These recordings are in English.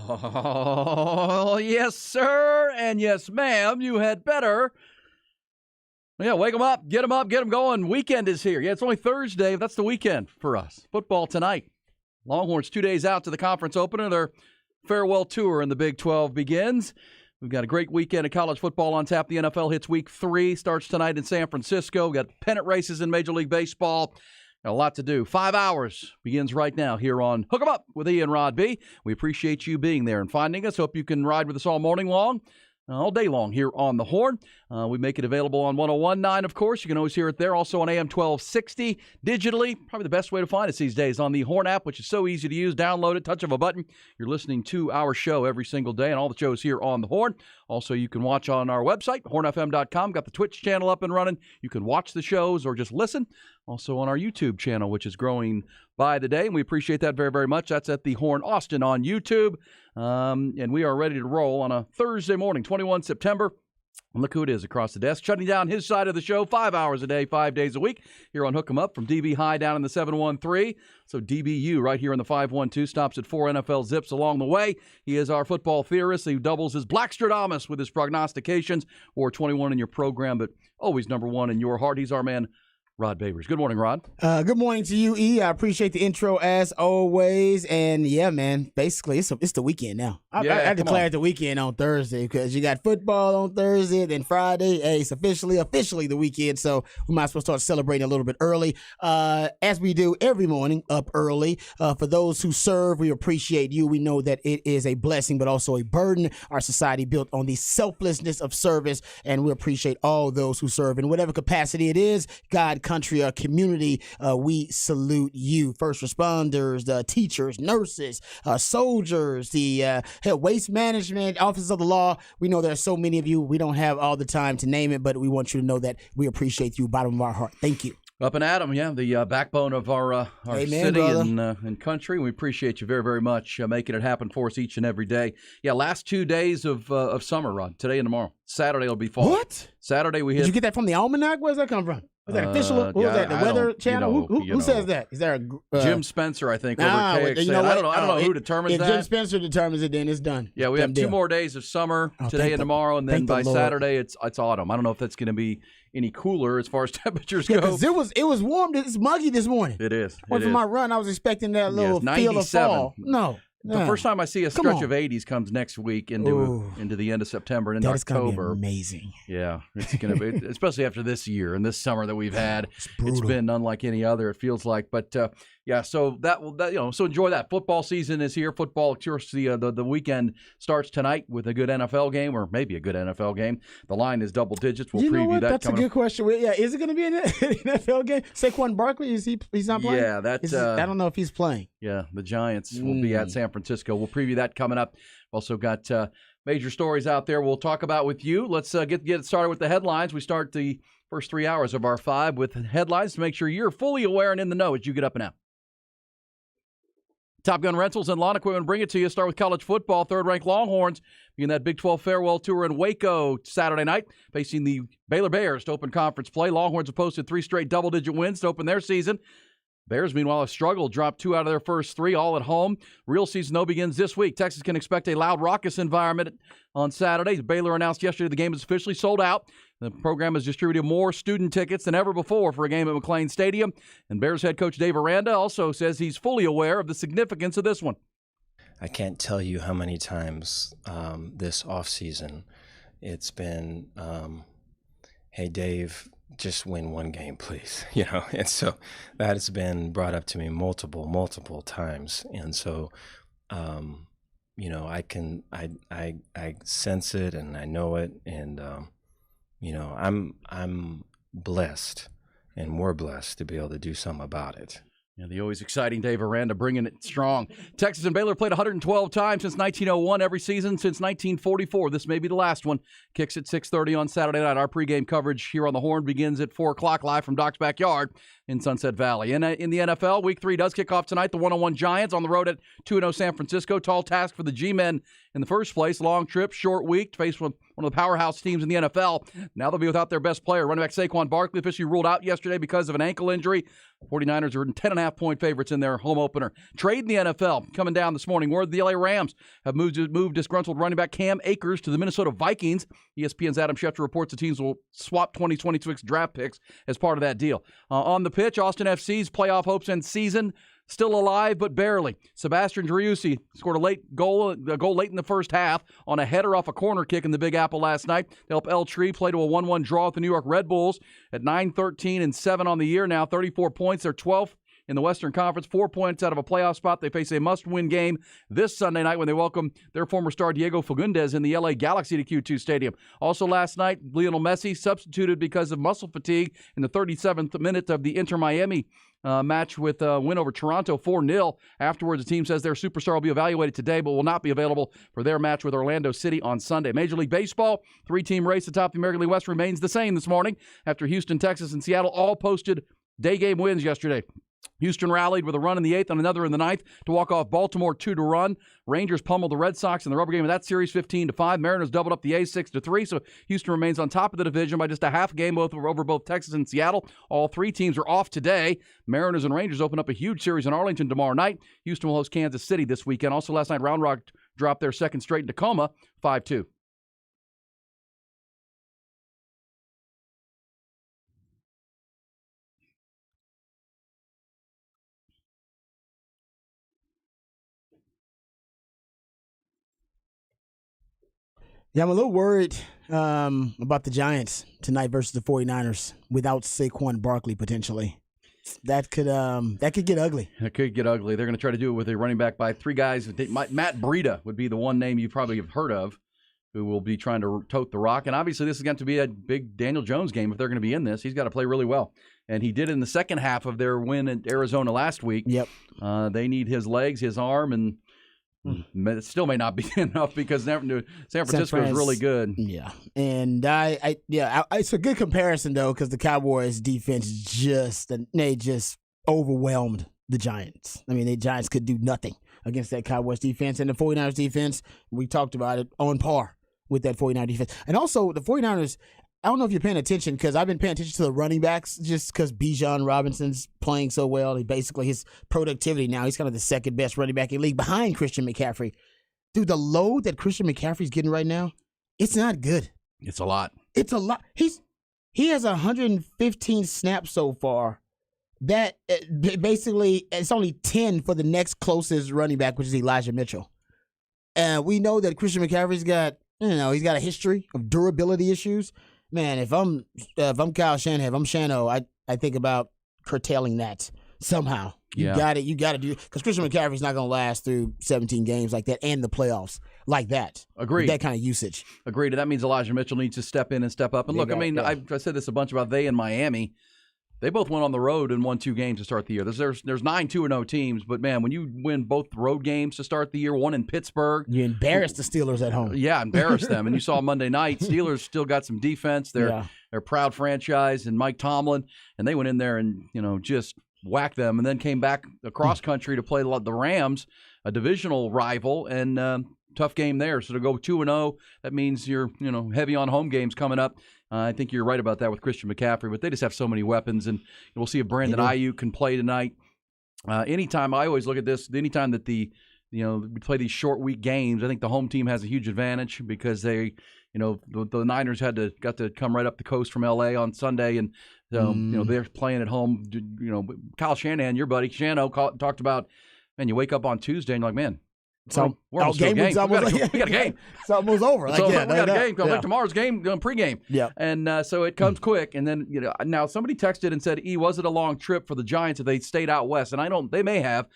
Oh, yes, sir, and yes, ma'am, you had better. Yeah, wake them up, get them going. Weekend is here. Yeah, it's only Thursday. That's the weekend for us. Football tonight. Longhorns 2 days out to the conference opener. Their farewell tour in the Big 12 begins. We've got a great weekend of college football on tap. The NFL hits week 3, starts tonight in San Francisco. We've got pennant races in Major League Baseball. Got a lot to do. 5 hours begins right now here on Hook 'em Up with Ian Rod B. We appreciate you being there and finding us. Hope you can ride with us all morning long, all day long here on the Horn. We make it available on 101.9, of course. You can always hear it there. Also on AM 1260 digitally. Probably the best way to find us these days on the Horn app, which is so easy to use. Download it, touch of a button. You're listening to our show every single day and all the shows here on the Horn. Also, you can watch on our website, hornfm.com. Got the Twitch channel up and running. You can watch the shows or just listen. Also on our YouTube channel, which is growing by the day, and we appreciate that very, very much. That's at the Horn Austin on YouTube. And we are ready to roll on a Thursday morning, 21 September. And look who it is across the desk, shutting down his side of the show 5 hours a day, 5 days a week, here on Hook 'em Up from DB High down in the 713. So DBU right here in the 512 stops at 4 NFL zips along the way. He is our football theorist. He doubles his Blackstradamus with his prognostications, or 21 in your program, but always number one in your heart. He's our man, Rod Babers. Good morning, Rod. Good morning to you, E. I appreciate the intro as always. And yeah, man, basically it's the weekend now. I declared the weekend on Thursday because you got football on Thursday, then Friday. Hey, it's officially the weekend. So we might as well start celebrating a little bit early, as we do every morning, up early. For those who serve, we appreciate you. We know that it is a blessing, but also a burden. Our society built on the selflessness of service, and we appreciate all those who serve in whatever capacity it is. God, country, or community, we salute you. First responders, the teachers, nurses, soldiers, the waste management, officers of the law. We know there are so many of you. We don't have all the time to name it, but we want you to know that we appreciate you, bottom of our heart. Thank you. Up and Adam, yeah, the backbone of our Amen, city and country. We appreciate you very, very much making it happen for us each and every day. Yeah, last 2 days of summer, Rod, today and tomorrow. Saturday will be fall. What? Saturday we hit. Did you get that from the almanac? Where's that come from? Was that official? What was that? The Weather Channel? Who says that? Is there a Jim Spencer? I think over at KXN. I don't know who determines that. If Jim Spencer determines it, then it's done. Yeah, we have 2 more days of summer today and tomorrow, and then by Saturday it's autumn. I don't know if that's going to be any cooler as far as temperatures go. Because it was warm. It's muggy this morning. It is. Went for my run. I was expecting that little feel of fall. No. The first time I see a stretch of 80s comes next week into the end of September and into October. Gonna be amazing. Yeah, it's going to be, especially after this year and this summer that we've had. It's been unlike any other, it feels like. But yeah, so so enjoy that. Football season is here. Football, of course, the weekend starts tonight with a good NFL game, or maybe a good NFL game. The line is double digits. We'll preview that. That's a good question. Yeah, is it going to be an NFL game? Saquon Barkley, he's not playing? Yeah, I don't know if he's playing. Yeah, the Giants will be at San Francisco. We'll preview that coming up. Also got major stories out there we'll talk about with you. Let's get it started with the headlines. We start the first 3 hours of our 5 with headlines to make sure you're fully aware and in the know as you get up and out. Top Gun Rentals and Lawn Equipment bring it to you. Start with college football. Third-ranked Longhorns begin that Big 12 farewell tour in Waco Saturday night, facing the Baylor Bears to open conference play. Longhorns have posted 3 straight double-digit wins to open their season. Bears, meanwhile, have struggled, dropped 2 out of their first 3, all at home. Real season, though, begins this week. Texas can expect a loud, raucous environment on Saturday. Baylor announced yesterday the game is officially sold out. The program has distributed more student tickets than ever before for a game at McLean Stadium. And Bears head coach Dave Aranda also says he's fully aware of the significance of this one. I can't tell you how many times this offseason it's been, hey, Dave, just win one game, please. And so that has been brought up to me multiple times. And so, I sense it and I know it. And, I'm blessed, and we're blessed to be able to do something about it. Yeah, the always exciting Dave Aranda bringing it strong. Texas and Baylor played 112 times since 1901, every season since 1944. This may be the last one. Kicks at 6:30 on Saturday night. Our pregame coverage here on the Horn begins at 4 o'clock live from Doc's backyard in Sunset Valley. And in the NFL, Week 3 does kick off tonight. The 101 Giants on the road at 2-0 San Francisco. Tall task for the G-Men in the first place. Long trip, short week to face one of the powerhouse teams in the NFL. Now they'll be without their best player. Running back Saquon Barkley officially ruled out yesterday because of an ankle injury. 49ers are 10.5-point favorites in their home opener. Trade in the NFL coming down this morning. Word the LA Rams have moved disgruntled running back Cam Akers to the Minnesota Vikings. ESPN's Adam Schefter reports the teams will swap 2026 draft picks as part of that deal. On the pitch, Austin FC's playoff hopes and season still alive, but barely. Sebastian Driussi scored a goal late in the first half on a header off a corner kick in the Big Apple last night to help El Tree play to a 1-1 draw with the New York Red Bulls at 9-13-7 on the year now, 34 points. They're 12th in the Western Conference, 4 points out of a playoff spot. They face a must-win game this Sunday night when they welcome their former star Diego Fagundes in the LA Galaxy to Q2 Stadium. Also last night, Lionel Messi substituted because of muscle fatigue in the 37th minute of the Inter-Miami match with a win over Toronto 4-0. Afterwards, the team says their superstar will be evaluated today but will not be available for their match with Orlando City on Sunday. Major League Baseball, 3-team race atop the American League West remains the same this morning after Houston, Texas, and Seattle all posted day game wins yesterday. Houston rallied with a run in the 8th and another in the 9th to walk off Baltimore 2-run. Rangers pummeled the Red Sox in the rubber game of that series 15-5. Mariners doubled up the A's 6-3, so Houston remains on top of the division by just a half game over both Texas and Seattle. All three teams are off today. Mariners and Rangers open up a huge series in Arlington tomorrow night. Houston will host Kansas City this weekend. Also last night, Round Rock dropped their second straight in Tacoma 5-2. Yeah, I'm a little worried about the Giants tonight versus the 49ers without Saquon Barkley potentially. That could get ugly. It could get ugly. They're going to try to do it with a running back by three guys. Matt Breida would be the one name you probably have heard of who will be trying to tote the rock. And obviously this is going to be a big Daniel Jones game. If they're going to be in this, he's got to play really well. And he did in the second half of their win in Arizona last week. Yep. They need his legs, his arm, and it still may not be enough because San Francisco is really good. Yeah, and it's a good comparison though because the Cowboys defense just overwhelmed the Giants. I mean, the Giants could do nothing against that Cowboys defense, and the 49ers defense, we talked about it, on par with that 49ers defense. And also the 49ers, I don't know if you're paying attention because I've been paying attention to the running backs just because Bijan Robinson's playing so well. His productivity now, he's kind of the second best running back in the league behind Christian McCaffrey. Dude, the load that Christian McCaffrey's getting right now, it's not good. It's a lot. It's a lot. He has 115 snaps so far. That basically, it's only 10 for the next closest running back, which is Elijah Mitchell. And we know that Christian McCaffrey's got, he's got a history of durability issues. Man, if I'm Kyle Shanahan, if I'm Shano, I think about curtailing that somehow. You got to do, because Christian McCaffrey's not going to last through 17 games like that and the playoffs like that. Agreed. With that kind of usage. Agreed. That means Elijah Mitchell needs to step in and step up. And look, I said this a bunch about they in Miami. They both went on the road and won 2 games to start the year. There's 9 2-0 teams, but man, when you win both road games to start the year, one in Pittsburgh, you embarrassed the Steelers at home. Yeah, embarrassed them. And you saw Monday night, Steelers still got some defense. They're a proud franchise, and Mike Tomlin, and they went in there and just whacked them, and then came back across country to play the Rams, a divisional rival, and tough game there. So to go 2-0, that means you're heavy on home games coming up. I think you're right about that with Christian McCaffrey, but they just have so many weapons, and we'll see if Brandon Ayuk can play tonight. Anytime, I always look at this, anytime that we play these short week games, I think the home team has a huge advantage because they, the Niners got to come right up the coast from LA on Sunday, and they're playing at home. Kyle Shanahan, your buddy Shano, talked about, man, you wake up on Tuesday and you're like, man, so we're almost game. We got a game. It's almost over. We got a game. Like tomorrow's game, pregame. Yeah. And so it comes quick. And then now somebody texted and said, was it a long trip for the Giants if they stayed out west? And they may have.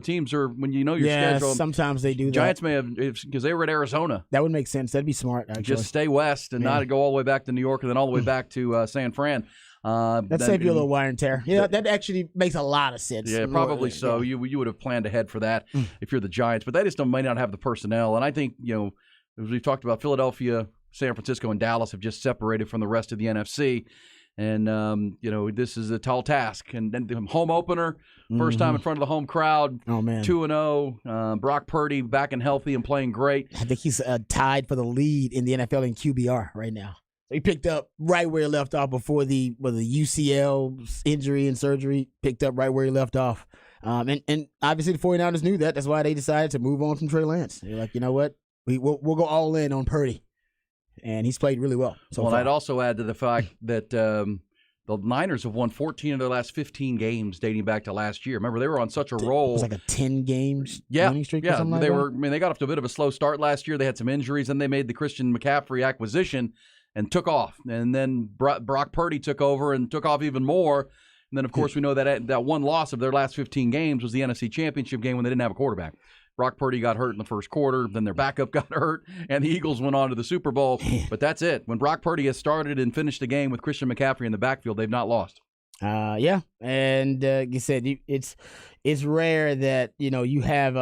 Teams are, when your schedule. Sometimes they do that. Giants may have, because they were at Arizona. That would make sense. That'd be smart, actually. Just stay west and not go all the way back to New York and then all the way back to San Fran. That saved you a little wear and tear. Yeah, that actually makes a lot of sense. Yeah, probably so. Yeah. You would have planned ahead for that if you're the Giants, but they just may not have the personnel. And I think, as we've talked about, Philadelphia, San Francisco, and Dallas have just separated from the rest of the NFC. And, this is a tall task. And then the home opener, first time in front of the home crowd. Oh, man. 2-0. Brock Purdy back and healthy and playing great. I think he's tied for the lead in the NFL in QBR right now. So he picked up right where he left off before the UCL injury and surgery. Picked up right where he left off. And obviously the 49ers knew that. That's why they decided to move on from Trey Lance. They're like, you know what? We'll go all in on Purdy. And he's played really well so far. I'd also add to the fact that the Niners have won 14 of their last 15 games dating back to last year. Remember, they were on such a roll. It was like a 10-game winning streak or something like that? They got off to a bit of a slow start last year. They had some injuries, and they made the Christian McCaffrey acquisition and took off. And then Brock Purdy took over and took off even more. And then, of course, we know that one loss of their last 15 games was the NFC Championship game when they didn't have a quarterback. Brock Purdy got hurt in the first quarter. Then their backup got hurt, and the Eagles went on to the Super Bowl. But that's it. When Brock Purdy has started and finished the game with Christian McCaffrey in the backfield, they've not lost. Yeah, and you said it's rare that you have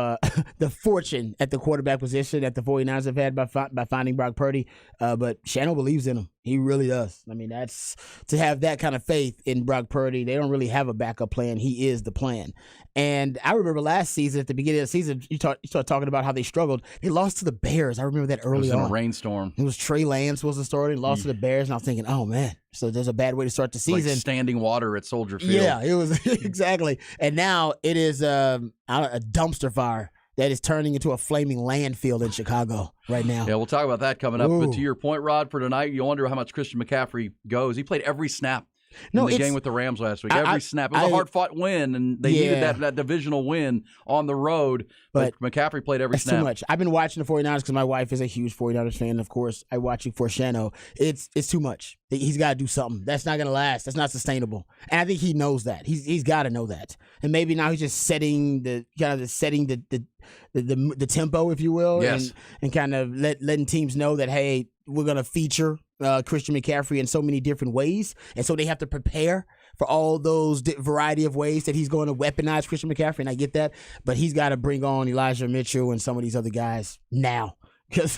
the fortune at the quarterback position that the 49ers have had by finding Brock Purdy. But Shannon believes in him. He really does. I mean, that's to have that kind of faith in Brock Purdy. They don't really have a backup plan. He is the plan. And I remember last season, at the beginning of the season, you started talking about how they struggled. They lost to the Bears. I remember that early on. It was in a rainstorm. It was Trey Lance was the starter. He lost to the Bears, and I was thinking, oh, man. So there's a bad way to start the season. Like standing water at Soldier Field. Yeah, it was exactly. And now it is a dumpster fire that is turning into a flaming landfill in Chicago right now. Yeah, we'll talk about that coming up. Ooh. But to your point, Rod, for tonight, you wonder how much Christian McCaffrey goes. He played every snap in the game with the Rams last week. Every snap. It was a hard-fought win, and they needed that divisional win on the road. But McCaffrey played every snap. That's too much. I've been watching the 49ers because my wife is a huge 49ers fan. Of course, I watch it for Shano. It's too much. He's got to do something. That's not going to last. That's not sustainable. And I think he knows that. He's got to know that. And maybe now he's just setting the tempo, if you will, and kind of letting teams know that, hey, we're going to feature Christian McCaffrey in so many different ways. And so they have to prepare for all those variety of ways that he's going to weaponize Christian McCaffrey. And I get that. But he's got to bring on Elijah Mitchell and some of these other guys now. Because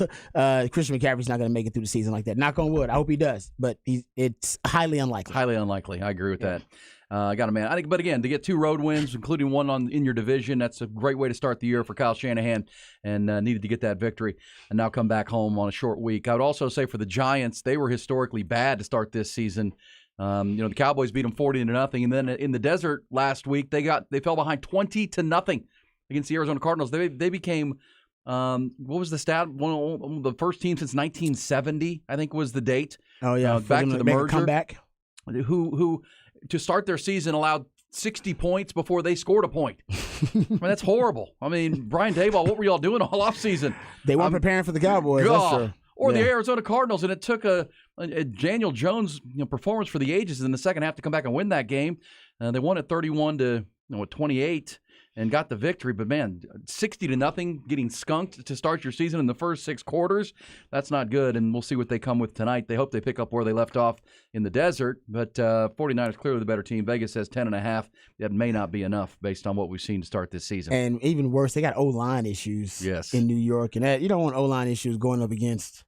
Christian McCaffrey's not going to make it through the season like that. Knock on wood. I hope he does. But it's highly unlikely. Highly unlikely. I agree with that. Got a man. I think, but again, to get 2 road wins, including one in your division, that's a great way to start the year for Kyle Shanahan, and needed to get that victory, and now come back home on a short week. I would also say for the Giants, they were historically bad to start this season. The Cowboys beat them 40-0, and then in the desert last week, they fell behind 20-0 against the Arizona Cardinals. They became. What was the stat? The first team since 1970, I think, was the date. Oh yeah, back to the merger. Comeback. Who to start their season allowed 60 points before they scored a point. I mean, that's horrible. I mean, Brian Daboll, what were y'all doing all offseason? They weren't preparing for the Cowboys. That's true. Or the Arizona Cardinals, and it took a Daniel Jones performance for the ages in the second half to come back and win that game. They won it 31-28. And got the victory, but man, 60-0, getting skunked to start your season in the first 6 quarters, that's not good, and we'll see what they come with tonight. They hope they pick up where they left off in the desert, but 49ers clearly the better team. Vegas says 10.5. That may not be enough based on what we've seen to start this season. And even worse, they got O-line issues in New York, and you don't want O-line issues going up against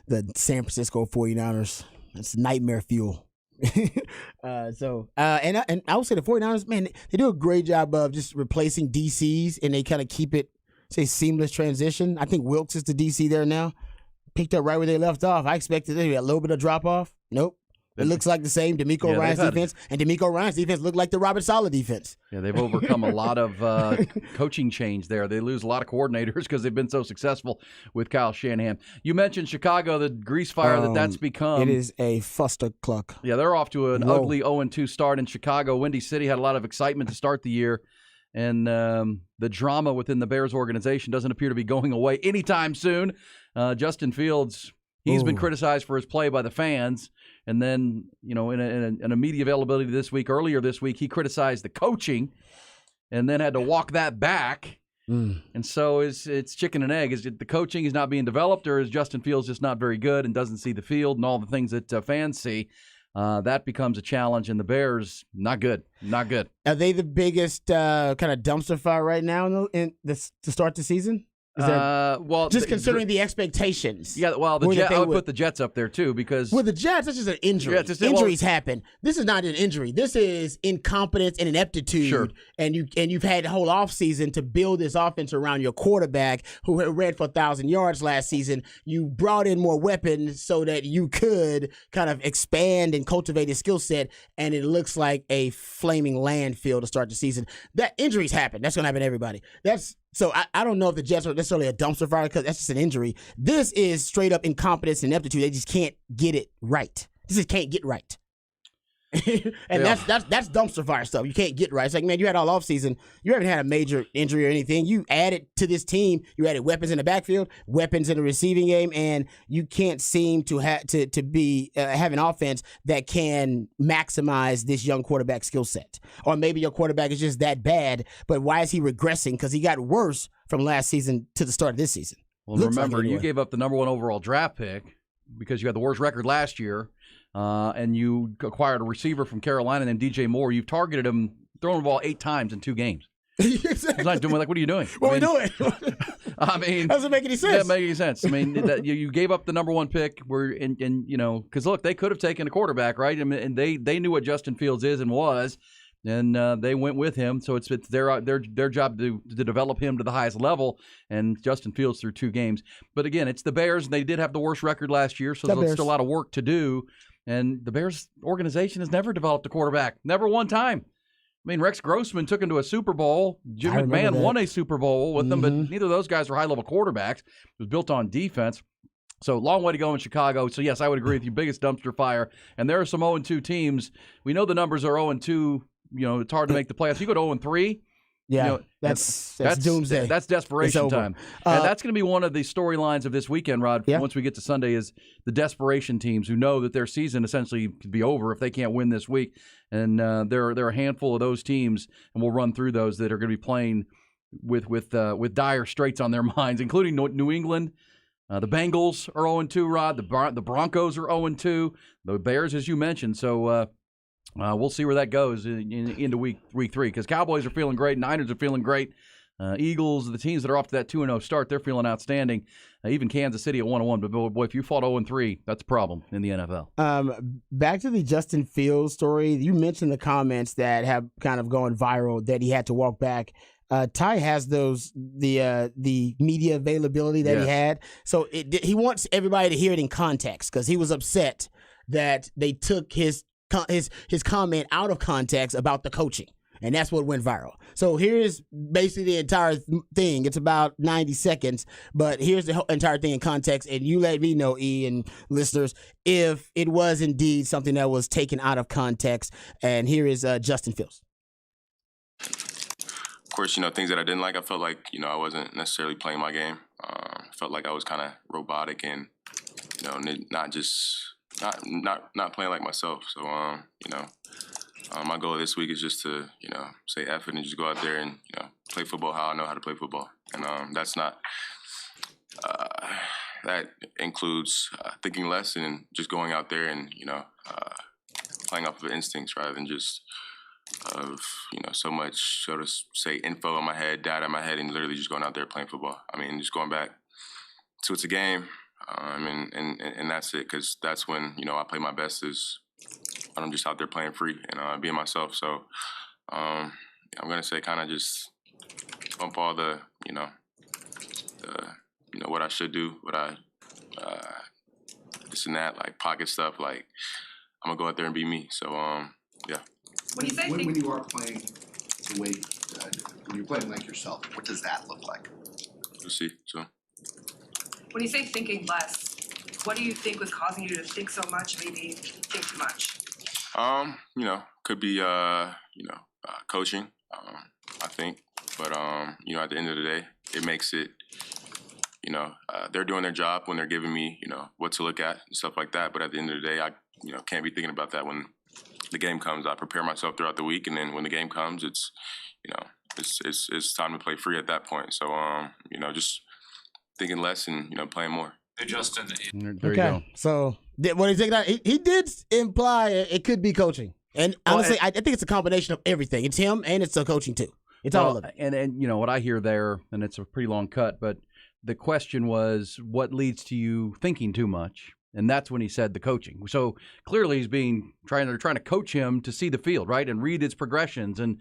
the San Francisco 49ers. That's nightmare fuel. And I would say the 49ers, man, they do a great job of just replacing DCs, and they kind of keep it, say, seamless transition. I think Wilkes is the DC there now. Picked up right where they left off. I expected there to be a little bit of drop-off. Nope. It looks like the same DeMeco Ryans defense, and DeMeco Ryans defense looked like the Robert Saleh defense. Yeah, they've overcome a lot of coaching change there. They lose a lot of coordinators because they've been so successful with Kyle Shanahan. You mentioned Chicago, the grease fire that's become. It is a fustercluck. Yeah, they're off to an ugly 0-2 start in Chicago. Windy City had a lot of excitement to start the year, and the drama within the Bears organization doesn't appear to be going away anytime soon. Justin Fields, he's been criticized for his play by the fans. And then, in a media availability earlier this week, he criticized the coaching and then had to walk that back. And so it's chicken and egg. Is it the coaching is not being developed, or is Justin Fields just not very good and doesn't see the field and all the things that fans see? That becomes a challenge, and the Bears, not good. Not good. Are they the biggest kind of dumpster fire right now to start the season? Well, just considering the expectations. Yeah, well, I would put the Jets up there too because with the Jets, that's just an injury. Yeah, injuries happen. This is not an injury. This is incompetence and ineptitude. Sure. And you've had the whole offseason to build this offense around your quarterback who ran for 1,000 yards last season. You brought in more weapons so that you could kind of expand and cultivate his skill set, and it looks like a flaming landfill to start the season. That injuries happen. That's going to happen to everybody. So I don't know if the Jets are necessarily a dumpster fire because that's just an injury. This is straight up incompetence and ineptitude. They just can't get it right. They just can't get right. And that's dumpster fire stuff. You can't get right. It's like, man, you had all offseason. You haven't had a major injury or anything. You added to this team. You added weapons in the backfield, weapons in the receiving game, and you can't seem to have an offense that can maximize this young quarterback skill set. Or maybe your quarterback is just that bad, but why is he regressing? Because he got worse from last season to the start of this season. Well, remember, you gave up the number 1 overall draft pick because you had the worst record last year. And you acquired a receiver from Carolina named DJ Moore. You've targeted him, thrown the ball 8 times in 2 games. Exactly. He's not doing what are you doing? What are we doing? I mean, doesn't make any sense. Doesn't make any sense. I mean, you gave up the number 1 pick, because look, they could have taken a quarterback, right? I mean, and they knew what Justin Fields is and was, and they went with him. So it's their job to develop him to the highest level. And Justin Fields through 2 games. But again, it's the Bears, and they did have the worst record last year, so there's still a lot of work to do. And the Bears organization has never developed a quarterback. Never one time. I mean, Rex Grossman took him to a Super Bowl. Jim McMahon won a Super Bowl with them, but neither of those guys are high-level quarterbacks. It was built on defense. So long way to go in Chicago. So, yes, I would agree with you. Biggest dumpster fire. And there are some 0-2 teams. We know the numbers are 0-2. It's hard to make the playoffs. You go to 0-3. Yeah, that's doomsday. That's desperation time. And that's going to be one of the storylines of this weekend, Rod, once we get to Sunday, is the desperation teams who know that their season essentially could be over if they can't win this week. And there are a handful of those teams, and we'll run through those that are going to be playing with dire straits on their minds, including New England. The Bengals are 0-2, Rod. The Broncos are 0-2. The Bears, as you mentioned. So we'll see where that goes into week 3 because Cowboys are feeling great. Niners are feeling great. Eagles, the teams that are off to that 2-0 start, they're feeling outstanding. Even Kansas City at 1-1. But, boy, if you fought 0-3, that's a problem in the NFL. Back to the Justin Fields story. You mentioned the comments that have kind of gone viral that he had to walk back. Ty has the media availability that he had. So he wants everybody to hear it in context because he was upset that they took his comment out of context about the coaching, and that's what went viral. So here's basically the entire thing. It's about 90 seconds, but here's the entire thing in context, and you let me know, E and listeners, if it was indeed something that was taken out of context. And here is Justin Fields. Of course, things that I didn't like, I felt like, I wasn't necessarily playing my game. Felt like I was kind of robotic and, not playing like myself. So, my goal this week is just to, say F it and just go out there and, play football how I know how to play football. And that includes thinking less and just going out there and, playing off of instincts rather than just so much, so to say, info in my head, data in my head, and literally just going out there playing football. I mean, just going back to it's a game. And that's it, because that's when, I play my best is when I'm just out there playing free and being myself. So I'm going to say kind of just bump all the, what I should do, what I, this and that, like pocket stuff, like I'm going to go out there and be me. So, yeah. When you are playing the way, when you're playing like yourself, what does that look like? We'll see, so. When you say thinking less, what do you think was causing you to think so much, maybe think too much? Could be, coaching, I think. But, at the end of the day, it makes it, they're doing their job when they're giving me, what to look at and stuff like that. But at the end of the day, I, can't be thinking about that when the game comes. I prepare myself throughout the week, and then when the game comes, it's, it's time to play free at that point. So, just thinking less and, playing more. Hey, Justin. There you go. So what he taking out, he did imply it could be coaching. And honestly, I think it's a combination of everything. It's him and it's the coaching too. It's all of it. And what I hear there, and it's a pretty long cut, but the question was, what leads to you thinking too much? And that's when he said the coaching. So clearly he's trying to coach him to see the field, right, and read its progressions and,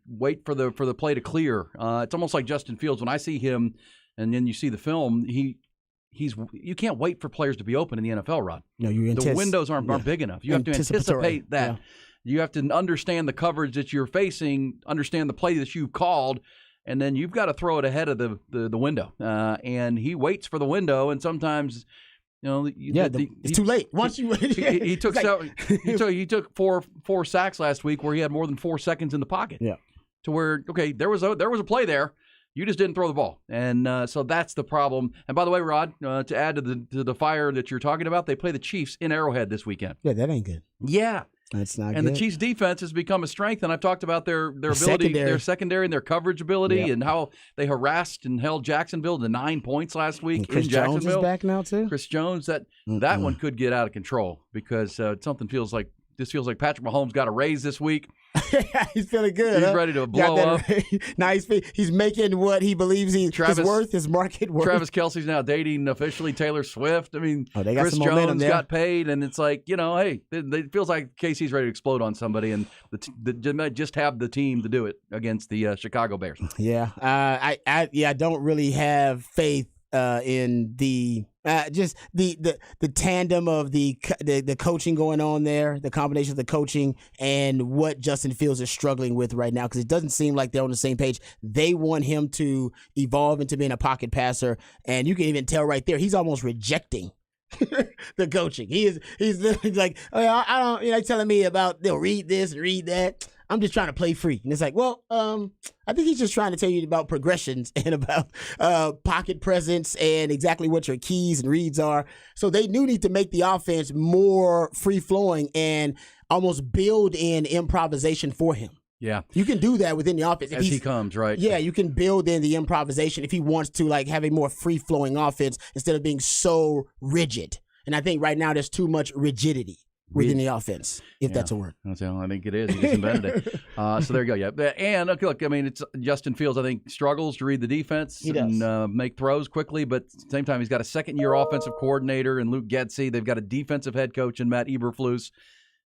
wait for the play to clear. It's almost like Justin Fields. When I see him and then you see the film, you can't wait for players to be open in the NFL, Rod. No, the windows aren't big enough. You have to anticipate that. Yeah. You have to understand the coverage that you're facing, understand the play that you've called, and then you've got to throw it ahead of the window. And he waits for the window, and sometimes – it's too late. Once he took he took four sacks last week where he had more than 4 seconds in the pocket. Yeah, to where there was a play there, you just didn't throw the ball, and so that's the problem. And by the way, Rod, to add to the fire that you're talking about, they play the Chiefs in Arrowhead this weekend. Yeah, that ain't good. Yeah. That's not and good. The Chiefs' defense has become a strength, and I've talked about their ability, their secondary, and their coverage ability, and how they harassed and held Jacksonville to 9 points last week in Jacksonville. Chris Jones is back now too. Chris Jones, that one could get out of control because something feels like Patrick Mahomes got a raise this week. He's feeling good. He's ready to blow up. Now he's making what he believes his worth, his market worth. Travis Kelce's now dating officially Taylor Swift. I mean, they got Chris some momentum Jones there. got paid, and it's like, hey, it feels like KC's ready to explode on somebody, and just have the team to do it against the Chicago Bears. Yeah, I don't really have faith in the just the tandem of the coaching going on there, the combination of the coaching and what Justin Fields is struggling with right now, because it doesn't seem like they're on the same page. They want him to evolve into being a pocket passer, and you can even tell right there he's almost rejecting the coaching. He's like, I don't, you're telling me about they'll read this and read that. I'm just trying to play free. And it's like, well, I think he's just trying to tell you about progressions and about pocket presence and exactly what your keys and reads are. So they do need to make the offense more free-flowing and almost build in improvisation for him. Yeah. You can do that within the offense. As he comes, right? Yeah, you can build in the improvisation if he wants to have a more free-flowing offense instead of being so rigid. And I think right now there's too much rigidity within the offense, if that's a word. I think it is. He just invented it. So there you go. Yeah. And look, I mean, it's Justin Fields, I think, struggles to read the defense and make throws quickly, but at the same time, he's got a second-year offensive coordinator in Luke Getsy. They've got a defensive head coach in Matt Eberflus.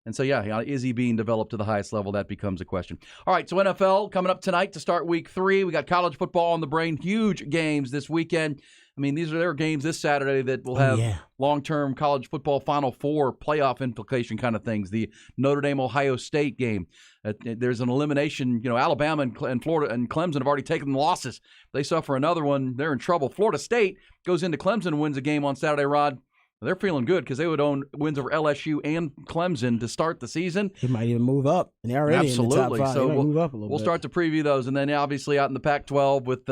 And so, is he being developed to the highest level? That becomes a question. All right, so NFL coming up tonight to start week 3. We got college football on the brain. Huge games this weekend. I mean, there are games this Saturday that will have long-term college football Final Four playoff implication kind of things. The Notre Dame-Ohio State game. There's an elimination. Alabama and Florida and Clemson have already taken the losses. They suffer another one. They're in trouble. Florida State goes into Clemson and wins a game on Saturday, Rod. They're feeling good because they would own wins over LSU and Clemson to start the season. He might even move up. And they're already Absolutely. in the top 5. So move up a little we'll bit. start to preview those. And then obviously out in the Pac-12 with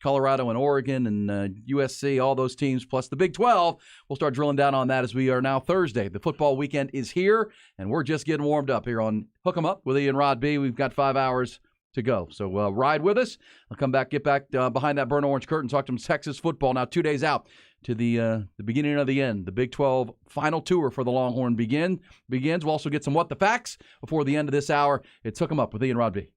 Colorado and Oregon and USC, all those teams, plus the Big 12. We'll start drilling down on that as we are now Thursday. The football weekend is here, and we're just getting warmed up here on Hook 'em Up with Ian Rod B. We've got 5 hours to go. So ride with us. I'll come back, get back behind that burnt orange curtain, talk to some Texas football. Now 2 days out to the beginning of the end. The Big 12 final tour for the Longhorn begins. We'll also get some What the Facts before the end of this hour. It's Hook 'em Up with Ian Rod B.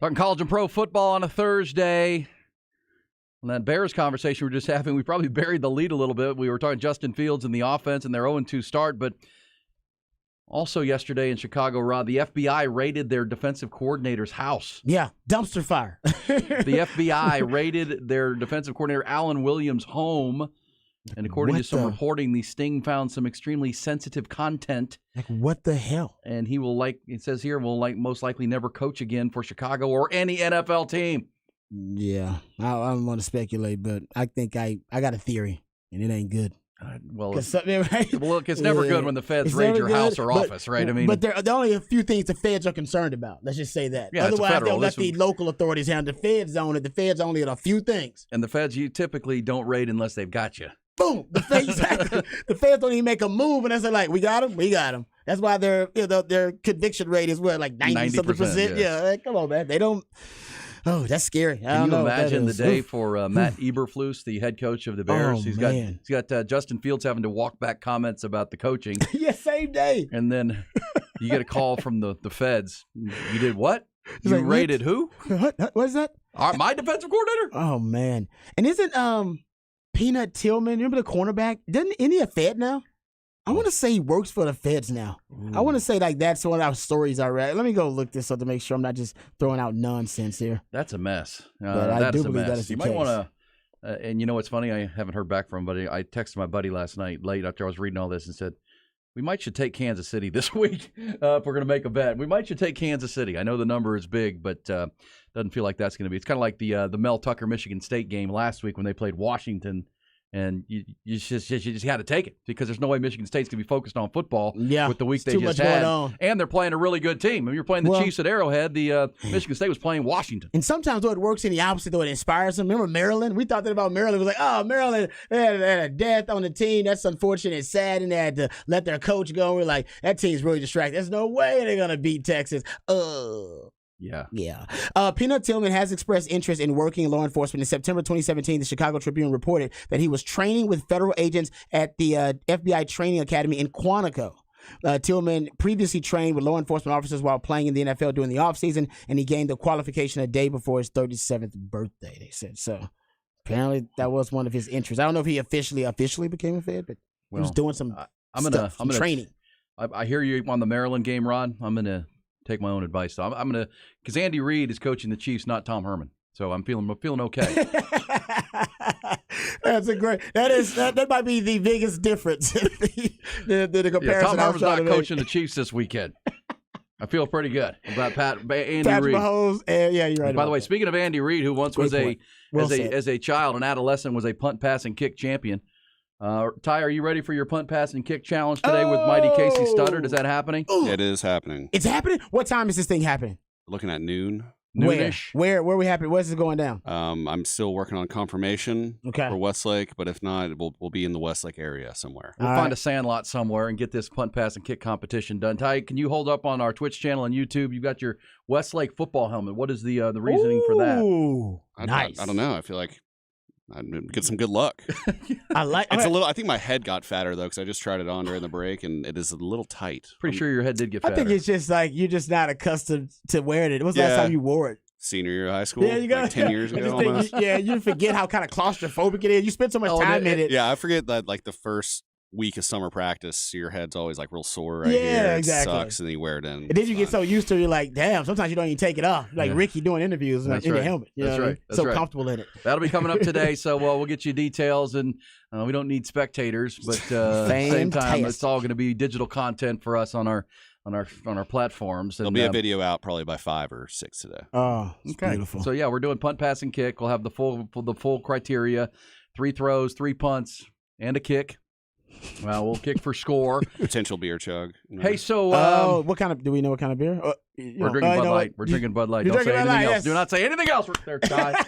Talking college and pro football on a Thursday. And that Bears conversation we were just having, we probably buried the lead a little bit. We were talking Justin Fields and the offense and their 0-2 start. But also yesterday in Chicago, Rod, the FBI raided their defensive coordinator's house. Yeah, dumpster fire. The FBI raided their defensive coordinator, Alan Williams' home. And according to some reporting, the Sting found some extremely sensitive content. Like, what the hell? And he will, it says here, most likely never coach again for Chicago or any NFL team. Yeah, I don't want to speculate, but I think I got a theory, and it ain't good. Well, it's never good when the feds raid your house or office, right? I mean, but there are only a few things the feds are concerned about. Let's just say that. Yeah, otherwise, they'll let the local authorities handle the feds on it. The feds only at a few things. And the feds, you typically don't raid unless they've got you. Boom! The feds don't even make a move, and they're like, "We got him. We got him." That's why their conviction rate is what, like 90-something%. Yeah, like, come on, man. They don't. Oh, that's scary. Can you imagine the day for Matt Eberflus, the head coach of the Bears? He's got Justin Fields having to walk back comments about the coaching. Yeah, same day. And then you get a call from the feds. You did what? He's you like, raided who? What is that? My defensive coordinator? Oh man! And isn't Peanut Tillman, remember the cornerback? Isn't he a Fed now? I want to say he works for the feds now. Ooh. I want to say like that's one of our stories I read. Let me go look this up to make sure I'm not just throwing out nonsense here. That's a mess. But I do believe that is the case. You might want to, and you know what's funny? I haven't heard back from him, but I texted my buddy last night late after I was reading all this and said, we should take Kansas City this week if we're going to make a bet. We should take Kansas City. I know the number is big, but doesn't feel like that's going to be. It's kind of like the Mel Tucker Michigan State game last week when they played Washington. And you just had to take it because there's no way Michigan State's going to be focused on football with the week they just had. And they're playing a really good team. When you're playing the Chiefs at Arrowhead, the Michigan State was playing Washington. And sometimes though it works in the opposite, though it inspires them. Remember Maryland? We thought that about Maryland. It was like, oh, Maryland, they had a death on the team. That's unfortunate. It's sad, and they had to let their coach go. We're like, that team's really distracted. There's no way they're going to beat Texas. Yeah. Peanut Tillman has expressed interest in working in law enforcement. In September 2017, the Chicago Tribune reported that he was training with federal agents at the FBI Training Academy in Quantico. Tillman previously trained with law enforcement officers while playing in the NFL during the offseason, and he gained the qualification a day before his 37th birthday, they said. So apparently that was one of his interests. I don't know if he officially became a Fed, but he was doing some training. I hear you on the Maryland game, Ron. I'm going to take my own advice. So I'm going to, because Andy Reid is coaching the Chiefs, not Tom Herman. So I'm feeling okay. That's that might be the biggest difference. the comparison. Yeah, Tom Herman's not coaching the Chiefs this weekend. I feel pretty good about Andy Reid. Mahomes, yeah, you're right. By the way, speaking of Andy Reid, who once was as a child, an adolescent, was a punt, pass, and kick champion. Ty, are you ready for your punt, pass, and kick challenge today with Mighty Casey Studdard? Is that happening? It is happening. It's happening? What time is this thing happening? Looking at noon. Noonish. Where we happening? Where's it going down? I'm still working on confirmation for Westlake, but if not, we'll be in the Westlake area somewhere. We'll find a sandlot somewhere and get this punt, pass, and kick competition done. Ty, can you hold up on our Twitch channel and YouTube? You've got your Westlake football helmet. What is the reasoning for that? Nice. I don't know. I feel like I'd get some good luck. It's a little. I think my head got fatter though because I just tried it on during the break and it is a little tight. Pretty sure your head did get fatter. I think it's just like you're just not accustomed to wearing it. When was the last time you wore it? Senior year of high school. Yeah, you go. Like 10 years ago almost. You forget how kind of claustrophobic it is. You spend so much time in it. Yeah, I forget that like the first week of summer practice, your head's always like real sore right here. Yeah, exactly. It sucks, and then you wear it in. And then you get so used to it, you're like, damn, sometimes you don't even take it off. Like Ricky doing interviews in the helmet. That's right. So comfortable in it. That'll be coming up today, so we'll get you details, and we don't need spectators, but at the same time, it's all going to be digital content for us on our platforms. There'll be a video out probably by 5 or 6 today. Oh, okay. Beautiful. So yeah, we're doing punt, pass, and kick. We'll have the full criteria: 3 throws, 3 punts, and a kick. Well, we'll kick for score. Potential beer chug. Hey, so what kind of? Do we know what kind of beer? We're drinking Bud Light. We're drinking Bud Light. Don't say anything else. Yes. Do not say anything else. There, Ty.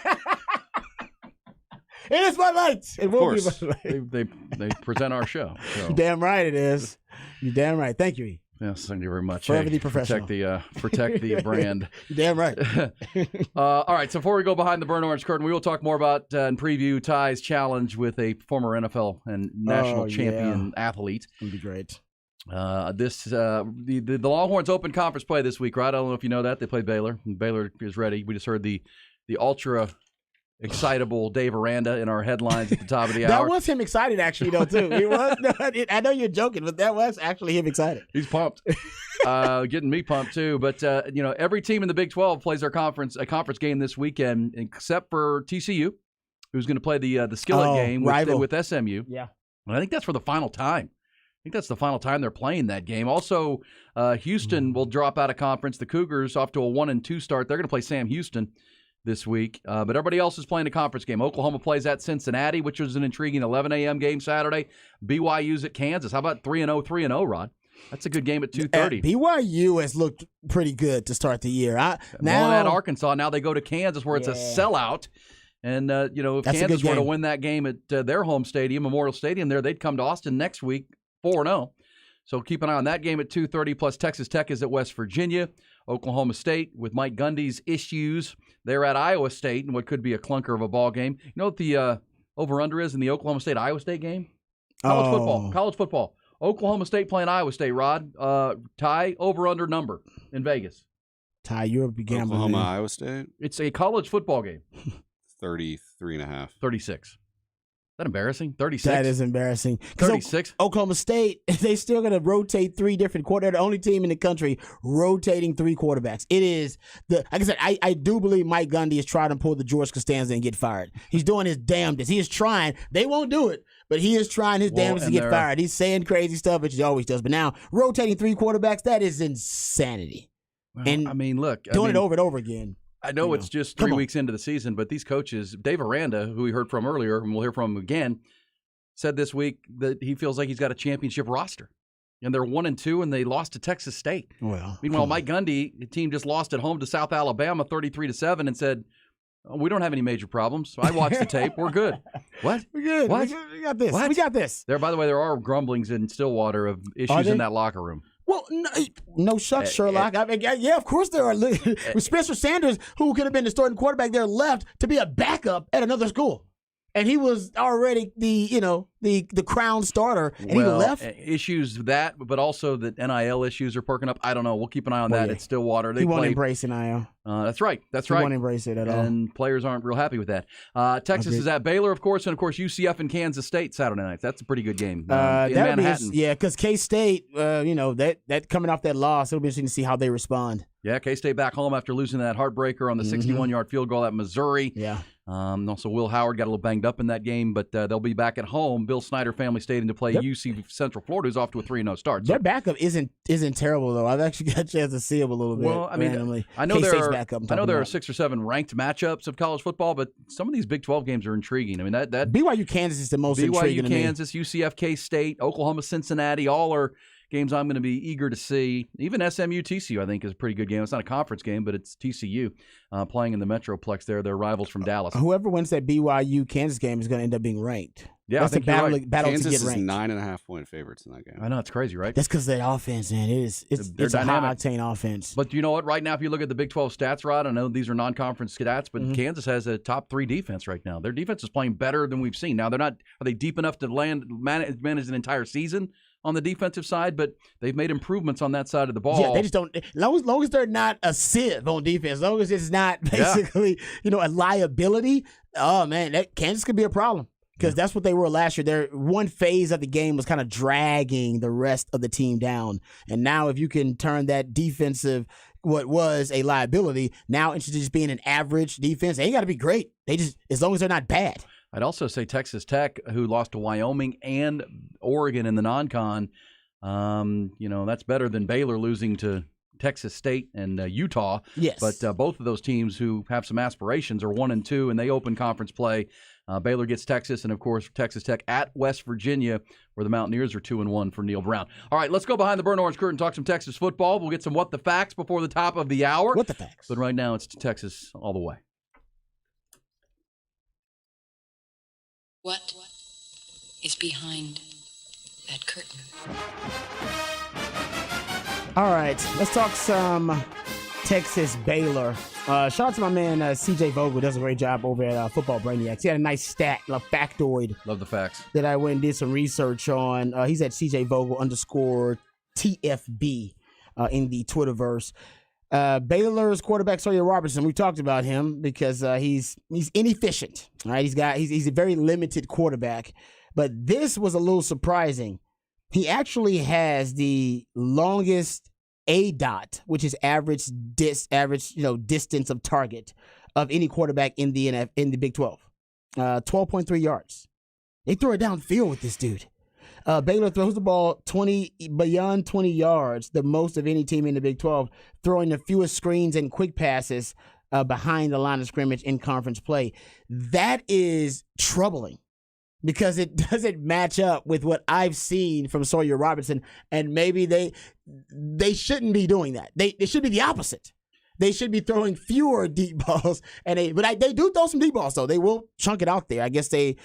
It is Bud Light. It will be Bud Light. They present our show. So. You're damn right it is. You're damn right. Thank you, E. Yes, thank you very much. Forever the professional. Protect the brand. Damn right. All right, so before we go behind the burnt orange curtain, we will talk more about and preview Ty's challenge with a former NFL and national champion athlete. It'll be great. The Longhorns open conference play this week, right? I don't know if you know that. They played Baylor. Baylor is ready. We just heard the ultra excitable Dave Aranda in our headlines at the top of the hour. That was him excited, actually, though, too. He was. I know you're joking, but that was actually him excited. He's pumped. Getting me pumped, too. But, every team in the Big 12 plays a conference game this weekend, except for TCU, who's going to play the Skillet game with SMU. Yeah. And I think that's for the final time. I think that's the final time they're playing that game. Also, Houston will drop out of conference. The Cougars off to a 1-2 start. They're going to play Sam Houston this week. But everybody else is playing a conference game. Oklahoma plays at Cincinnati, which was an intriguing 11 a.m. game Saturday. BYU's at Kansas. How about 3-0, 3-0, Rod? That's a good game at 2:30. BYU has looked pretty good to start the year. Now at Arkansas. Now they go to Kansas where it's a sellout. And, if Kansas were to win that game at their home stadium, Memorial Stadium there, they'd come to Austin next week 4-0. So keep an eye on that game at 2:30. Plus Texas Tech is at West Virginia. Oklahoma State with Mike Gundy's issues. They're at Iowa State in what could be a clunker of a ball game. You know what the over-under is in the Oklahoma State-Iowa State game? College football. Oklahoma State playing Iowa State, Rod. Tie over-under number in Vegas. Ty, you're a gambler. Oklahoma, Iowa State? It's a college football game. 33.5. 36. Is that embarrassing? 36? That is embarrassing. 36? Oklahoma State, they still going to rotate 3 different quarterbacks. They're the only team in the country rotating 3 quarterbacks. It is, like I said, I do believe Mike Gundy is trying to pull the George Costanza and get fired. He's doing his damnedest. He is trying. They won't do it, but he is trying his damnedest to get fired. He's saying crazy stuff, which he always does. But now, rotating 3 quarterbacks, that is insanity. Well, and doing it over and over again. I know it's just 3 weeks into the season, but these coaches, Dave Aranda, who we heard from earlier, and we'll hear from him again, said this week that he feels like he's got a championship roster. And they're 1-2, and they lost to Texas State. Well, meanwhile, Mike Gundy, the team just lost at home to South Alabama 33-7 and said, we don't have any major problems. I watched the tape. We're good. What? We're good. What? We got this. What? We got this. By the way, there are grumblings in Stillwater of issues in that locker room. Well, no shucks, Sherlock. I mean, yeah, of course there are. With Spencer Sanders, who could have been the starting quarterback there, left to be a backup at another school. And he was already the crown starter, and he left. Issues that, but also the NIL issues are perking up. I don't know. We'll keep an eye on that at Stillwater. He won't embrace NIL. That's right. He won't embrace it at all. And players aren't real happy with that. Texas is at Baylor, of course, and of course UCF and Kansas State Saturday night. That's a pretty good game in Manhattan. Because K-State, that coming off that loss, it'll be interesting to see how they respond. Yeah, K-State back home after losing that heartbreaker on the 61-yard field goal at Missouri. Yeah. Also, Will Howard got a little banged up in that game, but they'll be back at home. Bill Snyder Family Stadium to play UC Central Florida, who's off to a 3-0 start. Their backup isn't terrible, though. I've actually got a chance to see him a little bit. Well, I mean, randomly. I know there are 6 or 7 ranked matchups of college football, but some of these Big 12 games are intriguing. I mean, that BYU Kansas is the most intriguing to me. BYU Kansas, UCF K-State, Oklahoma Cincinnati, all are games I'm going to be eager to see. Even SMU TCU, I think, is a pretty good game. It's not a conference game, but it's TCU playing in the Metroplex there. They're rivals from Dallas. Whoever wins that BYU Kansas game is going to end up being ranked. Yeah, that's I think battle you're right. Kansas to get ranked. Kansas is 9.5-point favorites in that game. I know, it's crazy, right? That's because of that offense, man. It's a high-octane offense. But you know what? Right now, if you look at the Big 12 stats, Rod, I know these are non-conference stats, but Kansas has a top 3 defense right now. Their defense is playing better than we've seen. Now, are they deep enough to manage an entire season on the defensive side? But they've made improvements on that side of the ball. Yeah, they just don't. Long as they're not a sieve on defense, as long as it's not basically a liability. Oh man, Kansas could be a problem. Because that's what they were last year. Their one phase of the game was kind of dragging the rest of the team down. And now if you can turn that defensive, what was a liability, now into just being an average defense, they ain't got to be great. They just, as long as they're not bad. I'd also say Texas Tech, who lost to Wyoming and Oregon in the non-con, that's better than Baylor losing to Texas State and Utah. Yes. But both of those teams who have some aspirations are 1-2, and they open conference play. Baylor gets Texas, and, of course, Texas Tech at West Virginia, where the Mountaineers are 2-1 for Neil Brown. All right, let's go behind the burnt orange curtain and talk some Texas football. We'll get some What the Facts before the top of the hour. What the Facts? But right now it's Texas all the way. What is behind that curtain? All right, let's talk some Texas Baylor. Shout out to my man CJ Vogel, does a great job over at Football Brainiacs. He had a nice stat, a factoid. Love the facts. That I went and did some research on. He's at CJ Vogel TFB in the Twitterverse. Baylor's quarterback Sawyer Robertson. We talked about him because he's inefficient. Right, he's a very limited quarterback. But this was a little surprising. He actually has the longest ADOT, which is average distance of target of any quarterback in the Big 12. 12.3 yards. They throw it downfield with this dude. Baylor throws the ball beyond 20 yards, the most of any team in the Big 12, throwing the fewest screens and quick passes behind the line of scrimmage in conference play. That is troubling because it doesn't match up with what I've seen from Sawyer Robertson, and maybe they shouldn't be doing that. They should be the opposite. They should be throwing fewer deep balls, but they do throw some deep balls, though. They will chunk it out there. I guess they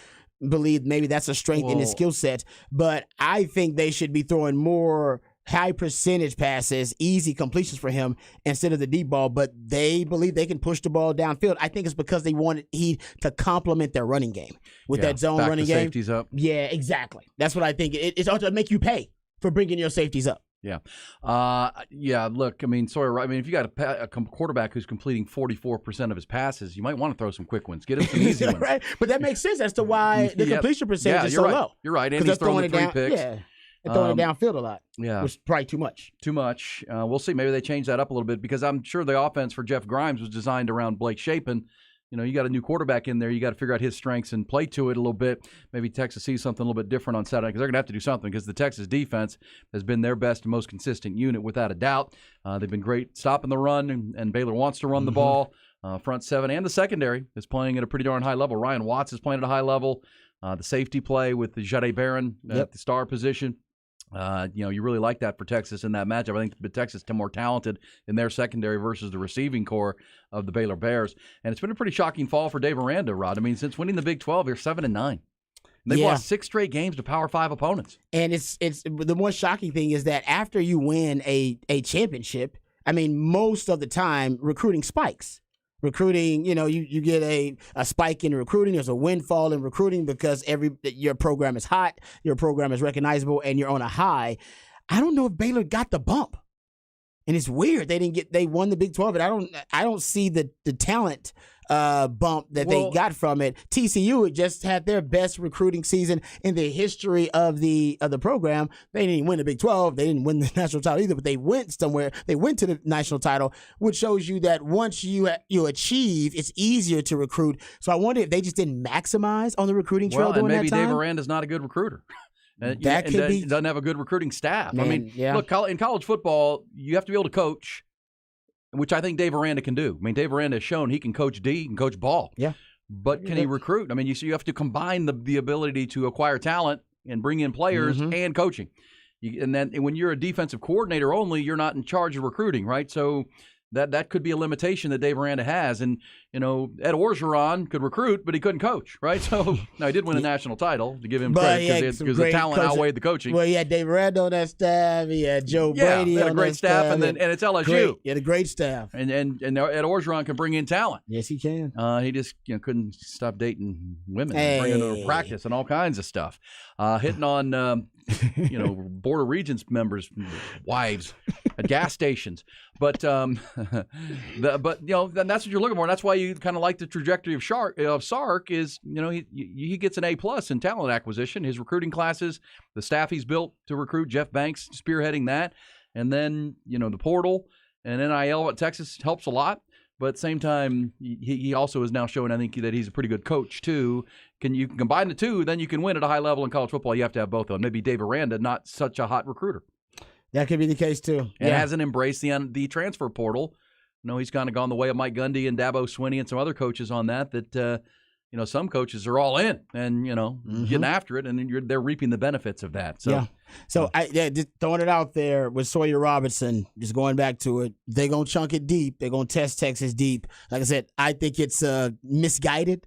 believe maybe that's a strength in his skill set, but I think they should be throwing more high percentage passes, easy completions for him instead of the deep ball, but they believe they can push the ball downfield. I think it's because they wanted to complement their running game with that zone running game. Safeties up. Yeah, exactly. That's what I think. It's also to make you pay for bringing your safeties up. Yeah. Look, I mean, if you got a quarterback who's completing 44% of his passes, you might want to throw some quick ones. Get him some easy ones. Right? But that makes sense as to why the completion percentage is so low. You're right. And he's throwing the 3 picks. Yeah. They're throwing it downfield a lot. Yeah. Which is probably too much. We'll see. Maybe they change that up a little bit because I'm sure the offense for Jeff Grimes was designed around Blake Shapen. You got a new quarterback in there. You got to figure out his strengths and play to it a little bit. Maybe Texas sees something a little bit different on Saturday because they're going to have to do something because the Texas defense has been their best and most consistent unit without a doubt. They've been great stopping the run, and Baylor wants to run the ball. Front seven and the secondary is playing at a pretty darn high level. Ryan Watts is playing at a high level. The safety play with the Jahdae Barron at the star position. You really like that for Texas in that matchup. I think the Texas is more talented in their secondary versus the receiving core of the Baylor Bears. And it's been a pretty shocking fall for Dave Aranda, Rod. I mean, since winning the Big 12, they're 7-9. They've lost 6 straight games to Power 5 opponents. And it's the more shocking thing is that after you win a championship, I mean, most of the time recruiting spikes. Recruiting, you get a spike in recruiting. There's a windfall in recruiting because your program is hot, your program is recognizable, and you're on a high. I don't know if Baylor got the bump, and it's weird they won the Big 12, and I don't see the talent bump that they got from it. TCU had just had their best recruiting season in the history of the program. They didn't win the Big 12. They didn't win the national title either, but they went somewhere. They went to the national title, which shows you that once you achieve, it's easier to recruit. So I wonder if they just didn't maximize on the recruiting trail during that time. Maybe Dave Aranda's not a good recruiter. That could be. Doesn't have a good recruiting staff. Man, look, in college football, you have to be able to coach, which I think Dave Aranda can do. I mean, Dave Aranda has shown he can coach D, he can coach ball. Yeah. But can he recruit? I mean, you have to combine the ability to acquire talent and bring in players and coaching. And then when you're a defensive coordinator only, you're not in charge of recruiting, right? So that could be a limitation that Dave Aranda has. And, Ed Orgeron could recruit, but he couldn't coach, right? So now he did win a national title, to give him credit, because the talent outweighed the coaching. Well, he had Dave Aranda on that staff. He had Joe Brady on a great that staff. And it's LSU. He had a great staff. And Ed Orgeron can bring in talent. Yes, he can. He just couldn't stop dating women and bringing them to practice and all kinds of stuff. Hitting on Board of Regents members' wives at gas stations. But that's what you're looking for. And that's why you kind of like the trajectory of Sark is, he gets an A+ in talent acquisition. His recruiting classes, the staff he's built to recruit, Jeff Banks spearheading that. And then, the portal and NIL at Texas helps a lot. But at the same time, he also is now showing, I think, that he's a pretty good coach, too. You can combine the two, then you can win at a high level in college football. You have to have both of them. Maybe Dave Aranda, not such a hot recruiter. That could be the case, too. And hasn't embraced the transfer portal. He's kind of gone the way of Mike Gundy and Dabo Swinney and some other coaches on that some coaches are all in and, getting after it, and they're reaping the benefits of that. So, just throwing it out there with Sawyer Robertson, just going back to it, they're going to chunk it deep. They're going to test Texas deep. Like I said, I think it's a misguided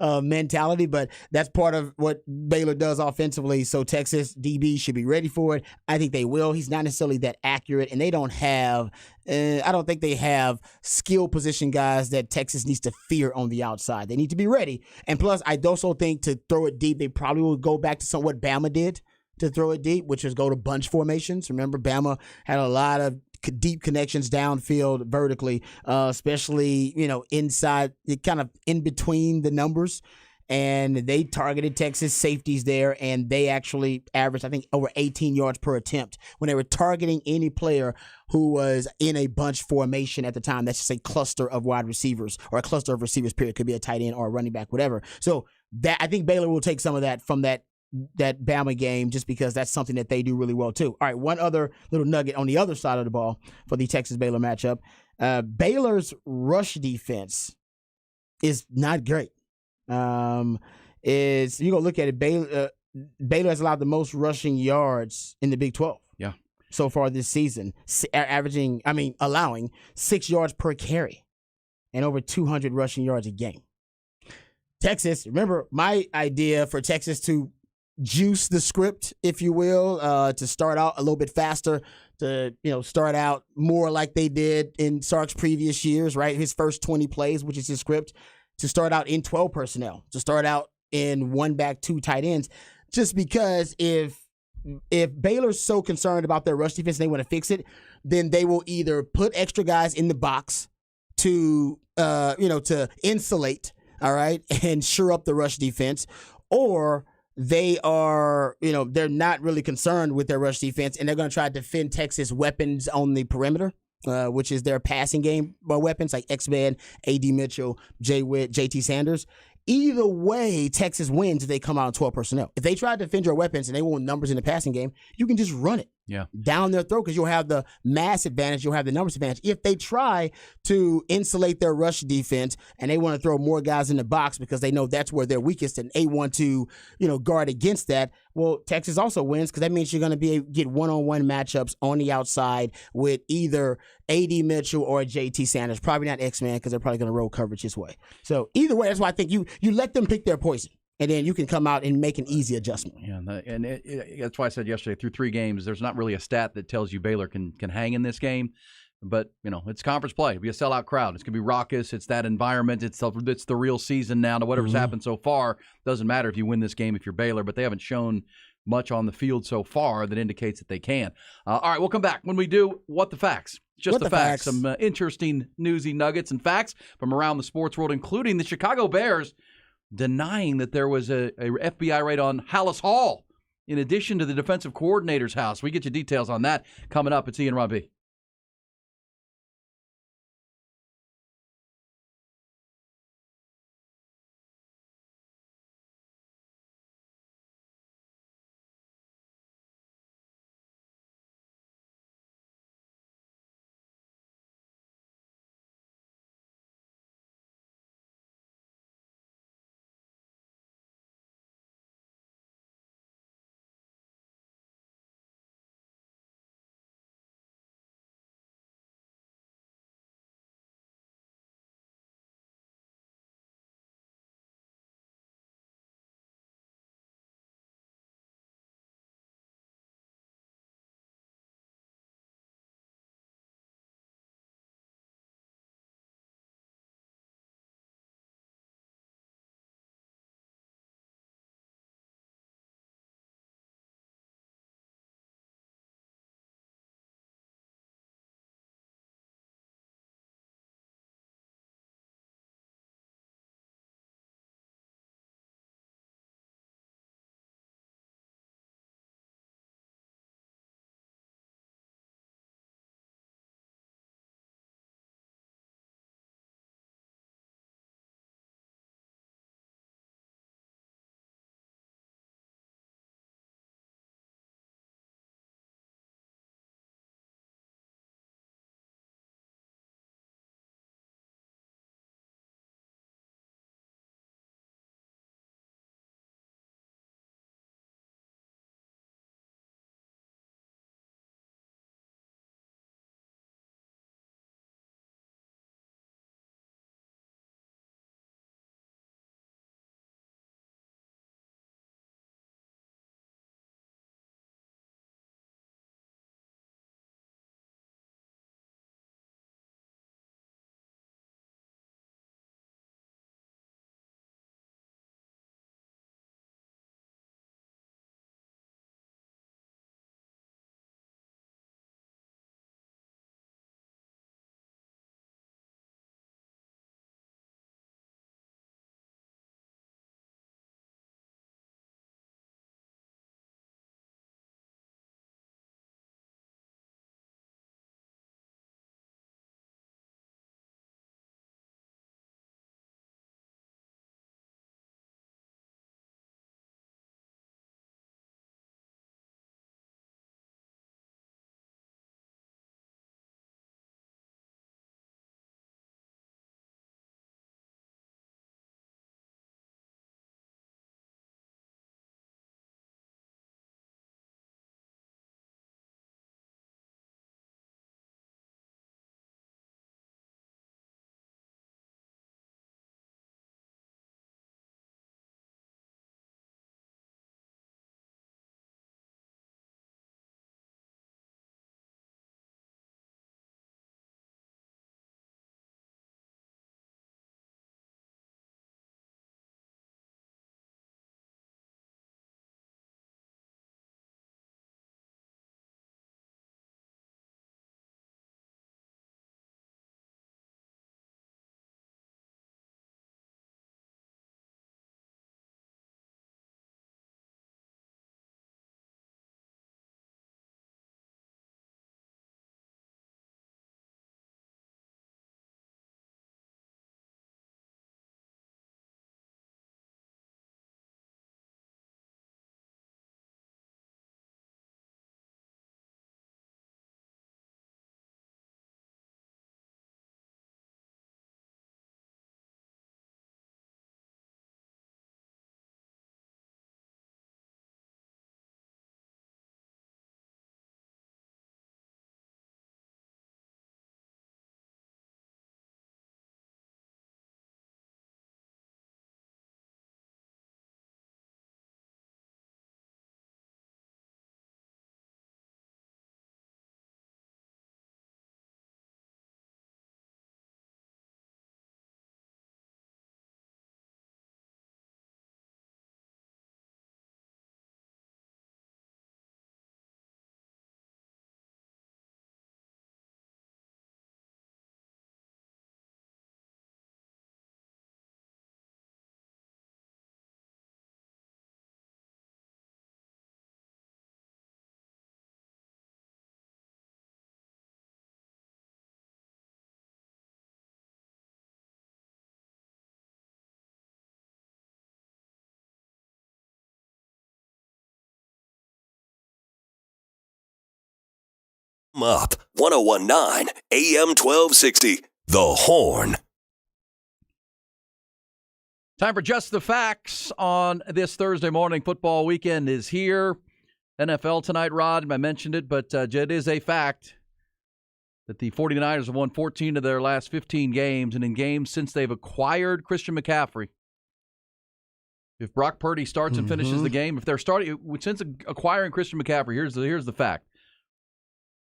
mentality, but that's part of what Baylor does offensively. So Texas DB should be ready for it. I think they will. He's not necessarily that accurate, and they don't have I don't think they have skill position guys that Texas needs to fear on the outside. They need to be ready. And plus, I also think to throw it deep, they probably will go back to what Bama did to throw it deep, which is go to bunch formations. Remember, Bama had a lot of deep connections downfield vertically, especially, inside, kind of in between the numbers. And they targeted Texas safeties there, and they actually averaged, I think, over 18 yards per attempt when they were targeting any player who was in a bunch formation at the time. That's just a cluster of wide receivers, or a cluster of receivers, period. Could be a tight end or a running back, whatever. So that, I think Baylor will take some of that from that Bama game, just because that's something that they do really well too. All right, one other little nugget on the other side of the ball for the Texas-Baylor matchup. Baylor's rush defense is not great. Is you go look at it, Baylor has allowed the most rushing yards in the Big 12. Yeah. So far this season, allowing 6 yards per carry and over 200 rushing yards a game. Texas, remember my idea for Texas to juice the script, if you will, to start out a little bit faster, to start out more like they did in Sark's previous years, right? His first 20 plays, which is his script, to start out in 12 personnel, to start out in 1 back, 2 tight ends, just because if Baylor's so concerned about their rush defense and they want to fix it, then they will either put extra guys in the box to to insulate, all right, and shore up the rush defense, or they are, they're not really concerned with their rush defense, and they're going to try to defend Texas weapons on the perimeter, which is their passing game weapons like X-Man, A.D. Mitchell, Jay Witt, J.T. Sanders. Either way, Texas wins if they come out in 12 personnel. If they try to defend your weapons and they want numbers in the passing game, you can just run it down their throat, because you'll have the mass advantage, you'll have the numbers advantage. If they try to insulate their rush defense and they want to throw more guys in the box because they know that's where they're weakest and they want to, guard against that, well, Texas also wins, because that means you're going to get one-on-one matchups on the outside with either A.D. Mitchell or J.T. Sanders. Probably not X-Man, because they're probably going to roll coverage his way. So either way, that's why I think you let them pick their poison, and then you can come out and make an easy adjustment. Yeah, that's why I said yesterday, through 3 games, there's not really a stat that tells you Baylor can hang in this game. But, it's conference play. It'll be a sellout crowd. It's going to be raucous. It's that environment. It's the real season now. To whatever's happened so far, doesn't matter if you win this game if you're Baylor, but they haven't shown much on the field so far that indicates that they can. All right, we'll come back. When we do, What the Facts? Just the facts. Some interesting newsy nuggets and facts from around the sports world, including the Chicago Bears denying that there was a FBI raid on Halas Hall, in addition to the defensive coordinator's house. We get you details on that coming up. It's Ian Robbie. Up 1019 AM 1260. The Horn. Time for Just the Facts on this Thursday morning. Football weekend is here. NFL tonight, Rod. I mentioned it, but it is a fact that the 49ers have won 14 of their last 15 games, and in games since they've acquired Christian McCaffrey. If Brock Purdy starts and finishes the game, if they're starting since acquiring Christian McCaffrey, here's the fact.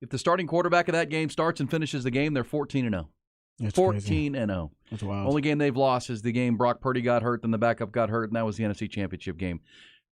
If the starting quarterback of that game starts and finishes the game, they're 14-0. 14-0. That's wild. Only game they've lost is the game Brock Purdy got hurt, then the backup got hurt, and that was the NFC Championship game.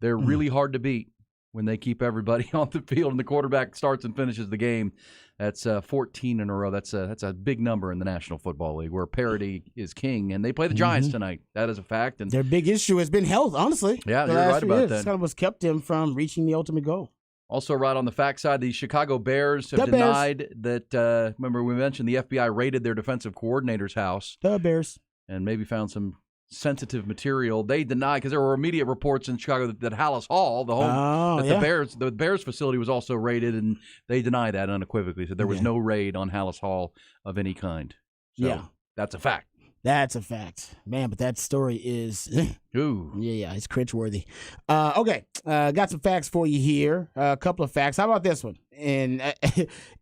They're really hard to beat when they keep everybody on the field and the quarterback starts and finishes the game. That's 14 in a row. That's a big number in the National Football League where parity is king, and they play the Giants tonight. That is a fact. And their big issue has been health, honestly. Yeah, you're right about that. That's kind of what's kept them from reaching the ultimate goal. Also, right on the fact side, the Chicago Bears have denied that, remember we mentioned the FBI raided their defensive coordinator's house. The Bears. And maybe found some sensitive material. They denied, because there were immediate reports in Chicago that Hallis Hall, the Bears facility was also raided, and they denied that unequivocally. So there was no raid on Hallis Hall of any kind. So that's a fact. That's a fact, man. But that story is, ooh, it's cringeworthy. Okay, got some facts for you here. A couple of facts. How about this one? And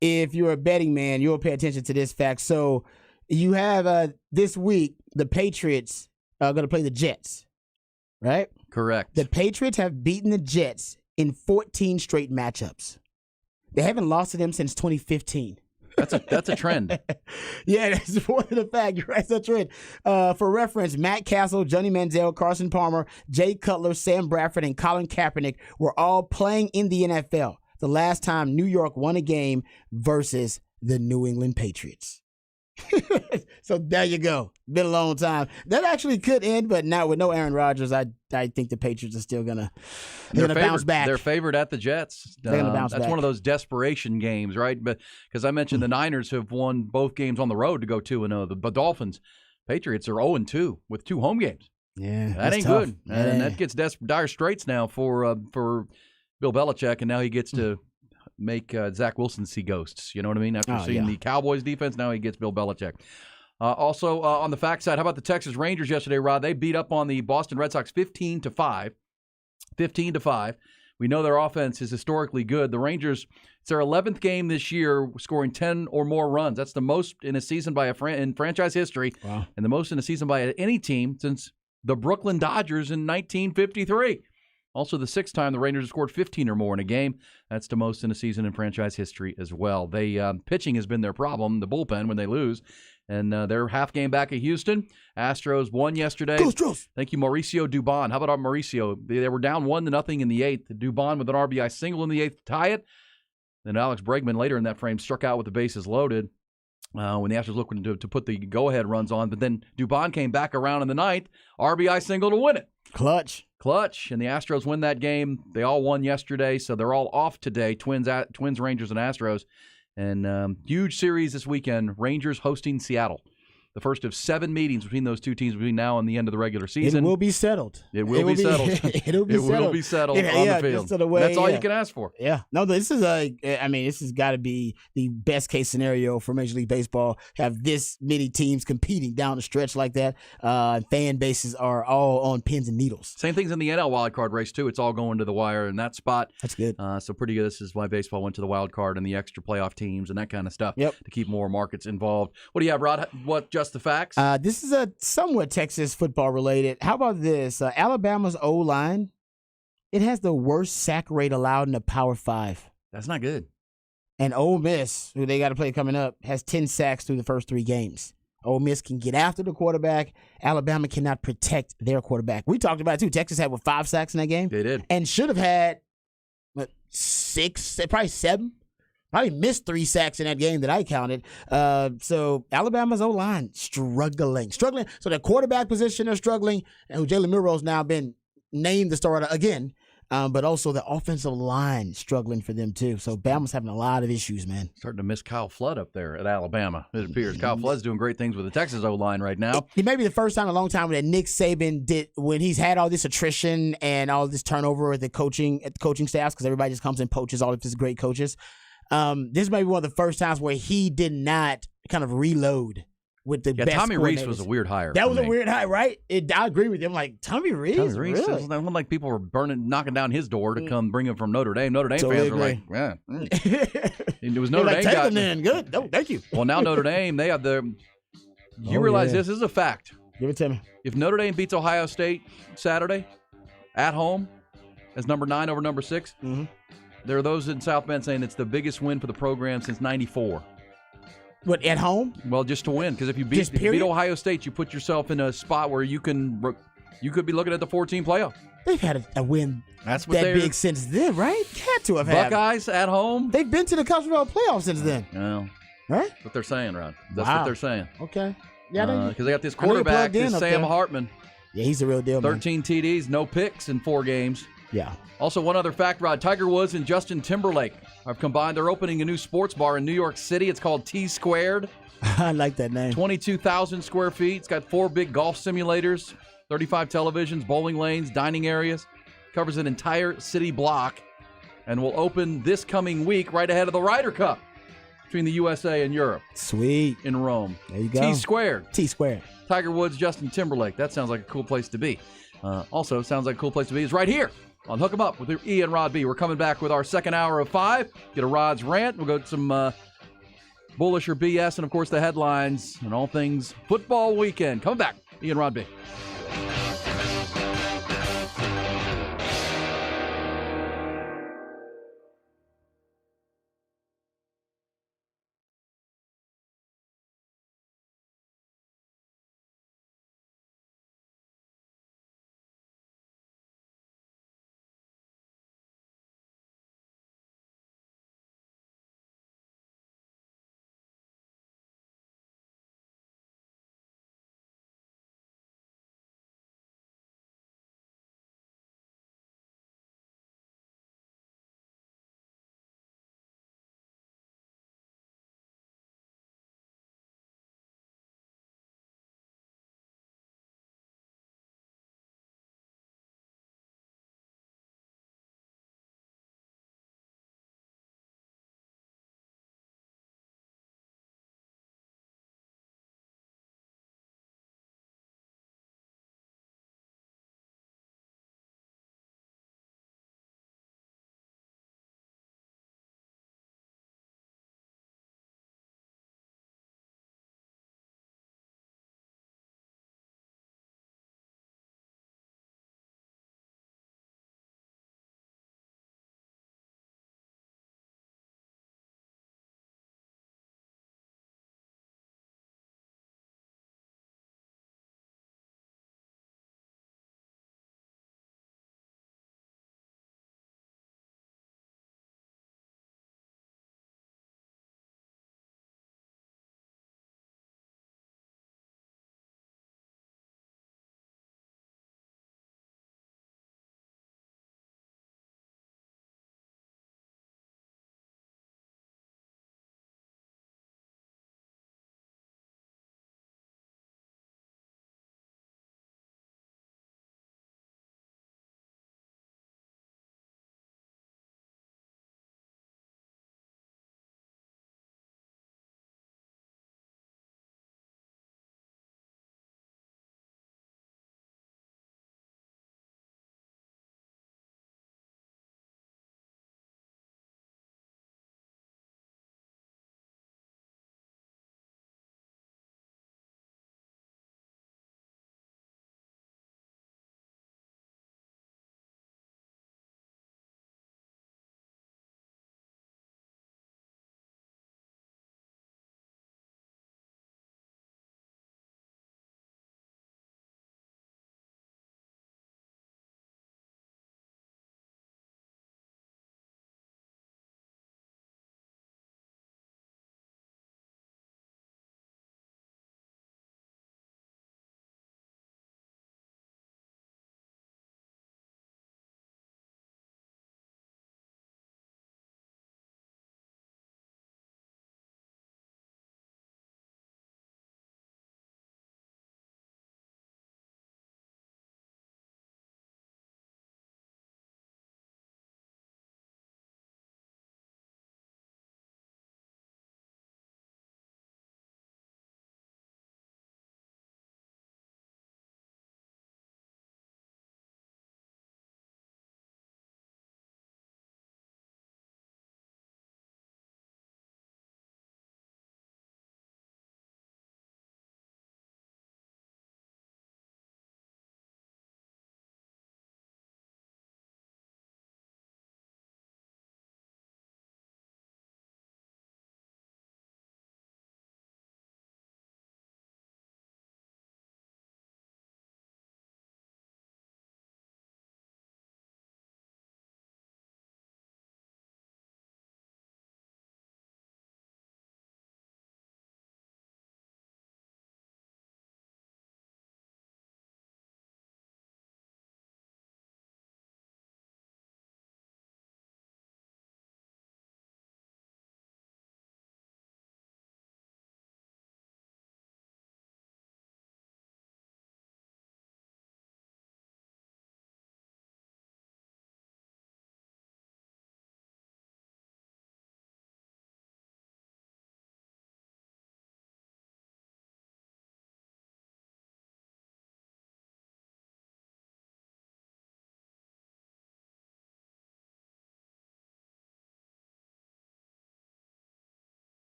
if you're a betting man, you'll pay attention to this fact. So you have this week the Patriots are going to play the Jets, right? Correct. The Patriots have beaten the Jets in 14 straight matchups. They haven't lost to them since 2015. That's a trend. Yeah, that's more than a fact. You're right, that's a trend. For reference, Matt Castle, Johnny Manziel, Carson Palmer, Jay Cutler, Sam Bradford, and Colin Kaepernick were all playing in the NFL the last time New York won a game versus the New England Patriots. So there you go. Been a long time. That actually could end, but now with no Aaron Rodgers, I think the Patriots are still gonna bounce back. They're favored at the Jets. They're gonna bounce back. That's one of those desperation games, right? But because I mentioned the Niners have won both games on the road to go 2-0. The Dolphins, Patriots are 0-2 with 2 home games. Yeah, that ain't tough. good, and that gets dire straits now for Bill Belichick, and now he gets to make Zach Wilson see ghosts. You know what I mean? After seeing the Cowboys defense, now he gets Bill Belichick. Also, on the fact side, how about the Texas Rangers yesterday, Rod? They beat up on the Boston Red Sox 15-5. 15-5. We know their offense is historically good. The Rangers, it's their 11th game this year, scoring 10 or more runs. That's the most in a season by in franchise history, and the most in a season by any team since the Brooklyn Dodgers in 1953. Also, the 6th time the Rangers have scored 15 or more in a game. That's the most in a season in franchise history as well. Pitching has been their problem, the bullpen, when they lose. And they're half game back at Houston. Astros won yesterday. Astros. Thank you, Mauricio Dubon. How about Mauricio? They were down 1-0 in the 8th. Dubon with an RBI single in the 8th to tie it. Then Alex Bregman later in that frame struck out with the bases loaded when the Astros looked to put the go-ahead runs on. But then Dubon came back around in the 9th. RBI single to win it. Clutch. And the Astros win that game. They all won yesterday, so they're all off today. Twins, Rangers, and Astros. And huge series this weekend. Rangers hosting Seattle. The first of 7 meetings between those two teams between now and the end of the regular season. It will be settled. It will be settled. It will be settled on the field. That's all you can ask for. Yeah. No, this is this has got to be the best case scenario for Major League Baseball. Have this many teams competing down the stretch like that. Fan bases are all on pins and needles. Same things in the NL wildcard race too. It's all going to the wire in that spot. That's good. So pretty good. This is why baseball went to the wild card and the extra playoff teams and that kind of stuff to keep more markets involved. What do you have, Rod? What just the facts? This is a somewhat Texas football related. How about this? Alabama's O-line, it has the worst sack rate allowed in the Power 5. That's not good. And Ole Miss, who they got to play coming up, has 10 sacks through the first 3 games. Ole Miss can get after the quarterback. Alabama cannot protect their quarterback. We talked about it too. Texas had 5 sacks in that game. They did. And should have had 6, probably 7. Probably missed 3 sacks in that game that I counted. So Alabama's O-line struggling. So the quarterback position are struggling, and Jalen Milroe's now been named the starter again. But also the offensive line struggling for them too. So Bama's having a lot of issues, man. Starting to miss Kyle Flood up there at Alabama, it appears. Kyle Flood's doing great things with the Texas O-line right now. It may be the first time in a long time that Nick Saban did, when he's had all this attrition and all this turnover at the coaching staffs, because everybody just comes and poaches all of his great coaches. This may be one of the first times where he did not kind of reload with the best Tommy Rees was coordinators. a weird hire. That was for a me. weird hire, right? I agree with him. Like, Tommy Rees? Tommy Rees, Really? it wasn't like people were knocking down his door to come bring him from Notre Dame. Notre Dame Totally fans were like, yeah. It was They're Notre like, Dame take guy. him then. Good. No, thank you. Well, now Notre Dame, they have the. You Oh, realize yeah. this is a fact. Give it to me. If Notre Dame beats Ohio State Saturday at home as number 9 over number 6, there are those in South Bend saying it's the biggest win for the program since '94. What, at home? Well, just to win, because if you Just beat period? Ohio State, you put yourself in a spot where you could be looking at the 14 playoff. They've had a win That's what that they're big since then, right? Had to have had. Buckeyes at home. They've been to the College Football Playoff since then, No, right? that's what they're saying, Rod. That's Wow. what they're saying. Okay. Yeah, Because they got this I know you're quarterback, plugged in this up Sam there. Hartman, yeah, he's the real deal, man. 13 TDs, no picks in 4 games. Yeah. Also, one other fact, Rod, Tiger Woods and Justin Timberlake have combined. They're opening a new sports bar in New York City. It's called T Squared. I like that name. 22,000 square feet. It's got 4 big golf simulators, 35 televisions, bowling lanes, dining areas. Covers an entire city block and will open this coming week right ahead of the Ryder Cup between the USA and Europe Sweet. in Rome. There you go. T Squared. T Squared. Tiger Woods, Justin Timberlake. That sounds like a cool place to be. Also, sounds like a cool place to be is right here on Hook 'em Up with E and Rod B. We're coming back with our second hour of 5. Get a Rod's rant. We'll go to some bullish or BS, and of course the headlines and all things football weekend. Coming back, E and Rod B.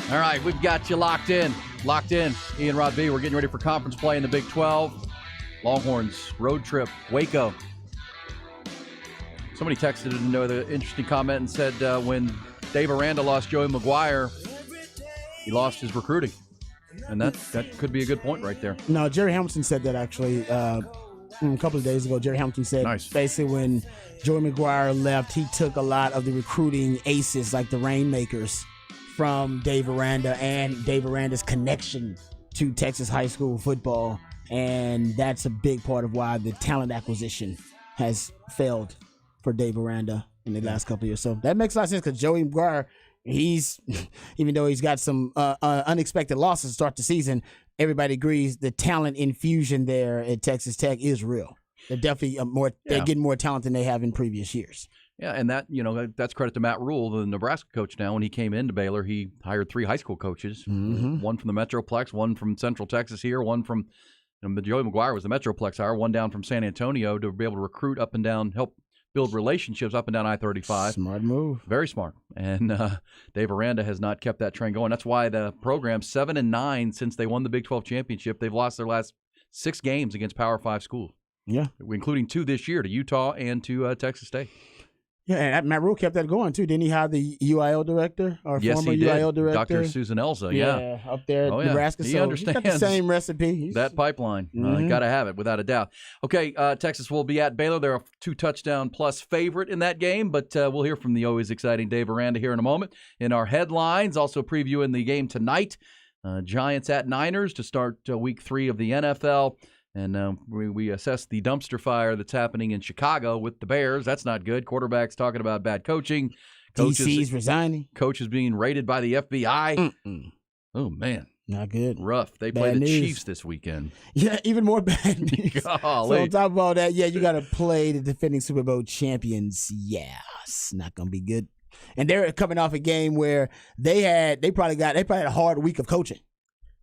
All right, we've got you locked in. Ian Rod B. We're getting ready for conference play in the Big 12. Longhorns road trip, Waco. Somebody texted an interesting comment and said when Dave Aranda lost Joey McGuire, he lost his recruiting. And that could be a good point right there. No, Jerry Hamilton said that actually a couple of days ago. Jerry Hamilton said basically when Joey McGuire left, he took a lot of the recruiting aces like the Rainmakers from Dave Aranda and Dave Aranda's connection to Texas high school football. And that's a big part of why the talent acquisition has failed for Dave Aranda in the last couple of years. So that makes a lot of sense because Joey McGuire, he's even though he's got some unexpected losses to start the season, everybody agrees the talent infusion there at Texas Tech is real. They're definitely they're getting more talent than they have in previous years. Yeah, and that's credit to Matt Rule, the Nebraska coach now. When he came into Baylor, he hired 3 high school coaches, one from the Metroplex, one from Central Texas here, one from Joey McGuire was the Metroplex hire, one down from San Antonio to be able to recruit up and down, help build relationships up and down I-35. Smart move. Very smart. And Dave Aranda has not kept that train going. That's why the program 7-9 since they won the Big 12 championship. They've lost their last 6 games against Power 5 schools. Yeah. Including 2 this year to Utah and to Texas State. Yeah, and Matt Rule kept that going, too. Didn't he have the UIL director or yes, former he did. UIL director? Dr. Susan Elza, yeah. Up there at Nebraska. He so understands he's got the same recipe. That pipeline. Got to have it, without a doubt. Okay, Texas will be at Baylor. They're a 2-touchdown-plus favorite in that game, but we'll hear from the always exciting Dave Aranda here in a moment. In our headlines, also previewing the game tonight, Giants at Niners to start Week 3 of the NFL. And we assess the dumpster fire that's happening in Chicago with the Bears. That's not good. Quarterbacks talking about bad coaching. DC's resigning. Coaches being raided by the FBI. Oh, man. Not good. Rough. They play the Chiefs this weekend. Yeah, even more bad news. So on top of all that, you got to play the defending Super Bowl champions. Yeah, it's not going to be good. And they're coming off a game where they probably had a hard week of coaching.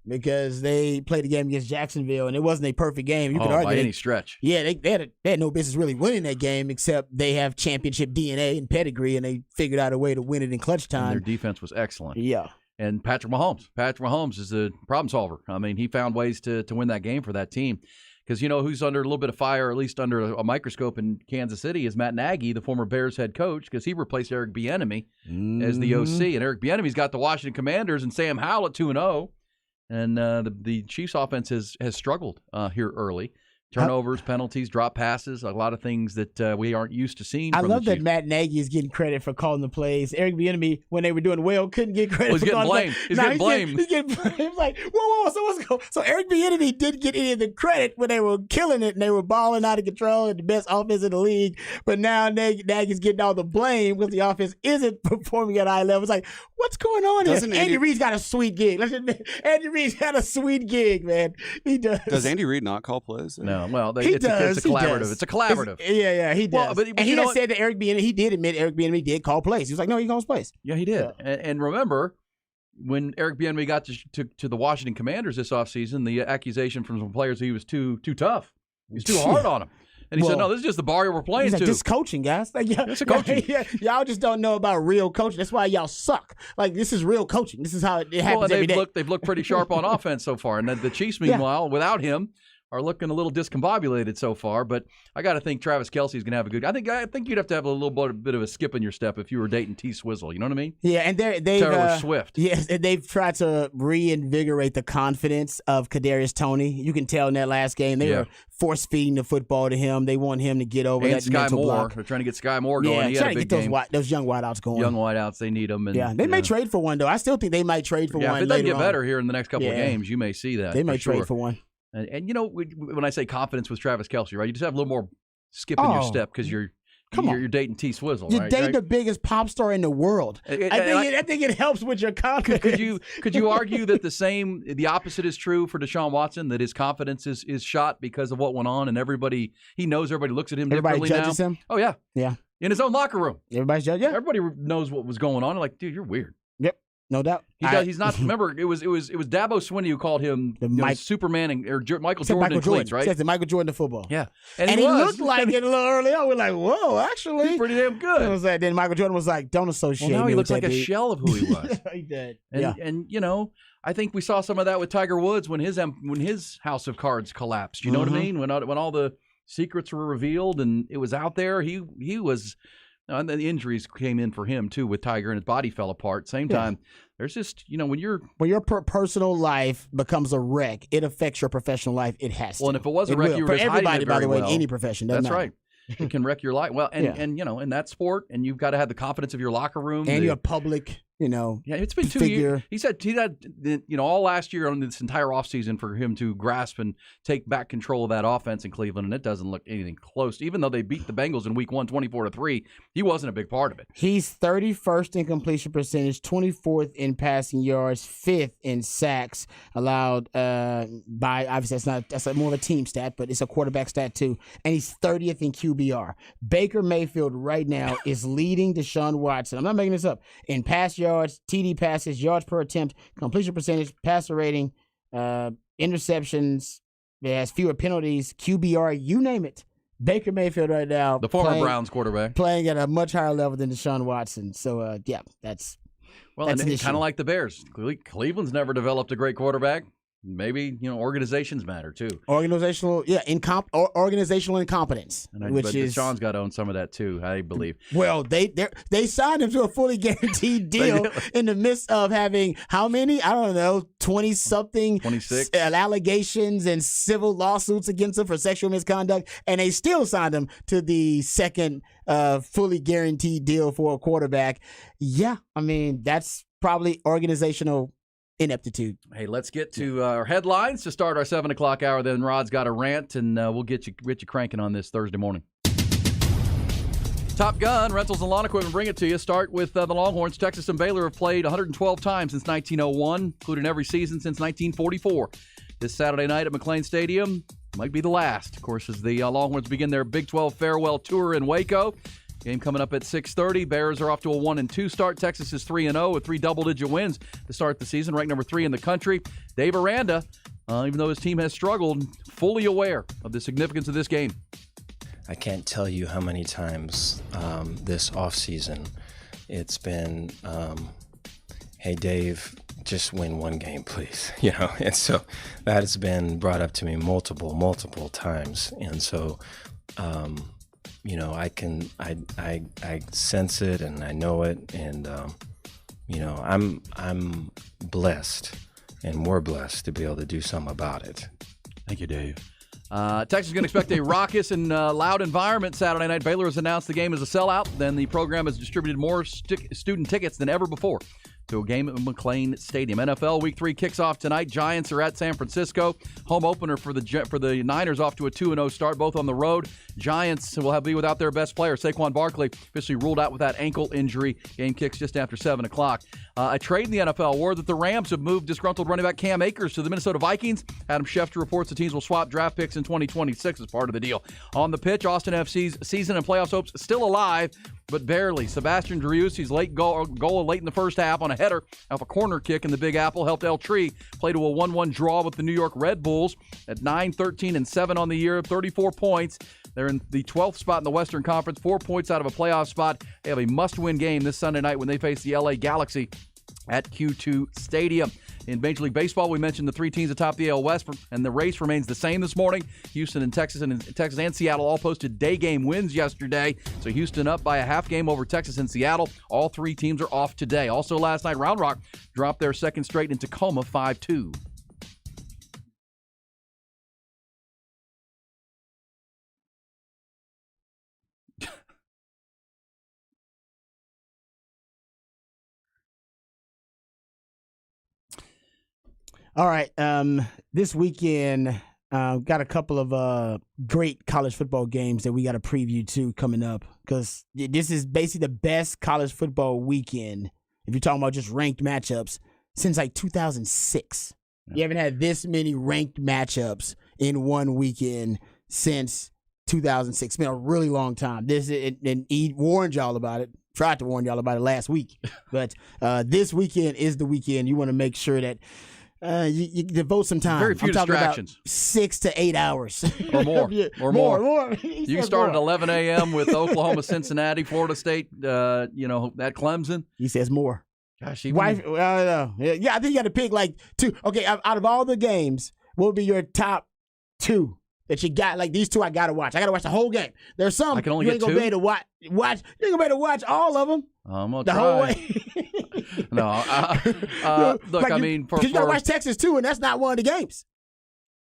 Because they played a game against Jacksonville, and it wasn't a perfect game. You could argue by any stretch. Yeah, they had no business really winning that game, except they have championship DNA and pedigree, and they figured out a way to win it in clutch time. And their defense was excellent. Yeah. And Patrick Mahomes is a problem solver. I mean, he found ways to win that game for that team. Because who's under a little bit of fire, or at least under a microscope in Kansas City, is Matt Nagy, the former Bears head coach, because he replaced Eric Bieniemy as the OC. And Eric Bieniemy's got the Washington Commanders and Sam Howell at 2-0. And the Chiefs' offense has struggled here early. Turnovers, penalties, drop passes, a lot of things that we aren't used to seeing. I from love the that Chiefs. Matt Nagy is getting credit for calling the plays. Eric Bieniemy, when they were doing well, couldn't get credit. He's getting blamed. He's getting blamed. He's getting blamed. He's like, whoa. So what's going on? So Eric Bieniemy didn't get any of the credit when they were killing it and they were balling out of control and the best offense in the league. But now Nagy's getting all the blame because the offense isn't performing at high level. It's like, what's going on here? Andy Reid's got a sweet gig. Let's admit, Andy Reid's got a sweet gig, man. He does. Does Andy Reid not call plays? No. Well, he does. It's a collaborative. It's a collaborative. Yeah, he does. Well, but and he just said that Eric Bieniemy, he did admit Eric Bieniemy did call plays. He was like, no, he calls plays. Yeah, he did. Yeah. And remember, when Eric Bieniemy got to the Washington Commanders this offseason, the accusation from some players he was too tough. He was too hard on him. And he said, no, this is just the bar we're playing to. This is coaching, guys. Like, it's a coaching. Y'all just don't know about real coaching. That's why y'all suck. Like, this is real coaching. This is how it happens every day. They've looked pretty sharp on offense so far. And the Chiefs, meanwhile, without him, are looking a little discombobulated so far. But I got to think Travis Kelce is going to have a good. I think you'd have to have a little bit of a skip in your step if you were dating T Swizzle. You know what I mean? Yeah, and they've Taylor Swift. Yes, and they've tried to reinvigorate the confidence of Kadarius Toney. You can tell in that last game they were force feeding the football to him. They want him to get over that Sky mental Moore. block. They're trying to get Sky Moore going. Yeah, he trying had a to get big those young wideouts going. Young wideouts, they need them. And, they may trade for one though. I still think they might trade for one. If it doesn't get better here in the next couple of games, you may see that. They may trade for one. And when I say confidence with Travis Kelce, right, you just have a little more skip in your step because you're dating T Swizzle. You're dating the biggest pop star in the world. I think it helps with your confidence. Could you argue that the opposite is true for Deshaun Watson, that his confidence is shot because of what went on, and he knows everybody looks at him differently now? Everybody judges him? Oh, yeah. Yeah. In his own locker room. Everybody's judging. Everybody knows what was going on. Like, dude, you're weird. Yep. No doubt. He's not. Remember, it was Dabo Swinney who called him Superman or Michael Jordan in cleats, right? Says the Michael Jordan of football. Yeah, and he looked like it a little early on. We're like, whoa, actually, he's pretty damn good. It was like, then Michael Jordan was like, don't associate. Well, now me he with looks like that a dude. shell of who he was. He did. And you know, I think we saw some of that with Tiger Woods when his house of cards collapsed. You know what I mean? When all the secrets were revealed and it was out there, he was. And then the injuries came in for him too with Tiger, and his body fell apart. Same time, there's just when your personal life becomes a wreck, it affects your professional life. It has to. Well, and if it was a wreck, you were for everybody, by the way, well. in any profession. That's matter. right. It can wreck your life. Well, and in that sport, and you've got to have the confidence of your locker room and your public. Yeah, it's been 2 years. He said he had all last year on this entire offseason for him to grasp and take back control of that offense in Cleveland, and it doesn't look anything close. Even though they beat the Bengals in Week 1, 24-3, he wasn't a big part of it. He's 31st in completion percentage, 24th in passing yards, 5th in sacks allowed by. Obviously, that's more of a team stat, but it's a quarterback stat too. And he's 30th in QBR. Baker Mayfield right now is leading Deshaun Watson. I'm not making this up in pass yards, TD passes, yards per attempt, completion percentage, passer rating, interceptions. It has fewer penalties, QBR, you name it. Baker Mayfield right now, the former Browns quarterback, playing at a much higher level than Deshaun Watson. So, that's and kind of like the Bears. Cleveland's never developed a great quarterback. Maybe organizations matter too. Organizational incompetence, but Deshaun's got to own some of that too. I believe. Well, they signed him to a fully guaranteed deal in the midst of having how many? I don't know, 20-something, 26 allegations and civil lawsuits against him for sexual misconduct, and they still signed him to the second fully guaranteed deal for a quarterback. Yeah, I mean that's probably organizational ineptitude. Hey, let's get to our headlines to start our 7 o'clock hour. Then Rod's got a rant, and we'll get you cranking on this Thursday morning. Top Gun, rentals and lawn equipment, bring it to you. Start with the Longhorns. Texas and Baylor have played 112 times since 1901, including every season since 1944. This Saturday night at McLean Stadium might be the last, of course, as the Longhorns begin their Big 12 farewell tour in Waco. Game coming up at 6:30. Bears are off to a 1-2 start. Texas is 3-0 with 3 double-digit wins to start the season, ranked number 3 in the country. Dave Aranda, even though his team has struggled, fully aware of the significance of this game. I can't tell you how many times this offseason it's been, hey, Dave, just win one game, please. And so that has been brought up to me multiple times. And so, I sense it and I know it, and I'm blessed, and we're blessed to be able to do something about it. Thank you, Dave. Texas is going to expect a raucous and loud environment Saturday night. Baylor has announced the game is a sellout. Then the program has distributed more student tickets than ever before to a game at McLean Stadium. NFL Week 3 kicks off tonight. Giants are at San Francisco. Home opener for the Niners off to a 2-0 start, both on the road. Giants will be without their best player, Saquon Barkley, officially ruled out with that ankle injury. Game kicks just after 7 o'clock. A trade in the NFL. Word that the Rams have moved disgruntled running back Cam Akers to the Minnesota Vikings. Adam Schefter reports the teams will swap draft picks in 2026 as part of the deal. On the pitch, Austin FC's season and playoffs hopes still alive, but barely. Sebastian Driussi's late goal late in the first half on a header off a corner kick in the Big Apple helped El Tree play to a 1-1 draw with the New York Red Bulls at 9-13-7 on the year, 34 points. They're in the 12th spot in the Western Conference, 4 points out of a playoff spot. They have a must-win game this Sunday night when they face the LA Galaxy at Q2 Stadium. In Major League Baseball, we mentioned the 3 teams atop the AL West, and the race remains the same this morning. Houston and Texas and Seattle all posted day game wins yesterday. So Houston up by a half game over Texas and Seattle. All 3 teams are off today. Also last night, Round Rock dropped their second straight in Tacoma 5-2. All right. This weekend, got a couple of great college football games that we got a preview to coming up, because this is basically the best college football weekend, if you're talking about just ranked matchups, since like 2006. Yeah. You haven't had this many ranked matchups in one weekend since 2006. It's been a really long time. And Ed warned y'all about it. tried to warn y'all about it last week. But this weekend is the weekend. You want to make sure that you devote some time. Very few distractions. 6 to 8 hours. Or more. Or more. You can start more. at 11 a.m. with Oklahoma, Cincinnati, Florida State, at Clemson. He says more. Gosh, Wife, yeah, I think you got to pick like 2. Okay, out of all the games, what would be your top 2 that you got? Like these 2 I got to watch. I got to watch the whole game. There's some I can only you get ain't going to be able to watch. You ain't going to be able to watch all of them. I'm going to the try. whole way. No. Look, like I mean, you got to watch Texas too, and that's not one of the games.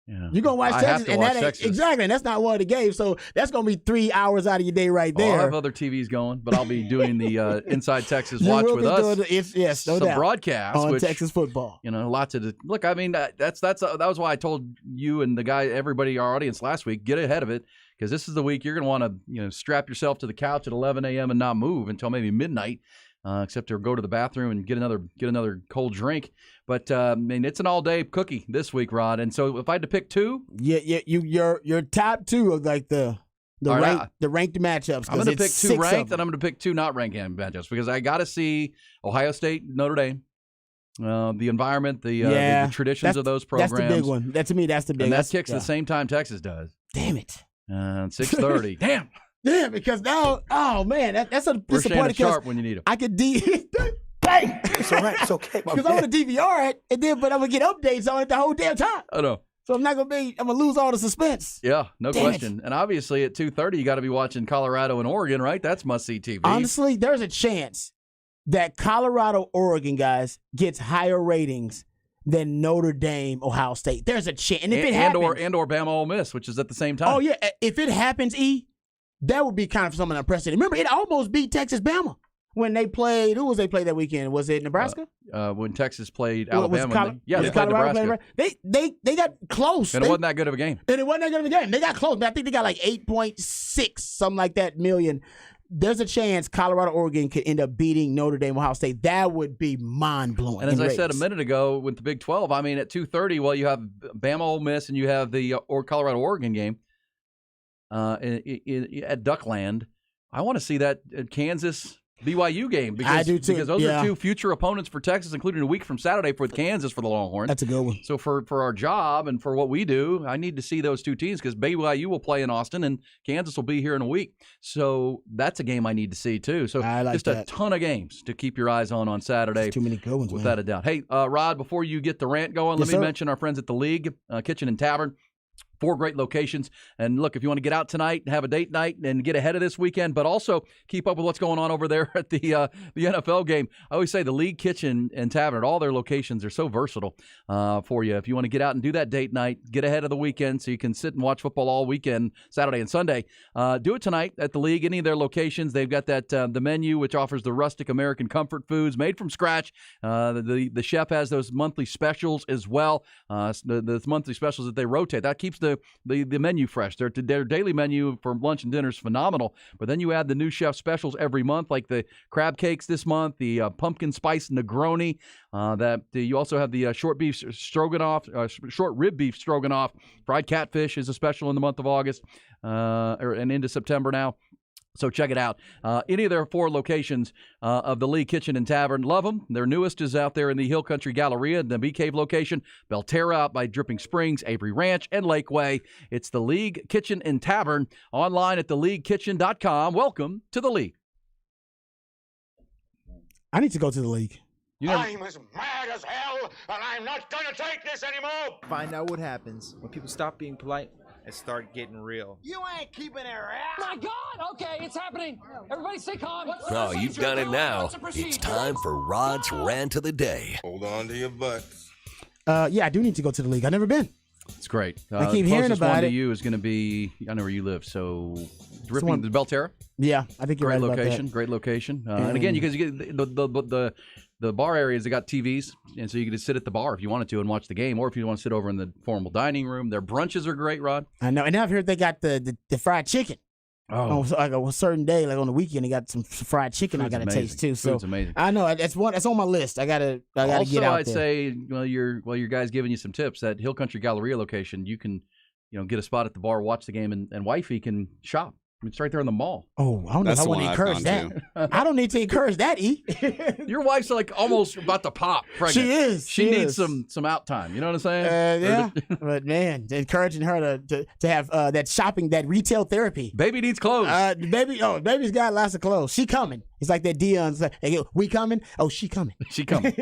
Yeah. You're going to watch I Texas, have to and watch that ain't Texas. exactly, and that's not one of the games. So that's going to be 3 hours out of your day right I there. have other TVs going, but I'll be doing the Inside Texas You watch will with be us. doing yes, no some doubt. broadcast on which, Texas football. Lots of look. I mean, that was why I told you and everybody, our audience last week, get ahead of it because this is the week you're going to want to strap yourself to the couch at 11 a.m. and not move until maybe midnight, except to go to the bathroom and get another cold drink. But I mean, it's an all day cookie this week, Rod. And so if I had to pick 2, your top 2 of like the ranked matchups. I'm going to pick 2 ranked, and I'm going to pick 2 not ranked matchups because I got to see Ohio State, Notre Dame, the environment, the traditions of those programs. That's the big one. To me, that's the big. And that kicks the same time Texas does. Damn it. 6:30. Damn. Yeah, because now, oh man, that's a We're disappointing. sharp when you need them. I could Bang! It's all right. It's okay. Because I want to DVR it, and then but I'm gonna get updates on it the whole damn time. I know. So I'm gonna lose all the suspense. Yeah, no Damn question. And obviously at 2:30, you got to be watching Colorado and Oregon, right? That's must-see TV. Honestly, there's a chance that Colorado, Oregon, guys, gets higher ratings than Notre Dame, Ohio State. There's a chance, and if it happens, or Bama, Ole Miss, which is at the same time. Oh yeah, if it happens, that would be kind of something unprecedented. Remember, it almost beat Texas Bama when they played. Who was they played that weekend? Was it Nebraska? When Texas played Alabama, they played Nebraska. They got close, and it wasn't that good of a game. And it wasn't that good of a game. They got close. I think they got like 8.6 something like that million. There's a chance Colorado, Oregon could end up beating Notre Dame, Ohio State. That would be mind-blowing. And as I said a minute ago with the Big 12, I mean, at 2:30, well, you have Bama, Ole Miss, and you have the Colorado, Oregon game at Duckland. I want to see that Kansas BYU game because, I do too. Because those are 2 future opponents for Texas, including a week from Saturday for Kansas for the Longhorns. That's a good one. So for our job and for what we do, I need to see those 2 teams because BYU will play in Austin and Kansas will be here in a week. So that's a game I need to see too. So just a ton of games to keep your eyes on Saturday. There's too many good ones, without a doubt. Hey, Rod, before you get the rant going, let me mention our friends at the League Kitchen and Tavern. 4 great locations. And look, if you want to get out tonight, have a date night, and get ahead of this weekend, but also keep up with what's going on over there at the NFL game. I always say the League Kitchen and Tavern, all their locations are so versatile for you. If you want to get out and do that date night, get ahead of the weekend so you can sit and watch football all weekend, Saturday and Sunday. Do it tonight at the League, any of their locations. They've got that the menu, which offers the rustic American comfort foods made from scratch. The chef has those monthly specials as well. The monthly specials that they rotate. That keeps the menu fresh. Their daily menu for lunch and dinner is phenomenal. But then you add the new chef specials every month, like the crab cakes this month, the pumpkin spice Negroni. You also have the short beef stroganoff, short rib beef stroganoff. Fried catfish is a special in the month of August and into September now. So check it out. Any of their 4 locations of the Lee Kitchen and Tavern. Love them. Their newest is out there in the Hill Country Galleria, the Bee Cave location. Belterra out by Dripping Springs, Avery Ranch, and Lakeway. It's the League Kitchen and Tavern. Online at theleaguekitchen.com. Welcome to the League. I need to go to the League. I'm as mad as hell, and I'm not going to take this anymore. Find out what happens when people stop being polite and start getting real. You ain't keeping it around. My God! Okay, it's happening. Everybody stay calm. Oh, you've done it now. It's time for Rod's Rant of the Day. Hold on to your butts. I do need to go to the League. I've never been. It's great. I keep hearing about one it. To you is going to be, I know where you live, so the Belterra. Yeah, I think you're right about that. Great location. And again, because you get the bar areas, they got TVs, and so you can just sit at the bar if you wanted to and watch the game, or if you want to sit over in the formal dining room. Their brunches are great, Rod. I know, and now I've heard they got the fried chicken. Oh, so like a certain day, like on the weekend, they got some fried chicken. I got to taste too. So Food's amazing. I know that's on my list. I gotta get out there. I'd say, your guys giving you some tips. That Hill Country Galleria location, you can, get a spot at the bar, watch the game, and wifey can shop. It's right there in the mall. Oh, I don't know if I want to encourage that. I don't need to encourage that, E. Your wife's like almost about to pop pregnant. She is. She needs some out time. You know what I'm saying? Yeah. But, man, encouraging her to have that shopping, that retail therapy. Baby needs clothes. Baby's got lots of clothes. She coming. It's like that Dion's like, hey, we coming? Oh, she coming. She coming.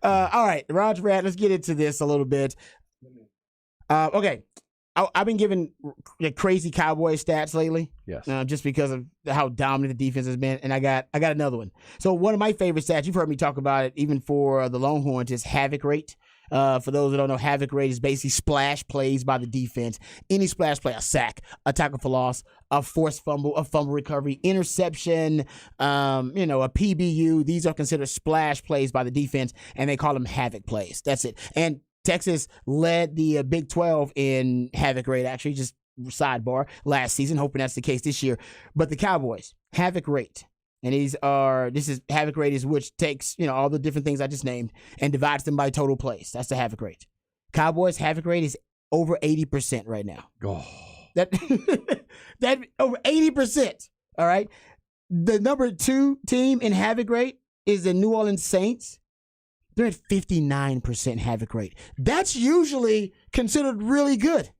All right, Raj Rat, let's get into this a little bit. Okay. I've been giving crazy Cowboy stats lately. Yes. Just because of how dominant the defense has been, and I got another one. So one of my favorite stats, you've heard me talk about it, even for the Longhorns, is havoc rate. For those that don't know, havoc rate is basically splash plays by the defense. Any splash play, a sack, a tackle for loss, a forced fumble, a fumble recovery, interception, a PBU. These are considered splash plays by the defense, and they call them havoc plays. That's it. And Texas led the Big 12 in havoc rate, actually, just sidebar, last season, hoping that's the case this year. But the Cowboys, havoc rate, and havoc rate is which takes, all the different things I just named and divides them by total plays. That's the havoc rate. Cowboys havoc rate is over 80% right now. Oh. That over 80%, all right? The number 2 team in havoc rate is the New Orleans Saints. They're at 59% havoc rate. That's usually considered really good,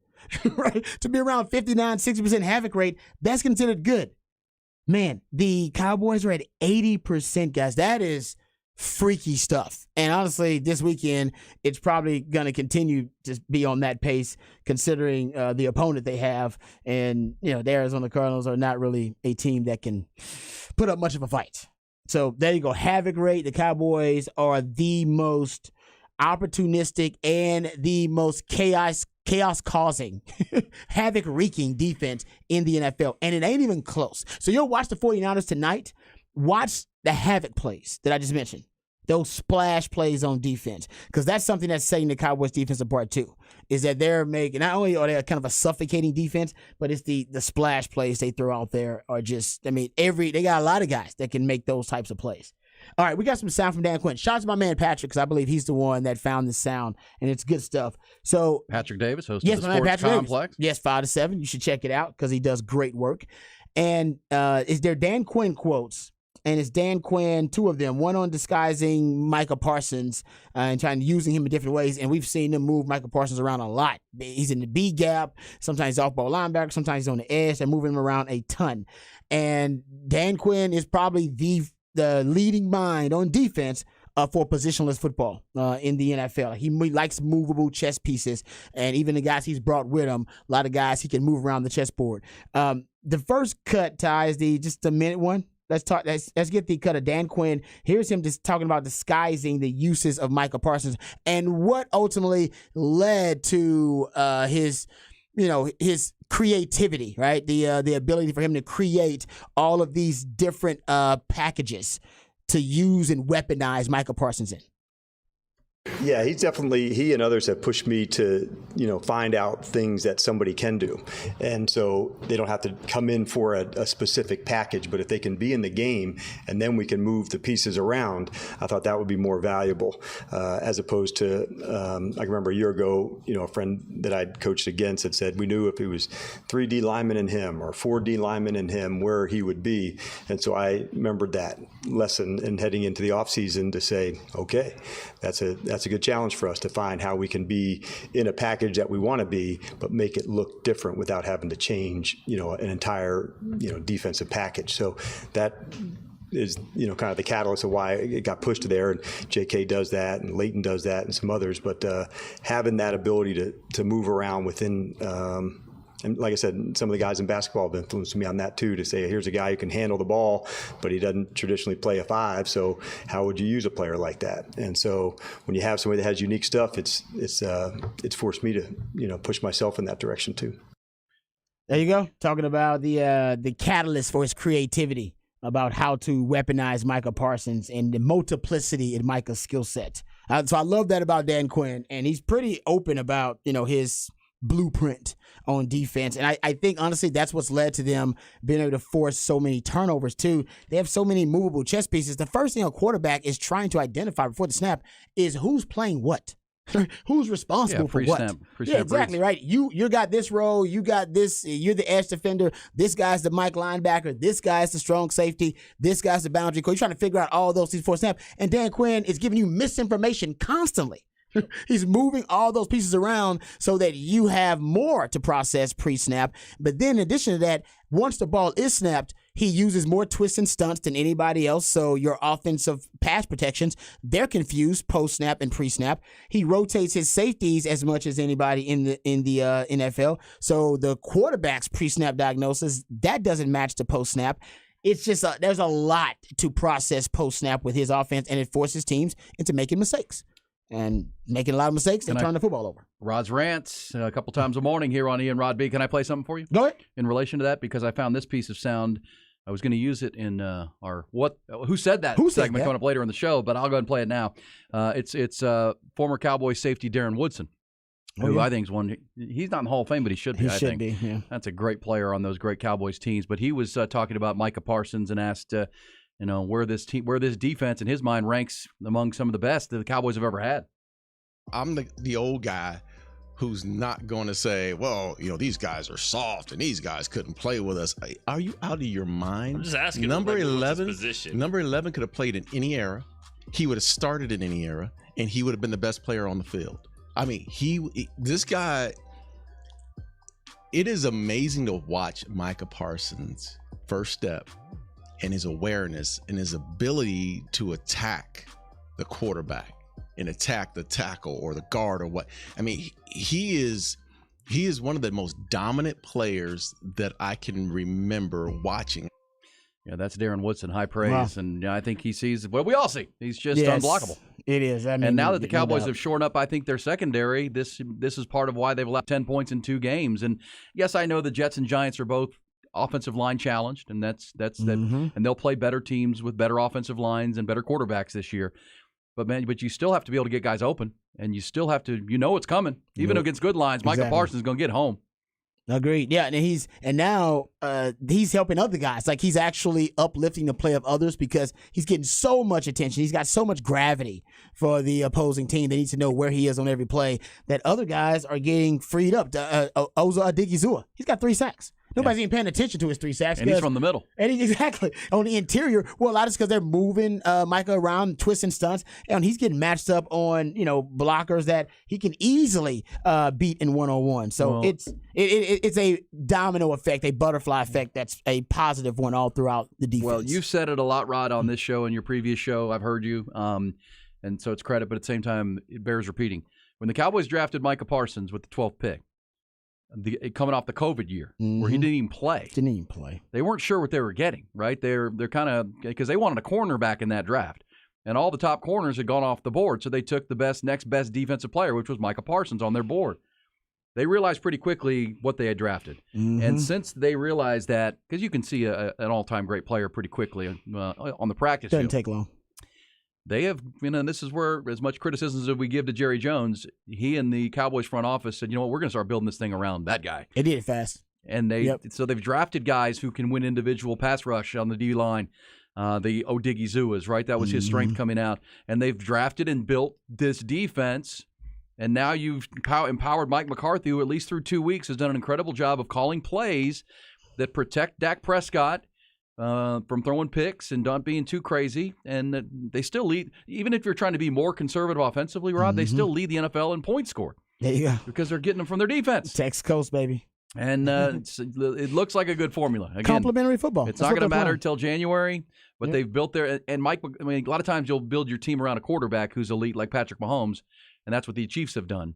right? To be around 59, 60% havoc rate, that's considered good. Man, the Cowboys are at 80%, guys. That is freaky stuff. And honestly, this weekend, it's probably going to continue to be on that pace, considering the opponent they have. And, the Arizona Cardinals are not really a team that can put up much of a fight. So there you go. Havoc rate. The Cowboys are the most opportunistic and the most chaos-causing, havoc-wreaking defense in the NFL. And it ain't even close. So you'll watch the 49ers tonight. Watch the havoc plays that I just mentioned. Those splash plays on defense. Because that's something that's setting the Cowboys defense apart too. Is that they're making, not only are they kind of a suffocating defense, but it's the splash plays they throw out there are just, they got a lot of guys that can make those types of plays. All right, we got some sound from Dan Quinn. Shout out to my man Patrick, because I believe he's the one that found this sound, and it's good stuff. So Patrick Davis, host of the Sports Complex. Yes, 5 to 7. You should check it out because he does great work. And is there Dan Quinn quotes? And it's Dan Quinn, 2 of them, one on disguising Micah Parsons and using him in different ways. And we've seen them move Micah Parsons around a lot. He's in the B gap. Sometimes he's off-ball linebacker. Sometimes he's on the edge. They're moving him around a ton. And Dan Quinn is probably the leading mind on defense for positionless football in the NFL. He likes movable chess pieces. And even the guys he's brought with him, a lot of guys he can move around the chessboard. The first cut, Ty, is just a minute one. Let's get the cut of Dan Quinn. Here's him just talking about disguising the uses of Micah Parsons and what ultimately led to his creativity, right? The ability for him to create all of these different packages to use and weaponize Micah Parsons in. Yeah, he and others have pushed me to, find out things that somebody can do. And so they don't have to come in for a specific package, but if they can be in the game and then we can move the pieces around, I thought that would be more valuable as opposed to, I remember a year ago, a friend that I'd coached against had said we knew if it was 3 D linemen in him or 4 D linemen in him where he would be. And so I remembered that lesson and heading into the offseason to say, okay, that's a good challenge for us to find how we can be in a package that we want to be, but make it look different without having to change, an entire, defensive package. So that is, kind of the catalyst of why it got pushed there. And JK does that, and Leighton does that, and some others. But having that ability to move around within. And like I said, some of the guys in basketball have influenced me on that too, to say, here's a guy who can handle the ball, but he doesn't traditionally play a 5. So how would you use a player like that? And so when you have somebody that has unique stuff, it's forced me to, push myself in that direction too. There you go. Talking about the catalyst for his creativity, about how to weaponize Micah Parsons and the multiplicity in Micah's skill set. So I love that about Dan Quinn, and he's pretty open about, his blueprint on defense. And I think, honestly, that's what's led to them being able to force so many turnovers, too. They have so many movable chess pieces. The first thing a quarterback is trying to identify before the snap is who's playing what. Who's responsible for what? Yeah, exactly, right. You got this role, you got this, you're the edge defender, this guy's the Mike linebacker, this guy's the strong safety, this guy's the boundary coach. You're trying to figure out all those things before snap. And Dan Quinn is giving you misinformation constantly. He's moving all those pieces around so that you have more to process pre-snap. But then in addition to that, once the ball is snapped, he uses more twists and stunts than anybody else. So your offensive pass protections, they're confused post-snap and pre-snap. He rotates his safeties as much as anybody in the NFL. So the quarterback's pre-snap diagnosis, that doesn't match the post-snap. It's just there's a lot to process post-snap with his offense, and it forces teams into making mistakes. And making a lot of mistakes and turn the football over. Rod's Rants a couple times a morning here on Ian Rod B. Can I play something for you? Go ahead. In relation to that, because I found this piece of sound. I was going to use it in our Who Said That segment coming up later in the show, but I'll go ahead and play it now. It's former Cowboys safety Darren Woodson, who I think is one. He's not in the Hall of Fame, but he should be. I think. Yeah. That's a great player on those great Cowboys teams. But he was talking about Micah Parsons and asked, where this defense in his mind ranks among some of the best that the Cowboys have ever had. I'm the old guy who's not going to say, well, these guys are soft and these guys couldn't play with us. Are you out of your mind? I'm just asking. Number 11 could have played in any era. He would have started in any era, and he would have been the best player on the field. I mean, this guy, it is amazing to watch Micah Parsons' first step and his awareness and his ability to attack the quarterback and attack the tackle or the guard or what. I mean, he is one of the most dominant players that I can remember watching. Yeah, that's Darren Woodson, high praise. Wow. And I think he sees what we all see. He's just unblockable. It is. I mean, and now that the Cowboys have shored up, I think their secondary, this is part of why they've allowed 10 points in 2 games. And yes, I know the Jets and Giants are both offensive line challenged, and that's and they'll play better teams with better offensive lines and better quarterbacks this year. But you still have to be able to get guys open, and you still have to, it's coming. Even against good lines, Micah Parsons is going to get home. Agreed. Yeah, and now he's helping other guys. Like, he's actually uplifting the play of others because he's getting so much attention. He's got so much gravity for the opposing team. They need to know where he is on every play. That other guys are getting freed up. Oza Odigizua, he's got 3 sacks. Nobody's even paying attention to his 3 sacks. And he's from the middle. And exactly. On the interior, well, a lot is because they're moving Micah around, twisting stunts, and he's getting matched up on, blockers that he can easily beat in one-on-one. So it's a domino effect, a butterfly effect that's a positive one all throughout the defense. Well, you've said it a lot, Rod, on this show and your previous show. I've heard you. And so it's credit, but at the same time, it bears repeating. When the Cowboys drafted Micah Parsons with the 12th pick, coming off the COVID year where he didn't even play. They weren't sure what they were getting, right? They're kind of – because they wanted a cornerback in that draft. And all the top corners had gone off the board, so they took the next best defensive player, which was Micah Parsons, on their board. They realized pretty quickly what they had drafted. And since they realized that – because you can see an all-time great player pretty quickly on the practice field. Doesn't take long. They have, and this is where, as much criticism as we give to Jerry Jones, he and the Cowboys front office said, we're going to start building this thing around that guy. They did it fast. And so they've drafted guys who can win individual pass rush on the D line. The Odighizuwas, right? That was his strength coming out. And they've drafted and built this defense. And now you've empowered Mike McCarthy, who at least through 2 weeks has done an incredible job of calling plays that protect Dak Prescott from throwing picks and not being too crazy. And they still lead, even if you're trying to be more conservative offensively, Rod, they still lead the NFL in points scored. There you go. Because they're getting them from their defense. Texas Coast, baby. And it looks like a good formula. Again, complimentary football. It's not going to matter until January, but they've built their – and Mike, a lot of times you'll build your team around a quarterback who's elite like Patrick Mahomes, and that's what the Chiefs have done.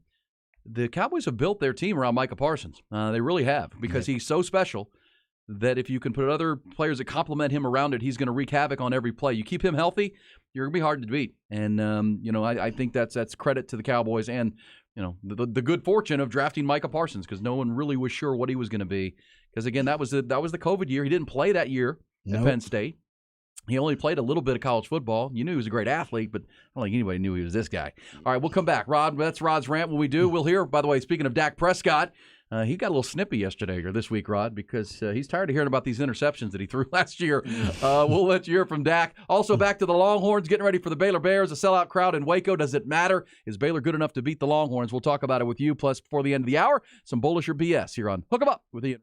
The Cowboys have built their team around Micah Parsons. They really have, because he's so special that if you can put other players that complement him around it, he's going to wreak havoc on every play. You keep him healthy, you're going to be hard to beat. And, I think that's credit to the Cowboys and, the good fortune of drafting Micah Parsons, because no one really was sure what he was going to be. Because, again, that was the COVID year. He didn't play that year at Penn State. He only played a little bit of college football. You knew he was a great athlete, but I don't think anybody knew he was this guy. All right, we'll come back. Rod, that's Rod's Rant. When we do, we'll hear, by the way, speaking of Dak Prescott, He got a little snippy yesterday or this week, Rod, because he's tired of hearing about these interceptions that he threw last year. We'll let you hear from Dak. Also, back to the Longhorns, getting ready for the Baylor Bears, a sellout crowd in Waco. Does it matter? Is Baylor good enough to beat the Longhorns? We'll talk about it with you. Plus, before the end of the hour, some bullish or BS here on Hook 'em Up with Ian.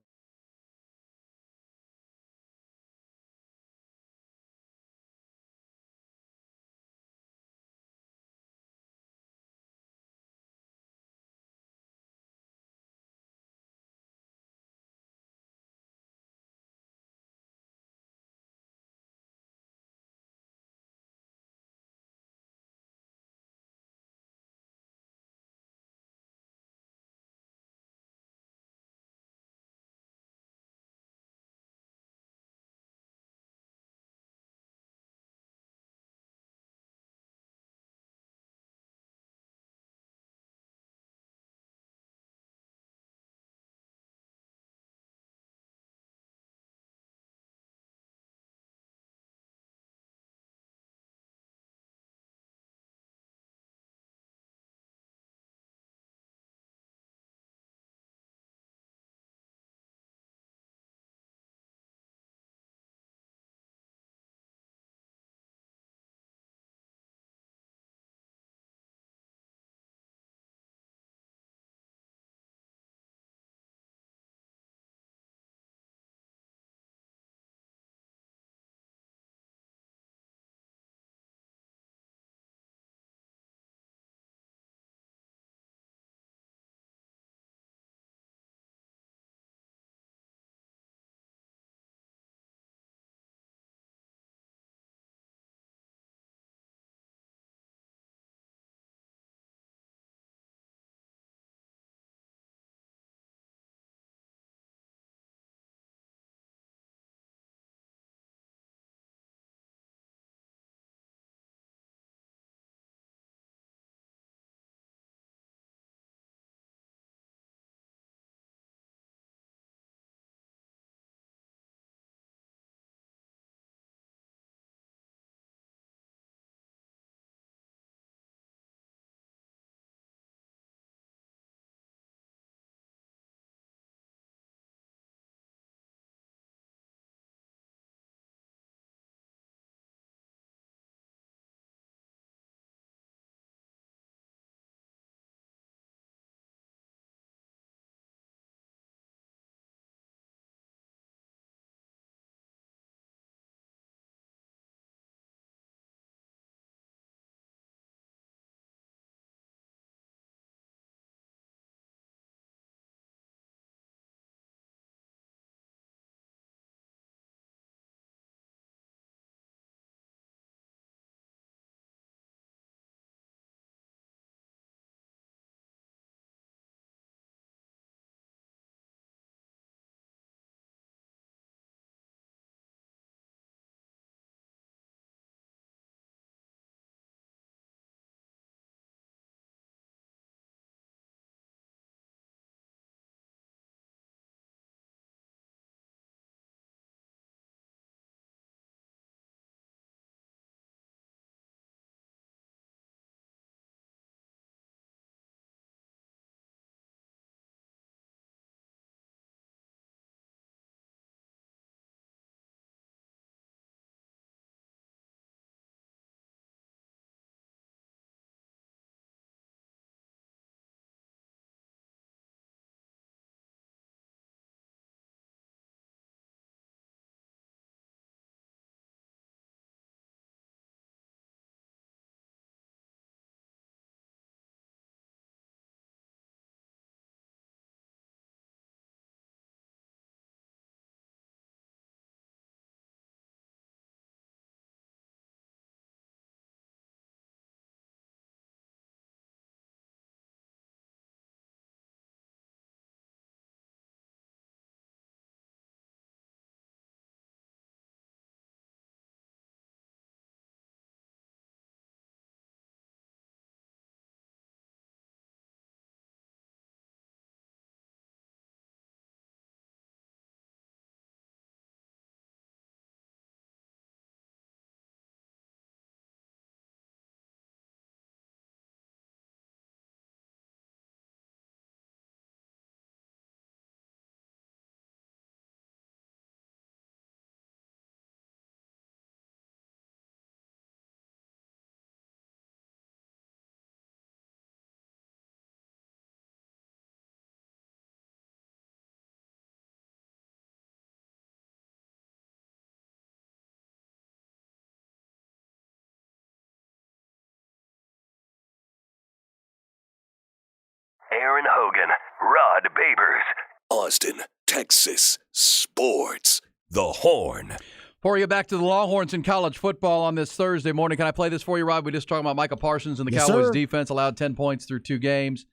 Aaron Hogan, Rod Babers. Austin, Texas Sports. The Horn. Before we get back to the Longhorns in college football on this Thursday morning, can I play this for you, Rod? We just talked about Micah Parsons and the Cowboys defense allowed 10 points through 2 games.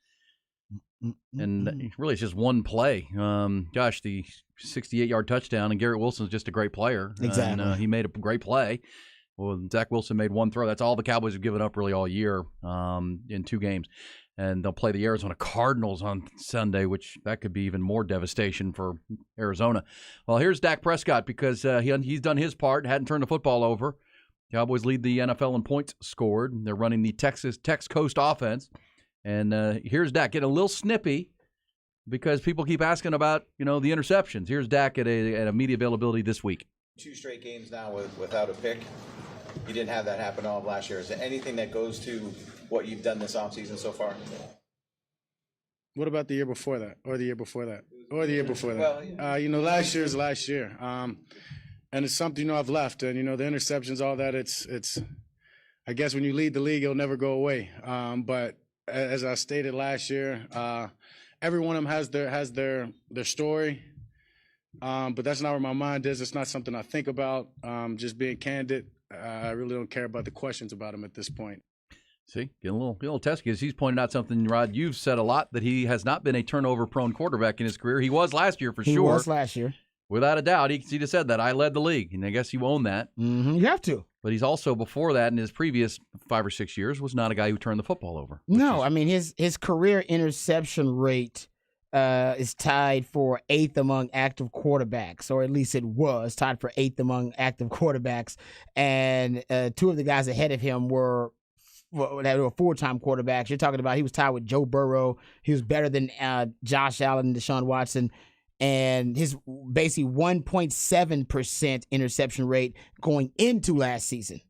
And really, it's just one play. The 68-yard touchdown, and Garrett Wilson's just a great player. Exactly. And he made a great play. Well, Zach Wilson made one throw. That's all the Cowboys have given up really all year in 2 games. And they'll play the Arizona Cardinals on Sunday, which that could be even more devastation for Arizona. Well, here's Dak Prescott because he's done his part, hadn't turned the football over. Cowboys lead the NFL in points scored. They're running the Tex Coast offense. And here's Dak getting a little snippy because people keep asking about, the interceptions. Here's Dak at a media availability this week. 2 straight games now without a pick. You didn't have that happen all of last year. Is there anything that goes to what you've done this offseason so far? What about the year before that? Or the year before that? Or the year before that? Well, last year is last year. And it's something, I've left. And, the interceptions, all that, it's I guess when you lead the league, it'll never go away. But as I stated last year, every one of them has their story. But that's not where my mind is. It's not something I think about. Just being candid, I really don't care about the questions about him at this point. See, getting a little testy because he's pointed out something, Rod, you've said a lot, that he has not been a turnover-prone quarterback in his career. He was last year for sure. He was last year. Without a doubt. He just said that. I led the league, and I guess you own that. Mm-hmm. You have to. But he's also, before that, in his previous 5 or 6 years, was not a guy who turned the football over. No, his career interception rate is tied for 8th among active quarterbacks, or at least it was tied for 8th among active quarterbacks. And 2 of the guys ahead of him were full-time quarterbacks. You're talking about he was tied with Joe Burrow. He was better than Josh Allen and Deshaun Watson. And his basically 1.7% interception rate going into last season.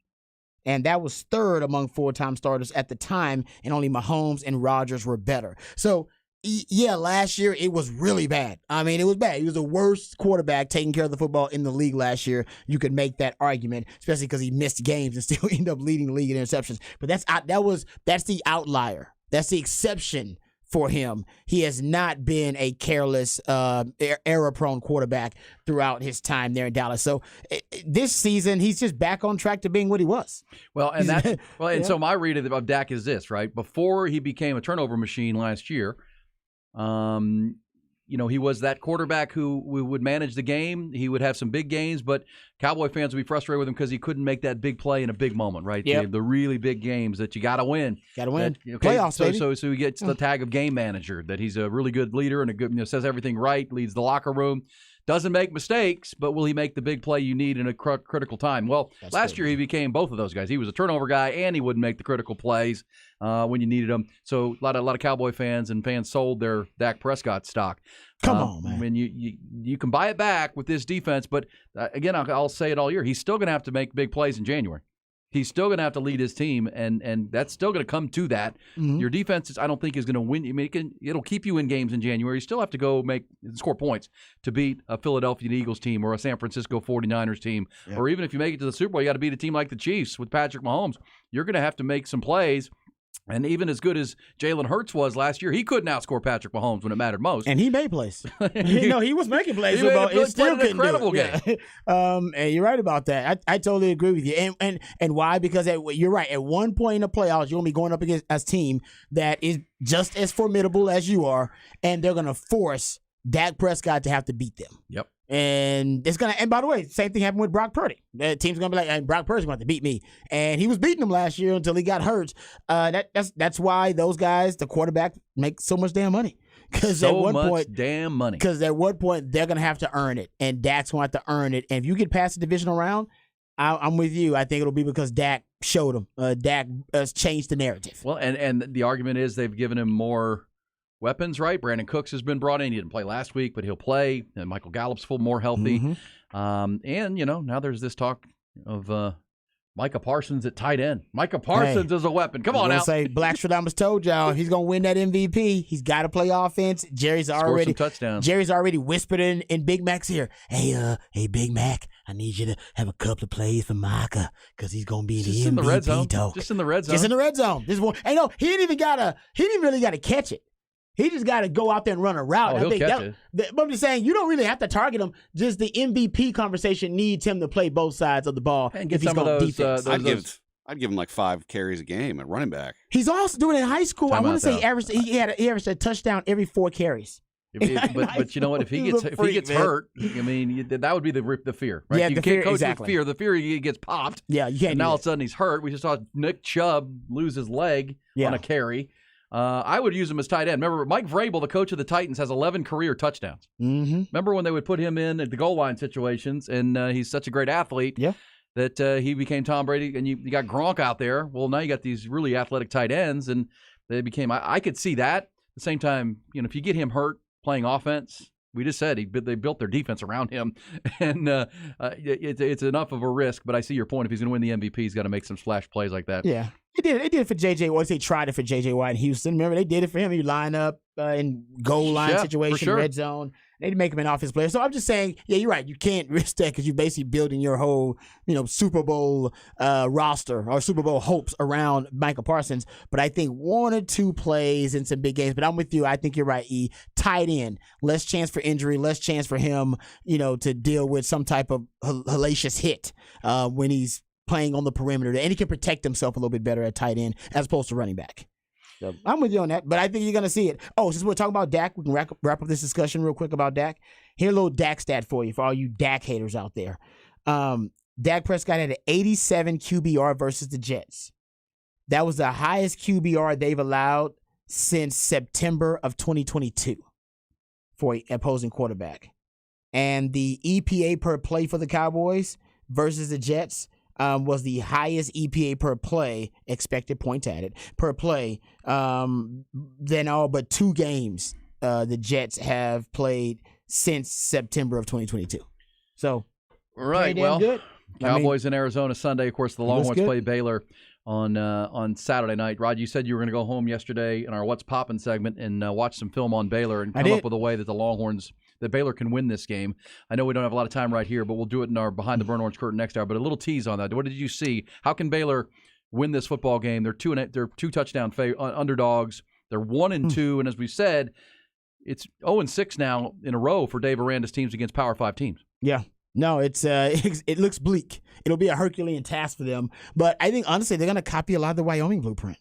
And that was 3rd among full-time starters at the time, and only Mahomes and Rodgers were better. So, yeah, last year it was really bad. It was bad. He was the worst quarterback taking care of the football in the league last year. You could make that argument, especially because he missed games and still ended up leading the league in interceptions. But that's the outlier. That's the exception for him. He has not been a careless, error-prone quarterback throughout his time there in Dallas. So this season, he's just back on track to being what he was. Well, and so my read of Dak is this, right? Before he became a turnover machine last year, he was that quarterback who would manage the game. He would have some big games, but Cowboy fans would be frustrated with him because he couldn't make that big play in a big moment, right? Yep. The really big games that you got to win. Got to win. Playoffs, baby. So he gets the tag of game manager, that he's a really good leader and a good, says everything right, leads the locker room. Doesn't make mistakes, but will he make the big play you need in a critical time? Well, last year he became both of those guys. He was a turnover guy, and he wouldn't make the critical plays when you needed them. So a lot of Cowboy fans and fans sold their Dak Prescott stock. Come on, man. You can buy it back with this defense, but again, I'll say it all year. He's still going to have to make big plays in January. He's still going to have to lead his team, and that's still going to come to that. Mm-hmm. Your defense, I don't think, is going to win. It'll keep you in games in January. You still have to go score points to beat a Philadelphia Eagles team or a San Francisco 49ers team. Yep. Or even if you make it to the Super Bowl, you got to beat a team like the Chiefs with Patrick Mahomes. You're going to have to make some plays. And even as good as Jalen Hurts was last year, he couldn't outscore Patrick Mahomes when it mattered most. And he made plays. He was making plays. He played an incredible game. And you're right about that. I totally agree with you. And why? Because you're right. At one point in the playoffs, you're going to be going up against a team that is just as formidable as you are, and they're going to force Dak Prescott to have to beat them. Yep. And by the way, same thing happened with Brock Purdy. The team's gonna be like, hey, Brock Purdy's going to beat me, and he was beating them last year until he got hurt. That's why those guys, the quarterback, make so much damn money. Because at one point they're gonna have to earn it, and Dak's going to have to earn it. And if you get past the divisional round, I'm with you. I think it'll be because Dak showed him. Dak changed the narrative. Well, and the argument is they've given him more weapons, right? Brandon Cooks has been brought in. He didn't play last week, but he'll play. And Michael Gallup's more healthy. Mm-hmm. And, now there's this talk of Micah Parsons at tight end. Micah Parsons is a weapon. Come on now. Say Blackstradamus told y'all he's going to win that MVP. He's got to play offense. Jerry's already whispered in Big Mac's ear. Hey, Big Mac, I need you to have a couple of plays for Micah because he's going to be in the MVP talk. Just in the red zone. Just in the red zone. This one. Hey, no, he didn't really got to catch it. He just got to go out there and run a route. Oh, he'll catch it. But I'm just saying, you don't really have to target him. Just the MVP conversation needs him to play both sides of the ball and if get he's some of going those. defense. I'd give him like 5 carries a game at running back. He's also doing it in high school. I want to say he averaged a touchdown every 4 carries. But you know what? If he gets hurt, I mean, that would be the fear, right? Yeah, you can't coach with fear. The fear he gets popped. Yeah, you can't. And now all of a sudden he's hurt. We just saw Nick Chubb lose his leg on a carry. I would use him as tight end. Remember, Mike Vrabel, the coach of the Titans, has 11 career touchdowns. Mm-hmm. Remember when they would put him in at the goal line situations, and he's such a great athlete that he became Tom Brady, and you got Gronk out there. Well, now you got these really athletic tight ends, and they became – I could see that. At the same time, if you get him hurt playing offense, we just said they built their defense around him, and it's enough of a risk, but I see your point. If he's going to win the MVP, he's got to make some splash plays like that. Yeah. They did it for J.J. Watt. They tried it for J.J. Watt in Houston. Remember, they did it for him. He line up in goal line situation, red zone. They'd make him an offense player. So I'm just saying, yeah, you're right. You can't risk that because you're basically building your whole, Super Bowl roster or Super Bowl hopes around Micah Parsons. But I think 1 or 2 plays in some big games. But I'm with you. I think you're right, E. Tight end. Less chance for injury, less chance for him, to deal with some type of hellacious hit when he's playing on the perimeter, and he can protect himself a little bit better at tight end as opposed to running back. So I'm with you on that, but I think you're going to see it. Oh, since we're talking about Dak, we can wrap up this discussion real quick about Dak. Here's a little Dak stat for all you Dak haters out there. Dak Prescott had an 87 QBR versus the Jets. That was the highest QBR they've allowed since September of 2022 for an opposing quarterback. And the EPA per play for the Cowboys versus the Jets was the highest EPA per play, expected points added, per play, than all but 2 games the Jets have played since September of 2022. So, right, well, good. Cowboys in Arizona Sunday. Of course, the Longhorns play Baylor on Saturday night. Rod, you said you were going to go home yesterday in our What's Poppin' segment and watch some film on Baylor and come up with a way that that Baylor can win this game. I know we don't have a lot of time right here, but we'll do it in our Behind the Burnt Orange Curtain next hour. But a little tease on that. What did you see? How can Baylor win this football game? They're 2 touchdown underdogs. They're 1-2, and as we said, it's 0-6 now in a row for Dave Aranda's teams against Power 5 teams. Yeah. No, it looks bleak. It'll be a Herculean task for them. But I think, honestly, they're going to copy a lot of the Wyoming blueprint.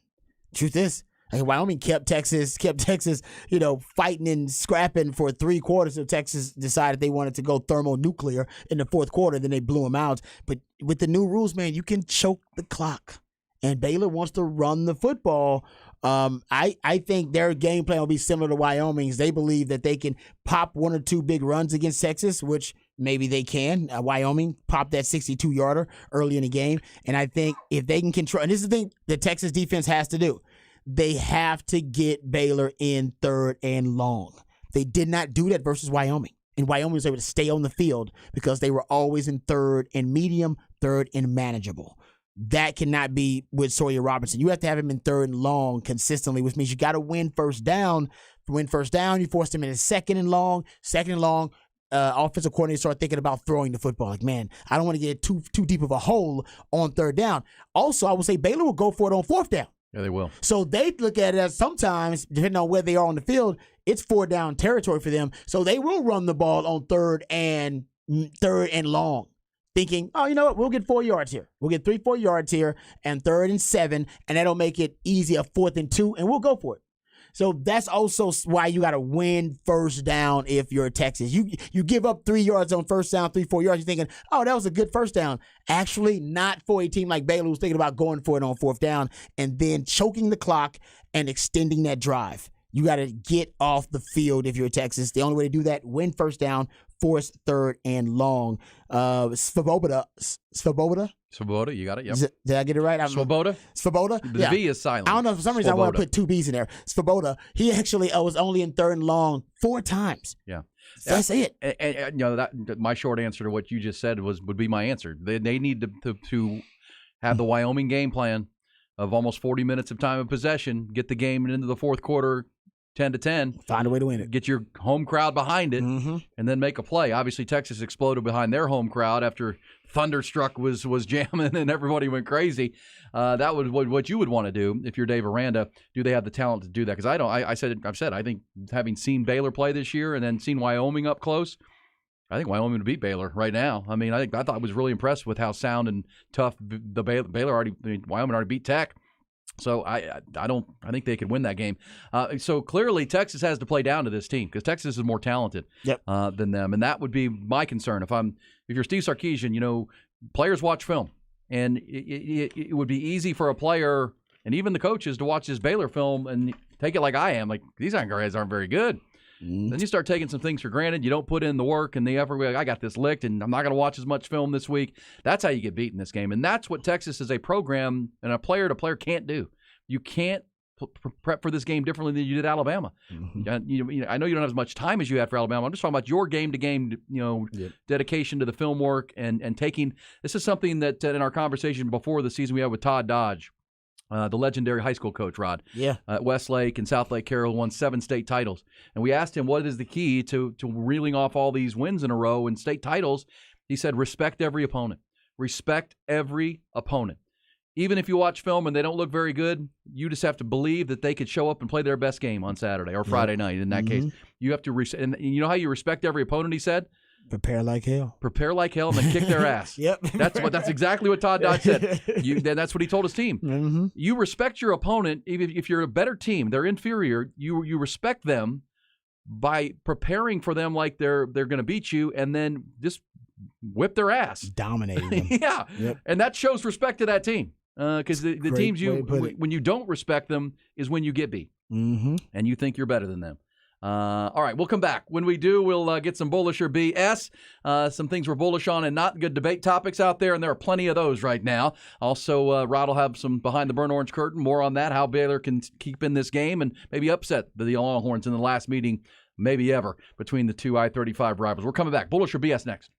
Truth is, Wyoming kept Texas, fighting and scrapping for 3 quarters of Texas decided they wanted to go thermonuclear in the 4th quarter. Then they blew them out. But with the new rules, man, you can choke the clock. And Baylor wants to run the football. I think their game plan will be similar to Wyoming's. They believe that they can pop 1 or 2 big runs against Texas, which maybe they can. Wyoming popped that 62-yarder early in the game. And I think if they can control, and this is the thing the Texas defense has to do, they have to get Baylor in 3rd and long. They did not do that versus Wyoming. And Wyoming was able to stay on the field because they were always in 3rd and medium, 3rd and manageable. That cannot be with Sawyer Robertson. You have to have him in 3rd and long consistently, which means you got to win first down. To win first down, you force him in a 2nd and long. 2nd and long, offensive coordinator start thinking about throwing the football. Like, man, I don't want to get too deep of a hole on 3rd down. Also, I would say Baylor will go for it on 4th down. Yeah, they will. So they look at it as sometimes, depending on where they are on the field, it's 4 down territory for them. So they will run the ball on 3rd and long, thinking, oh, you know what? We'll get 4 yards here. We'll get 3-4 yards here and 3rd and 7, and that'll make it easy, a 4th and 2, and we'll go for it. So that's also why you got to win first down if you're Texas. You give up 3 yards on first down, 3-4 yards. You're thinking, oh, that was a good first down. Actually, not for a team like Baylor who's thinking about going for it on 4th down and then choking the clock and extending that drive. You got to get off the field if you're Texas. The only way to do that, win first down, force 3rd and long. Svoboda, you got it. Yep. Did I get it right? Svoboda. The V is silent. I don't know. For some reason, I want to put 2 B's in there. Svoboda. He actually was only in 3rd and long 4 times. Yeah. So that's it. And that my short answer to what you just said would be my answer. They need to have the Wyoming game plan of almost 40 minutes of time of possession, get the game into the 4th quarter, 10-10. Find a way to win it. Get your home crowd behind it, and then make a play. Obviously, Texas exploded behind their home crowd after Thunderstruck was jamming and everybody went crazy. That was what you would want to do if you're Dave Aranda. Do they have the talent to do that? Because I don't. I've said I think having seen Baylor play this year and then seen Wyoming up close, I think Wyoming would beat Baylor right now. I mean, I thought I was really impressed with how sound and tough Wyoming already beat Tech. So I think they could win that game. So clearly Texas has to play down to this team because Texas is more talented than them, and that would be my concern. If you're Steve Sarkisian, players watch film, and it would be easy for a player and even the coaches to watch this Baylor film and take it like I am, like these guys aren't very good. Then you start taking some things for granted. You don't put in the work and the effort. I got this licked, and I'm not going to watch as much film this week. That's how you get beat in this game. And that's what Texas as a program and a player-to-player can't do. You can't prep for this game differently than you did Alabama. I know you don't have as much time as you had for Alabama. I'm just talking about your game-to-game dedication to the film work and taking – this is something that in our conversation before the season we had with Todd Dodge, the legendary high school coach, Rod. Yeah. Westlake and South Lake Carroll won 7 state titles. And we asked him what is the key to reeling off all these wins in a row and state titles. He said, respect every opponent. Respect every opponent. Even if you watch film and they don't look very good, you just have to believe that they could show up and play their best game on Saturday or Friday night in that case. You have to and you know how you respect every opponent, he said? Prepare like hell. Prepare like hell and then kick their ass. That's exactly what Todd Dodge said. That's what he told his team. You respect your opponent. If you're a better team, they're inferior, you respect them by preparing for them like they're going to beat you and then just whip their ass. Dominating them. Yeah. And that shows respect to that team. Because the teams when you don't respect them is when you get beat. And you think you're better than them. All right, we'll come back. When we do, we'll get some bullish or BS, some things we're bullish on and not good debate topics out there, and there are plenty of those right now. Also, Rod will have some behind the burnt orange curtain, more on that, how Baylor can keep in this game and maybe upset the Longhorns in the last meeting, maybe ever, between the two I-35 rivals. We're coming back. Bullish or BS next.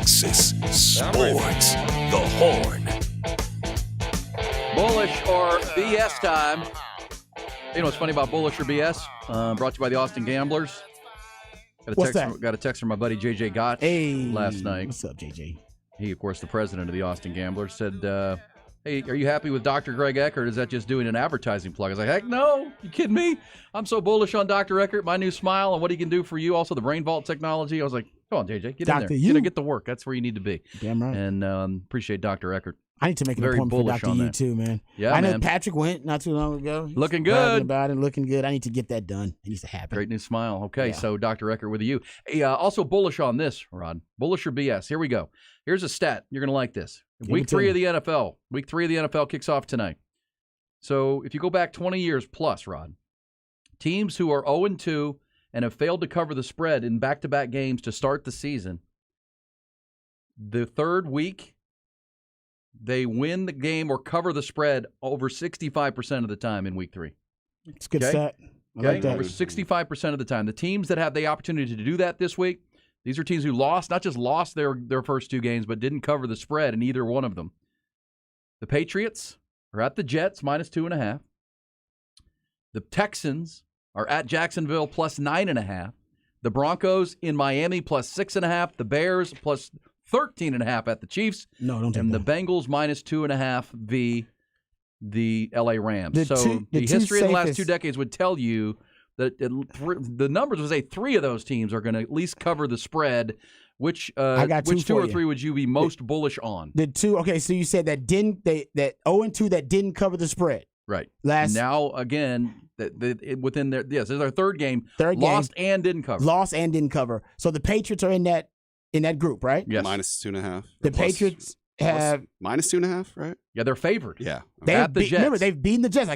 Texas Sports, the Horn. Bullish or BS time. You know what's funny about Bullish or BS? Brought to you by the Austin Gamblers. Got a text from my buddy JJ Gott last night. What's up, JJ? He, of course, the president of the Austin Gamblers, said, hey, are you happy with Dr. Greg Eckert? Is that just doing an advertising plug? I was like, heck no. You kidding me? I'm so bullish on Dr. Eckert, my new smile, and what he can do for you. Also, the Brain Vault technology. I was like, come on, JJ, get in there. Get to work. That's where you need to be. Damn right. And appreciate Dr. Eckert. I need to make an appointment for Dr. U too, man. Yeah, I know Patrick went not too long ago. Looking good. About it, looking good. I need to get that done. It needs to happen. Great new smile. Okay, so Dr. Eckert with you. Hey, also bullish on this, Rod. Bullish or BS. Here we go. Here's a stat. You're going to like this. Week 3 of the NFL. Week 3 of the NFL kicks off tonight. So if you go back 20 years plus, Rod, teams who are 0-2 and have failed to cover the spread in back-to-back games to start the season, the third week, they win the game or cover the spread over 65% of the time in week 3. It's a good stat. I like that. Over 65% of the time. The teams that have the opportunity to do that this week, these are teams who lost, not just lost their first 2 games, but didn't cover the spread in either one of them. The Patriots are at the Jets, -2.5. The Texans are at Jacksonville, +9.5. The Broncos in Miami, +6.5. The Bears, +13.5 at the Chiefs. No, don't. And the Bengals -2.5 v. the LA Rams. The history of the last 2 decades would tell you that the numbers would say 3 of those teams are going to at least cover the spread. Which 2 or 3 would you be most bullish on? The 2. Okay, so you said that 0-2 that didn't cover the spread. Right. Now again, within their this is our third game. Lost and didn't cover. Lost and didn't cover. So the Patriots are in that group, right? Yes. -2.5. The Patriots have -2.5, right? Yeah, they're favored. Yeah. At the Jets. Remember, they've beaten the Jets.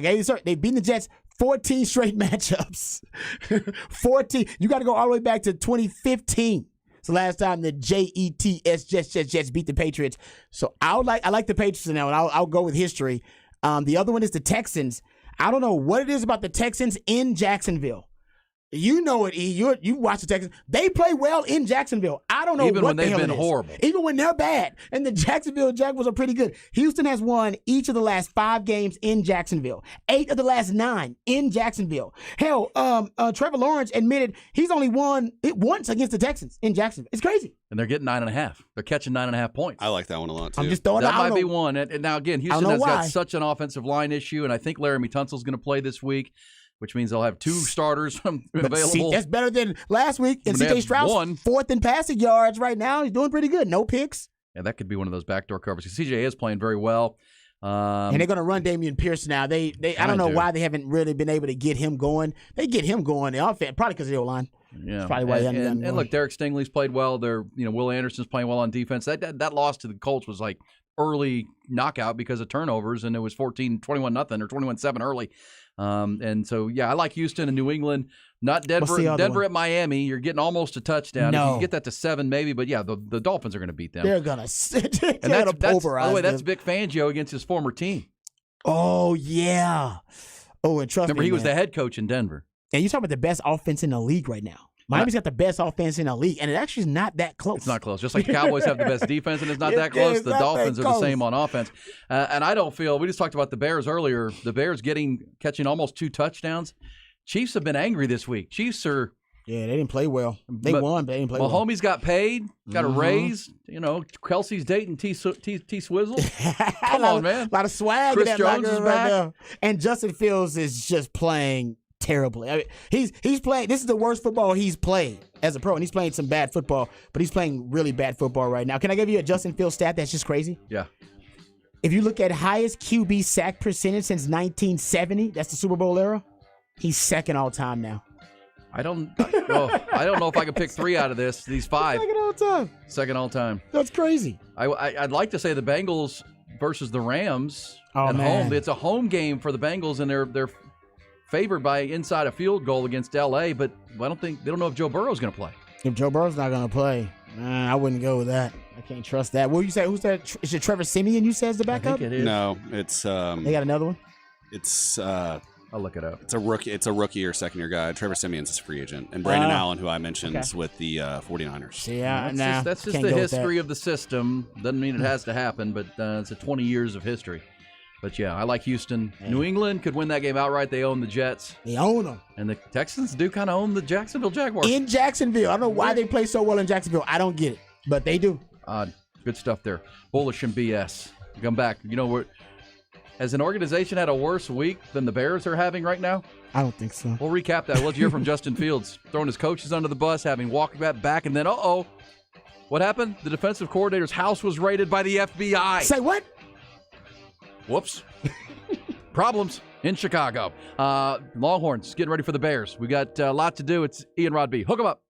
They've beaten the Jets 14 straight matchups. 14. You got to go all the way back to 2015. It's the last time the Jets beat the Patriots. So I like the Patriots now, and I'll go with history. The other one is the Texans. I don't know what it is about the Texans in Jacksonville. You know it, E. You watch the Texans. They play well in Jacksonville. I don't know even what when the they've hell been it is. horrible. Even when they're bad. And the Jacksonville Jaguars are pretty good. Houston has won each of the last 5 games in Jacksonville. 8 of the last 9 in Jacksonville. Hell, Trevor Lawrence admitted he's only won it once against the Texans in Jacksonville. It's crazy. And they're getting 9.5. They're catching 9.5 points. I like that one a lot too. I'm just throwing that might be one. And now again, Houston has got such an offensive line issue, and I think Laramie Tunsil's going to play this week, which means they'll have 2 starters available. See, that's better than last week. And C.J. Stroud's 4th in passing yards right now. He's doing pretty good. No picks. Yeah, that could be one of those backdoor covers. C.J. is playing very well. And they're going to run Damian Pierce now. I don't know why they haven't really been able to get him going. They get him going. The offense, probably because of the O-line. Yeah, that's probably why and look, Derek Stingley's played well. Will Anderson's playing well on defense. That loss to the Colts was like early knockout because of turnovers, and it was 21-0 or 21-7 early. And so, I like Houston and New England. Not Denver. Denver at Miami, you're getting almost a touchdown. No. If you can get that to 7, maybe. But the Dolphins are going to beat them. They're going to pulverize. By the way, that's Vic Fangio against his former team. Oh yeah. Oh, and trust me, he was the head coach in Denver. And you talk about the best offense in the league right now. Miami's got the best offense in the league, and it actually is not that close. It's not close. Just like the Cowboys have the best defense, and it's not that close. The Dolphins are the same on offense. And I don't feel – we just talked about the Bears earlier. The Bears catching almost 2 touchdowns. Chiefs have been angry this week. Chiefs are – yeah, they didn't play well. They won, but they didn't play well. Mahomes got paid, got a raise. Kelsey's dating T Swizzle. Come on, man. A lot of swag Chris in that Jones locker is room back. right now. And Justin Fields is just playing terribly. I mean, he's playing. This is the worst football he's played as a pro, and he's playing some bad football, but he's playing really bad football right now. Can I give you a Justin Fields stat that's just crazy? Yeah. If you look at highest QB sack percentage since 1970, that's the Super Bowl era, he's second all time now. I don't know if I can pick 3 out of these 5. Second all time. Second all time. That's crazy. I'd like to say the Bengals versus the Rams at home. It's a home game for the Bengals, and they're favored by inside a field goal against LA. But they don't know if Joe Burrow's going to play. If Joe Burrow's not going to play, I wouldn't go with that. I can't trust that. What you say? Who's that? Is it Trevor Siemian? You say is the backup? I think it is. No, it's they got another one. It's I'll look it up. It's a rookie or second year guy. Trevor Siemian's is a free agent, and Brandon Allen, who I mentioned, is with the 49ers. Yeah, that's just the history of the system. Doesn't mean it has to happen, but it's a 20 years of history. But yeah, I like Houston. Hey. New England could win that game outright. They own the Jets. They own them. And the Texans do kind of own the Jacksonville Jaguars. In Jacksonville. I don't know why they play so well in Jacksonville. I don't get it, but they do. Good stuff there. Bullish and BS. Come back. You know, has an organization had a worse week than the Bears are having right now? I don't think so. We'll recap that. Let's hear from Justin Fields, throwing his coaches under the bus, having walked back, and then, what happened? The defensive coordinator's house was raided by the FBI. Say what? Whoops. Problems in Chicago. Longhorns getting ready for the Bears. We got a lot to do. It's Ian Rod B. Hook 'em up.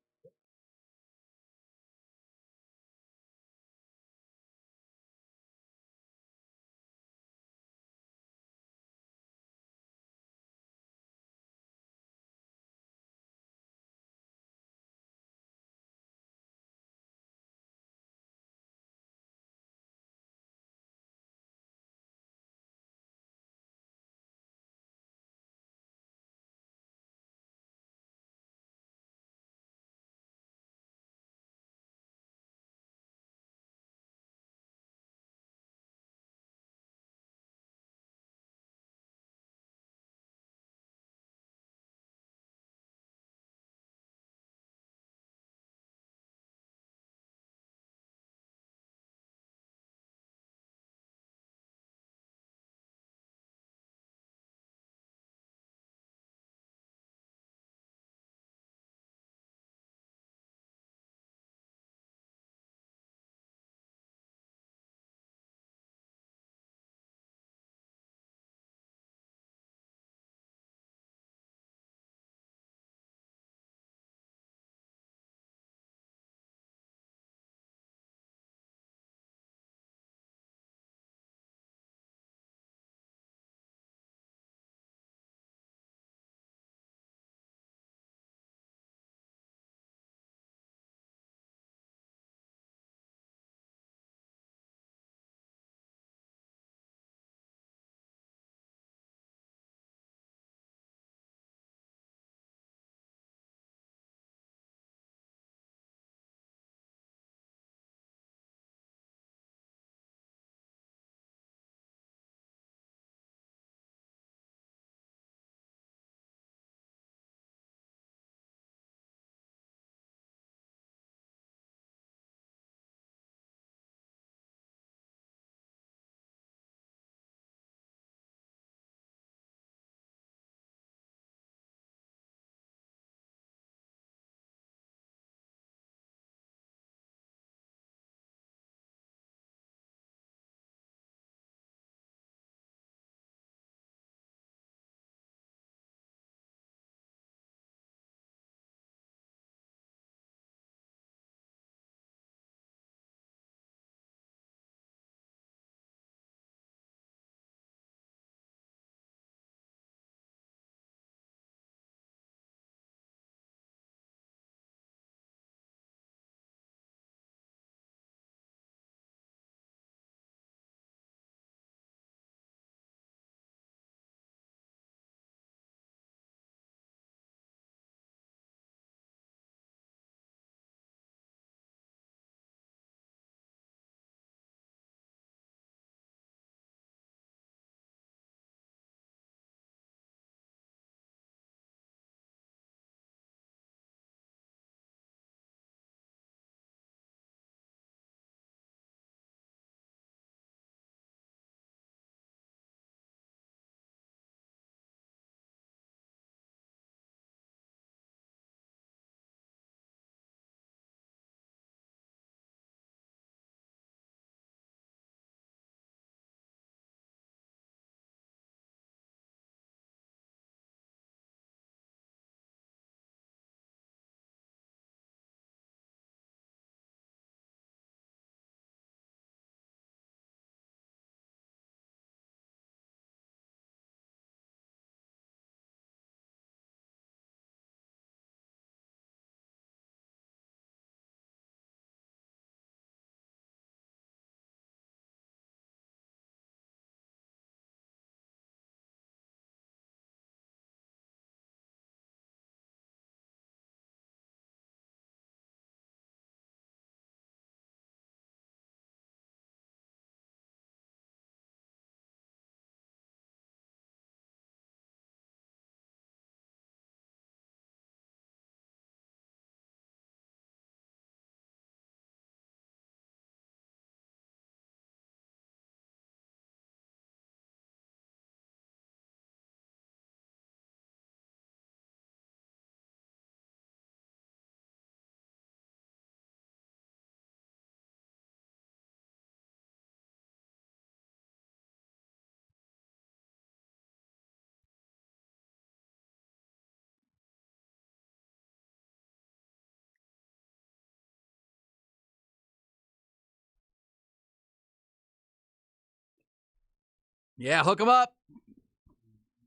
Yeah, hook 'em up.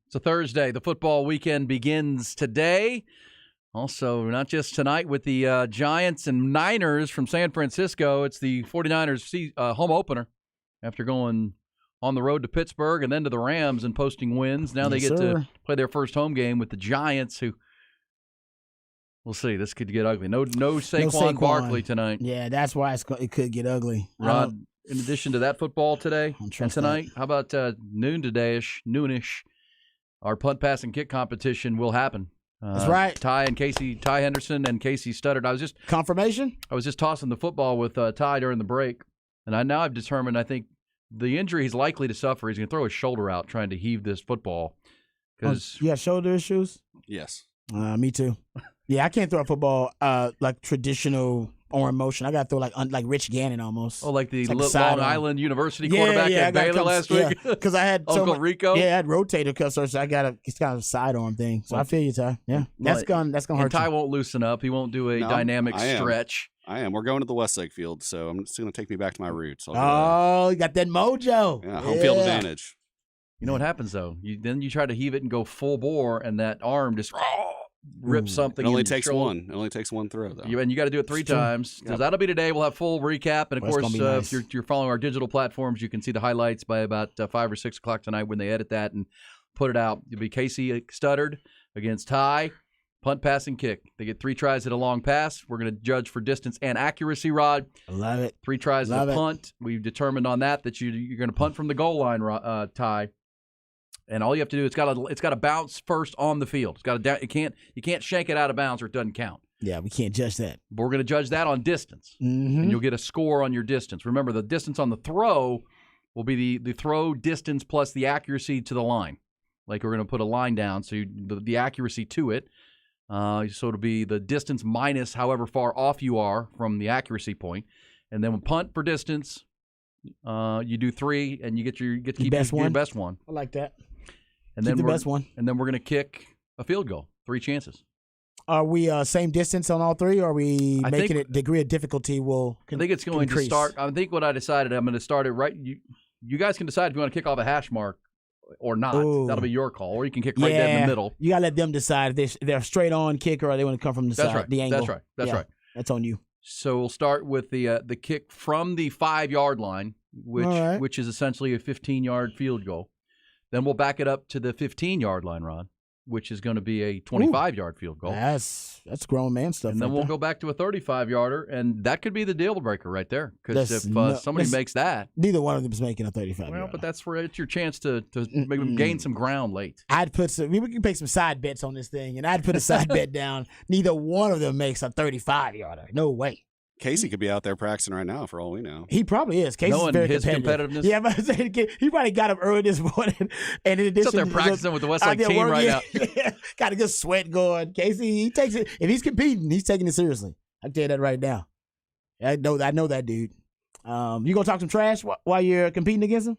It's a Thursday. The football weekend begins today. Also, not just tonight with the Giants and Niners from San Francisco. It's the 49ers home opener after going on the road to Pittsburgh and then to the Rams and posting wins. Now they get to play their first home game with the Giants, who we'll see. This could get ugly. No Saquon Barkley tonight. Yeah, that's why it could get ugly. Rod, in addition to that football today and tonight, how about noonish, our punt, pass, and kick competition will happen. That's right. Ty Henderson and Casey Studdard. Confirmation? I was just tossing the football with Ty during the break, and I've determined, I think, the injury he's likely to suffer, he's going to throw his shoulder out trying to heave this football. You got shoulder issues? Yes. Me too. Yeah, I can't throw a football like traditional arm motion. I got to throw like Rich Gannon almost. Oh, like the Long Island University quarterback at Baylor last week? Because I had Uncle Rico? Yeah, I had rotator cuff surgery, so it's kind of a sidearm thing. So I feel you, Ty. Yeah, that's gonna hurt and Ty you. won't loosen up. He won't do a dynamic stretch. I am. We're going to the Westlake field, so it's going to take me back to my roots. You got that mojo. Yeah, home field advantage. You know what happens, though? Then you try to heave it and go full bore, and that arm just rips something. It only takes one. It only takes one throw, though. And you got to do it 3 times. Because that'll be today. We'll have full recap. And, of course, nice. If you're following our digital platforms, you can see the highlights by about 5 or 6 o'clock tonight when they edit that and put it out. It'll be Casey Studdard against Ty. Punt, pass, and kick. They get 3 tries at a long pass. We're going to judge for distance and accuracy, Rod. I love it. 3 tries at a punt. We've determined on that you're going to punt from the goal line, Ty. And all you have to do, it's got to bounce first on the field. It's got to you can't shank it out of bounds or it doesn't count. Yeah, we can't judge that. But we're going to judge that on distance, and you'll get a score on your distance. Remember, the distance on the throw will be the throw distance plus the accuracy to the line. Like we're going to put a line down, so the accuracy to it. So it'll be the distance minus however far off you are from the accuracy point, and then when punt for distance, you do 3, and you get to keep your best one. I like that. And keep then the best one. And then we're going to kick a field goal, 3 chances. Are we same distance on all 3, or are we making it degree of difficulty will I think it's going increase? To start. I think what I decided, I'm going to start it right. You guys can decide if you want to kick off a hash mark or not. Ooh. That'll be your call. Or you can kick right dead in the middle. You got to let them decide if they're straight on kick or they want to come from the side, the angle. That's right. That's on you. So we'll start with the kick from the 5-yard line, which is essentially a 15-yard field goal. Then we'll back it up to the 15-yard line, Rod, which is going to be a 25-yard field goal. That's grown man stuff. And then we'll go back to a 35-yarder, and that could be the deal breaker right there. Because if somebody makes that, neither one of them is making a 35-yarder. Well, but that's where it's your chance to maybe gain some ground late. I'd put we can make some side bets on this thing, and I'd put a side bet down. Neither one of them makes a 35-yarder. No way. Casey could be out there practicing right now for all we know. He probably is. Casey's very his competitive. competitiveness. Yeah, but he probably got up early this morning. And in addition, he's out there practicing with the Westlake team right now. Got a good sweat going. Casey, he takes it. If he's competing, he's taking it seriously. I can tell you that right now. I know that dude. You gonna talk some trash while you're competing against him?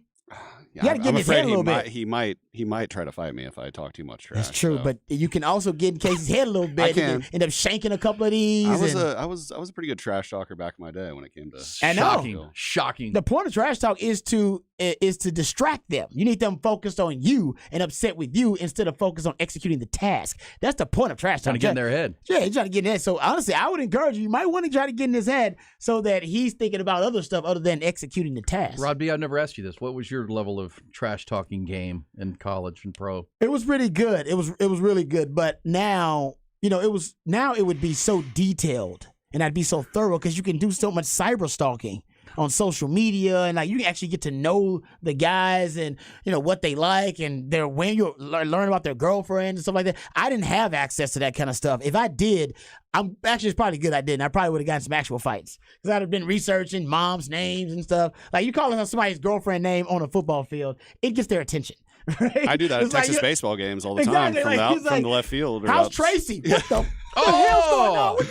Yeah, you got to get in his head a little bit. He might try to fight me if I talk too much trash. That's true, so. But you can also get in Casey's head a little bit. I can end up shanking a couple of these. I was a pretty good trash talker back in my day when it came to I know. Shocking. The point of trash talk is to distract them. You need them focused on you and upset with you instead of focused on executing the task. That's the point of trash talk. Trying to get in their head. Yeah, he's trying to get in their head. So honestly, I would encourage you might want to try to get in his head so that he's thinking about other stuff other than executing the task. Rod B, I've never asked you this. What was your level of trash talking game in college and pro? It was pretty good. It was really good. But now, it would be so detailed and I'd be so thorough because you can do so much cyber stalking on social media, and like you can actually get to know the guys and what they like and when you learn about their girlfriends and stuff like that. I didn't have access to that kind of stuff. If I did, it's probably good I didn't. I probably would have gotten some actual fights because I'd have been researching moms' names and stuff. Like you calling somebody's girlfriend name on a football field, it gets their attention. Right? I do that at Texas baseball games all the time from the left field. How's Tracy? What the hell's going on? What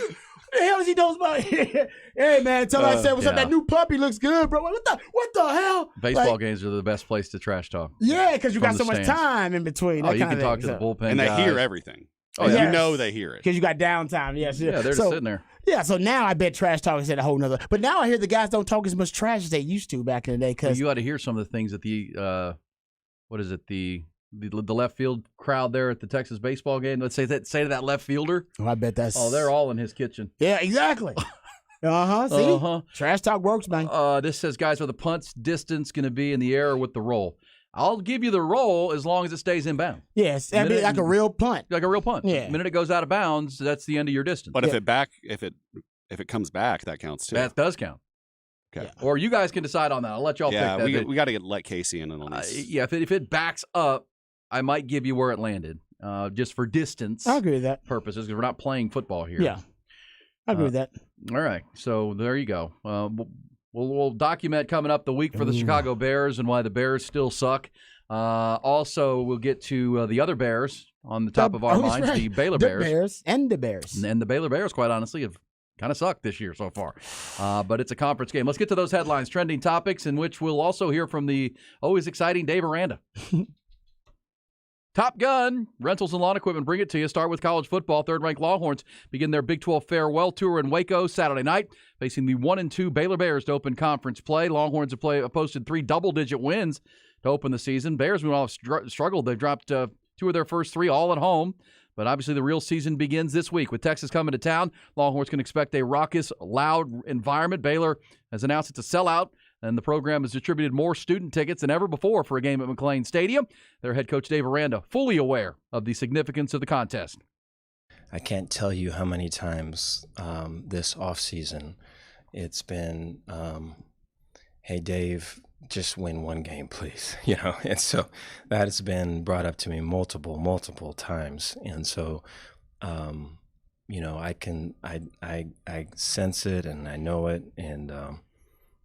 the hell is he knows about? Hey man, tell I said what's up. That new puppy looks good, bro. What the hell? Baseball games are the best place to trash talk. Yeah, because you got so much time in between. You can talk to the bullpen and guys. They hear everything. Yes. You know they hear it because you got downtime. Yes, yeah, they're just sitting there. Yeah, so now I bet trash talk is at a whole nother. But now I hear the guys don't talk as much trash as they used to back in the day. Because you ought to hear some of the things that the what is it, the left field crowd there at the Texas baseball game. Let's say to that left fielder. Oh, I bet that's. Oh, they're all in his kitchen. Yeah, exactly. See, trash talk works, man. This says, guys, are the punt's distance going to be in the air with the roll? I'll give you the roll as long as it stays in bounds. Yes, that'd be like a real punt. Like a real punt. Yeah. The minute it goes out of bounds, that's the end of your distance. But if it comes back, that counts too. That does count. Okay. Yeah. Or you guys can decide on that. I'll let y'all pick that. We got to let Casey in on this. If it backs up, I might give you where it landed, just for distance. I agree with that. Purposes, because we're not playing football here. Yeah, I agree with that. All right, so there you go. We'll document coming up the week for the Chicago Bears and why the Bears still suck. Also, we'll get to the other Bears on the top of our minds, the Baylor Bears. The Bears. And the Baylor Bears, quite honestly, have kind of sucked this year so far. But it's a conference game. Let's get to those headlines, trending topics, in which we'll also hear from the always exciting Dave Aranda. Top Gun, rentals and lawn equipment, bring it to you. Start with college football. Third-ranked Longhorns begin their Big 12 farewell tour in Waco Saturday night, facing the 1-2 Baylor Bears to open conference play. Longhorns have posted 3 double-digit wins to open the season. Bears, meanwhile, have struggled. They've dropped 2 of their first 3 all at home. But obviously the real season begins this week. With Texas coming to town, Longhorns can expect a raucous, loud environment. Baylor has announced it's a sellout, and the program has distributed more student tickets than ever before for a game at McLean Stadium. Their head coach, Dave Aranda, fully aware of the significance of the contest. I can't tell you how many times this offseason it's been, hey, Dave, just win one game, please. And so that has been brought up to me multiple times. And so, I sense it and I know it. And,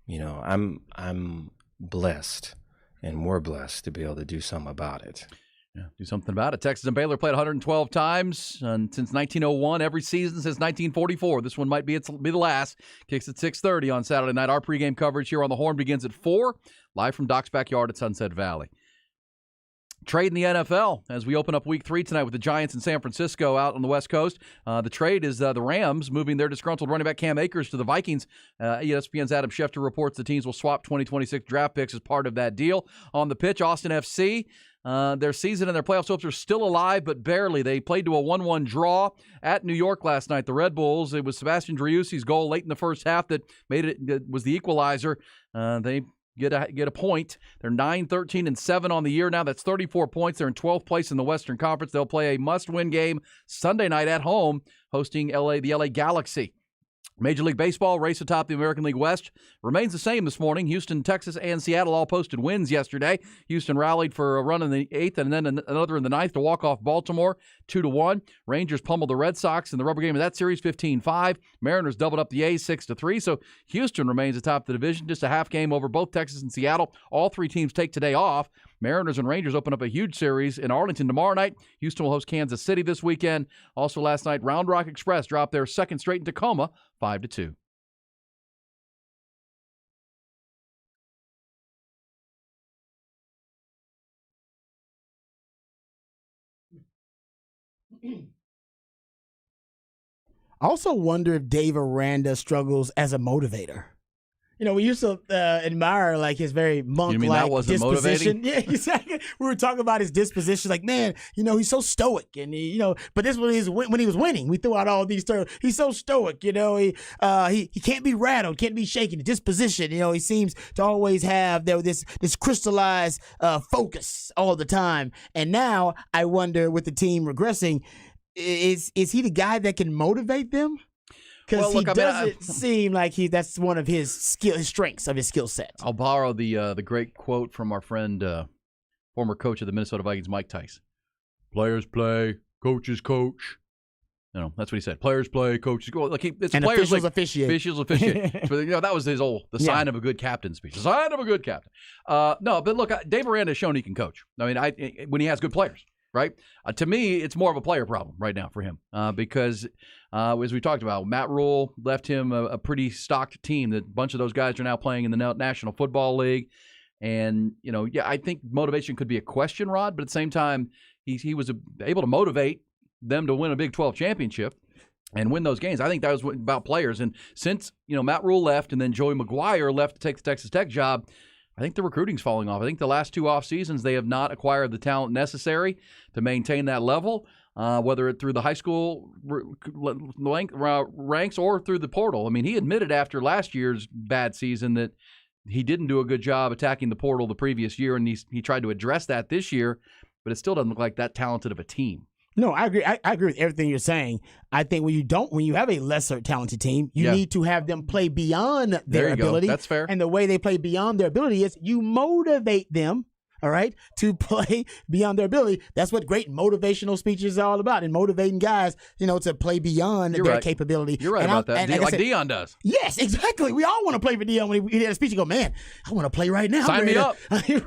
I'm blessed, and we're blessed to be able to do something about it. Yeah, do something about it. Texas and Baylor played 112 times since 1901, every season since 1944. This one might be the last. Kicks at 6:30 on Saturday night. Our pregame coverage here on the Horn begins at 4, live from Doc's backyard at Sunset Valley. Trade in the NFL as we open up Week 3 tonight with the Giants in San Francisco out on the West Coast. The trade is the Rams moving their disgruntled running back Cam Akers to the Vikings. ESPN's Adam Schefter reports the teams will swap 2026 draft picks as part of that deal. On the pitch, Austin FC, their season and their playoff hopes are still alive, but barely. They played to a 1-1 draw at New York last night. The Red Bulls, it was Sebastian Driussi's goal late in the first half that was the equalizer. They get a point. They're 9-13-7 on the year now. That's 34 points. They're in 12th place in the Western Conference. They'll play a must-win game Sunday night at home, hosting the LA Galaxy. Major League Baseball race atop the American League West remains the same this morning. Houston, Texas, and Seattle all posted wins yesterday. Houston rallied for a run in the 8th and then another in the 9th to walk off Baltimore 2-1. Rangers pummeled the Red Sox in the rubber game of that series 15-5. Mariners doubled up the A's 6-3. So Houston remains atop the division, just a half game over both Texas and Seattle. All 3 teams take today off. Mariners and Rangers open up a huge series in Arlington tomorrow night. Houston will host Kansas City this weekend. Also last night, Round Rock Express dropped their second straight in Tacoma, 5-2. I also wonder if Dave Aranda struggles as a motivator. We used to admire his very monk-like disposition. Yeah, exactly. We were talking about his disposition, man, he's so stoic, and but this was when he was winning. We threw out all these terms. He's so stoic, he can't be rattled, can't be shaken. The disposition, he seems to always have this crystallized focus all the time. And now I wonder, with the team regressing, is he the guy that can motivate them? Because he doesn't seem like that's one of his strengths of his skill set. I'll borrow the great quote from our friend, former coach of the Minnesota Vikings, Mike Tice. Players play, coaches coach. That's what he said. Players play, coaches go. It's and players officials officiate. Officials officiate. But, that was his the sign of a good captain speech. The sign of a good captain. No, but look, Dave Aranda has shown he can coach. I mean, when he has good players. Right? To me, it's more of a player problem right now for him because, as we talked about, Matt Rule left him a pretty stocked team. That a bunch of those guys are now playing in the National Football League. And, I think motivation could be a question, Rod, but at the same time, he was able to motivate them to win a Big 12 championship and win those games. I think that was about players. And since, Matt Rule left and then Joey McGuire left to take the Texas Tech job, I think the recruiting's falling off. I think the last 2 off seasons they have not acquired the talent necessary to maintain that level, whether it through the high school ranks or through the portal. I mean, he admitted after last year's bad season that he didn't do a good job attacking the portal the previous year, and he tried to address that this year, but it still doesn't look like that talented of a team. No, I agree. I agree with everything you're saying. I think when you have a lesser talented team, you need to have them play beyond their ability. That's fair. And the way they play beyond their ability is you motivate them, all right, to play beyond their ability. That's what great motivational speeches are all about, and motivating guys, to play beyond their capability. You're right about that. Like Deion does. Yes, exactly. We all want to play for Deion when he had a speech. You go, man, I want to play right now. Sign me up.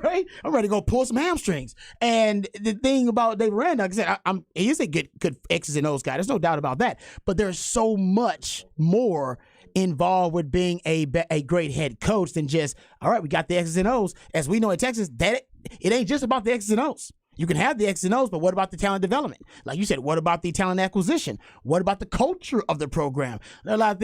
Right? I'm ready to go pull some hamstrings. And the thing about Dave Aranda, like I said, he is a good X's and O's guy. There's no doubt about that. But there's so much more involved with being a great head coach than just, all right, we got the X's and O's. As we know in Texas, that it ain't just about the X's and O's. You can have the X's and O's, but what about the talent development? Like you said, what about the talent acquisition? What about the culture of the program? There are a lot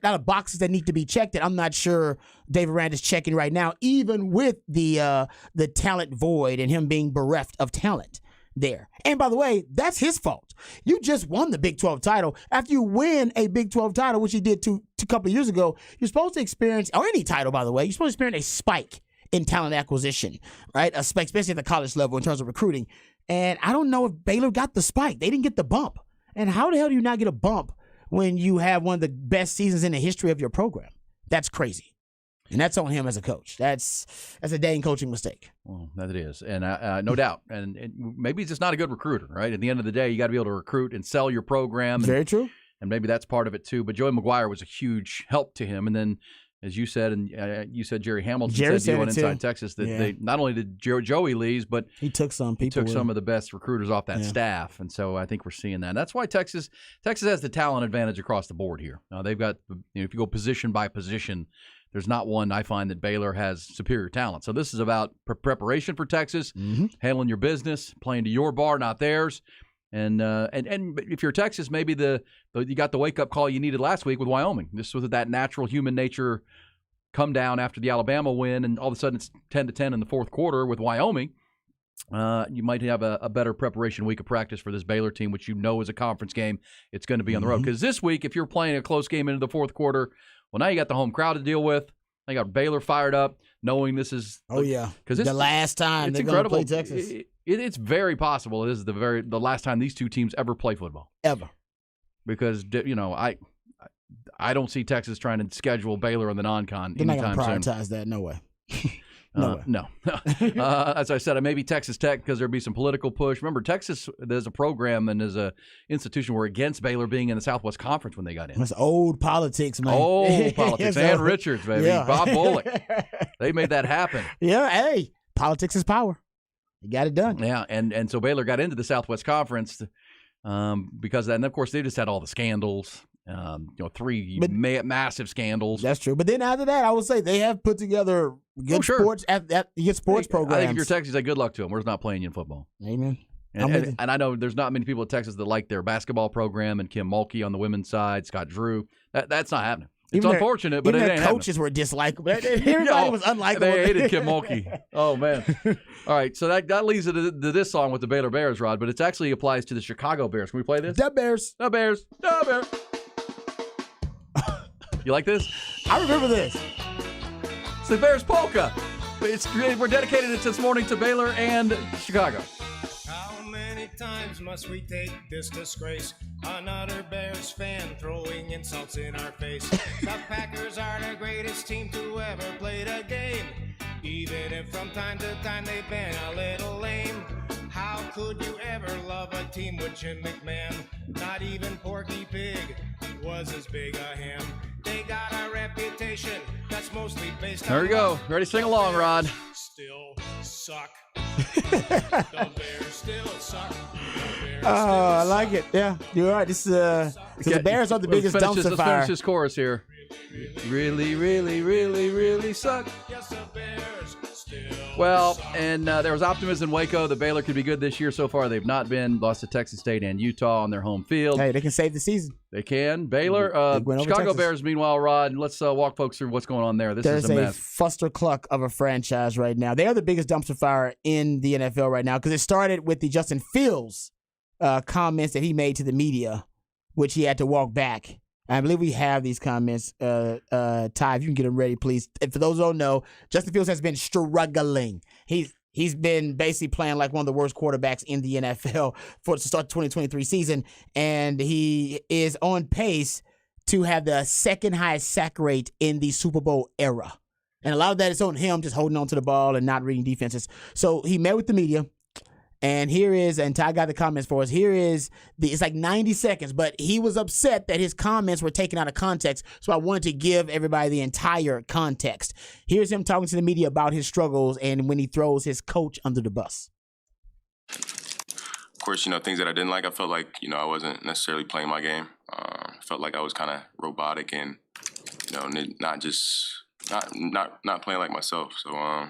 of boxes that need to be checked that I'm not sure Dave Aranda is checking right now, even with the talent void and him being bereft of talent there. And by the way, that's his fault. You just won the Big 12 title. After you win a Big 12 title, which he did two couple of years ago, you're supposed to experience, or any title, by the way, you're supposed to experience a spike in talent acquisition, right? A spike, especially at the college level in terms of recruiting. And I don't know if Baylor got the spike. They didn't get the bump. And how the hell do you not get a bump when you have one of the best seasons in the history of your program? That's crazy. And that's on him as a coach. That's a dang coaching mistake. Well, that it is. And no doubt. And maybe he's just not a good recruiter, right? At the end of the day, you got to be able to recruit and sell your program. Very true. And maybe that's part of it too. But Joey McGuire was a huge help to him. And then, as you said, and you said Jerry Hamilton said to you on Inside Texas that they not only did Joey leave, but he took some people. He took some of the best recruiters off that staff. And so I think we're seeing that. And that's why Texas has the talent advantage across the board here. They've got, if you go position by position, there's not one I find that Baylor has superior talent. So this is about preparation for Texas, handling your business, playing to your bar, not theirs. And if you're Texas, maybe you got the wake-up call you needed last week with Wyoming. This was that natural human nature come down after the Alabama win, and all of a sudden it's 10-10 in the fourth quarter with Wyoming. You might have a better preparation week of practice for this Baylor team, which is a conference game. It's going to be on the road. Because this week, if you're playing a close game into the fourth quarter, well, now you got the home crowd to deal with. I got Baylor fired up, knowing this is because the last time they're going to play Texas. It's very possible this is the last time these two teams ever play football. Ever. Because, I don't see Texas trying to schedule Baylor on the non-con anytime soon. They're not going to prioritize that. No way. No. As I said, maybe Texas Tech because there'd be some political push. Remember, Texas, there's a program and there's a institution were against Baylor being in the Southwest Conference when they got in. That's old politics, man. Old politics. Ann Richards, baby. Yeah. Bob Bullock. They made that happen. Yeah, hey, politics is power. You got it done. Yeah, and so Baylor got into the Southwest Conference because of that. And, of course, they just had all the scandals. Three massive scandals. That's true. But then after that, I would say they have put together good sports programs. I think if you're Texas, good luck to them. We're just not playing you in football. Amen. And I know there's not many people at Texas that like their basketball program and Kim Mulkey on the women's side, Scott Drew. That's not happening. It's unfortunate, but it ain't coaches were dislikable. Everybody was unlikable. They hated Kim Mulkey. Oh, man. All right, so that leads to this song with the Baylor Bears, Rod, but it actually applies to the Chicago Bears. Can we play this? The Bears. The Bears. The Bears. You like this? I remember this. It's the Bears polka. We're dedicated it this morning to Baylor and Chicago. How many times must we take this disgrace? Another Bears fan throwing insults in our face. The Packers are the greatest team to ever play the game, even if from time to time they've been a little lame. How could you ever love a team with Jim McMahon? Not even Porky Pig was as big a him. They got a reputation that's mostly based on. There we go. Ready to sing along, Rod? Still suck. The Bears still suck. I like it. Yeah, you're right. This is the Bears are the biggest dumpster fire. Let's finish this chorus here. Really, really, really, really suck. Yes, the Bears Well, and there was optimism in Waco that Baylor could be good this year. So far, they've not been. Lost to Texas State and Utah on their home field. Hey, they can save the season. They can. Baylor, Chicago Bears, meanwhile, Rod, let's walk folks through what's going on there. There's is a mess. Fuster cluck of a franchise right now. They are the biggest dumpster fire in the NFL right now because it started with the Justin Fields comments that he made to the media, which he had to walk back. I believe we have these comments. Ty, if you can get them ready, please. And for those who don't know, Justin Fields has been struggling. He's been basically playing like one of the worst quarterbacks in the NFL for to start the 2023 season, and he is on pace to have the second highest sack rate in the Super Bowl era. And a lot of that is on him just holding on to the ball and not reading defenses. So he met with the media. And here is, and Ty got the comments for us, it's like 90 seconds, but he was upset that his comments were taken out of context, so I wanted to give everybody the entire context. Here's him talking to the media about his struggles and when he throws his coach under the bus. Of course, things that I didn't like, I felt like, I wasn't necessarily playing my game. I felt like I was kind of robotic and, not playing like myself. So,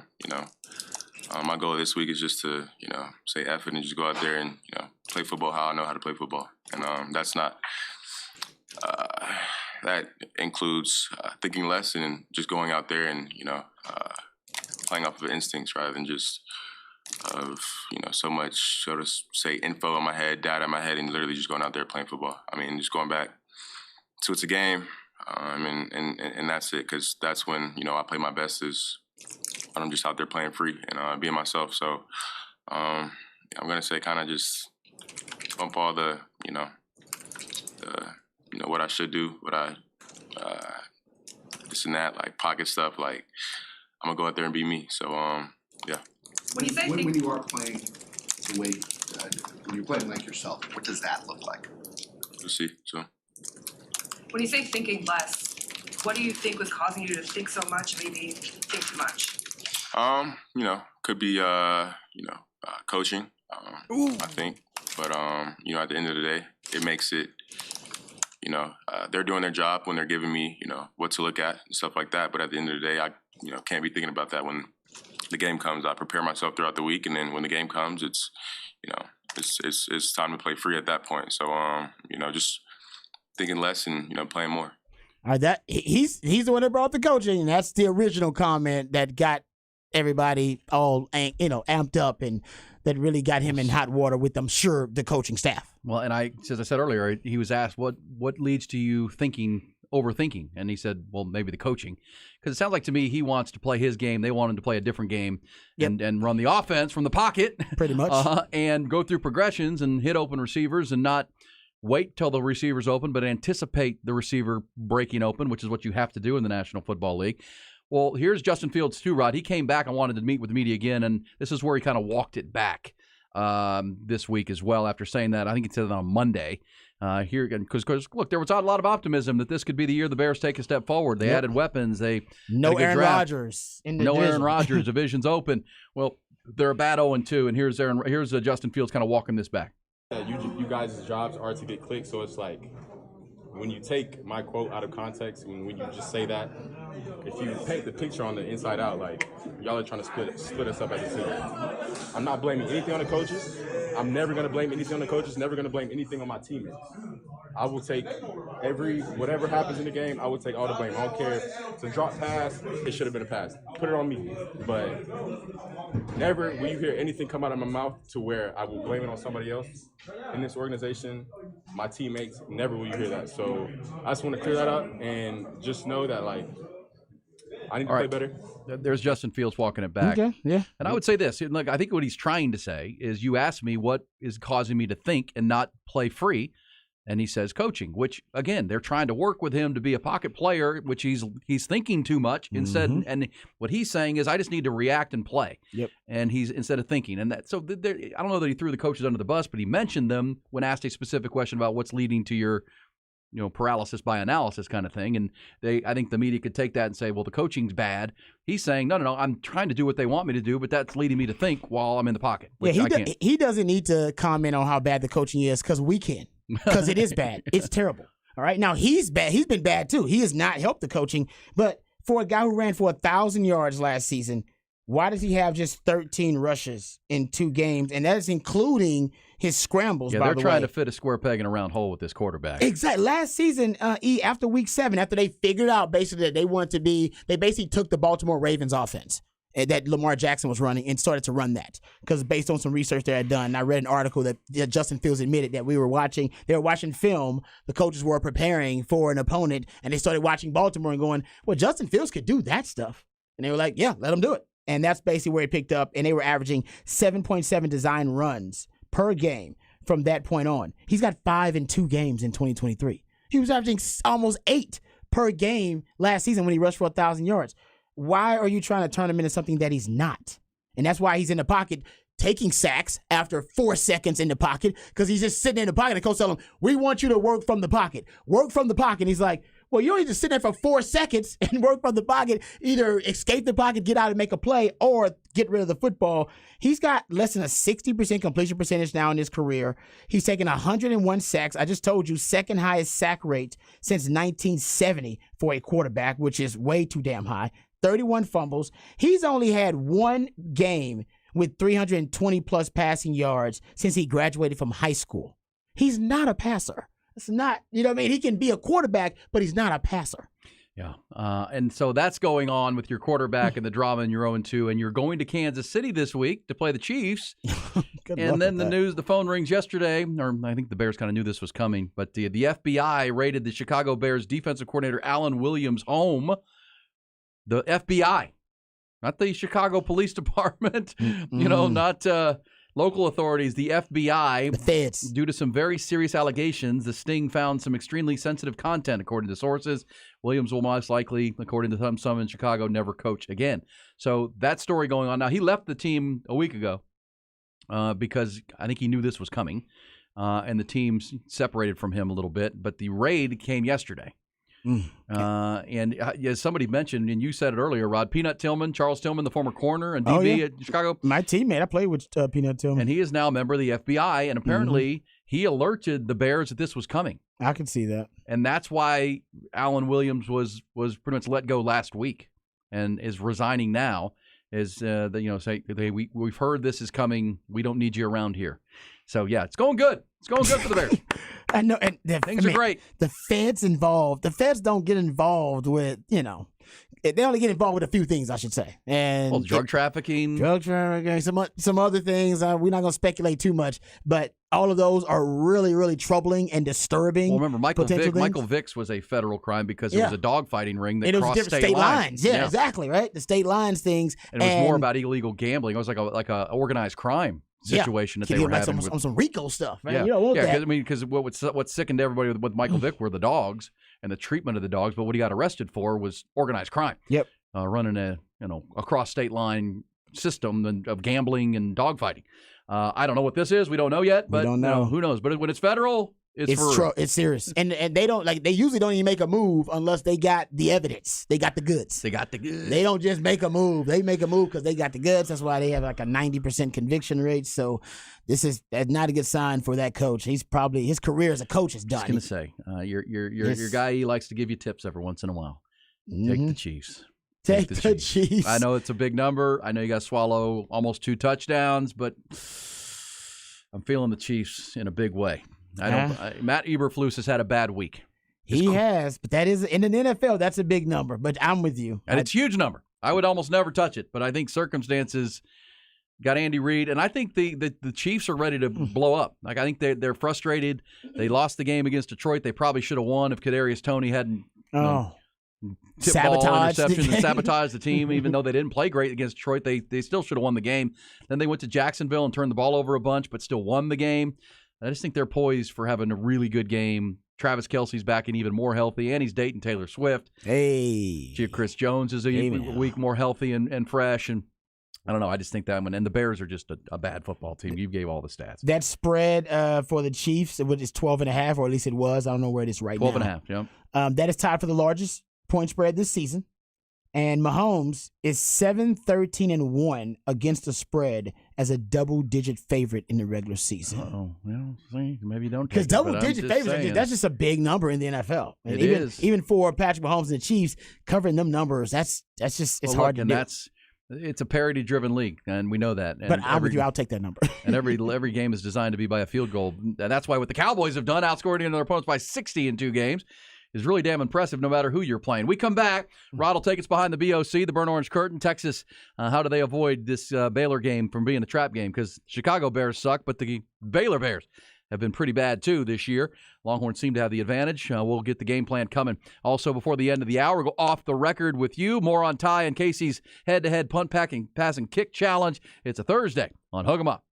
my goal this week is just to, say F it and just go out there and, play football how I know how to play football. And that's not, that includes thinking less and just going out there and, playing off of instincts rather than just so much, so to say, info in my head, data in my head, and literally just going out there playing football. I mean, just going back to it's a game, and that's it, because that's when, I play my best is when I'm just out there playing free and being myself. So I'm going to say kind of just bump all the, what I should do, what I, this and that, like pocket stuff, like I'm going to go out there and be me. So, yeah. When you are playing the way, when you're playing like yourself, what does that look like? We'll see. So, when you say thinking less, what do you think was causing you to think so much, maybe think too much? Could be, coaching, I think. But, at the end of the day, it makes it, they're doing their job when they're giving me, what to look at and stuff like that. But at the end of the day, I, can't be thinking about that when the game comes. I prepare myself throughout the week, and then when the game comes, it's, it's time to play free at that point. So, just thinking less and, playing more. All right, he's the one that brought the coaching, and that's the original comment that got everybody all amped up, and that really got him in hot water with, I'm sure, the coaching staff. Well, and as I said earlier, he was asked what leads to you overthinking, and he said, well, maybe the coaching, because it sounds like to me he wants to play his game. They want him to play a different game and run the offense from the pocket, pretty much, and go through progressions and hit open receivers and not wait till the receiver's open, but anticipate the receiver breaking open, which is what you have to do in the National Football League. Well, here's Justin Fields too, Rod. He came back and wanted to meet with the media again, and this is where he kind of walked it back this week as well after saying that. I think he said that on Monday. Here again, because look, there was a lot of optimism that this could be the year the Bears take a step forward. They added weapons. They no Aaron Rodgers in the division. Aaron Rodgers. Division's open. Well, they're a bad 0-2, and here's Justin Fields kind of walking this back. You guys' jobs are to get clicks, so it's like when you take my quote out of context, and when you just say that, if you paint the picture on the inside out, like y'all are trying to split us up as a team. I'm not blaming anything on the coaches. I'm never going to blame anything on the coaches, never going to blame anything on my teammates. I will take whatever happens in the game, I will take all the blame. I don't care if it's a drop pass, it should have been a pass. Put it on me. But never will you hear anything come out of my mouth to where I will blame it on somebody else. In this organization, my teammates, never will you hear that. So I just want to clear that up and just know that, like, I need to play better. There's Justin Fields walking it back. Okay, yeah. And I would say this. Look, I think what he's trying to say is you asked me what is causing me to think and not play free. And he says coaching, which, again, they're trying to work with him to be a pocket player, which he's thinking too much instead. And what he's saying is, I just need to react and play. Yep. And he's instead of thinking. And that, so I don't know that he threw the coaches under the bus, but he mentioned them when asked a specific question about what's leading to your paralysis by analysis kind of thing. And I think the media could take that and say, well, the coaching's bad. He's saying, no, I'm trying to do what they want me to do, but that's leading me to think while I'm in the pocket. Which he doesn't need to comment on how bad the coaching is, because we can. Because it is bad. It's terrible. All right. Now, he's bad. He's been bad, too. He has not helped the coaching. But for a guy who ran for 1,000 yards last season, Why does he have just 13 rushes in 2 games? And that is including his scrambles, by the way. Yeah, they're trying to fit a square peg in a round hole with this quarterback. Exactly. Last season, after week 7, after they figured out basically that they wanted to be, they basically took the Baltimore Ravens offense that Lamar Jackson was running and started to run that. Because based on some research they had done, I read an article that Justin Fields admitted that they were watching film, the coaches were preparing for an opponent, and they started watching Baltimore and going, well, Justin Fields could do that stuff. And they were like, yeah, let him do it. And that's basically where it picked up, and they were averaging 7.7 design runs per game from that point on. He's got 5 in 2 games in 2023. He was averaging almost 8 per game last season when he rushed for 1,000 yards. Why are you trying to turn him into something that he's not? And that's why he's in the pocket taking sacks after 4 seconds in the pocket, because he's just sitting in the pocket. The coach tells him, we want you to work from the pocket. Work from the pocket. He's like, well, you don't need to sit there for 4 seconds and work from the pocket. Either escape the pocket, get out and make a play, or get rid of the football. He's got less than a 60% completion percentage now in his career. He's taken 101 sacks. I just told you, second highest sack rate since 1970 for a quarterback, which is way too damn high. 31 fumbles. He's only had 1 game with 320-plus passing yards since he graduated from high school. He's not a passer. It's not, you know what I mean? He can be a quarterback, but he's not a passer. Yeah. And so that's going on with your quarterback and the drama in your 0-2, and you're going to Kansas City this week to play the Chiefs. And then the phone rings yesterday, or I think the Bears kind of knew this was coming, but the FBI raided the Chicago Bears defensive coordinator Alan Williams' home. The FBI, not the Chicago Police Department, not local authorities, the FBI. The feds. Due to some very serious allegations, the sting found some extremely sensitive content, according to sources. Williams will most likely, according to some in Chicago, never coach again. So that story going on. Now, he left the team a week ago because I think he knew this was coming, and the teams separated from him a little bit. But the raid came yesterday. And as somebody mentioned, and you said it earlier, Rod, Peanut Tillman, Charles Tillman, the former corner and DB at Chicago. My teammate, I played with Peanut Tillman. And he is now a member of the FBI, and apparently he alerted the Bears that this was coming. I can see that. And that's why Alan Williams was pretty much let go last week and is resigning now. We've heard this is coming. We don't need you around here. So, yeah, it's going good. It's going good for the Bears. I know. And things are great. The feds involved. The feds don't get involved with, they only get involved with a few things, I should say. And drug trafficking, some other things. We're not going to speculate too much, but all of those are really, really troubling and disturbing. Well, remember, Michael Vick's was a federal crime because it was a dogfighting ring that crossed state lines. Yeah, exactly, right? The state lines things. And it was more about illegal gambling. It was like a organized crime situation that they were having on some RICO stuff, man. Yeah, you don't want that. Because what sickened everybody with Michael Vick were the dogs and the treatment of the dogs. But what he got arrested for was organized crime. Yep, running a cross state line system of gambling and dogfighting. I don't know what this is. We don't know yet. But we don't know. Who knows? But when it's federal, it's serious. And they don't they usually don't even make a move unless they got the evidence. They got the goods. They don't just make a move. They make a move because they got the goods. That's why they have like a 90% conviction rate. So that's not a good sign for that coach. His career as a coach is done. I was going to say, your guy, he likes to give you tips every once in a while. Take the Chiefs. Take the Chiefs. I know it's a big number. I know you got to swallow almost 2 touchdowns, but I'm feeling the Chiefs in a big way. Matt Eberflus has had a bad week. He has, but that is in an NFL. That's a big number. But I'm with you, and it's a huge number. I would almost never touch it, but I think circumstances got Andy Reid, and I think the Chiefs are ready to blow up. Like I think they're frustrated. They lost the game against Detroit. They probably should have won if Kadarius Toney hadn't sabotaged the team. Even though they didn't play great against Detroit, they still should have won the game. Then they went to Jacksonville and turned the ball over a bunch, but still won the game. I just think they're poised for having a really good game. Travis Kelce's back and even more healthy, and he's dating Taylor Swift. Hey. Chris Jones is a week more healthy and fresh. And I don't know. I just think that one. And the Bears are just a bad football team. You gave all the stats. That spread for the Chiefs, it was 12.5, or at least it was. I don't know where it is right 12.5, now. 12.5, yeah. That is tied for the largest point spread this season. And Mahomes is 7-13-1 against the spread as a double-digit favorite in the regular season. Oh, well, see, maybe don't take because double-digit favorites, that's just a big number in the NFL. And even for Patrick Mahomes and the Chiefs, covering them numbers, it's hard to do. It's a parity-driven league, and we know that. And but I'm with you. I'll take that number. And every game is designed to be by a field goal. And that's why what the Cowboys have done, outscoring their opponents by 60 in 2 games, is really damn impressive no matter who you're playing. We come back. Rod will take us behind the BOC, the Burnt Orange Curtain. Texas, how do they avoid this Baylor game from being a trap game? Because Chicago Bears suck, but the Baylor Bears have been pretty bad, too, this year. Longhorns seem to have the advantage. We'll get the game plan coming. Also, before the end of the hour, go off the record with you. More on Ty and Casey's head-to-head punt passing kick challenge. It's a Thursday on Hook 'em Up.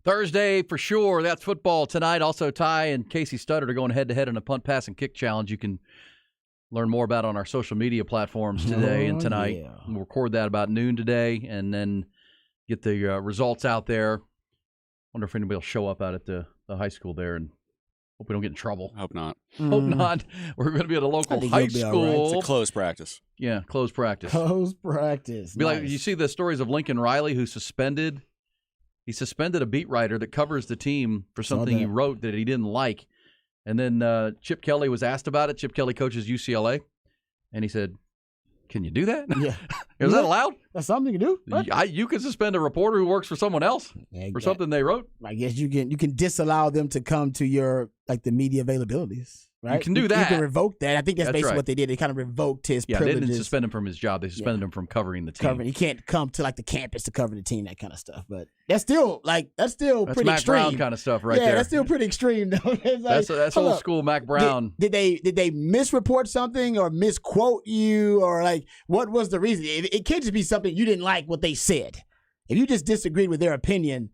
Thursday for sure. That's football tonight. Also, Ty and Casey Studdard are going head-to-head in a punt, pass, and kick challenge. You can learn more about on our social media platforms today and tonight. Yeah. We'll record that about noon today and then get the results out there. Wonder if anybody will show up out at the high school there, and hope we don't get in trouble. Hope not. Hope not. We're going to be at a local high school. It's a closed practice. Yeah, closed practice. Closed practice. Be Nice. like, you see the stories of Lincoln Riley, who suspended a beat writer that covers the team for something he wrote that he didn't like. And then Chip Kelly was asked about it. Chip Kelly coaches UCLA. And he said, can you do that? Yeah. Is that allowed? That's something you can do. What? You can suspend a reporter who works for someone else for something they wrote. I guess you can disallow them to come to your the media availabilities. Right? You can do that. You can revoke that. I think that's basically right. what they did. They kind of revoked his They privileges. didn't suspend him from his job. They suspended him from covering the team. He can't come to the campus to cover the team, that kind of stuff. But that's still That's pretty Mac extreme. Brown kind of stuff right there. Yeah, that's still pretty extreme though. It's That's hold old up. school Mac Brown. Did they misreport something or misquote you, or what was the reason? It can't just be something you didn't like what they said. If you just disagreed with their opinion,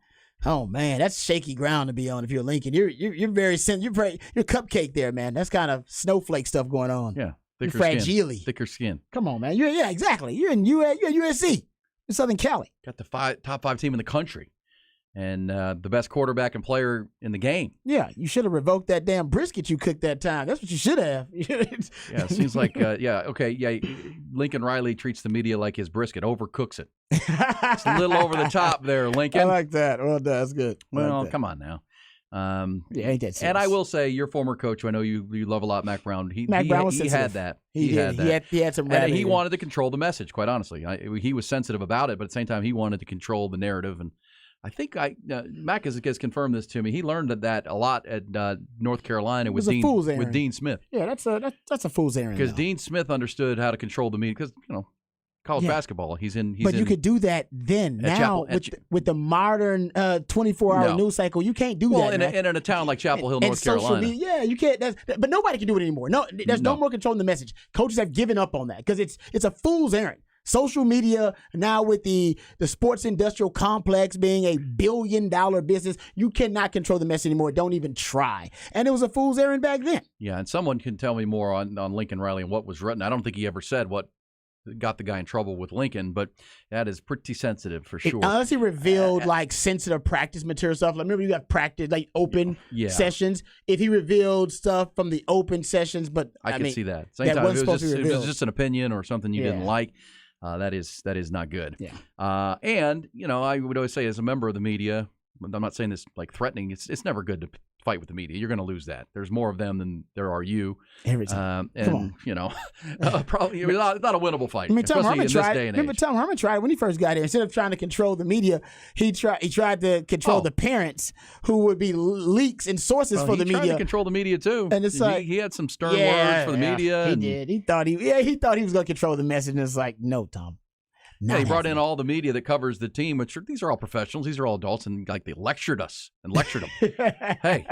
oh man, that's shaky ground to be on. If you're Lincoln, you're very you're cupcake there, man. That's kind of snowflake stuff going on. Yeah, you're fragile. Thicker skin. Come on, man. Yeah, exactly. You're in USC, in Southern Cali. Got the top 5 team in the country, and the best quarterback and player in the game. Yeah, you should have revoked that damn brisket you cooked that time. That's what you should have. Yeah, it seems like Lincoln Riley treats the media like his brisket, overcooks it. It's a little over the top there, Lincoln. I like that. Well, that's good. Well, come on now. Ain't that serious. And I will say, your former coach, who I know you love a lot, Mac Brown. He Brown was had sensitive. that. He had did. that. He had some. And he wanted to control the message. Quite honestly, he was sensitive about it, but at the same time, he wanted to control the narrative. And I think Mac has confirmed this to me. He learned that a lot at North Carolina with Dean Smith. Yeah, that's a fool's errand. Because Dean Smith understood how to control the media. Because college basketball, he's in. But you could do that then. Now with the modern 24-hour news cycle, you can't do that. Well, in a town like Chapel Hill, North Carolina, media, you can't. But nobody can do it anymore. No, there's no more controlling the message. Coaches have given up on that because it's a fool's errand. Social media now, with the sports industrial complex being a $1 billion business, you cannot control the message anymore. Don't even try. And it was a fool's errand back then. Yeah, and someone can tell me more on Lincoln Riley and what was written. I don't think he ever said what got the guy in trouble with Lincoln, but that is pretty sensitive for sure. Unless he revealed sensitive practice material stuff. Remember, you got practice open sessions. If he revealed stuff from the open sessions, but I can see that. Same time, if it was just an opinion or something you didn't like. That is not good. Yeah. And I would always say, as a member of the media, I'm not saying this threatening. It's never good to fight with the media. You're going to lose that. There's more of them than there are you. Every time. And probably it's not a winnable fight. I mean, Tom Herman tried. Remember, Tom Herman tried when he first got here. Instead of trying to control the media, he tried to control the parents, who would be leaks and sources for the media. He tried to control the media too. And it's he had some stern words for the media. He did. He thought he was going to control the message. And it's like, no, Tom. He brought in all the media that covers the team, which these are all professionals. These are all adults, and they lectured us and lectured them. Hey,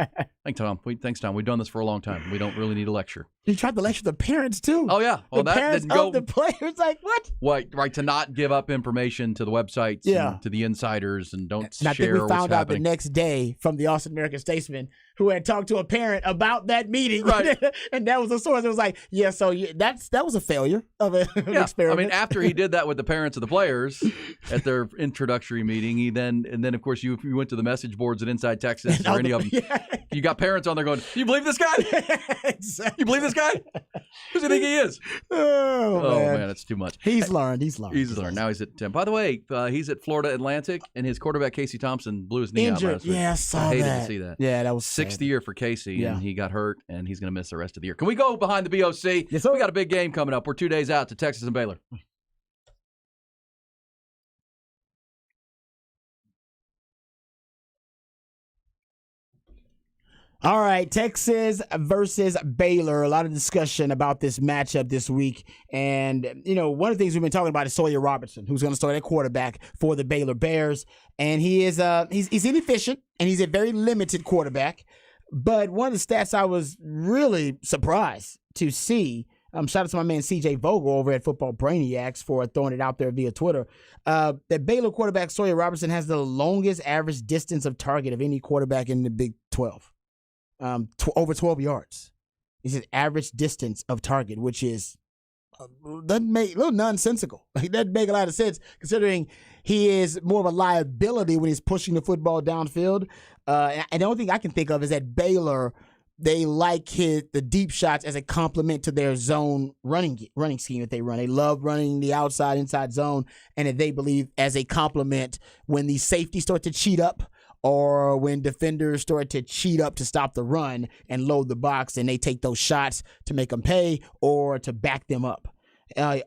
thanks, Tom. We've done this for a long time. We don't really need a lecture. He tried to lecture the parents too. Oh yeah, well, the parents of the players. Like what? Right, to not give up information to the websites, and to the insiders, and don't share. And I think we found out happening. the next day from the Austin American Statesman, who had talked to a parent about that meeting, right? And that was the source. It was like, that was a failure of an experiment. I mean, after he did that with the parents of the players at their introductory meeting, and then of course you went to the message boards at Inside Texas or any of them. You got parents on there going, "You believe this guy? Exactly. You believe this guy? Who does he think he is?" Oh man, it's too much. He's learned. Now he's at 10. By the way, he's at Florida Atlantic, and his quarterback Casey Thompson blew his knee Injured. out last week. Yeah, I saw hated that. to see that. Yeah, that was 6th year for Casey, Yeah. and he got hurt, and he's going to miss the rest of the year. Can we go behind the BOC? Yes, sir. We got a big game coming up. We're 2 days out to Texas and Baylor. All right, Texas versus Baylor. A lot of discussion about this matchup this week. And, one of the things we've been talking about is Sawyer Robertson, who's going to start at quarterback for the Baylor Bears. And he is he's inefficient, and he's a very limited quarterback. But one of the stats I was really surprised to see shout out to my man C.J. Vogel over at Football Brainiacs for throwing it out there via Twitter. That Baylor quarterback Sawyer Robertson has the longest average distance of target of any quarterback in the Big 12. Over 12 yards. It's his average distance of target, which is doesn't make a little nonsensical. It doesn't make a lot of sense considering he is more of a liability when he's pushing the football downfield. And the only thing I can think of is that Baylor, they like the deep shots as a complement to their zone running scheme that they run. They love running the inside zone, and that they believe as a complement when the safeties start to cheat up or when defenders start to cheat up to stop the run and load the box, and they take those shots to make them pay or to back them up.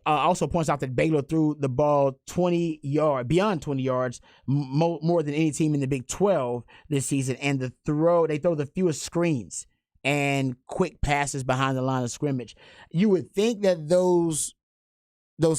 Also points out that Baylor threw the ball beyond 20 yards, more than any team in the Big 12 this season, and they throw the fewest screens and quick passes behind the line of scrimmage. You would think that those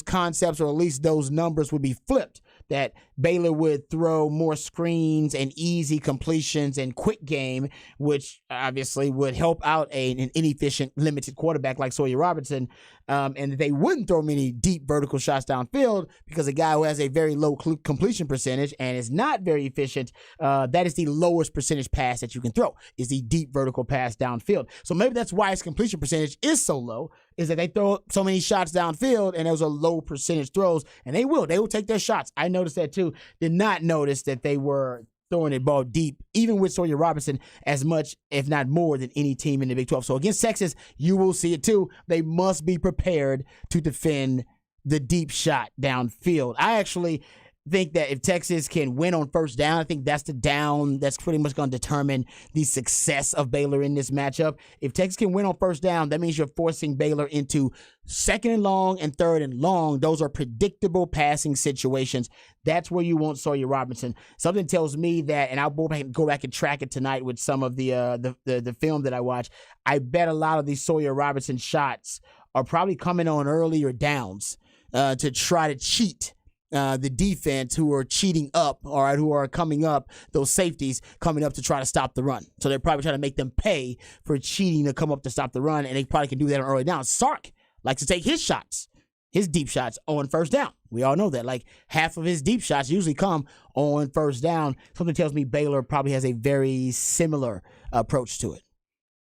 concepts, or at least those numbers, would be flipped, that Baylor would throw more screens and easy completions and quick game, which obviously would help out an inefficient, limited quarterback like Sawyer Robertson, and they wouldn't throw many deep vertical shots downfield because a guy who has a very low completion percentage and is not very efficient, that is the lowest percentage pass that you can throw, is the deep vertical pass downfield. So maybe that's why his completion percentage is so low, is that they throw so many shots downfield and those are low percentage throws, and they will take their shots. I noticed that too. Did not notice that they were throwing the ball deep, even with Sawyer Robertson, as much, if not more, than any team in the Big 12. So against Texas, you will see it too. They must be prepared to defend the deep shot downfield. I actually think that if Texas can win on first down, I think that's the down that's pretty much going to determine the success of Baylor in this matchup. If Texas can win on first down, that means you're forcing Baylor into second and long and third and long. Those are predictable passing situations. That's where you want Sawyer Robertson. Something tells me that, and I'll go back and track it tonight with some of the film that I watch. I bet a lot of these Sawyer Robertson shots are probably coming on earlier downs to try to cheat the defense, who are cheating up, all right, who are coming up, those safeties coming up to try to stop the run. So they're probably trying to make them pay for cheating to come up to stop the run, and they probably can do that on early down. Sark likes to take his shots, his deep shots, on first down. We all know that. Like, half of his deep shots usually come on first down. Something tells me Baylor probably has a very similar approach to it.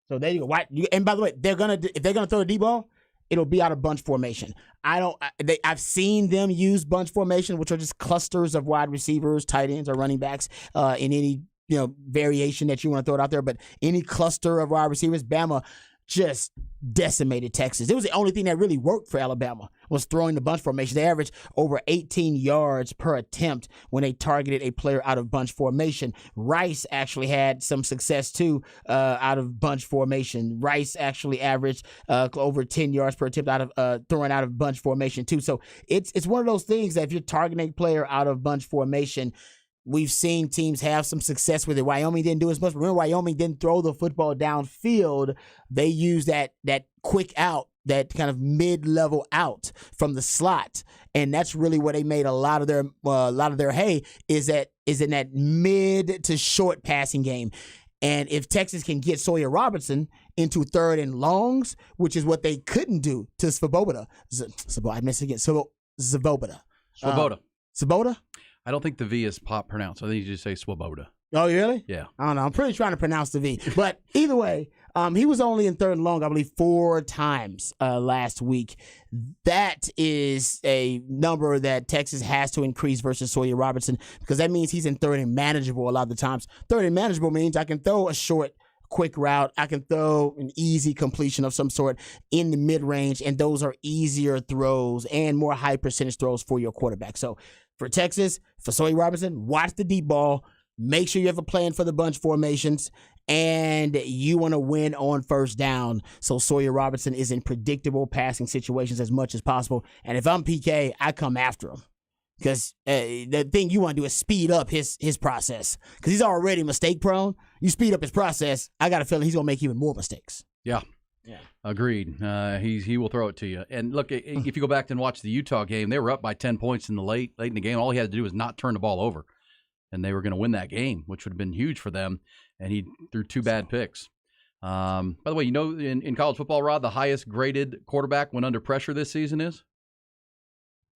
So there you go. And by the way, if they're gonna throw the deep ball, it'll be out of bunch formation. I've seen them use bunch formation, which are just clusters of wide receivers, tight ends, or running backs in any variation that you want to throw it out there. But any cluster of wide receivers, Bama just decimated Texas. It was the only thing that really worked for Alabama, was throwing the bunch formation. They averaged over 18 yards per attempt when they targeted a player out of bunch formation. Rice actually had some success too out of bunch formation. Rice actually averaged over 10 yards per attempt out of throwing out of bunch formation too. So it's one of those things that if you're targeting a player out of bunch formation, we've seen teams have some success with it. Wyoming didn't do as much. Remember, Wyoming didn't throw the football downfield. They used that quick out, that kind of mid-level out from the slot, and that's really where they made a lot of their hay. Is in that mid to short passing game. And if Texas can get Sawyer Robertson into third and longs, which is what they couldn't do to Svoboda. I missed it again. Svoboda. Svoboda? I don't think the V is pronounced. I think you just say Swoboda. Oh, really? Yeah. I don't know. I'm pretty trying to pronounce the V. But either way, he was only in third and long, I believe, 4 times last week. That is a number that Texas has to increase versus Sawyer Robertson, because that means he's in third and manageable a lot of the times. Third and manageable means I can throw a short, quick route. I can throw an easy completion of some sort in the mid-range, and those are easier throws and more high percentage throws for your quarterback. So for Texas, for Sawyer Robertson, watch the deep ball. Make sure you have a plan for the bunch formations, and you want to win on first down. So Sawyer Robertson is in predictable passing situations as much as possible. And if I'm PK, I come after him, because the thing you want to do is speed up his process, because he's already mistake prone. You speed up his process, I got a feeling he's going to make even more mistakes. Yeah. Agreed. He will throw it to you. And look, if you go back and watch the Utah game, they were up by 10 points in the late in the game. All he had to do was not turn the ball over, and they were going to win that game, which would have been huge for them. And he threw 2 bad picks. By the way, in college football, Rod, the highest graded quarterback when under pressure this season is?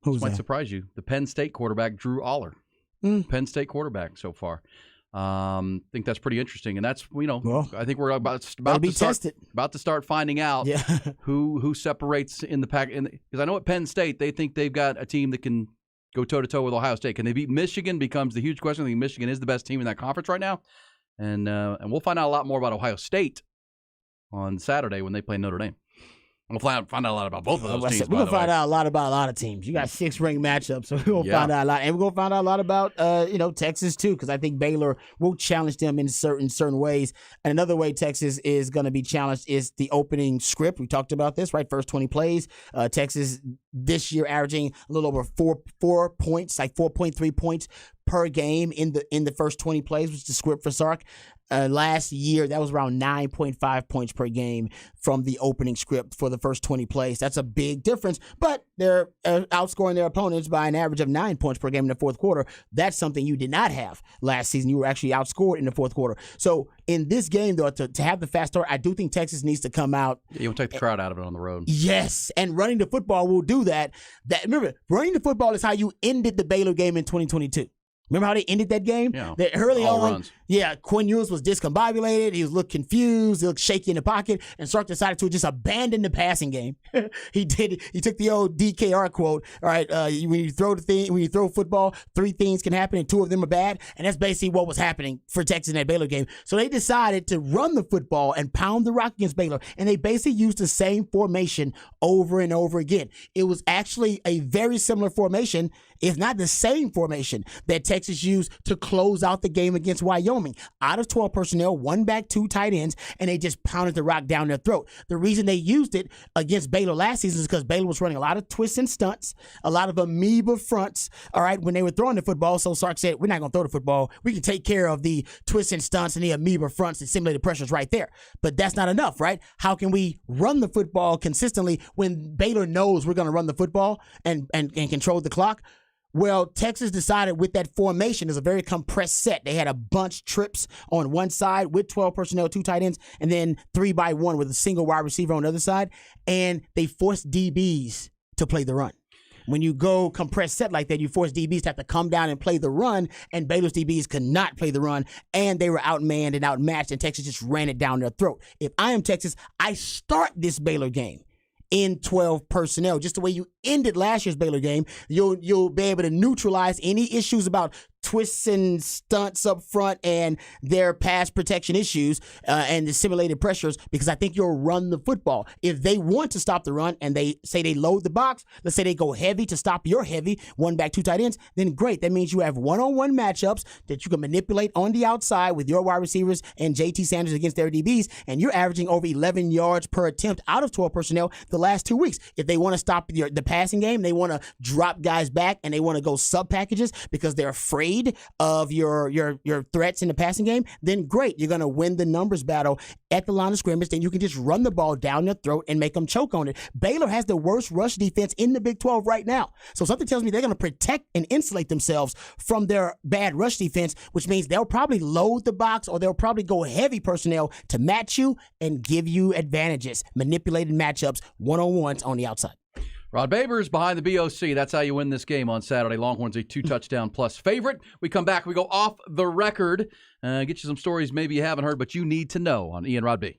Who's this might that? surprise you. The Penn State quarterback, Drew Aller. Penn State quarterback so far. I think that's pretty interesting, and that's I think we're about to start finding out who separates in the pack. Because I know at Penn State they think they've got a team that can go toe to toe with Ohio State. Can they beat Michigan? Becomes the huge question. I think Michigan is the best team in that conference right now, and we'll find out a lot more about Ohio State on Saturday when they play Notre Dame. We'll find out a lot about both of those teams. We're going to find out a lot about a lot of teams. You got 6 ranked matchups, so we're going to find out a lot. And we're going to find out a lot about, Texas, too, because I think Baylor will challenge them in certain ways. And another way Texas is going to be challenged is the opening script. We talked about this, right? First 20 plays. Texas this year averaging a little over 4 points, like 4.3 points per game in the first 20 plays, which is the script for Sark. Last year, that was around 9.5 points per game from the opening script for the first 20 plays. That's a big difference, but they're outscoring their opponents by an average of 9 points per game in the fourth quarter. That's something you did not have last season. You were actually outscored in the fourth quarter. So in this game, though, to have the fast start, I do think Texas needs to come out. You'll take the crowd out of it on the road. Yes, and running the football will do that. Remember, running the football is how you ended the Baylor game in 2022. Remember how they ended that game? Yeah, early all on, runs. Quinn Ewers was discombobulated. He looked confused. He looked shaky in the pocket. And Sark decided to just abandon the passing game. He did. He took the old DKR quote. All right, when you throw football, 3 things can happen and 2 of them are bad. And that's basically what was happening for Texas in that Baylor game. So they decided to run the football and pound the rock against Baylor. And they basically used the same formation over and over again. It was actually a very similar formation, if not the same formation, that Texas used to close out the game against Wyoming. Out of 12 personnel, 1 back, 2 tight ends, and they just pounded the rock down their throat. The reason they used it against Baylor last season is because Baylor was running a lot of twists and stunts, a lot of amoeba fronts, all right, when they were throwing the football. So Sark said, we're not going to throw the football. We can take care of the twists and stunts and the amoeba fronts and simulated pressures right there. But that's not enough, right? How can we run the football consistently when Baylor knows we're going to run the football and control the clock? Well, Texas decided with that formation is a very compressed set. They had a bunch trips on one side with 12 personnel, 2 tight ends, and then 3-by-1 with a single wide receiver on the other side. And they forced DBs to play the run. When you go compressed set like that, you force DBs to have to come down and play the run, and Baylor's DBs could not play the run, and they were outmanned and outmatched, and Texas just ran it down their throat. If I am Texas, I start this Baylor game in 12 personnel, just the way you ended last year's Baylor game. You'll be able to neutralize any issues about twists and stunts up front and their pass protection issues and the simulated pressures, because I think you'll run the football. If they want to stop the run and they say they load the box, let's say they go heavy to stop your heavy, 1 back, 2 tight ends, then great. That means you have one-on-one matchups that you can manipulate on the outside with your wide receivers and JT Sanders against their DBs, and you're averaging over 11 yards per attempt out of 12 personnel the last 2 weeks. If they want to stop the passing game, they want to drop guys back and they want to go sub packages because they're afraid of your threats in the passing game, then great. You're going to win the numbers battle at the line of scrimmage. Then you can just run the ball down their throat and make them choke on it. Baylor has the worst rush defense in the Big 12 right now. So something tells me they're going to protect and insulate themselves from their bad rush defense, which means they'll probably load the box or they'll probably go heavy personnel to match you and give you advantages, manipulated matchups, one-on-ones on the outside. Rod Babers behind the BOC. That's how you win this game on Saturday. Longhorns a 2-touchdown plus favorite. We come back. We go off the record. Get you some stories maybe you haven't heard, but you need to know on Ian Rod B.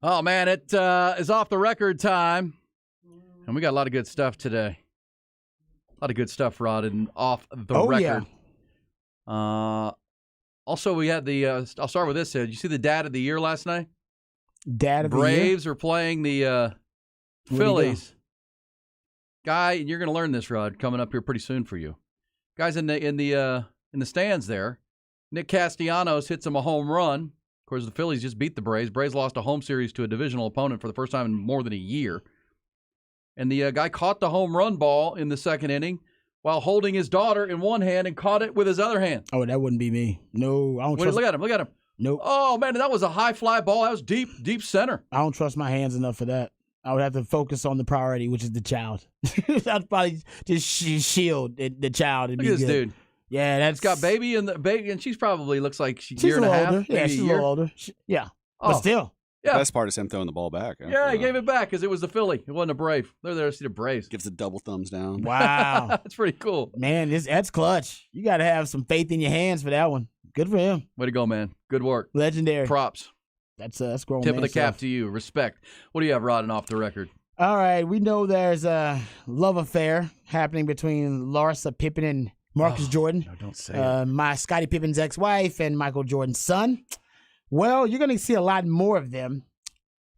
Oh, man, it is off the record time. And we got a lot of good stuff today. A lot of good stuff, Rod, and off the record. Yeah. Also, we had the I'll start with this. Did you see the Dad of the Year last night? Dad of the Year? Braves are playing the Phillies. Guy, and you're going to learn this, Rod, coming up here pretty soon for you. Guys in the stands there. Nick Castellanos hits him a home run. Of course, the Phillies just beat the Braves. Braves lost a home series to a divisional opponent for the first time in more than a year. And the guy caught the home run ball in the second inning while holding his daughter in one hand and caught it with his other hand. Oh, that wouldn't be me. No, I don't trust. Look at him. Look at him. Nope. Oh, man, that was a high fly ball. That was deep center. I don't trust my hands enough for that. I would have to focus on the priority, which is the child. I'd probably just shield the child. Look at this dude. Yeah, that's got baby and she's probably looks like she's a little half. Older. Yeah, she's a little older. But still. Yeah. The best part is him throwing the ball back. Yeah, he gave it back because it was the Philly. It wasn't a Brave. They're there to see the Braves. Gives a double thumbs down. Wow. That's pretty cool. Man, that's clutch. You got to have some faith in your hands for that one. Good for him. Way to go, man. Good work. Legendary. Props. That's grown Tip of the cap stuff. to you. Respect. What do you have, Rod, and off the record? All right. We know there's a love affair happening between Larsa Pippen and Marcus Jordan. No, don't say it. My Scottie Pippen's ex-wife and Michael Jordan's son. Well, you're going to see a lot more of them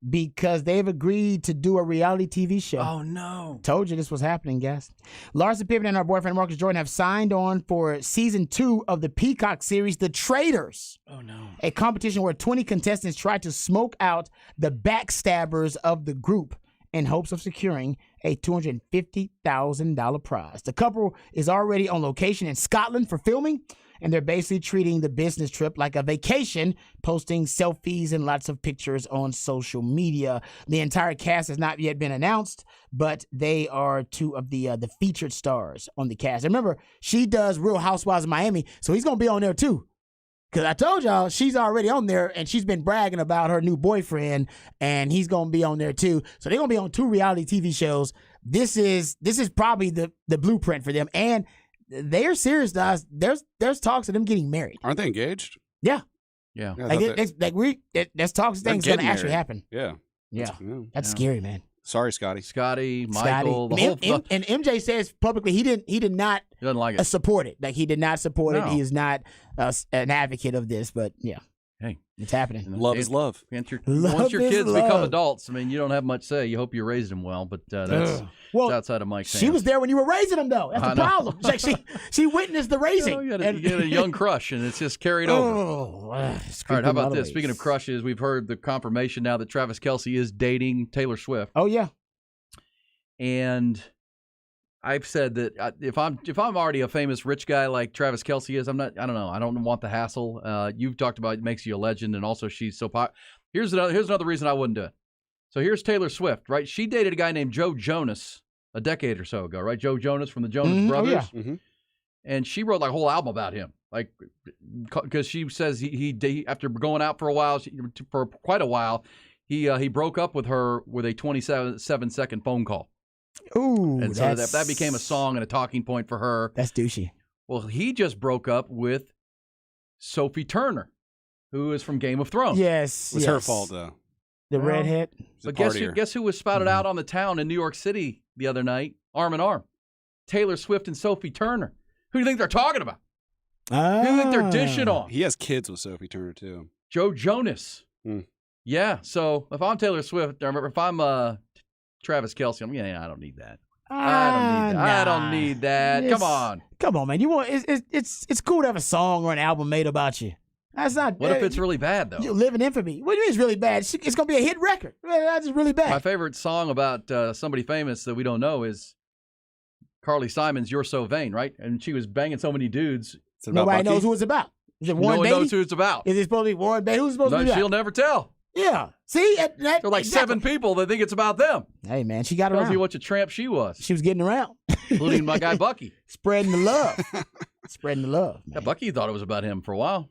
because they've agreed to do a reality TV show. Oh, no. Told you this was happening, guys. Larsa Pippen and her boyfriend Marcus Jordan have signed on for season 2 of the Peacock series, The Traitors. Oh, no. A competition where 20 contestants try to smoke out the backstabbers of the group in hopes of securing a $250,000 prize. The couple is already on location in Scotland for filming, and they're basically treating the business trip like a vacation, posting selfies and lots of pictures on social media. The entire cast has not yet been announced, but they are 2 of the featured stars on the cast. And remember, she does Real Housewives of Miami, so he's going to be on there too. Because I told y'all she's already on there, and she's been bragging about her new boyfriend, and he's going to be on there too. So they're going to be on 2 reality TV shows. This is probably the blueprint for them, and they're serious, guys. There's talks of them getting married. Aren't they engaged? Yeah. Yeah. There's talks of things going to actually happen. Yeah. That's scary, man. Sorry, Scotty. Scotty, Michael, the whole and MJ says publicly he did not doesn't like it. Support it. Like he did not support it. He is not an advocate of this, but yeah. Hey, it's happening. Love is love. Once your kids become adults, I mean, you don't have much say. You hope you raised them well, but that's outside of Mike's hands. She was there when you were raising them, though. That's the problem. It's like she witnessed the raising. You had a young crush, and it's just carried over. All right, how about this? Speaking of crushes, we've heard the confirmation now that Travis Kelce is dating Taylor Swift. Oh, yeah. And I've said that if I'm already a famous rich guy like Travis Kelce is, I don't know. I don't want the hassle. You've talked about it makes you a legend, and also she's so popular. Here's another reason I wouldn't do it. So here's Taylor Swift, right? She dated a guy named Joe Jonas a decade or so ago, right? Joe Jonas from the Jonas Brothers. Oh, yeah. And she wrote like a whole album about him, like because she says he after going out for a while, for quite a while, he broke up with her with a 27-second phone call. Ooh, and so that became a song and a talking point for her. That's douchey. Well, he just broke up with Sophie Turner, who is from Game of Thrones. Yes, it was her fault though. The redhead. But guess who was spouted out on the town in New York City the other night, arm in arm? Taylor Swift and Sophie Turner. Who do you think they're talking about? Who do you think they're dishing on? He has kids with Sophie Turner too. Joe Jonas. Yeah. So if I'm Taylor Swift, if I'm Travis Kelce, I don't need that. I don't need that. Come on, man. You want it's cool to have a song or an album made about you. That's not. What if it's really bad though? You live in infamy. What do you mean it's really bad? It's gonna be a hit record. That's just really bad. My favorite song about somebody famous that we don't know is Carly Simon's "You're So Vain," right? And she was banging so many dudes. Nobody knows who it's about. Is it Warren Beatty? No one knows who it's about. Is it supposed to be Warren Beatty? Who's supposed to be that? She'll never tell. Yeah. See? There are like 7 people that think it's about them. Hey, man, she got around. Tells you what a tramp she was. She was getting around. Including my guy Bucky. Spreading the love. Spreading the love. Man. Yeah, Bucky thought it was about him for a while.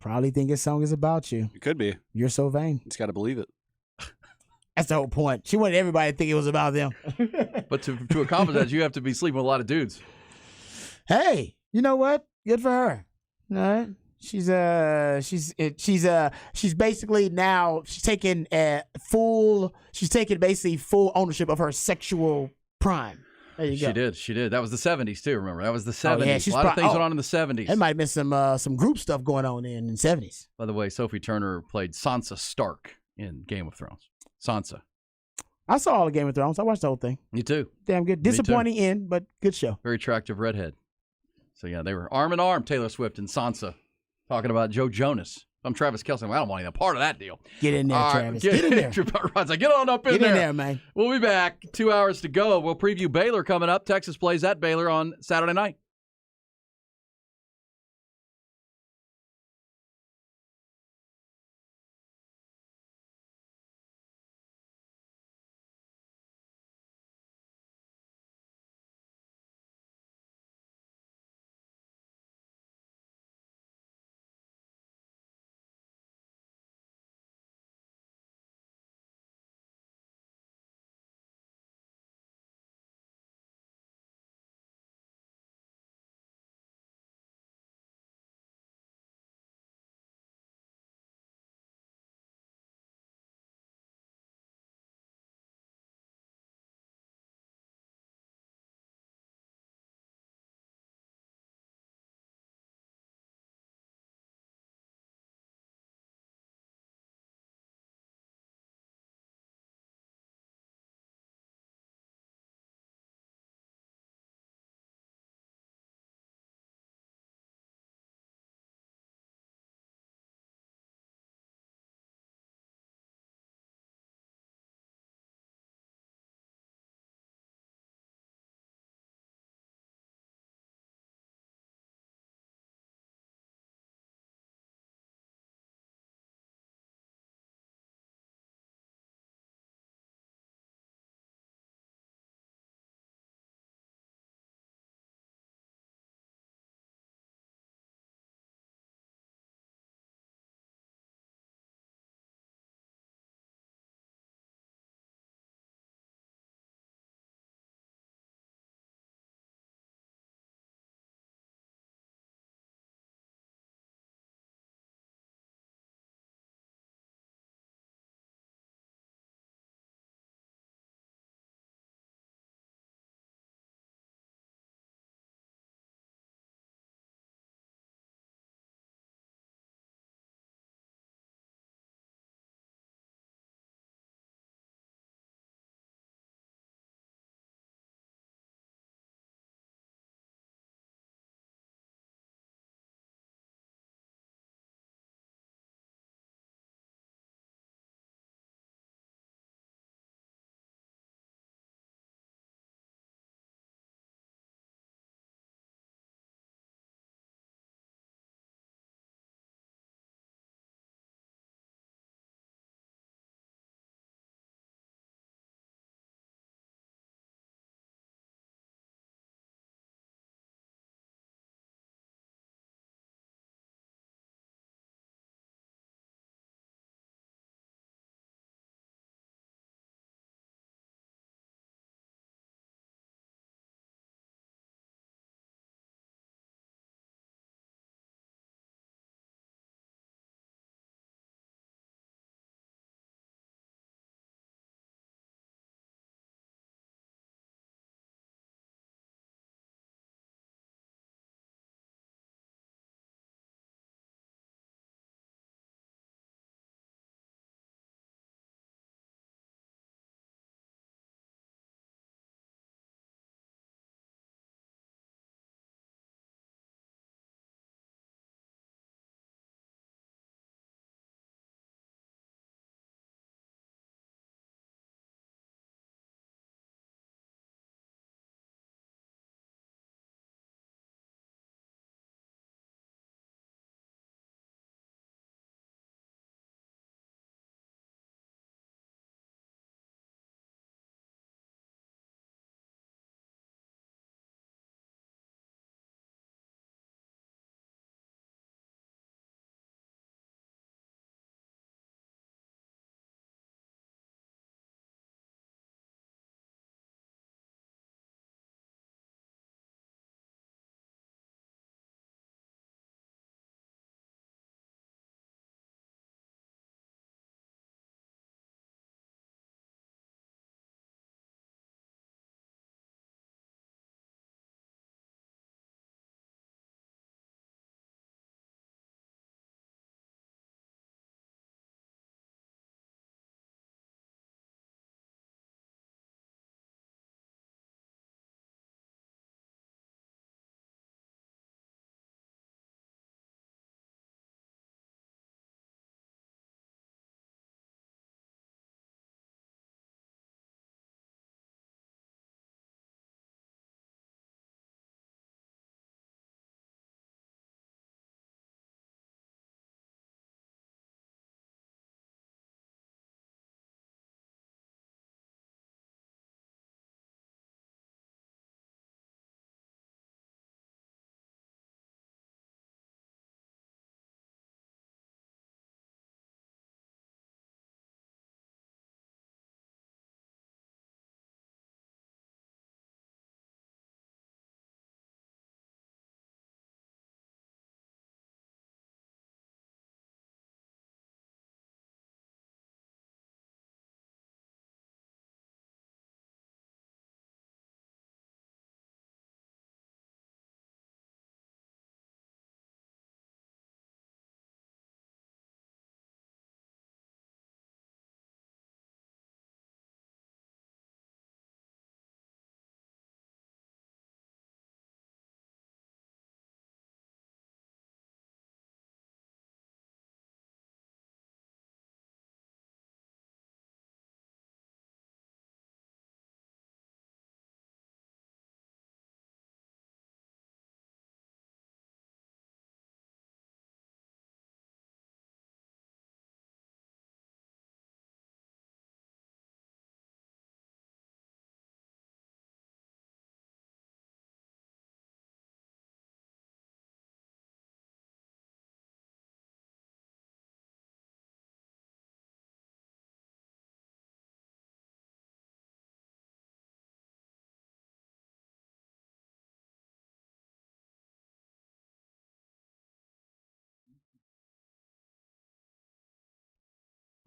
Probably think his song is about you. It could be. You're so vain. He's got to believe it. That's the whole point. She wanted everybody to think it was about them. But to accomplish that, you have to be sleeping with a lot of dudes. Hey, you know what? Good for her. All right. She's basically now she's taking basically full ownership of her sexual prime. There you go. She did. That was the 70s too, remember? That was the 70s. Yeah, a lot of things went on in the 70s. There might have been some group stuff going on in the 70s. By the way, Sophie Turner played Sansa Stark in Game of Thrones. Sansa. I saw all the Game of Thrones. I watched the whole thing. Me too. Damn good. Disappointing end, but good show. Very attractive redhead. So yeah, they were arm in arm, Taylor Swift and Sansa, talking about Joe Jonas. I'm Travis Kelce. Well, I don't want any part of that deal. Get in there, Travis. Get in there. Rod's like, get on up in there. Get in there, man. We'll be back. 2 hours to go. We'll preview Baylor coming up. Texas plays at Baylor on Saturday night.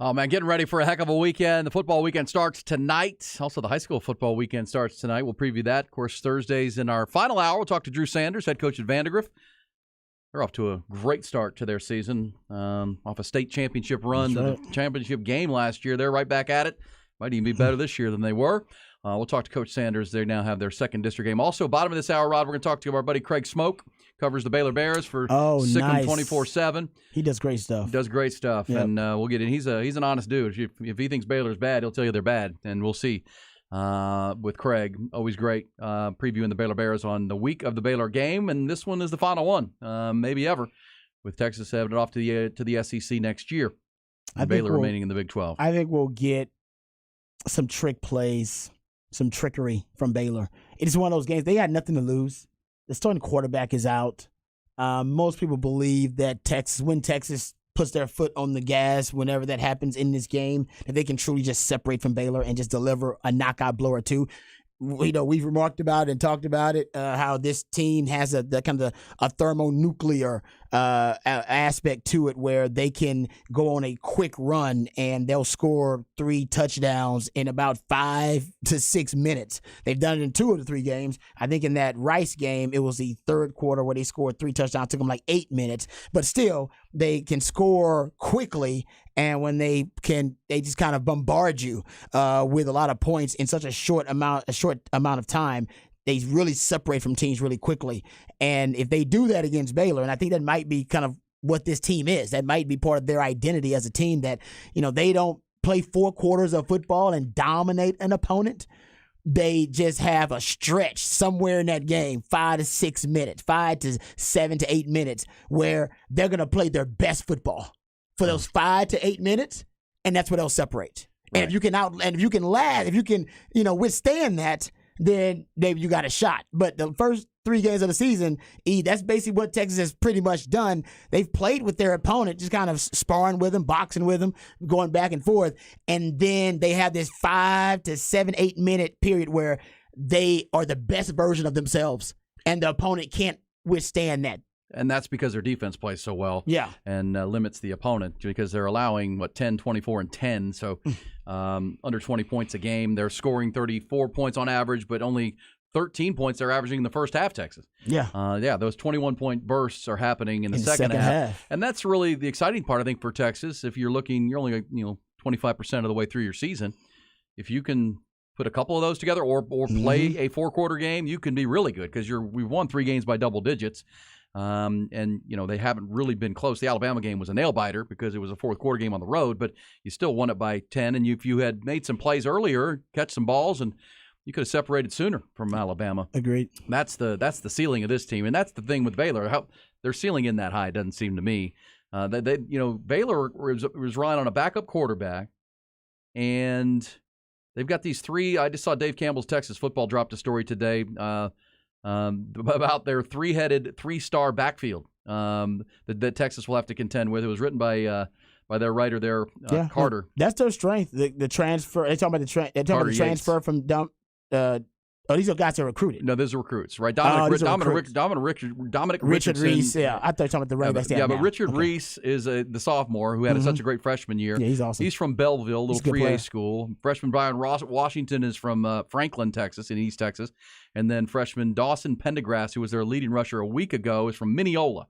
Oh, man, getting ready for a heck of a weekend. The football weekend starts tonight. Also, the high school football weekend starts tonight. We'll preview that. Of course, Thursdays in our final hour, we'll talk to Drew Sanders, head coach at Vandegrift. They're off to a great start to their season. Off a state championship run to the championship game last year. They're right back at it. Might even be better this year than they were. We'll talk to Coach Sanders. They now have their second district game. Also, bottom of this hour, Rod, we're going to talk to our buddy Craig Smoke. Covers the Baylor Bears for Sikkim 24/7. He does great stuff. Yep. And we'll get in. He's an honest dude. If he thinks Baylor's bad, he'll tell you they're bad, and we'll see. With Craig, always great previewing the Baylor Bears on the week of the Baylor game, and this one is the final one, maybe ever, with Texas headed off to the SEC next year. And Baylor remaining in the Big 12. I think we'll get some trick plays, some trickery from Baylor. It is one of those games they got nothing to lose. The starting quarterback is out. Most people believe that when Texas puts their foot on the gas whenever that happens in this game, that they can truly just separate from Baylor and just deliver a knockout blow or two. We've remarked about it and talked about it, how this team has a thermonuclear aspect to it where they can go on a quick run and they'll score 3 touchdowns in about 5 to 6 minutes. They've done it in 2 of the 3 games. I think in that Rice game, it was the third quarter where they scored 3 touchdowns. It took them like 8 minutes. But still, they can score quickly, and when they just kind of bombard you with a lot of points in such a short amount of time. They really separate from teams really quickly. And if they do that against Baylor, and I think that might be kind of what this team is, that might be part of their identity as a team, that, they don't play 4 quarters of football and dominate an opponent. They just have a stretch somewhere in that game, 5 to 6 minutes, 5 to 7 to 8 minutes, where they're going to play their best football for those 5 to 8 minutes, and that's where they'll separate. Right. And if you can withstand that, then maybe you got a shot. But the first 3 games of the season, that's basically what Texas has pretty much done. They've played with their opponent, just kind of sparring with them, boxing with them, going back and forth. And then they have this 5 to 7, 8 minute period where they are the best version of themselves, and the opponent can't withstand that. And that's because their defense plays so well, and limits the opponent, because they're allowing 10, 24, and 10, so under 20 points a game. They're scoring 34 points on average, but only 13 points they're averaging in the first half. Texas, those 21-point bursts are happening in the second half, and that's really the exciting part, I think, for Texas. If you're only 25% of the way through your season. If you can put a couple of those together, or play a 4-quarter game, you can be really good, because we've won 3 games by double digits. And they haven't really been close. The Alabama game was a nail biter because it was a 4th-quarter game on the road, but you still won it by 10. And if you had made some plays earlier, catch some balls, and you could have separated sooner from Alabama. Agreed. That's the ceiling of this team, and that's the thing with Baylor. How their ceiling in that high doesn't seem to me. Baylor was relying on a backup quarterback, and they've got these 3. I just saw Dave Campbell's Texas Football dropped a story today. About their 3-headed 3-star backfield that Texas will have to contend with. It was written by their writer there, Carter. That's their strength. The transfer. They're talking about the transfer from these are guys that are recruited. No, those are recruits, right? Dominic Richard Reese. Yeah, I thought you were talking about the running backs. But Richard Reese is the sophomore who had such a great freshman year. Yeah, he's awesome. He's from Belleville, little 3A school. Freshman Brian Washington is from Franklin, Texas, in East Texas. And then freshman Dawson Pendergrass, who was their leading rusher a week ago, is from Mineola.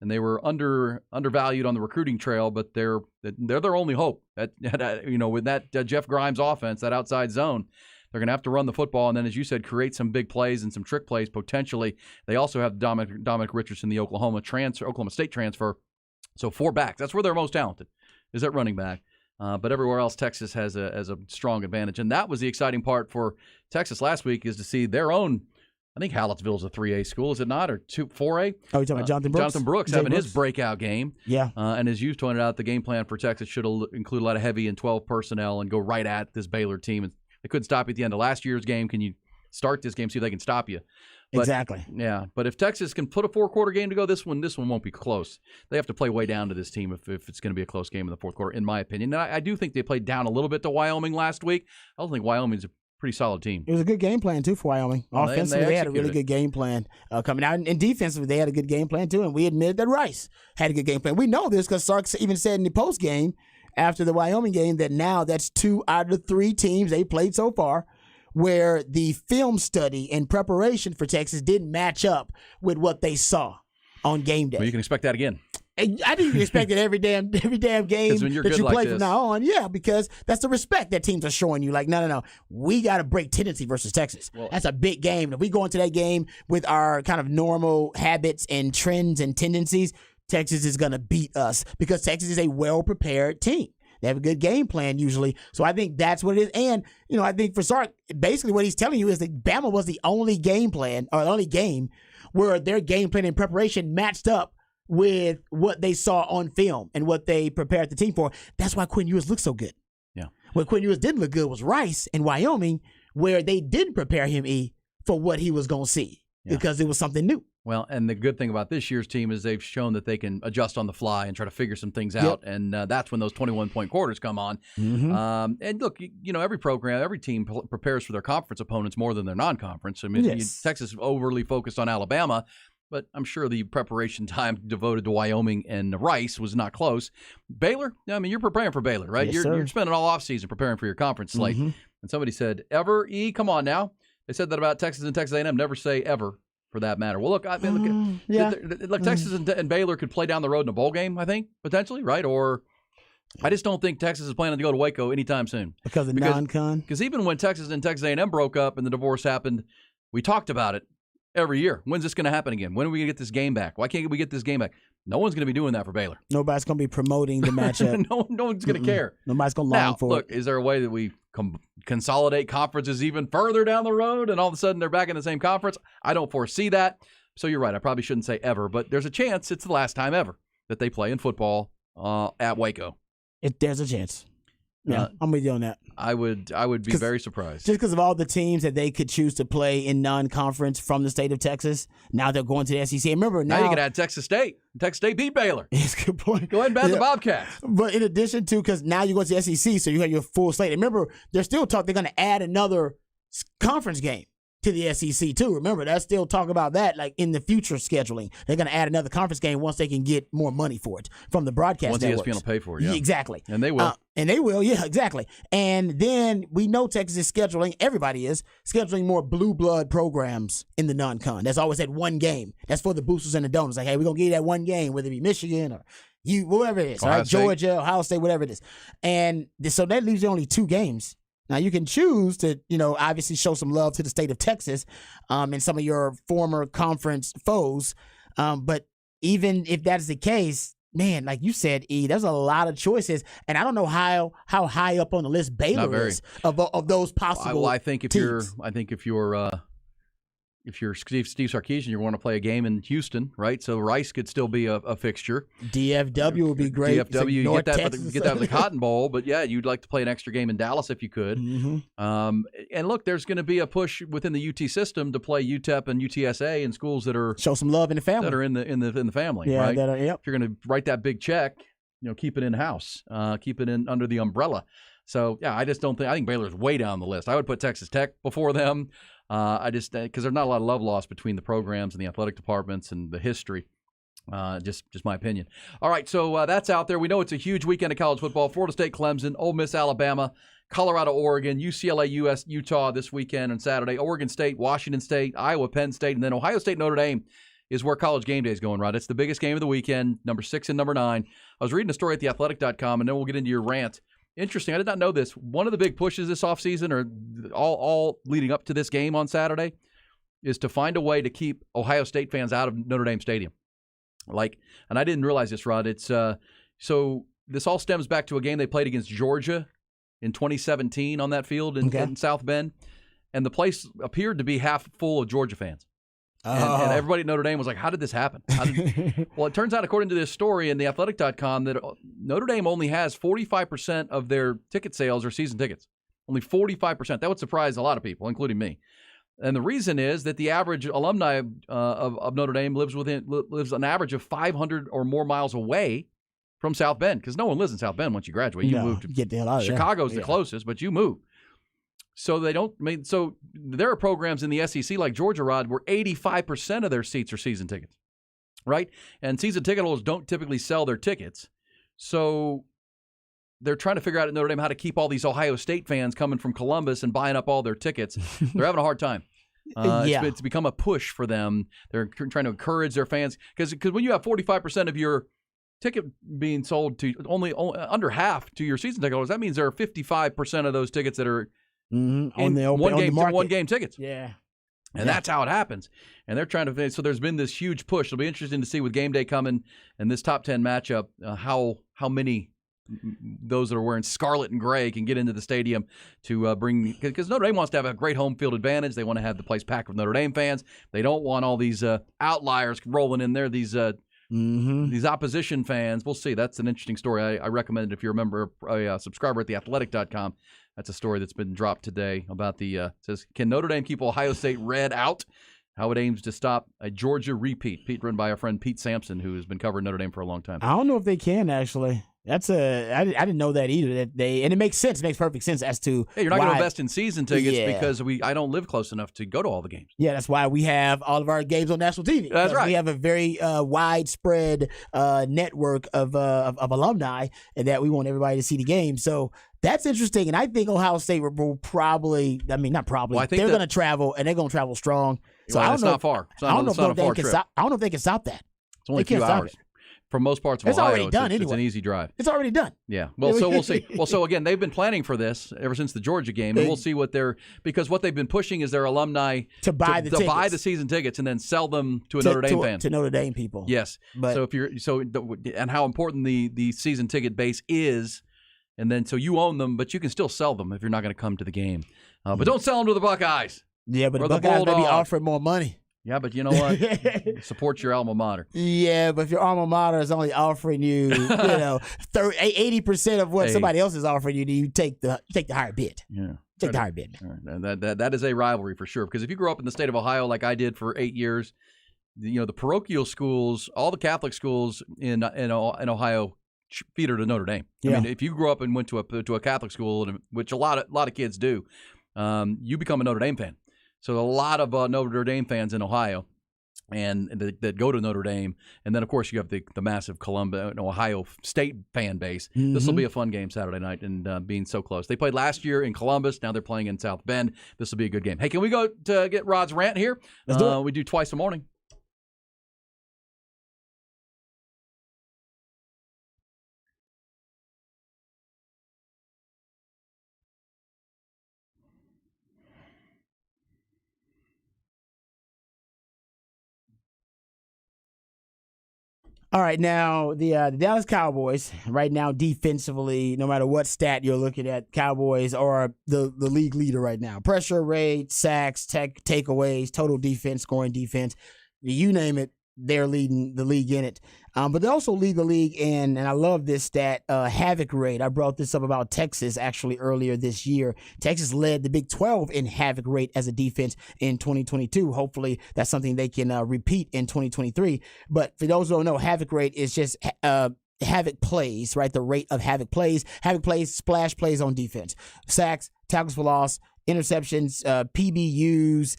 And they were undervalued on the recruiting trail, but they're their only hope. With that Jeff Grimes offense, that outside zone, they're going to have to run the football, and then, as you said, create some big plays and some trick plays potentially. They also have Dominic Richardson, the Oklahoma State transfer. So 4 backs. That's where they're most talented, is at running back. But everywhere else, Texas has a strong advantage. And that was the exciting part for Texas last week, is to see their own. I think Hallettsville's a 3A school, is it not? Or 4A? Oh, you're talking about Jonathan Brooks? Jonathan Brooks having his breakout game. Yeah. And as you pointed out, the game plan for Texas should include a lot of heavy and 12 personnel and go right at this Baylor team. And they couldn't stop you at the end of last year's game. Can you start this game, see if they can stop you? But, exactly. Yeah, but if Texas can put a 4-quarter game to go, this one won't be close. They have to play way down to this team if it's going to be a close game in the 4th quarter, in my opinion. And I do think they played down a little bit to Wyoming last week. I don't think Wyoming's a pretty solid team. It was a good game plan, too, for Wyoming. Offensively, they had a really good game plan coming out. And defensively, they had a good game plan, too. And we admitted that Rice had a good game plan. We know this because Sark even said in the post game, after the Wyoming game that now that's 2 out of 3 teams they played so far where the film study and preparation for Texas didn't match up with what they saw on game day. Well, you can expect that again. I think you can expect it every damn game that you play like from now on. Yeah, because that's the respect that teams are showing you. Like, no. We got to break tendency versus Texas. Well, that's a big game. If we go into that game with our kind of normal habits and trends and tendencies, Texas is going to beat us because Texas is a well-prepared team. They have a good game plan usually. So I think that's what it is. And, I think for Sark, basically what he's telling you is that Bama was the only game plan or the only game where their game plan and preparation matched up with what they saw on film and what they prepared the team for. That's why Quinn Ewers looked so good. Yeah. What Quinn Ewers didn't look good was Rice in Wyoming, where they didn't prepare him, for what he was going to see because it was something new. Well, and the good thing about this year's team is they've shown that they can adjust on the fly and try to figure some things out, and that's when those 21-point quarters come on. Mm-hmm. And look, every program, every team prepares for their conference opponents more than their non-conference. I mean, Texas overly focused on Alabama, but I'm sure the preparation time devoted to Wyoming and Rice was not close. Baylor, I mean, you're preparing for Baylor, right? Yes, you're spending all offseason preparing for your conference slate. Mm-hmm. And somebody said, come on now. They said that about Texas and Texas A&M. Never say ever, for that matter. Well, look, Texas and Baylor could play down the road in a bowl game, I think, potentially, right? Or I just don't think Texas is planning to go to Waco anytime soon. Because non-con? Because even when Texas and Texas A&M broke up and the divorce happened, we talked about it every year. When's this going to happen again? When are we going to get this game back? Why can't we get this game back? No one's going to be doing that for Baylor. Nobody's going to be promoting the matchup. no one's going to care. Nobody's going to long for it. Look, is there a way that we consolidate conferences even further down the road and all of a sudden they're back in the same conference? I don't foresee that. So you're right. I probably shouldn't say ever, but there's a chance it's the last time ever that they play in football at Waco. There's a chance. Yeah, I'm with you on that. I would be very surprised. Just because of all the teams that they could choose to play in non-conference from the state of Texas, now they're going to the SEC. Remember, now you can add Texas State. Texas State beat Baylor. It's a good point. Go ahead and bat the Bobcats. But in addition to, because now you go to the SEC, so you have your full slate. And remember, they're still they're going to add another conference game to the SEC too. Remember, that's still talk about that like in the future scheduling. They're going to add another conference game once they can get more money for it from the broadcast networks. ESPN will pay for it, yeah. Exactly. And they will. Yeah, exactly. And then we know Texas is scheduling, everybody is, scheduling more blue blood programs in the non-con. There's always that one game. That's for the boosters and the donors. Like, hey, we're going to give you that one game, whether it be Michigan or whoever it is, right? Georgia, Ohio State, whatever it is. And so that leaves you only 2 games. Now, you can choose to, obviously show some love to the state of Texas and some of your former conference foes. But even if that's the case, man, like you said, there's a lot of choices. And I don't know how high up on the list Baylor is of those possible I think if teams. if you're Steve Sarkisian, you want to play a game in Houston, right? So Rice could still be a fixture. DFW would be great. DFW, you get that for the Cotton Bowl, but yeah, you'd like to play an extra game in Dallas if you could. Mm-hmm. And look, there's going to be a push within the UT system to play UTEP and UTSA in schools that are show some love in the family that are in the family, yeah, right? Yep. If you're going to write that big check, keep it in house, keep it in under the umbrella. So yeah, I think Baylor's way down the list. I would put Texas Tech before them. Because there's not a lot of love lost between the programs and the athletic departments and the history. Just my opinion. All right, so that's out there. We know it's a huge weekend of college football. Florida State, Clemson, Ole Miss, Alabama, Colorado, Oregon, UCLA, Utah this weekend and Saturday, Oregon State, Washington State, Iowa, Penn State, and then Ohio State, Notre Dame is where College Game Day is going, right? It's the biggest game of the weekend, number 6 and number 9. I was reading a story at theathletic.com, and then we'll get into your rant. Interesting. I did not know this. One of the big pushes this offseason, or all leading up to this game on Saturday, is to find a way to keep Ohio State fans out of Notre Dame Stadium. And I didn't realize this, Rod. It's so this all stems back to a game they played against Georgia in 2017 on that field in South Bend, and the place appeared to be half full of Georgia fans. And everybody at Notre Dame was like, how did this happen? Well, it turns out, according to this story in theathletic.com, that Notre Dame only has 45% of their ticket sales are season tickets. Only 45%. That would surprise a lot of people, including me. And the reason is that the average alumni of Notre Dame lives an average of 500 or more miles away from South Bend, because no one lives in South Bend once you graduate. You move to get the hell out of Chicago's the closest, but you move. So so there are programs in the SEC like Georgia, Rod, where 85% of their seats are season tickets, right? And season ticket holders don't typically sell their tickets. So they're trying to figure out at Notre Dame how to keep all these Ohio State fans coming from Columbus and buying up all their tickets. They're having a hard time. It's become a push for them. They're trying to encourage their fans because when you have 45% of your ticket being sold to only under half to your season ticket holders, that means there are 55% of those tickets that are on the one game tickets. Yeah. And that's how it happens. And they're trying to. So there's been this huge push. It'll be interesting to see with game day coming and this top 10 matchup how many those that are wearing scarlet and gray can get into the stadium to bring, because Notre Dame wants to have a great home field advantage. They want to have the place packed with Notre Dame fans. They don't want all these outliers rolling in there. These opposition fans. We'll see. That's an interesting story. I recommend it if you're a subscriber at theathletic.com. That's a story that's been dropped today about says, can Notre Dame keep Ohio State red out? How it aims to stop a Georgia repeat. Written by our friend Pete Sampson, who has been covering Notre Dame for a long time. I don't know if they can, actually. I didn't know that either. And it makes sense. It makes perfect sense as to you're not going to invest in season tickets because I don't live close enough to go to all the games. Yeah, that's why we have all of our games on national TV. That's right. We have a very widespread network of alumni, and that we want everybody to see the game. So that's interesting. And I think Ohio State will probably, not probably, well, they're going to travel, and they're going to travel strong. So it's not far. I don't know if they can stop that. It's only 2 hours. From most parts of Ohio, already done. It's an easy drive. It's already done. Yeah. Well, so we'll see. Well, so again, they've been planning for this ever since the Georgia game, and we'll see because what they've been pushing is their alumni to buy the season tickets and then sell them to Notre Dame fan. To Notre Dame people. Yes. But, and how important the season ticket base is, and then so you own them, but you can still sell them if you're not going to come to the game. But don't sell them to the Buckeyes. Yeah, but the Buckeyes may be offering more money. Yeah, but you know what? Support your alma mater. Yeah, but if your alma mater is only offering you, 80% of what somebody else is offering you, you take the higher bid. Yeah. Take the higher bid. That is a rivalry for sure. Because if you grew up in the state of Ohio like I did for 8 years, the parochial schools, all the Catholic schools in Ohio feeder to Notre Dame. Yeah. I mean, if you grew up and went to a Catholic school, which a lot of kids do, you become a Notre Dame fan. So a lot of Notre Dame fans in Ohio, and that go to Notre Dame, and then of course you have the massive Ohio State fan base. Mm-hmm. This will be a fun game Saturday night, and being so close. They played last year in Columbus. Now they're playing in South Bend. This will be a good game. Hey, can we go to get Rod's rant here? Let's do it. We do twice a morning. All right, now the Dallas Cowboys right now defensively, no matter what stat you're looking at, Cowboys are the league leader right now. Pressure rate, sacks, takeaways, total defense, scoring defense, you name it, they're leading the league in it. But they also lead the league in, and I love this stat, havoc rate. I brought this up about Texas actually earlier this year. Texas led the Big 12 in havoc rate as a defense in 2022. Hopefully that's something they can repeat in 2023. But for those who don't know, havoc rate is just havoc plays, right? The rate of havoc plays, splash plays on defense, sacks, tackles for loss, interceptions, PBUs,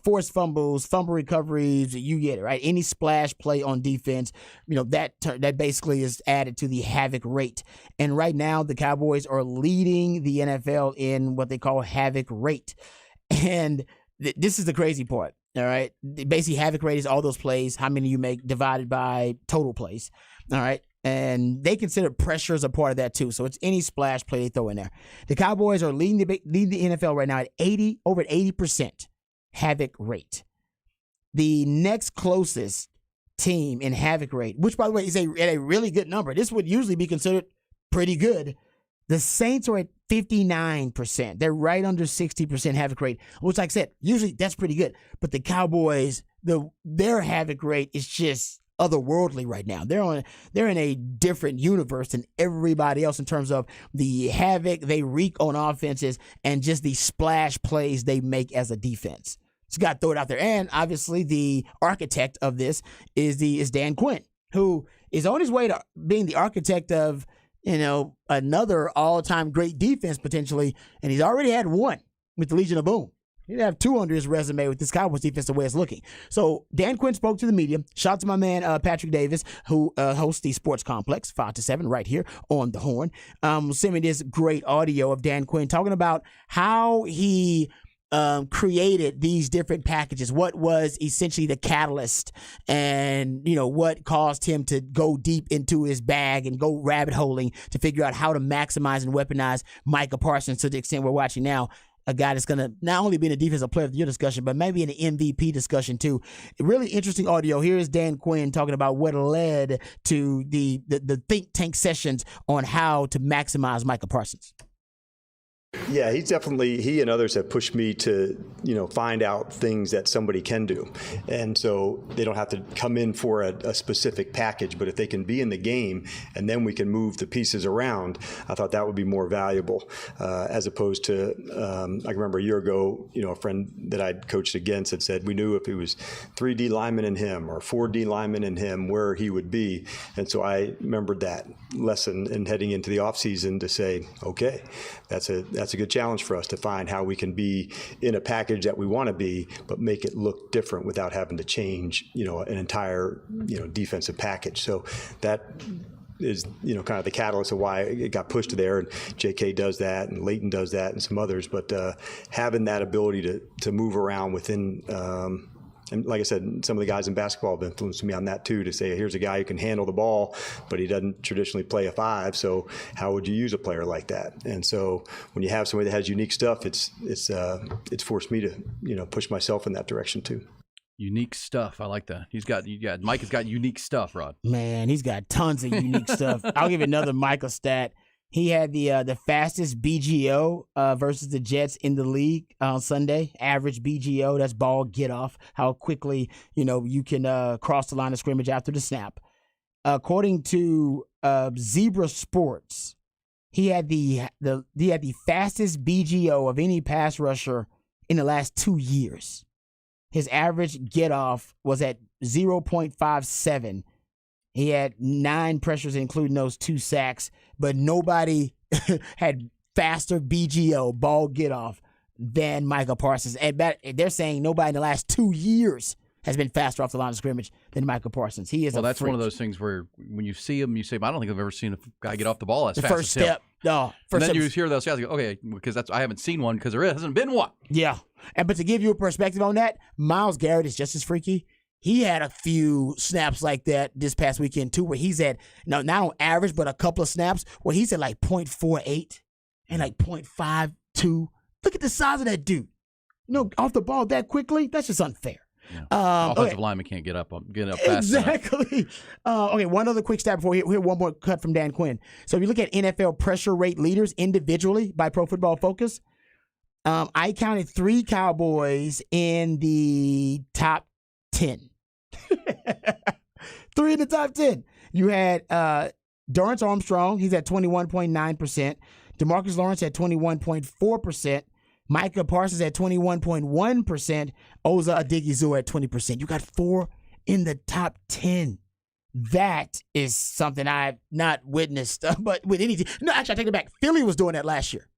forced fumbles, fumble recoveries, you get it, right? Any splash play on defense, that basically is added to the havoc rate. And right now, the Cowboys are leading the NFL in what they call havoc rate. And this is the crazy part, all right? Basically, havoc rate is all those plays, how many you make divided by total plays, all right? And they consider pressure as a part of that too. So it's any splash play they throw in there. The Cowboys are leading the NFL right now at over 80% havoc rate. The next closest team in havoc rate, which by the way is at a really good number. This would usually be considered pretty good. The Saints are at 59%. They're right under 60% havoc rate, which, like I said, usually that's pretty good. But the Cowboys, their havoc rate is just otherworldly right now. They're in a different universe than everybody else in terms of the havoc they wreak on offenses and just the splash plays they make as a defense. So got to throw it out there. And obviously the architect of this is Dan Quinn, who is on his way to being the architect of, another all-time great defense potentially, and he's already had one with the Legion of Boom. He'd have 2 under his resume with this Cowboys defense the way it's looking. So Dan Quinn spoke to the media. Shout out to my man Patrick Davis, who hosts the Sports Complex 5 to 7 right here on the Horn. Send me this great audio of Dan Quinn talking about how he created these different packages, what was essentially the catalyst, and what caused him to go deep into his bag and go rabbit holing to figure out how to maximize and weaponize Micah Parsons to the extent we're watching now. A guy that's going to not only be in a defensive player of the year discussion, but maybe in an MVP discussion too. Really interesting audio. Here is Dan Quinn talking about what led to the think tank sessions on how to maximize Micah Parsons. Yeah, he and others have pushed me to, find out things that somebody can do. And so they don't have to come in for a specific package, but if they can be in the game and then we can move the pieces around, I thought that would be more valuable as opposed to, I remember a year ago, a friend that I'd coached against had said we knew if it was 3 D linemen in him or 4 D linemen in him where he would be. And so I remembered that lesson and heading into the offseason to say, okay, that's a good challenge for us to find how we can be in a package that we want to be, but make it look different without having to change, an entire, defensive package. So that is, kind of the catalyst of why it got pushed there. And JK does that, and Leighton does that, and some others. But having that ability to move around within. And like I said, some of the guys in basketball have influenced me on that too, to say, here's a guy who can handle the ball, but he doesn't traditionally play a 5. So how would you use a player like that? And so when you have somebody that has unique stuff, it's forced me to, push myself in that direction too. Unique stuff. I like that. Mike has got unique stuff, Rod. Man, he's got tons of unique stuff. I'll give you another Michael stat. He had the fastest BGO versus the Jets in the league on Sunday. Average BGO, that's ball get off. How quickly you can cross the line of scrimmage after the snap. According to Zebra Sports, he had the fastest BGO of any pass rusher in the last 2 years. His average get off was at 0.57. He had 9 pressures, including those 2 sacks, but nobody had faster BGO, ball get off, than Micah Parsons. And they're saying nobody in the last 2 years has been faster off the line of scrimmage than Micah Parsons. He is that's freak. One of those things where when you see him, you say, I don't think I've ever seen a guy get off the ball as fast first as him. step. No, and then you hear those guys go, okay, because I haven't seen one because there hasn't been one. Yeah. But to give you a perspective on that, Myles Garrett is just as freaky. He had a few snaps like that this past weekend, too, where he's at, not on average, but a couple of snaps where he's at like 0.48 and like 0.52. Look at the size of that dude. Off the ball that quickly, that's just unfair. Yeah. Offensive lineman can't get up fast exactly. Okay, one other quick stat before we hear one more cut from Dan Quinn. So if you look at NFL pressure rate leaders individually by Pro Football Focus, I counted 3 Cowboys in the top 10. 3 in the top 10. You had Dorrance Armstrong. He's at 21.9%. DeMarcus Lawrence at 21.4%. Micah Parsons at 21.1%. Oza Odighizuwa at 20%. You got 4 in the top 10. That is something I've not witnessed, but with any team. No, actually, I take it back. Philly was doing that last year.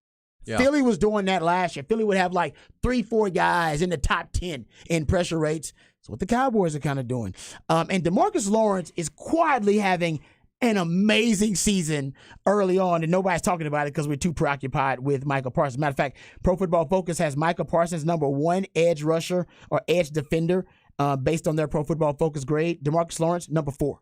Yeah. Philly was doing that last year. Philly would have like 3-4 guys in the top 10 in pressure rates. That's what the Cowboys are kind of doing. And DeMarcus Lawrence is quietly having an amazing season early on, and nobody's talking about it because we're too preoccupied with Micah Parsons. Matter of fact, Pro Football Focus has Micah Parsons number 1 edge rusher or edge defender based on their Pro Football Focus grade. DeMarcus Lawrence, number 4.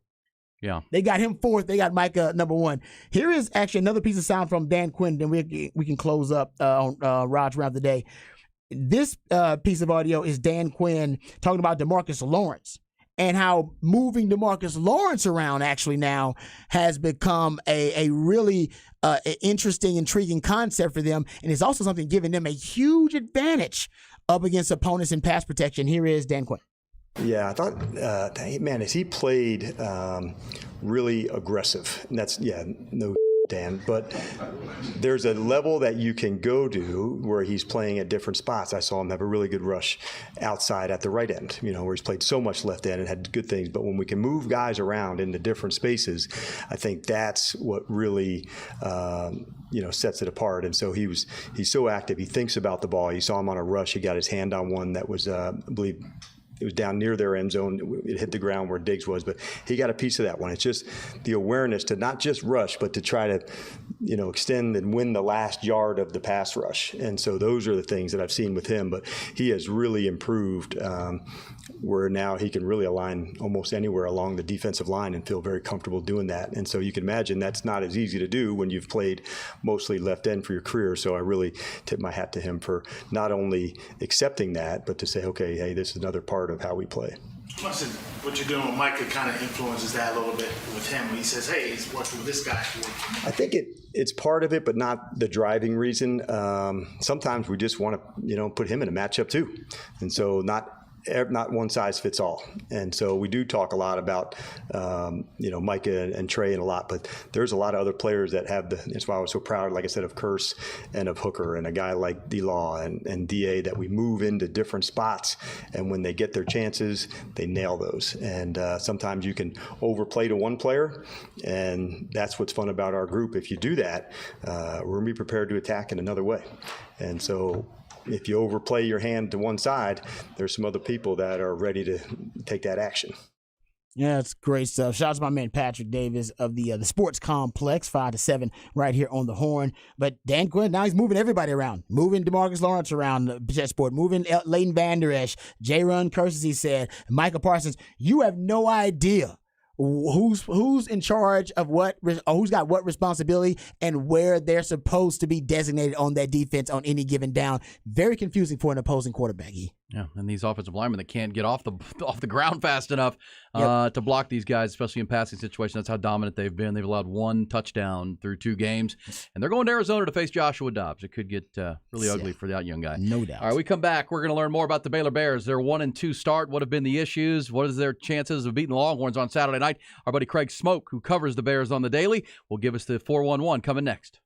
Yeah. They got him 4th. They got Micah number 1. Here is actually another piece of sound from Dan Quinn, then we can close up on Rod's Round of the Day. This piece of audio is Dan Quinn talking about DeMarcus Lawrence and how moving DeMarcus Lawrence around actually now has become a really interesting, intriguing concept for them, and it's also something giving them a huge advantage up against opponents in pass protection. Here is Dan Quinn. Yeah, I thought, as he played really aggressive, and that's, no Dan, but there's a level that you can go to where he's playing at different spots. I saw him have a really good rush outside at the right end, where he's played so much left end and had good things. But when we can move guys around into different spaces, I think that's what really sets it apart. And so he's so active. He thinks about the ball. You saw him on a rush. He got his hand on one that was, I believe, it was down near their end zone. It hit the ground where Diggs was, but he got a piece of that one. It's just the awareness to not just rush, but to try to, extend and win the last yard of the pass rush. And so those are the things that I've seen with him. But he has really improved, where now he can really align almost anywhere along the defensive line and feel very comfortable doing that. And so you can imagine that's not as easy to do when you've played mostly left end for your career. So I really tip my hat to him for not only accepting that, but to say, okay, hey, this is another part of how we play. Listen, what you're doing with Micah kind of influences that a little bit with him when he says, hey, he's working with this guy. I think it's part of it, but not the driving reason. Sometimes we just want to, put him in a matchup too. And so not one size fits all. And so we do talk a lot about, Micah and Trey and a lot, but there's a lot of other players that have that's why I was so proud, like I said, of Curse and of Hooker and a guy like D-Law and DA, that we move into different spots. And when they get their chances, they nail those. And sometimes you can overplay to one player. And that's what's fun about our group. If you do that, we're going to be prepared to attack in another way. And so if you overplay your hand to one side, there's some other people that are ready to take that action. Yeah, it's great stuff. Shout out to my man Patrick Davis of the Sports Complex, 5 to 7, right here on the Horn. But Dan Quinn, now he's moving everybody around, moving DeMarcus Lawrence around the JetSport, moving Leighton Vander Esch, J-Run Curses, he said, Micah Parsons. You have no idea who's in charge of what, or who's got what responsibility and where they're supposed to be designated on that defense on any given down. Very confusing for an opposing quarterback. Yeah, and these offensive linemen that can't get off the ground fast enough to block these guys, especially in passing situations. That's how dominant they've been. They've allowed 1 touchdown through 2 games, and they're going to Arizona to face Joshua Dobbs. It could get really ugly for that young guy. No doubt. All right, we come back. We're going to learn more about the Baylor Bears. Their 1-2 start. What have been the issues? What is their chances of beating the Longhorns on Saturday night? Our buddy Craig Smoke, who covers the Bears on the Daily, will give us the 411 coming next.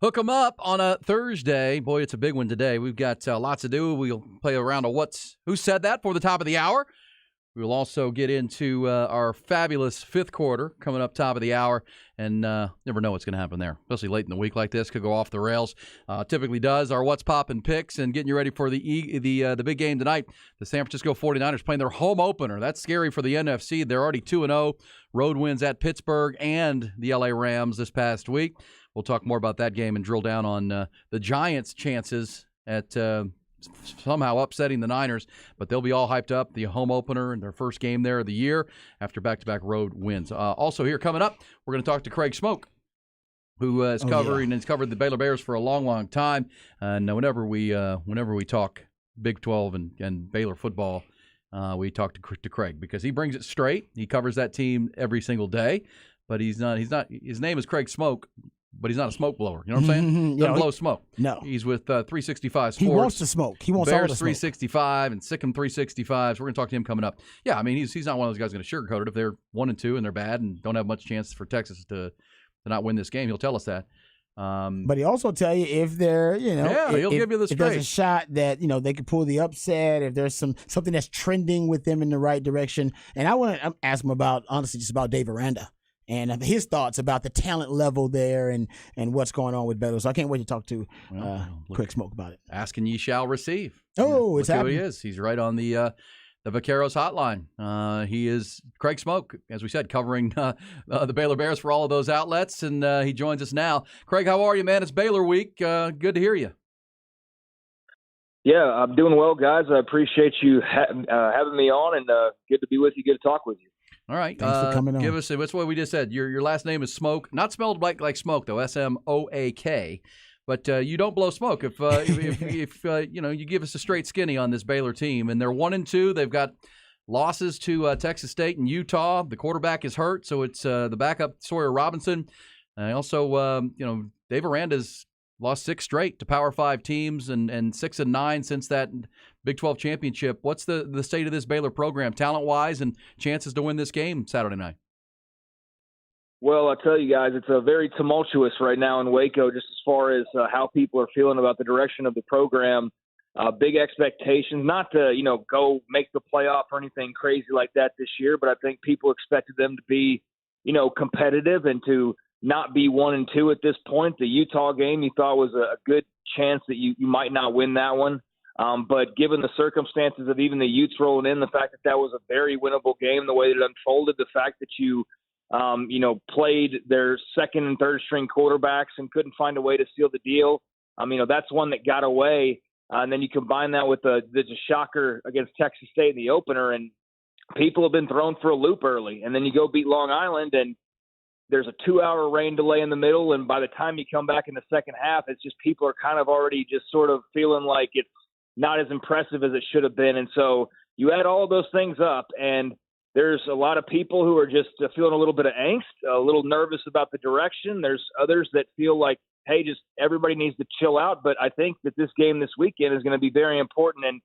Hook 'em up on a Thursday. Boy, it's a big one today. We've got lots to do. We'll play a round of Who Said That for the top of the hour. We will also get into our fabulous fifth quarter coming up top of the hour, and never know what's going to happen there, especially late in the week like this. Could go off the rails. Typically does our What's Poppin' picks and getting you ready for the big game tonight. The San Francisco 49ers playing their home opener. That's scary for the NFC. They're already 2-0. Road wins at Pittsburgh and the LA Rams this past week. We'll talk more about that game and drill down on the Giants' chances at somehow upsetting the Niners, but they'll be all hyped up. The home opener and their first game there of the year after back-to-back road wins. Also here coming up, we're going to talk to Craig Smoke, who is has covered the Baylor Bears for a long, long time. And whenever we talk Big 12 and Baylor football, we talk to Craig because he brings it straight. He covers that team every single day, but he's not. His name is Craig Smoke. But he's not a smoke blower. You know what I'm saying? Doesn't blow smoke. No. He's with 365 Sports. He wants to smoke. He wants Bears all the smoke. 365 and Sikkim 365. So we're going to talk to him coming up. Yeah, I mean, he's not one of those guys going to sugarcoat it. If they're 1-2 and they're bad and don't have much chance for Texas to not win this game, he'll tell us that. But he also tell you if they're, he'll give you the straight. If there's a shot that, they could pull the upset, if there's something that's trending with them in the right direction. And I want to ask him honestly, just about Dave Aranda. And his thoughts about the talent level there and what's going on with Baylor. So I can't wait to talk to Craig Smoke about it. Asking ye shall receive. Oh, it's happening. Who he is. He's right on the Vaqueros hotline. He is Craig Smoke, as we said, covering the Baylor Bears for all of those outlets, and he joins us now. Craig, how are you, man? It's Baylor week. Good to hear you. Yeah, I'm doing well, guys. I appreciate you having me on, and good to be with you. Good to talk with you. All right. Thanks for coming on. Give us that's what we just said. Your last name is Smoke, not spelled like smoke though, Smoak. But you don't blow smoke if you give us a straight skinny on this Baylor team, and they're 1-2. They've got losses to Texas State and Utah. The quarterback is hurt, so it's the backup Sawyer Robinson. Also, Dave Aranda's lost 6 straight to Power 5 teams and 6-9 since that Big 12 championship. What's the state of this Baylor program, talent-wise, and chances to win this game Saturday night? Well, I tell you guys, it's very tumultuous right now in Waco, just as far as how people are feeling about the direction of the program. Big expectations, not to go make the playoff or anything crazy like that this year, but I think people expected them to be competitive and to not be 1-2 at this point. The Utah game you thought was a good chance that you might not win that one. But given the circumstances of even the Utes rolling in, the fact that was a very winnable game, the way that it unfolded, the fact that you played their second and third string quarterbacks and couldn't find a way to seal the deal. That's one that got away. And then you combine that with the shocker against Texas State in the opener, and people have been thrown for a loop early. And then you go beat Long Island, and there's a 2-hour rain delay in the middle. And by the time you come back in the second half, it's just people are kind of already just sort of feeling like it's not as impressive as it should have been. And so you add all of those things up, and there's a lot of people who are just feeling a little bit of angst, a little nervous about the direction. There's others that feel like, hey, just everybody needs to chill out. But I think that this game this weekend is going to be very important and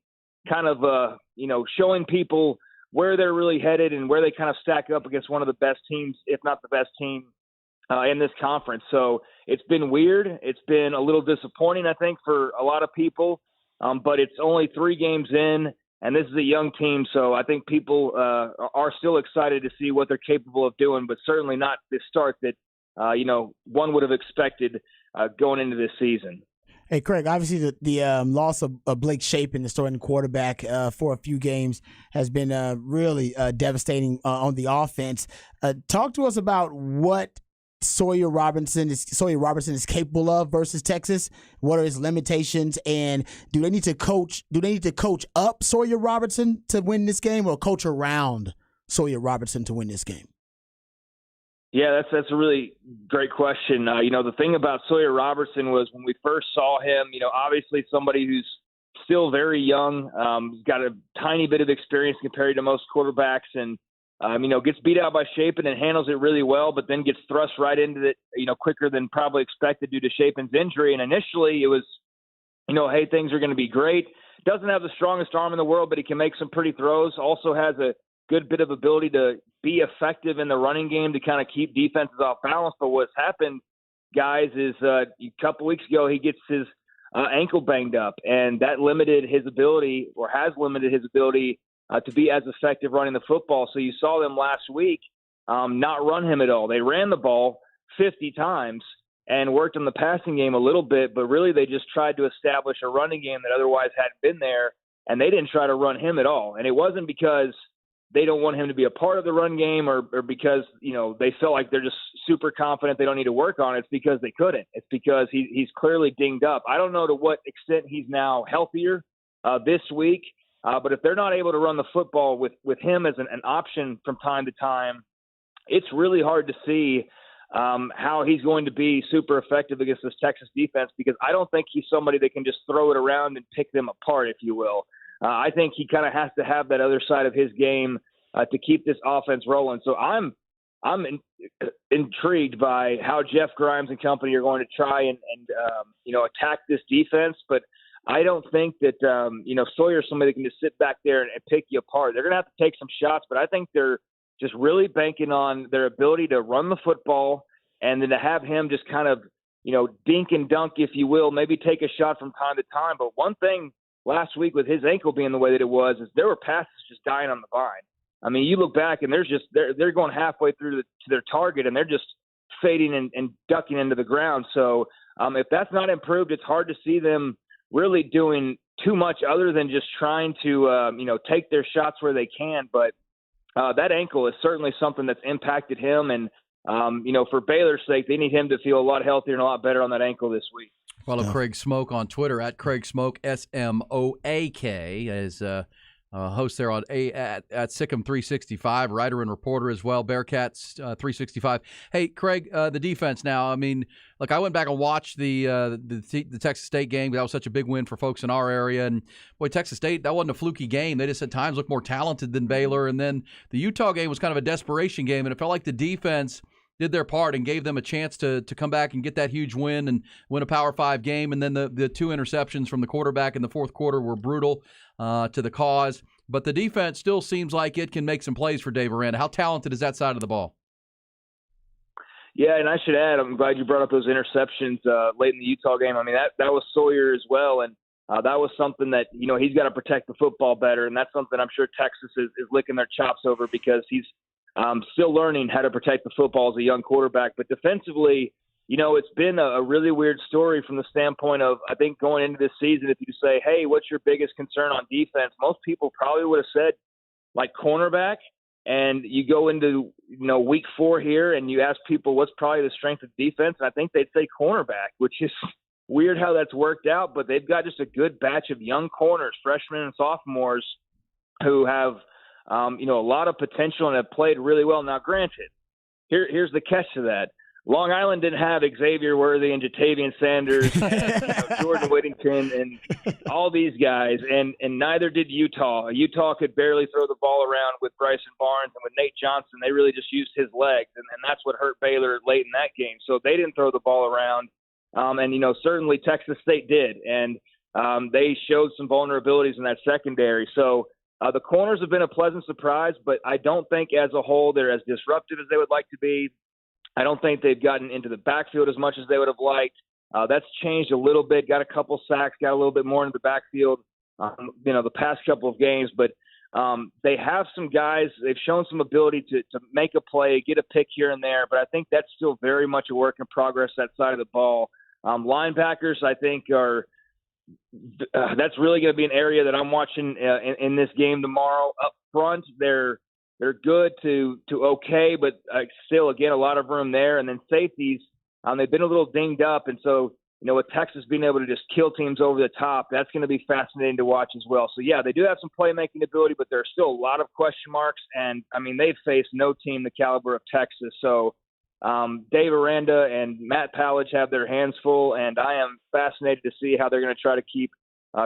kind of, showing people where they're really headed and where they kind of stack up against one of the best teams, if not the best team in this conference. So it's been weird. It's been a little disappointing, I think, for a lot of people. But it's only 3 games in, and this is a young team, so I think people are still excited to see what they're capable of doing, but certainly not the start that, one would have expected going into this season. Hey, Craig, obviously the loss of Blake Shapen, the starting quarterback, for a few games has been really devastating on the offense. Talk to us about what Sawyer Robertson is capable of versus Texas. What are his limitations, and do they need to coach up Sawyer Robertson to win this game, or coach around Sawyer Robertson to win this game? Yeah, that's a really great question. The thing about Sawyer Robertson was when we first saw him, obviously somebody who's still very young, got a tiny bit of experience compared to most quarterbacks, and gets beat out by Shapen and handles it really well, but then gets thrust right into it, quicker than probably expected due to Shapen's injury. And initially it was, hey, things are going to be great. Doesn't have the strongest arm in the world, but he can make some pretty throws. Also has a good bit of ability to be effective in the running game to kind of keep defenses off balance. But what's happened guys is a couple weeks ago he gets his ankle banged up, and that limited his ability, or has limited his ability, to be as effective running the football. So you saw them last week not run him at all. They ran the ball 50 times and worked on the passing game a little bit, but really they just tried to establish a running game that otherwise hadn't been there, and they didn't try to run him at all. And it wasn't because they don't want him to be a part of the run game or because, they feel like they're just super confident they don't need to work on it. It's because they couldn't. It's because he's clearly dinged up. I don't know to what extent he's now healthier this week, but if they're not able to run the football with him as an option from time to time, it's really hard to see how he's going to be super effective against this Texas defense, because I don't think he's somebody that can just throw it around and pick them apart, if you will. I think he kind of has to have that other side of his game to keep this offense rolling. So I'm intrigued by how Jeff Grimes and company are going to try and attack this defense, but I don't think that Sawyer's somebody that can just sit back there and pick you apart. They're going to have to take some shots, but I think they're just really banking on their ability to run the football and then to have him just kind of, dink and dunk, if you will, maybe take a shot from time to time. But one thing last week with his ankle being the way that it was is there were passes just dying on the vine. I mean, you look back and they're going halfway through to their target and they're just fading and ducking into the ground. So if that's not improved, it's hard to see them really doing too much other than just trying to, take their shots where they can. But that ankle is certainly something that's impacted him. And, for Baylor's sake, they need him to feel a lot healthier and a lot better on that ankle this week. Follow Craig Smoak on Twitter at Craig Smoak, SMOAK, as host there on at Sikkim 365, writer and reporter as well, Bearcats 365. Hey, Craig, the defense now. I mean, look, I went back and watched the Texas State game. That was such a big win for folks in our area. And, boy, Texas State, that wasn't a fluky game. They just at times looked more talented than Baylor. And then the Utah game was kind of a desperation game, and it felt like the defense did their part and gave them a chance to come back and get that huge win and win a Power 5 game. And then the two interceptions from the quarterback in the fourth quarter were brutal to the cause. But the defense still seems like it can make some plays for Dave Aranda. How talented is that side of the ball? Yeah, and I should add, I'm glad you brought up those interceptions late in the Utah game. I mean, that was Sawyer as well, and that was something that, he's got to protect the football better, and that's something I'm sure Texas is licking their chops over because he's still learning how to protect the football as a young quarterback. But defensively, it's been a really weird story from the standpoint of, I think going into this season, if you say, hey, what's your biggest concern on defense? Most people probably would have said like cornerback. And you go into, week 4 here and you ask people what's probably the strength of defense. And I think they'd say cornerback, which is weird how that's worked out, but they've got just a good batch of young corners, freshmen and sophomores who have, a lot of potential and have played really well. Now, granted, here's the catch to that. Long Island didn't have Xavier Worthy and Jatavian Sanders, Jordan Whittington, and all these guys, and neither did Utah. Utah could barely throw the ball around with Bryson Barnes, and with Nate Johnson, they really just used his legs, and that's what hurt Baylor late in that game. So they didn't throw the ball around, and certainly Texas State did, and they showed some vulnerabilities in that secondary. So the corners have been a pleasant surprise, but I don't think as a whole they're as disruptive as they would like to be. I don't think they've gotten into the backfield as much as they would have liked. That's changed a little bit, got a couple sacks, got a little bit more into the backfield, the past couple of games. But they have some guys, they've shown some ability to make a play, get a pick here and there. But I think that's still very much a work in progress, that side of the ball. Linebackers, I think, that's really going to be an area that I'm watching in this game tomorrow. Up front, they're good to okay, but still, again, a lot of room there. And then safeties, they've been a little dinged up. And so, with Texas being able to just kill teams over the top, that's going to be fascinating to watch as well. So, yeah, they do have some playmaking ability, but there are still a lot of question marks. And, they've faced no team the caliber of Texas. So, Dave Aranda and Matt Pallage have their hands full, and I am fascinated to see how they're going to try to keep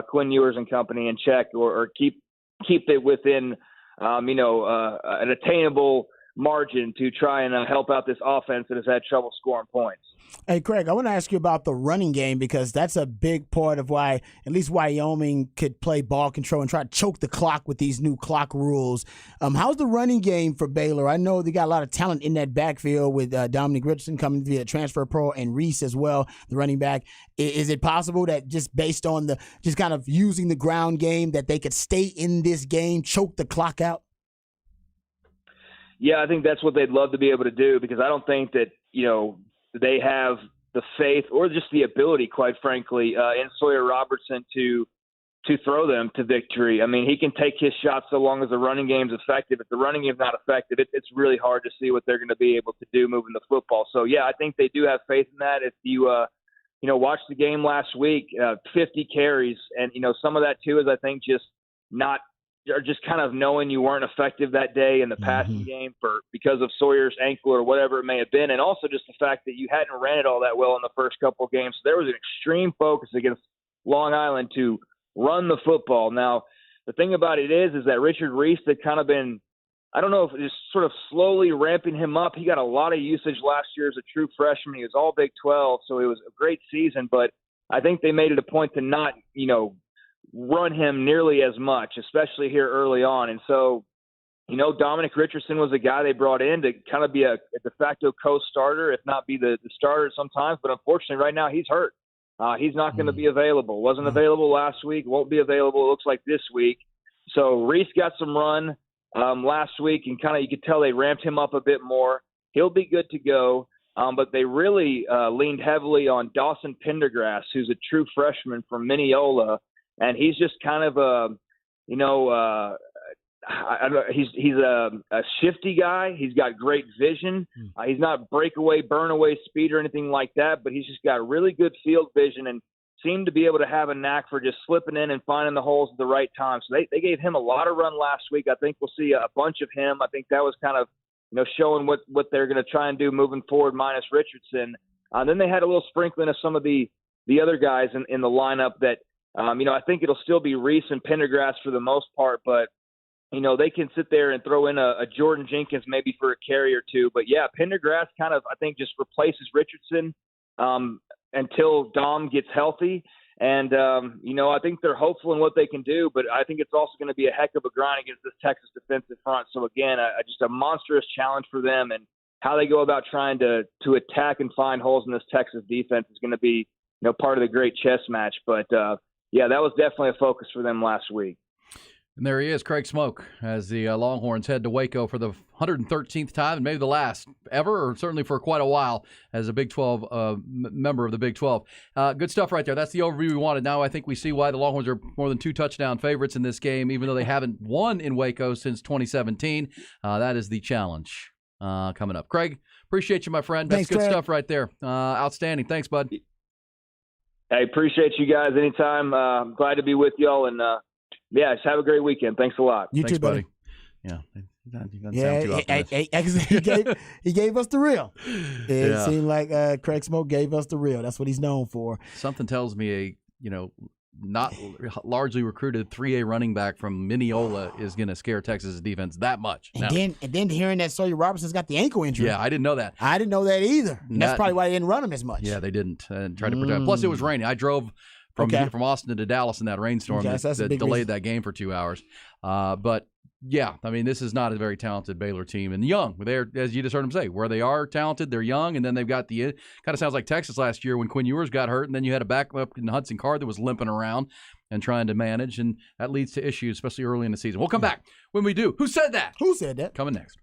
Quinn Ewers and company in check or keep it within – an attainable margin to try and help out this offense that has had trouble scoring points. Hey, Craig, I want to ask you about the running game because that's a big part of why at least Wyoming could play ball control and try to choke the clock with these new clock rules. How's the running game for Baylor? I know they got a lot of talent in that backfield with Dominic Richardson coming via transfer pro and Reese as well, the running back. Is it possible that just based on the just kind of using the ground game that they could stay in this game, choke the clock out? Yeah, I think that's what they'd love to be able to do because I don't think that, they have the faith or just the ability, quite frankly, in Sawyer Robertson to throw them to victory. I mean, he can take his shots so long as the running game's effective. If the running game's not effective, it's really hard to see what they're going to be able to do moving the football. So, yeah, I think they do have faith in that. If you, watch the game last week, 50 carries, and, some of that, too, is I think just kind of knowing you weren't effective that day in the passing game because of Sawyer's ankle or whatever it may have been, and also just the fact that you hadn't ran it all that well in the first couple of games. So there was an extreme focus against Long Island to run the football. Now, the thing about it is that Richard Reese had kind of been, I don't know if it's sort of slowly ramping him up. He got a lot of usage last year as a true freshman. He was all Big 12, so it was a great season, but I think they made it a point to not, run him nearly as much, especially here early on. And so, Dominic Richardson was a guy they brought in to kind of be a de facto co-starter, if not be the starter sometimes. But unfortunately, right now he's hurt. He's not going to be available. Wasn't available last week. Won't be available, it looks like, this week. So Reese got some run last week, and kind of you could tell they ramped him up a bit more. He'll be good to go. But they really leaned heavily on Dawson Pendergrass, who's a true freshman from Mineola. And he's just kind of he's a shifty guy. He's got great vision. He's not breakaway, burn away speed or anything like that, but he's just got really good field vision and seemed to be able to have a knack for just slipping in and finding the holes at the right time. So they gave him a lot of run last week. I think we'll see a bunch of him. I think that was kind of, showing what they're going to try and do moving forward minus Richardson. Then they had a little sprinkling of some of the other guys in the lineup that, I think it'll still be Reese and Pendergrass for the most part, but, they can sit there and throw in a Jordan Jenkins maybe for a carry or two. But, yeah, Pendergrass kind of, I think, just replaces Richardson until Dom gets healthy. And, I think they're hopeful in what they can do, but I think it's also going to be a heck of a grind against this Texas defensive front. So, again, just a monstrous challenge for them, and how they go about trying to attack and find holes in this Texas defense is going to be, part of the great chess match. But, yeah, that was definitely a focus for them last week. And there he is, Craig Smoke, as the Longhorns head to Waco for the 113th time, and maybe the last ever, or certainly for quite a while, as a Big 12 member of the Big 12. Good stuff right there. That's the overview we wanted. Now I think we see why the Longhorns are more than 2 touchdown favorites in this game, even though they haven't won in Waco since 2017. That is the challenge coming up. Craig, appreciate you, my friend. That's good stuff right there. Outstanding. Thanks, bud. I appreciate you guys anytime. I'm glad to be with y'all, and just have a great weekend. Thanks a lot. You too, buddy. Yeah. He gave us the real. It seemed like Craig Smoke gave us the real. That's what he's known for. Something tells me not largely recruited 3A running back from Mineola is going to scare Texas defense that much. And then hearing that Sawyer Robertson's got the ankle injury. Yeah, I didn't know that. I didn't know that either. That's probably why they didn't run him as much. Yeah, they didn't. And tried to protect. Plus, it was raining. I drove from Austin to Dallas in that rainstorm that delayed that game for 2 hours. But yeah, I mean, this is not a very talented Baylor team, and young. They're, as you just heard him say, where they are talented, they're young, and then they've got the kind of sounds like Texas last year when Quinn Ewers got hurt, and then you had a backup in Hudson Card that was limping around and trying to manage, and that leads to issues, especially early in the season. We'll come back when we do. Who said that? Who said that? Coming next.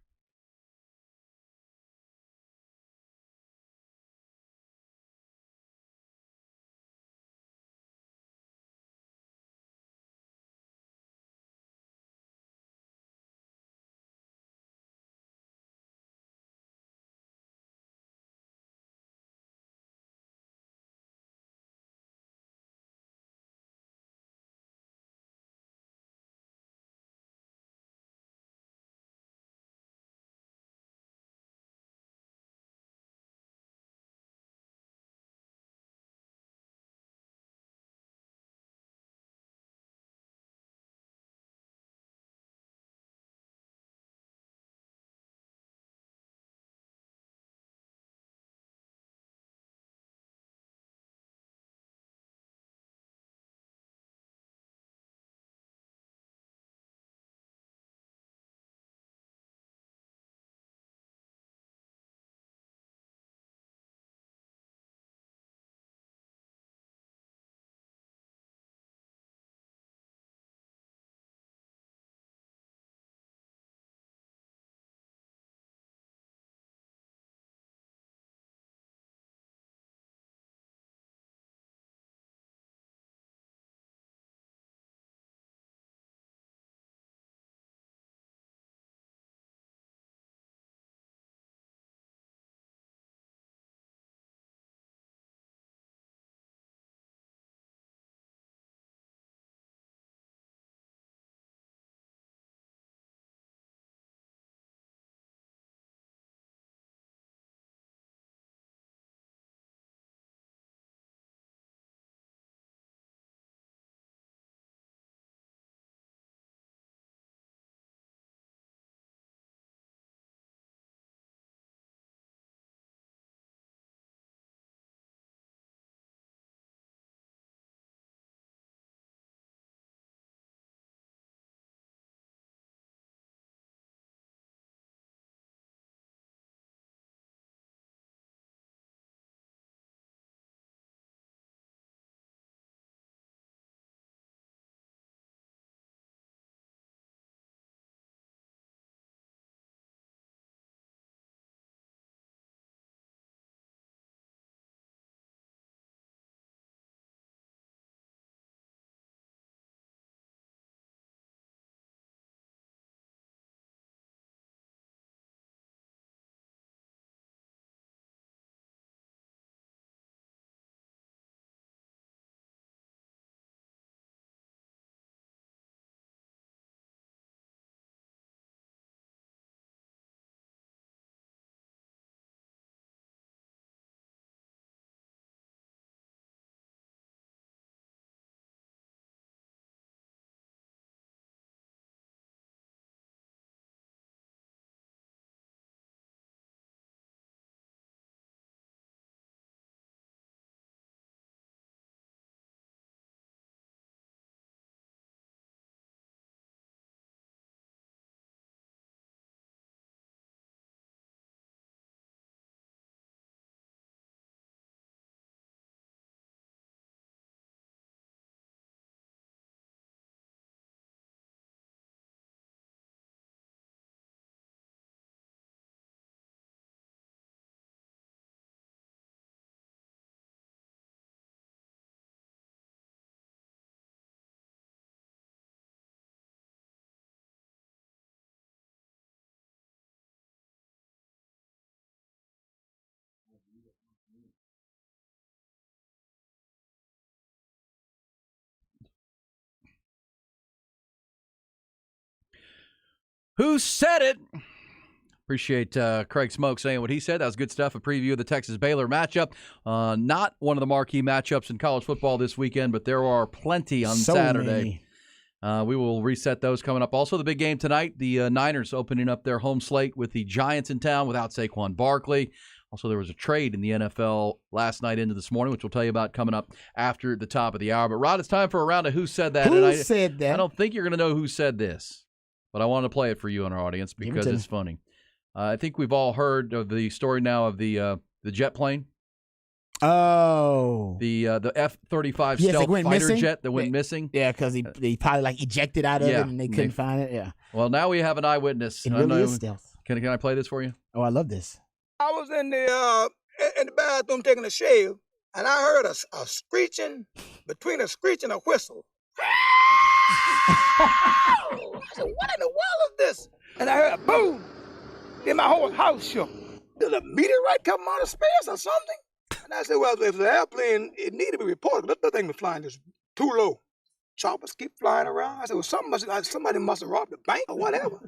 Who said it? Appreciate Craig Smoke saying what he said. That was good stuff. A preview of the Texas-Baylor matchup. Not one of the marquee matchups in college football this weekend, but there are plenty on Saturday. We will reset those coming up. Also, the big game tonight, the Niners opening up their home slate with the Giants in town without Saquon Barkley. Also, there was a trade in the NFL last night into this morning, which we'll tell you about coming up after the top of the hour. But, Rod, it's time for a round of Who Said That. Who said that? I don't think you're going to know who said this, but I wanted to play it for you and our audience because it's funny. I think we've all heard of the story now of the jet plane. Oh. The F-35 stealth fighter jet that went missing. Yeah, because he probably ejected out of it and they couldn't find it. Yeah. Well, now we have an eyewitness. It really is stealth. Can I play this for you? Oh, I love this. I was in the bathroom taking a shave, and I heard a screeching, between a screech and a whistle. I said, what in the world is this? And I heard a boom. Then my whole house shook. Did a meteorite come out of space or something? And I said, well, if the airplane, it needed to be reported. That thing was flying just too low. Choppers keep flying around. I said, well, somebody must have robbed the bank or whatever.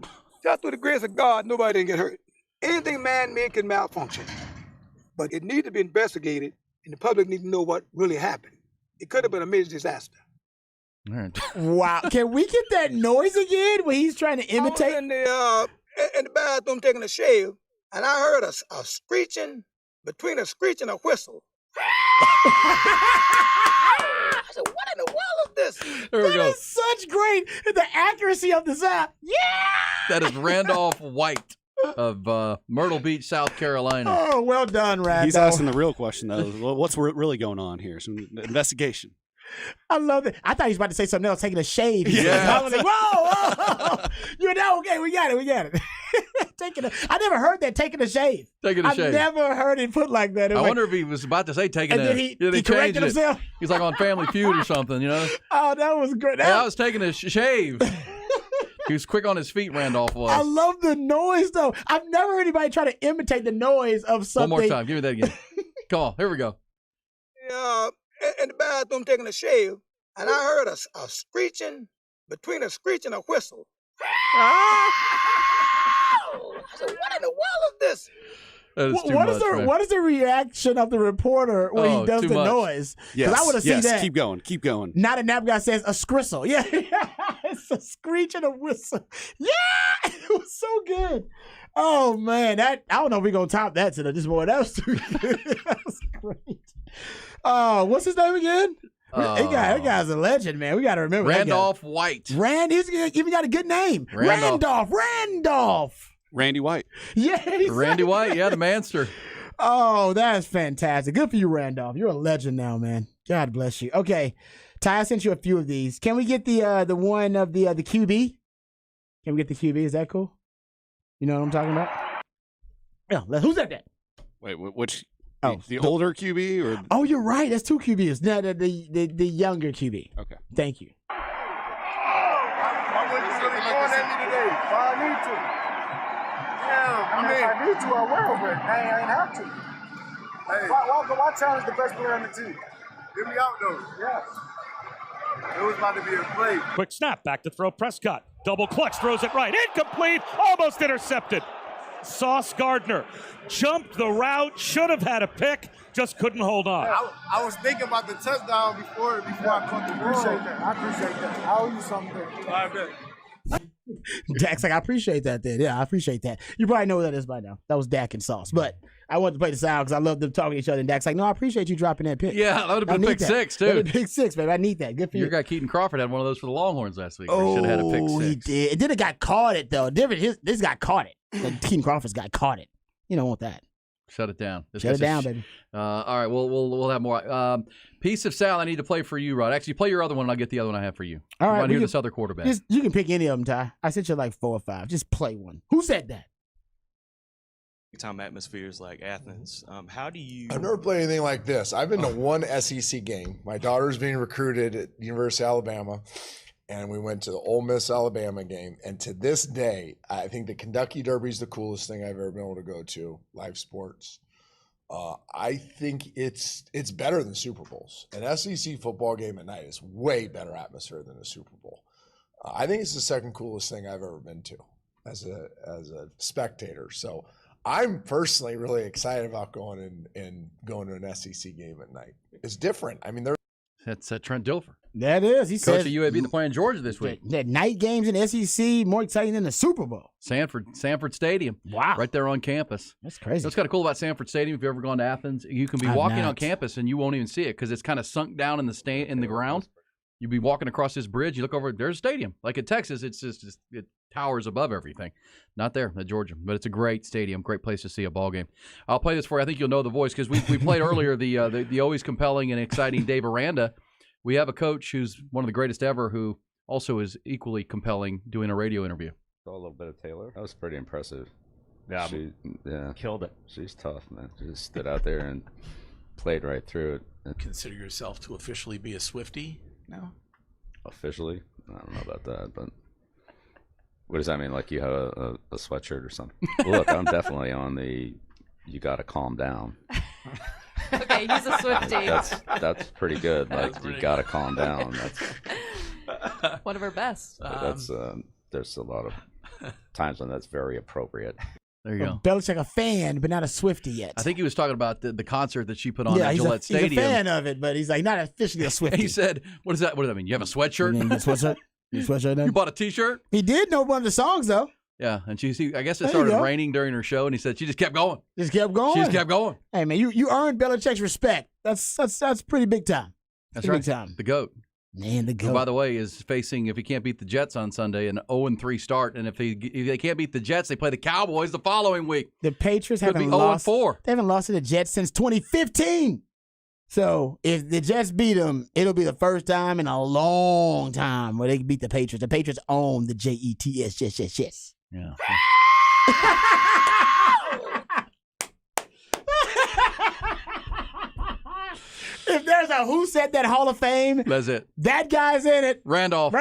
Just through the grace of God, nobody didn't get hurt. Anything man-made can malfunction. But it needs to be investigated, and the public needs to know what really happened. It could have been a major disaster. All right. Wow. Can we get that noise again when he's trying to imitate? I was in the bathroom taking a shave, and I heard a screeching, between a screech and a whistle. I said, what in the world is this? There we that go. Is such great. The accuracy of the sound. Yeah. That is Randolph White of Myrtle Beach, South Carolina. Oh, well done, Randolph. He's asking the real question, though. What's really going on here? Some investigation. I love it. I thought he was about to say something else, taking a shave. Yeah. I was like, whoa. You know, okay, we got it. I never heard that, taking a shave. Taking a shave. I've never heard it put like that. I wonder if he was about to say taking and a then he corrected himself. He's like on Family Feud or something, you know? Oh, that was great. I was taking a shave. He was quick on his feet, Randolph was. I love the noise, though. I've never heard anybody try to imitate the noise of something. One more time. Give me that again. Come on. Here we go. In the bathroom taking a shave, and I heard a screeching, between a screech and a whistle. I said, what in the world is this? What is the reaction of the reporter when he does the noise? Yes, I would have seen that. Keep going. Not a nap guy says a scristle. Yeah, it's a screech and a whistle. Yeah, it was so good. Oh man, I don't know if we're gonna top that today. This morning, that was too good. That was great. What's his name again? That guy's a legend, man. We got to remember Randolph White. He's even got a good name. Randolph. Randy White. Yeah, Randy White. Yeah, the Manster. Oh, that's fantastic. Good for you, Randolph. You're a legend now, man. God bless you. Okay, Ty, I sent you a few of these. Can we get the one of the QB? Can we get the QB? Is that cool? You know what I'm talking about? Yeah. Who's that? Wait, which? Oh, the older QB or? Oh, you're right. That's two QBs. No, the younger QB. Okay. Thank you. I wouldn't really going at me today. Well, I need to. Yeah, I mean, if I need to, I will, but I ain't have to. Hey. Why challenge the best player on the team? Get me out, though. Yeah. It was about to be a play. Quick snap, back to throw Prescott. Double clutch, throws it right. Incomplete, almost intercepted. Sauce Gardner jumped the route, should have had a pick, just couldn't hold on. I was thinking about the touchdown before I caught the ball. I appreciate that. I owe you something. I bet. Dak's like, I appreciate that then. Yeah, I appreciate that. You probably know what that is by now. That was Dak and Sauce. But I wanted to play the sound because I love them talking to each other. And Dak's like, no, I appreciate you dropping that pick. Yeah, that would have been pick six, too. That would have been pick six, baby. I need that. Good for you. Your guy Keaton Crawford had one of those for the Longhorns last week. He should have had a pick six. He did. And then it got caught it, though. This guy caught it. The Keaton Crawford's guy caught it. You don't want that. Shut it down. Shut it down, baby. All right, we'll have more. Piece of sound I need to play for you, Rod. Actually, play your other one, and I'll get the other one I have for you. All right. I want to hear this other quarterback. You can pick any of them, Ty. I sent you like 4 or 5. Just play one. Who said that? Time atmospheres like Athens. How do you? I've never played anything like this. I've been to one SEC game. My daughter's being recruited at University of Alabama, and we went to the Ole Miss Alabama game. And to this day, I think the Kentucky Derby is the coolest thing I've ever been able to go to. Live sports. I think it's better than Super Bowls. An SEC football game at night is way better atmosphere than a Super Bowl. I think it's the second coolest thing I've ever been to. as a spectator. So I'm personally really excited about going to an SEC game at night. It's different. I mean, that's Trent Dilfer. That is. He Coach said of UAB. They're playing Georgia this week. That night games in the SEC more exciting than the Super Bowl. Sanford Stadium. Wow. Right there on campus. That's crazy. What's kind of cool about Sanford Stadium, if you've ever gone to Athens, you can be walking on campus and you won't even see it because it's kind of sunk down in the ground. You'd be walking across this bridge, you look over, there's a stadium. Like in Texas, it's just it towers above everything. Not there at Georgia, but it's a great stadium, great place to see a ball game. I'll play this for you. I think you'll know the voice because we played earlier the always compelling and exciting Dave Aranda. We have a coach who's one of the greatest ever who also is equally compelling doing a radio interview. Saw a little bit of Taylor. That was pretty impressive. Yeah, she killed it. She's tough, man. She just stood out there and played right through it. Consider yourself to officially be a Swiftie now? Officially? I don't know about that, but what does that mean? Like you have a sweatshirt or something? Look, I'm definitely on the you got to calm down. Okay, he's a Swiftie. That's pretty good. Like you got to calm down. That's one of our best. There's a lot of times when that's very appropriate. There you go. Belichick a fan, but not a Swiftie yet. I think he was talking about the concert that she put on at Gillette Stadium. He's a fan of it, but he's like not officially a Swiftie. He said, "What does that mean? You have a sweatshirt? You bought a T-shirt? He did know one of the songs though. Yeah, and I guess it started raining during her show, and he said she just kept going. Just kept going. She just kept going. Hey man, you earned Belichick's respect. That's pretty big time. That's right. Big time. The GOAT. Man, the GOAT. Who, by the way, is facing, if he can't beat the Jets on Sunday, an 0-3 start. And if they can't beat the Jets, they play the Cowboys the following week. The Patriots Could haven't be lost. 0-4. They haven't lost to the Jets since 2015. So if the Jets beat them, it'll be the first time in a long time where they beat the Patriots. The Patriots own the Jets. Yes. Yeah. If there's a Who Said That Hall of Fame, that's it. That guy's in it. Randolph.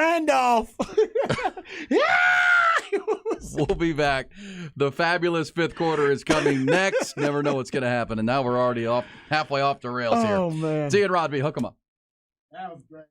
Yeah! We'll be back. The fabulous fifth quarter is coming next. Never know what's going to happen. And now we're already halfway off the rails here. Oh, man. Z and Rodby, hook 'em up. That was great.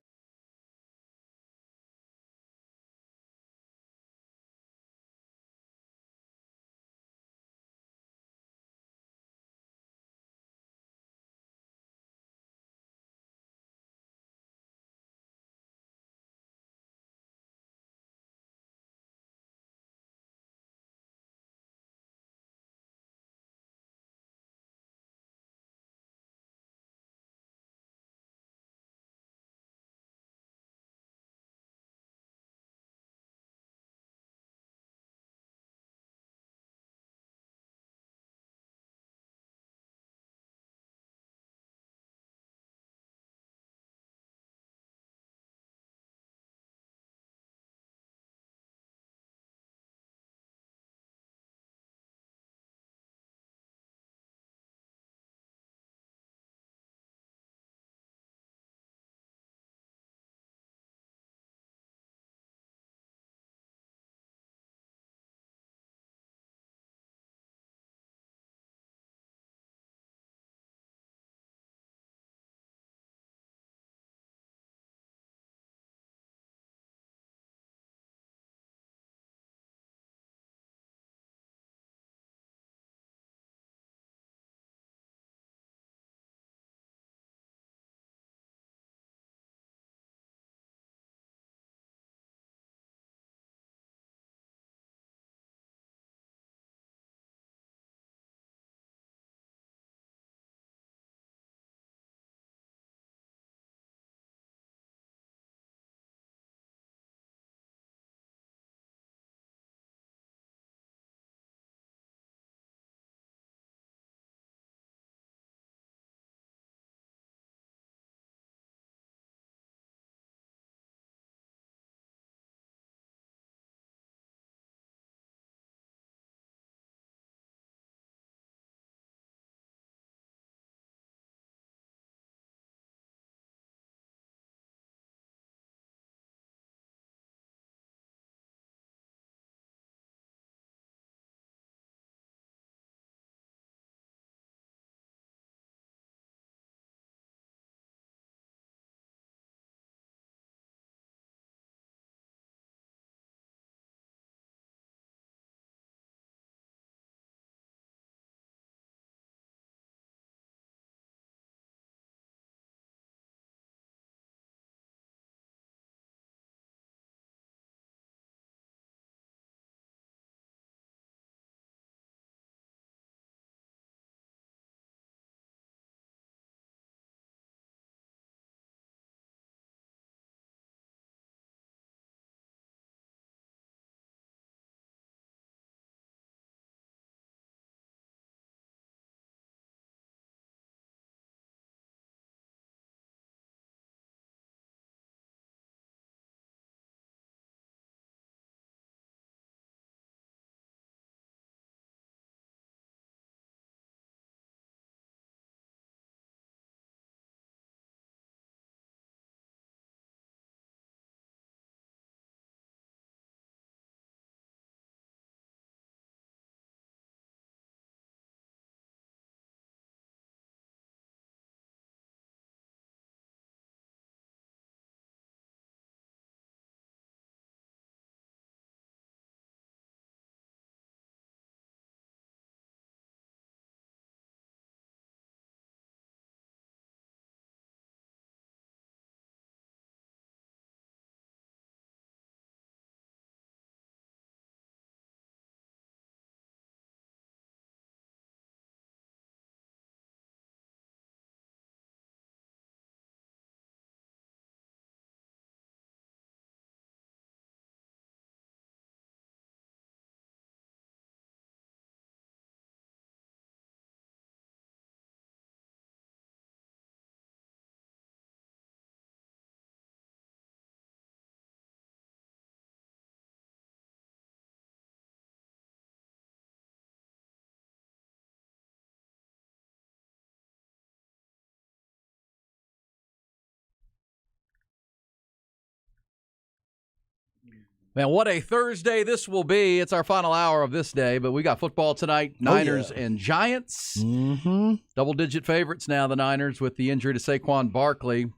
Man, what a Thursday this will be. It's our final hour of this day, but we got football tonight. Niners and Giants. Mm-hmm. Double-digit favorites now, the Niners, with the injury to Saquon Barkley. By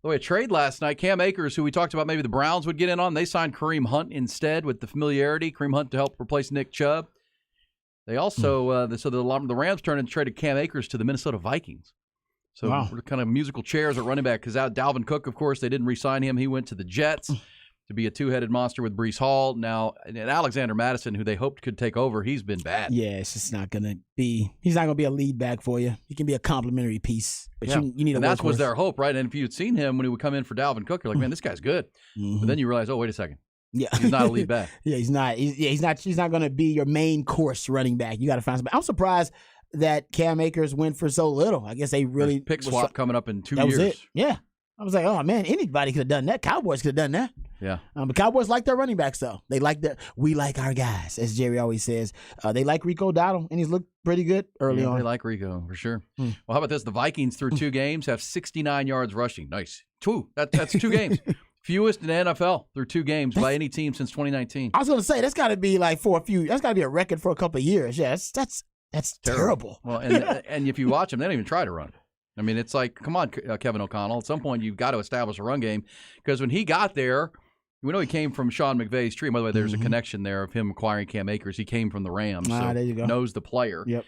the way, a trade last night, Cam Akers, who we talked about maybe the Browns would get in on, they signed Kareem Hunt instead with the familiarity. Kareem Hunt to help replace Nick Chubb. They also, the Rams turned and traded Cam Akers to the Minnesota Vikings. So we're kind of musical chairs at running back because Dalvin Cook, of course, they didn't re-sign him. He went to the Jets to be a two-headed monster with Breece Hall. Now, and Alexander Mattison, who they hoped could take over, he's been bad. Yeah, it's just not going to be – he's not going to be a lead back for you. He can be a complimentary piece. But you need a and that was workhorse. their hope, right? And if you had seen him when he would come in for Dalvin Cook, you're like, man, this guy's good. But then you realize, oh, wait a second. Yeah. He's not a lead back. Yeah, he's not. He's not going to be your main course running back. You got to find somebody. I'm surprised that Cam Akers went for so little. I guess they really pick swap coming up in 2 that years. Was it. Yeah. I was like, oh, man, anybody could have done that. Cowboys could have done that. Yeah. But Cowboys like their running backs, though. They like we like our guys, as Jerry always says. They like Rico Dowdle, and he's looked pretty good early on. They like Rico, for sure. Well, how about this? The Vikings, through 2 games, have 69 yards rushing. Nice. That's 2 games. Fewest in the NFL through 2 games by any team since 2019. I was going to say, that's got to be like that's got to be a record for a couple of years. Yeah, that's terrible. Well, and if you watch them, they don't even try to run. I mean, it's like, come on, Kevin O'Connell. At some point, you've got to establish a run game because when he got there, we know he came from Sean McVay's tree. By the way, there's a connection there of him acquiring Cam Akers. He came from the Rams, so there you go. Knows the player. Yep.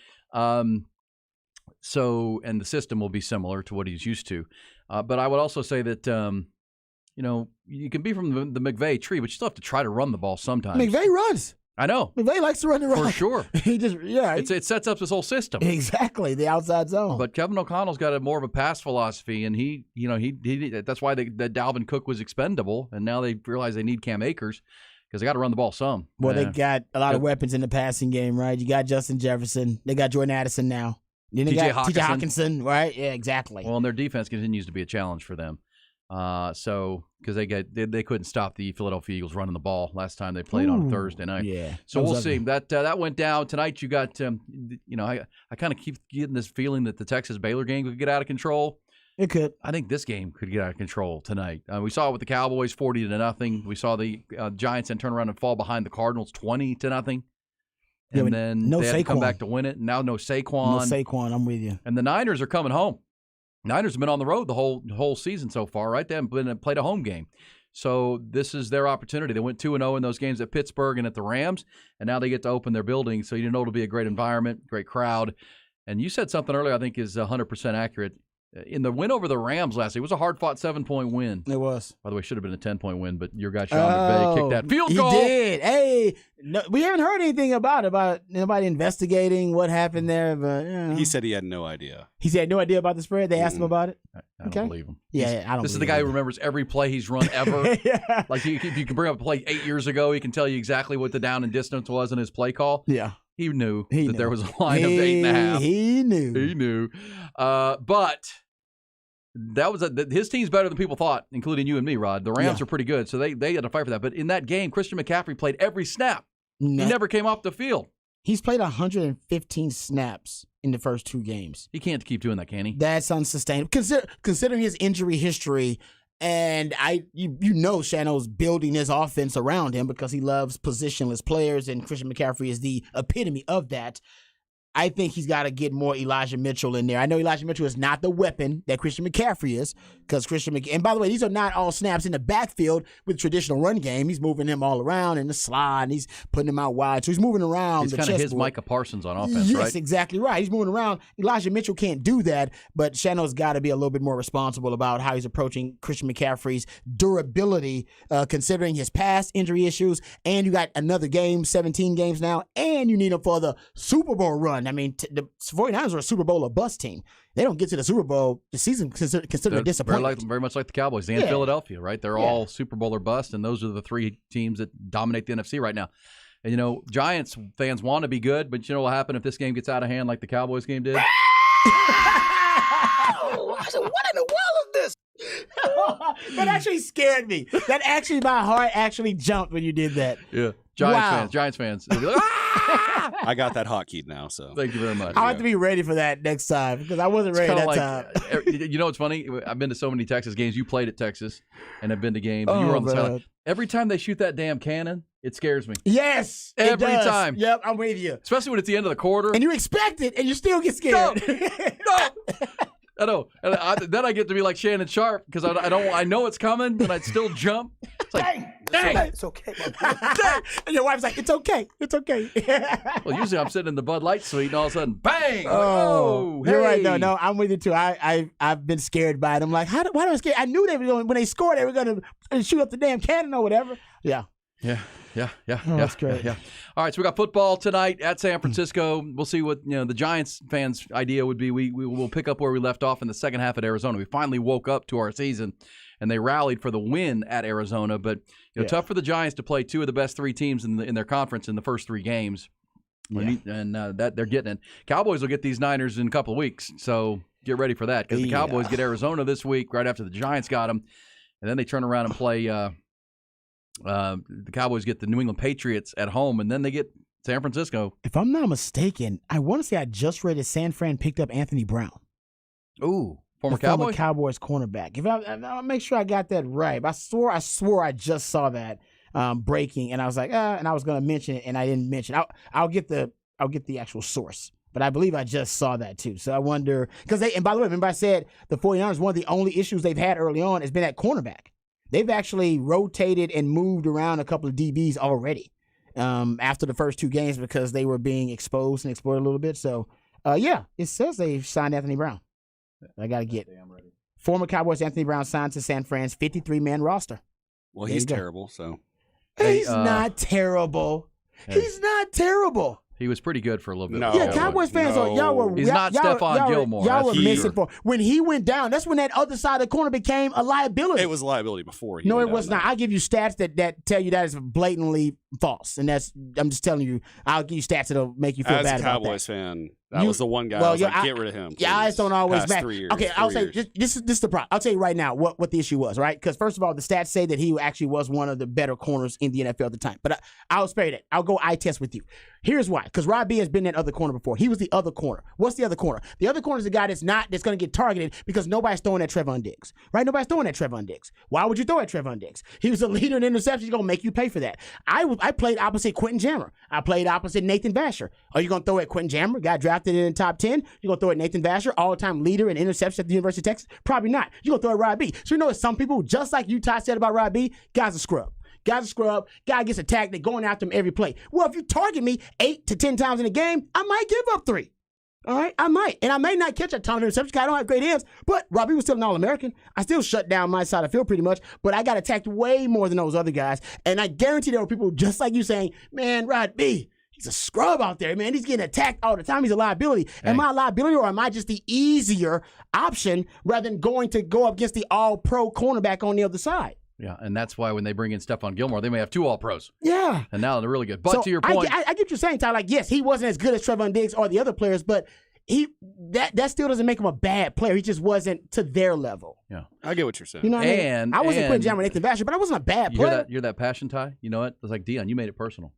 So, and the system will be similar to what he's used to. But I would also say that, you can be from the McVay tree, but you still have to try to run the ball sometimes. McVay runs. I know. McVay likes to run the rock. For sure. It sets up his whole system. Exactly, the outside zone. But Kevin O'Connell's got more of a pass philosophy, and he that's why that Dalvin Cook was expendable, and now they realize they need Cam Akers because they got to run the ball some. Well, they got a lot of weapons in the passing game, right? You got Justin Jefferson. They got Jordan Addison now. Then they got T.J. Hawkinson, right? Yeah, exactly. Well, and their defense continues to be a challenge for them. Because they couldn't stop the Philadelphia Eagles running the ball last time they played on Thursday night. Yeah. So we'll see. That went down tonight. You got I kind of keep getting this feeling that the Texas Baylor game could get out of control. It could. I think this game could get out of control tonight. We saw it with the Cowboys 40-0. We saw the Giants then turn around and fall behind the Cardinals 20-0 And then they had to come back to win it. And now no Saquon. No Saquon, I'm with you. And the Niners are coming home. Niners have been on the road the whole season so far, right? They haven't played a home game. So this is their opportunity. They went 2-0 in those games at Pittsburgh and at the Rams, and now they get to open their building. So you know it'll be a great environment, great crowd. And you said something earlier I think is 100% accurate. In the win over the Rams last week, it was a hard-fought 7-point win. It was. By the way, it should have been a 10-point win, but your guy Sean McVay kicked that field goal. He did. Hey, no, we haven't heard anything about anybody investigating what happened there. But he said he had no idea. He said no idea about the spread. They asked him about it. I don't believe him. Yeah, I don't. This is the guy who remembers every play he's run ever. Yeah. Like if you can bring up a play 8 years ago, he can tell you exactly what the down and distance was in his play call. Yeah. He knew that there was a line of 8.5. He knew. He knew. But that was his team's better than people thought, including you and me, Rod. The Rams are pretty good, so they had to fight for that. But in that game, Christian McCaffrey played every snap. He never came off the field. He's played 115 snaps in the first 2 games. He can't keep doing that, can he? That's unsustainable. Considering his injury history, and you know Shano's building his offense around him because he loves positionless players, and Christian McCaffrey is the epitome of that. I think he's got to get more Elijah Mitchell in there. I know Elijah Mitchell is not the weapon that Christian McCaffrey is, because and by the way, these are not all snaps in the backfield with traditional run game. He's moving him all around in the slot, and he's putting him out wide. So he's moving around He's the kind of his chessboard. Micah Parsons on offense, right? Yes, exactly right. He's moving around. Elijah Mitchell can't do that, but Shano's got to be a little bit more responsible about how he's approaching Christian McCaffrey's durability, considering his past injury issues, and you got another game, 17 games now, and you need him for the Super Bowl run. I mean, the 49ers are a Super Bowl or bust team. They don't get to the Super Bowl, the season considered a disappointment. Very much like the Cowboys and Philadelphia, right? They're all Super Bowl or bust, and those are the 3 teams that dominate the NFC right now. And, Giants fans want to be good, but you know what will happen if this game gets out of hand like the Cowboys game did? I said, what in the world is this? That actually scared me. That actually, my heart actually jumped when you did that. Yeah. Giants fans. They'll be like, I got that hotkeyed now, so. Thank you very much. I'll have to be ready for that next time because I wasn't ready that time. You know what's funny? I've been to so many Texas games. You played at Texas and have been to games. Oh, you were on the man. sideline. Every time they shoot that damn cannon, it scares me. Yes. it Every does. time. Yep, I'm with you. Especially when it's the end of the quarter. And you expect it, and you still get scared. No. I know. And then I get to be like Shannon Sharp because I know it's coming, but I'd still jump. It's like, dang. It's okay. And your wife's like, it's okay. It's okay. Well, usually I'm sitting in the Bud Light suite, and all of a sudden, bang! Oh, Like, you're right. hey. No, I'm with you too. I've been scared by it. I'm like, why do I scare? I knew they were going when they scored, they were going to shoot up the damn cannon or whatever. Yeah. Yeah. That's great. Yeah. All right, so we got football tonight at San Francisco. We'll see what the Giants fans' idea would be. We will pick up where we left off in the second half at Arizona. We finally woke up to our season, and they rallied for the win at Arizona. But tough for the Giants to play two of the best three teams in their conference in the first three games, and that they're getting it. Cowboys will get these Niners in a couple of weeks, so get ready for that because the Cowboys get Arizona this week right after the Giants got them, and then they turn around and play. The Cowboys get the New England Patriots at home, and then they get San Francisco. If I'm not mistaken, I want to say I just read that San Fran picked up Anthony Brown. Ooh, former Cowboys cornerback. If I'll make sure I got that right. I swore I just saw that breaking, and I was like, and I was going to mention it, and I didn't mention it. I'll get the actual source. But I believe I just saw that too. So I wonder because and by the way, remember I said the 49ers, one of the only issues they've had early on has been at cornerback. They've actually rotated and moved around a couple of DBs already after the first two games because they were being exposed and exploited a little bit. So, it says they signed Anthony Brown. I got to get former Cowboys Anthony Brown signed to San Fran's 53-man roster. Well, he's terrible, so. He's not terrible. He's not terrible. He was pretty good for a little bit. No, yeah, Cowboys fans, he's not Stephon Gilmore. Y'all were missing for when he went down. That's when that other side of the corner became a liability. It was a liability before. No, it was not. I give you stats that tell you that is blatantly false, and I'm just telling you. I'll give you stats that'll make you feel bad about that. As a Cowboys fan, that was the one guy. I was like, get rid of him. Your eyes don't always match. 3 years. Okay, I'll say this is the problem. I'll tell you right now what the issue was. Right, because first of all, the stats say that he actually was one of the better corners in the NFL at the time. But I'll spare you that. I'll go eye test with you. Here's why. Because Rob B has been that other corner before. He was the other corner. What's the other corner? The other corner is the guy that's going to get targeted because nobody's throwing at Trevon Diggs. Right? Nobody's throwing at Trevon Diggs. Why would you throw at Trevon Diggs? He was a leader in interceptions. He's going to make you pay for that. I played opposite Quentin Jammer. I played opposite Nathan Vasher. Are you going to throw at Quentin Jammer? Got drafted in the top 10. You're going to throw at Nathan Vasher, all-time leader in interceptions at the University of Texas? Probably not. You're going to throw at Rob B. So you know some people, just like you, Ty, said about Rob B, guy's a scrub. Guy's a scrub. Guy gets attacked. They're going after him every play. Well, if you target me 8 to 10 times in a game, I might give up 3. All right? I might. And I may not catch a ton of interceptions because I don't have great hands, but Robbie was still an All-American. I still shut down my side of the field pretty much, but I got attacked way more than those other guys. And I guarantee there were people just like you saying, man, Rod B, he's a scrub out there, man. He's getting attacked all the time. He's a liability. Hey. Am I a liability or am I just the easier option rather than go up against the all-pro cornerback on the other side? Yeah, and that's why when they bring in Stephon Gilmore, they may have 2 All-Pros. Yeah. And now they're really good. But to your point. I get what you're saying, Ty. Like, yes, he wasn't as good as Trevon Diggs or the other players, but that still doesn't make him a bad player. He just wasn't to their level. Yeah. I get what you're saying. You know what I mean? I wasn't Quentin Jammer or Nathan Vasher, but I wasn't a bad player. You're that passion, Ty? You know what? It's like, Dion, you made it personal.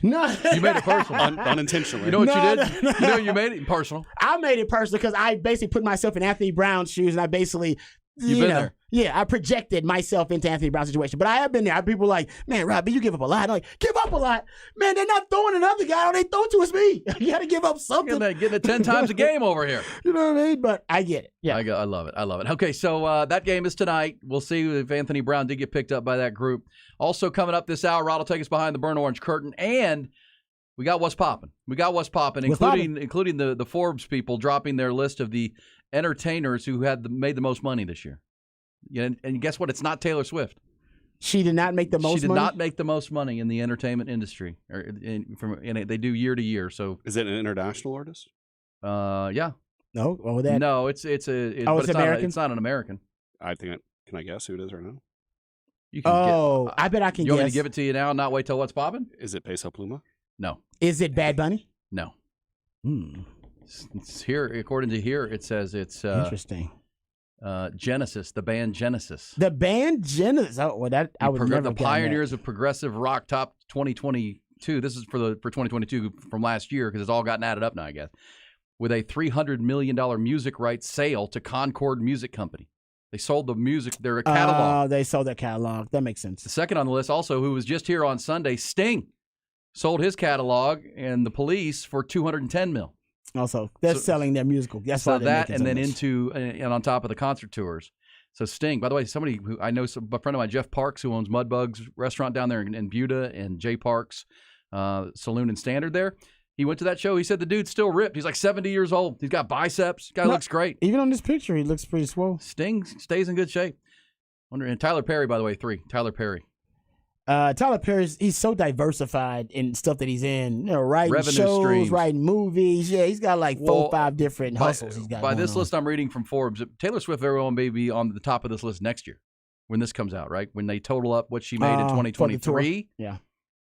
No. You made it personal. Unintentionally. You know what you did? You know you made it personal. I made it personal because I basically put myself in Anthony Brown's shoes, and I basically, You've been there. Yeah, I projected myself into Anthony Brown's situation. But I have been there. People are like, man, Robbie, you give up a lot. I'm like, give up a lot? Man, they're not throwing another guy. All they throw to is me. You got to give up something. Getting it 10 times a game over here. You know what I mean? But I get it. Yeah, I love it. I love it. Okay, so that game is tonight. We'll see if Anthony Brown did get picked up by that group. Also coming up this hour, Rod will take us behind the burnt orange curtain, and we got what's popping. Including the Forbes people dropping their list of the entertainers who made the most money this year. Yeah, and guess what? It's not Taylor Swift. She did not make the most money? She did not make the most money in the entertainment industry. They do year to year. So is it an international artist? Yeah. No? No, it's American? It's not an American. Can I guess who it is right now? You can I bet I can guess. You want me to give it to you now and not wait till what's popping? Is it Peso Pluma? No. Is it Bad Bunny? No. It's here, according to here, it says it's interesting. Genesis, the band Genesis. The band Genesis. Oh, well, that I would never. The pioneers of progressive rock, top 2022. This is for 2022 from last year because it's all gotten added up now, I guess. With a $300 million music rights sale to Concord Music Company. They sold the music, their catalog. They sold their catalog. That makes sense. The second on the list, also, who was just here on Sunday, Sting, sold his catalog and the Police for $210 million. Also, they're selling their musical. That's why they're making and then much. and on top of the concert tours. So Sting, by the way, somebody who I know, a friend of mine, Jeff Parks, who owns Mudbug's restaurant down there in Buda, and Jay Parks Saloon and Standard there. He went to that show. He said the dude's still ripped. He's like 70 years old. He's got biceps. Guy looks great. Even on this picture, he looks pretty swole. Sting stays in good shape. And Tyler Perry, by the way, 3. Tyler Perry. Tyler Perry, he's so diversified in stuff that he's in. You know, writing Revenue shows, streams. writing movies. Yeah, he's got like 4 or 5 different hustles he's got By going this on. list I'm reading from Forbes, Taylor Swift very well may be on the top of this list next year when this comes out, right? When they total up what she made in For the 2023, tour. Yeah,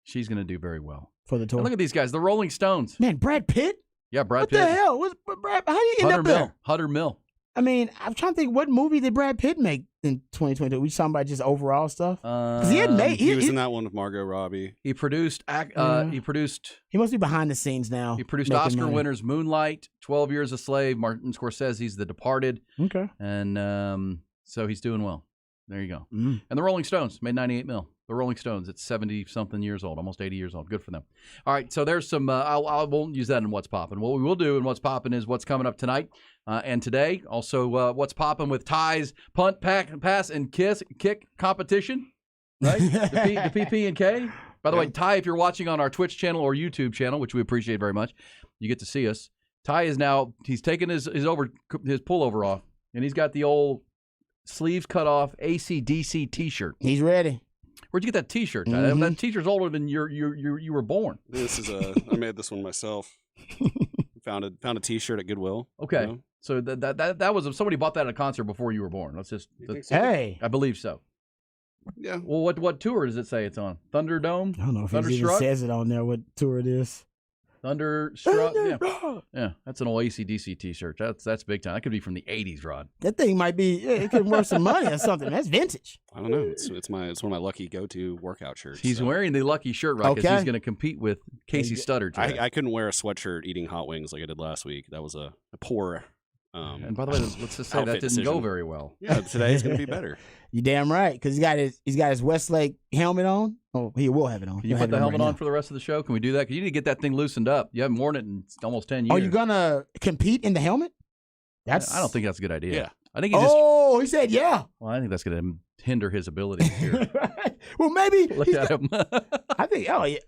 she's going to do very well. For the tour. And look at these guys, the Rolling Stones. Man, Brad Pitt? Yeah, Brad What Pitt. the hell? Brad, how do you end up there? 100 mil. I mean, I'm trying to think, what movie did Brad Pitt make in 2022? We talking about just overall stuff? Because he had made. He was in that one with Margot Robbie. He produced. He must be behind the scenes now. He produced making Oscar money. winners Moonlight, 12 Years a Slave, Martin Scorsese's The Departed. Okay. And so he's doing well. There you go. Mm. And the Rolling Stones made 98 mil. The Rolling Stones, it's 70-something years old, almost 80 years old. Good for them. All right, so there's some, I won't use that in What's Poppin'. What we will do in What's Poppin' is what's coming up tonight and today. Also, What's Poppin' with Ty's punt, pass, and kick competition, right? the PP and K. By the way, Ty, if you're watching on our Twitch channel or YouTube channel, which we appreciate very much, you get to see us. Ty is now, he's taken his pullover off, and he's got the old sleeves cut off AC/DC T-shirt. He's ready. Where'd you get that T-shirt? Ty? That T-shirt's older than you were born. This is I made this one myself. Found a T-shirt at Goodwill. Okay, you know? so that was somebody bought that at a concert before you were born. Hey, I believe so. Yeah. Well, what tour does it say it's on? Thunderdome? I don't know if it even says it on there what tour it is. Thunderstruck? Yeah, that's an old AC/DC T-shirt. That's big time. That could be from the 80s, Rod. That thing might be, it could worth some money or something. That's vintage. I don't know. It's one of my lucky go-to workout shirts. He's wearing the lucky shirt, right? Because he's going to compete with Casey Studdard today. I couldn't wear a sweatshirt eating hot wings like I did last week. That was a poor. And by the way, let's just say that didn't go very well. Yeah, today's going to be better. You damn right, because he's got his Westlake helmet on. Oh, he will have it on. Can you put the helmet on for the rest of the show? Can we do that? Because you need to get that thing loosened up. You haven't worn it in almost 10 years. Are you gonna compete in the helmet? I don't think that's a good idea. Yeah. I think he said yeah. Well, I think that's going to hinder his abilities here. Well, maybe. Look at him. I think. Oh yeah.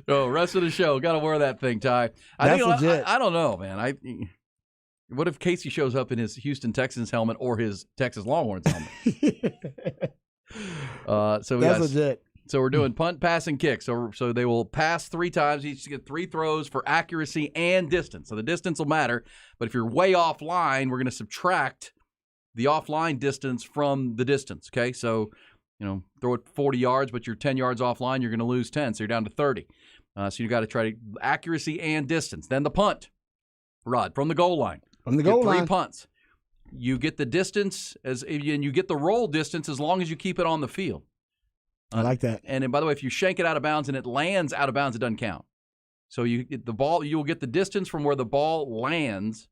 Oh, rest of the show, got to wear that thing, Ty. That's legit. I don't know, man. What if Casey shows up in his Houston Texans helmet or his Texas Longhorns helmet? That's legit. So we're doing punt, pass, and kick. So they will pass 3 times. Each get 3 throws for accuracy and distance. So the distance will matter. But if you're way offline, we're going to subtract the offline distance from the distance. Okay, so throw it 40 yards, but you're 10 yards offline, you're going to lose 10, so you're down to 30. So you got to try accuracy and distance. Then the punt, Rod, from the goal line. From the goal line. 3 punts. You get the distance and you get the roll distance as long as you keep it on the field. I like that. And by the way, if you shank it out of bounds and it lands out of bounds, it doesn't count. So you get the ball, you'll get the distance from where the ball lands.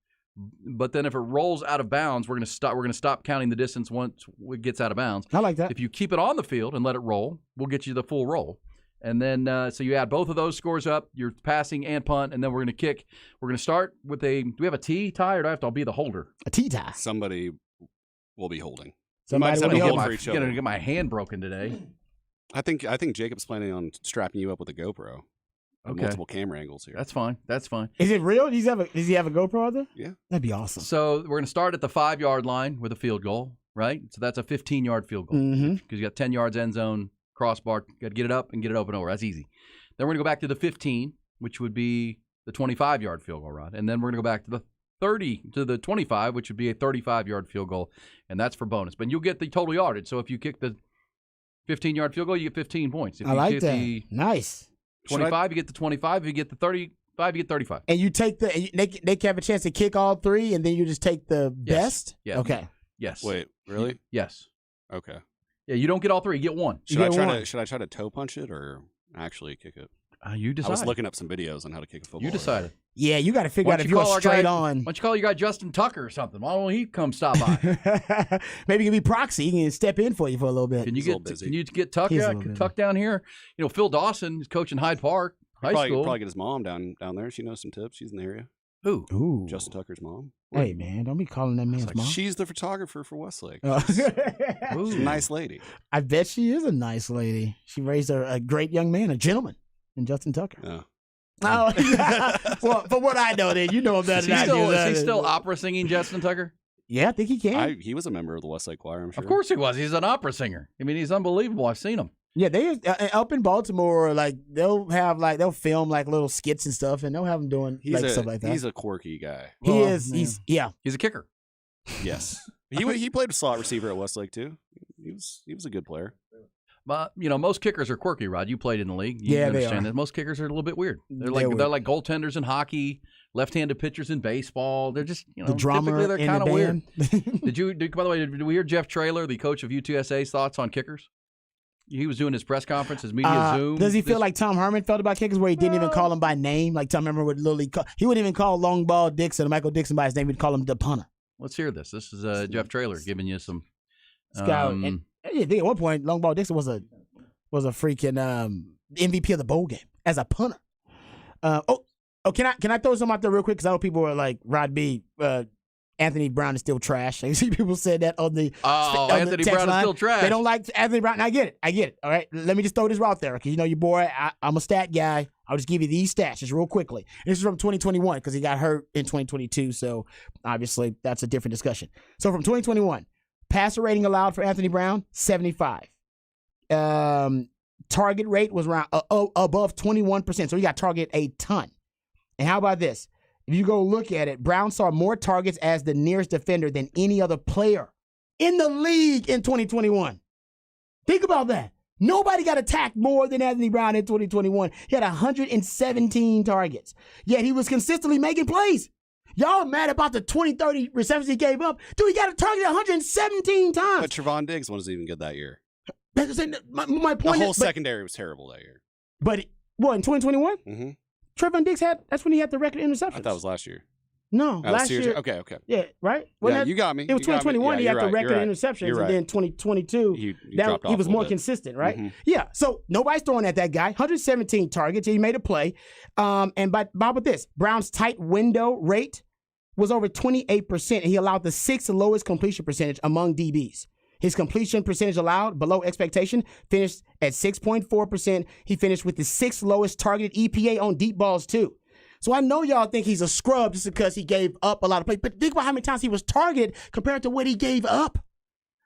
But then if it rolls out of bounds, we're going to stop counting the distance once it gets out of bounds. I like that. If you keep it on the field and let it roll, we'll get you the full roll. And then so you add both of those scores up, your passing and punt, and then we're going to kick. We're going to start with do we have a tee, Ty, or do I have to be the holder? A tee tie. Somebody will be holding. Somebody will be holding for each other. I'm going to get my hand broken today. I think Jacob's planning on strapping you up with a GoPro. Okay. Multiple camera angles here. That's fine. Is it real? Does he have a GoPro out there? Yeah. That'd be awesome. So we're going to start at the 5-yard line with a field goal, right? So that's a 15-yard field goal. Because you got 10 yards end zone, crossbar. You got to get it up and get it open over. That's easy. Then we're going to go back to the 15, which would be the 25-yard field goal, Rod. And then we're going to go back to the 30 to the 25, which would be a 35-yard field goal, and that's for bonus. But you'll get the total yardage. So if you kick the 15-yard field goal, you get 15 points. If I you like get that. The nice. 25, you get the 25. If you get the 5, you get 35. And you take they have a chance to kick all 3, and then you just take the best? Yeah. Okay. Yes. Wait, really? Yes. Okay. Yeah, you don't get all 3. You get 1. Should I try to toe punch it or actually kick it? You decide. I was looking up some videos on how to kick a football. You decided. Yeah, you got to figure out if you're straight on. Why don't you call your guy Justin Tucker or something? Why don't he come stop by? Maybe he can be proxy. He can step in for you for a little bit. Can you get Tuck? Tuck down here. You know, Phil Dawson is coaching Hyde Park High School. Probably get his mom down there. She knows some tips. She's in the area. Who? Ooh. Justin Tucker's mom. Hey, man, don't be calling that man's mom. She's the photographer for Westlake. She's a nice lady. I bet she is a nice lady. She raised a great young man, a gentleman, in Justin Tucker. Yeah. Oh, yeah. Well, from what I know, then you know him better than I do. Is he still opera singing, Justin Tucker? Yeah, I think he can. He was a member of the Westlake Choir, I'm sure. Of course he was. He's an opera singer. I mean, he's unbelievable. I've seen him. Yeah, they up in Baltimore, like they'll film like little skits and stuff, and they'll have him doing stuff like that. He's a quirky guy. He is. Yeah. He's a kicker. Yes. He played slot receiver at Westlake too. He was a good player. But most kickers are quirky. Rod, you played in the league. You understand that most kickers are a little bit weird. They're like goaltenders in hockey, left-handed pitchers in baseball. They're just the drummer typically they're kind of weird. Did By the way, did we hear Jeff Traylor, the coach of UTSA's thoughts on kickers? He was doing his press conference, his media Zoom. Does he feel like Tom Herman felt about kickers, where he didn't even call him by name? Like Tom Herman would literally he wouldn't even call Long Ball Dixon or Michael Dixon by his name. He'd call him the punter. Let's hear this. This is Jeff Traylor giving you some. And I think at one point Long Ball Dixon was a freaking MVP of the bowl game as a punter. Can I throw something out there real quick? Because I know people are like, Rod B, Anthony Brown is still trash. I see people said that on the Anthony Brown is still trash. They don't like Anthony Brown. And I get it. All right, let me just throw this out there because your boy. I'm a stat guy. I'll just give you these stats just real quickly. This is from 2021 because he got hurt in 2022. So obviously that's a different discussion. So from 2021, passer rating allowed for Anthony Brown 75. Target rate was around above 21%. So he got targeted a ton. And how about this? If you go look at it, Brown saw more targets as the nearest defender than any other player in the league in 2021. Think about that. Nobody got attacked more than Anthony Brown in 2021. He had 117 targets. Yet he was consistently making plays. Y'all are mad about the 20, 30 receptions he gave up. Dude, he got a target 117 times. But Trevon Diggs wasn't even good that year. My point the whole secondary was terrible that year. But, what, in 2021? Mm-hmm. Trevon Diggs that's when he had the record interceptions. I thought it was last year. No, last year. Okay. Yeah, right? You got me. It was 2021. He had the record interceptions, and then 2022, he was more consistent, right? Mm-hmm. Yeah. So nobody's throwing at that guy. 117 targets. He made a play. And how about this? Brown's tight window rate was over 28%, and he allowed the 6th lowest completion percentage among DBs. His completion percentage allowed, below expectation, finished at 6.4%. He finished with the 6th lowest targeted EPA on deep balls, too. So I know y'all think he's a scrub just because he gave up a lot of plays. But think about how many times he was targeted compared to what he gave up.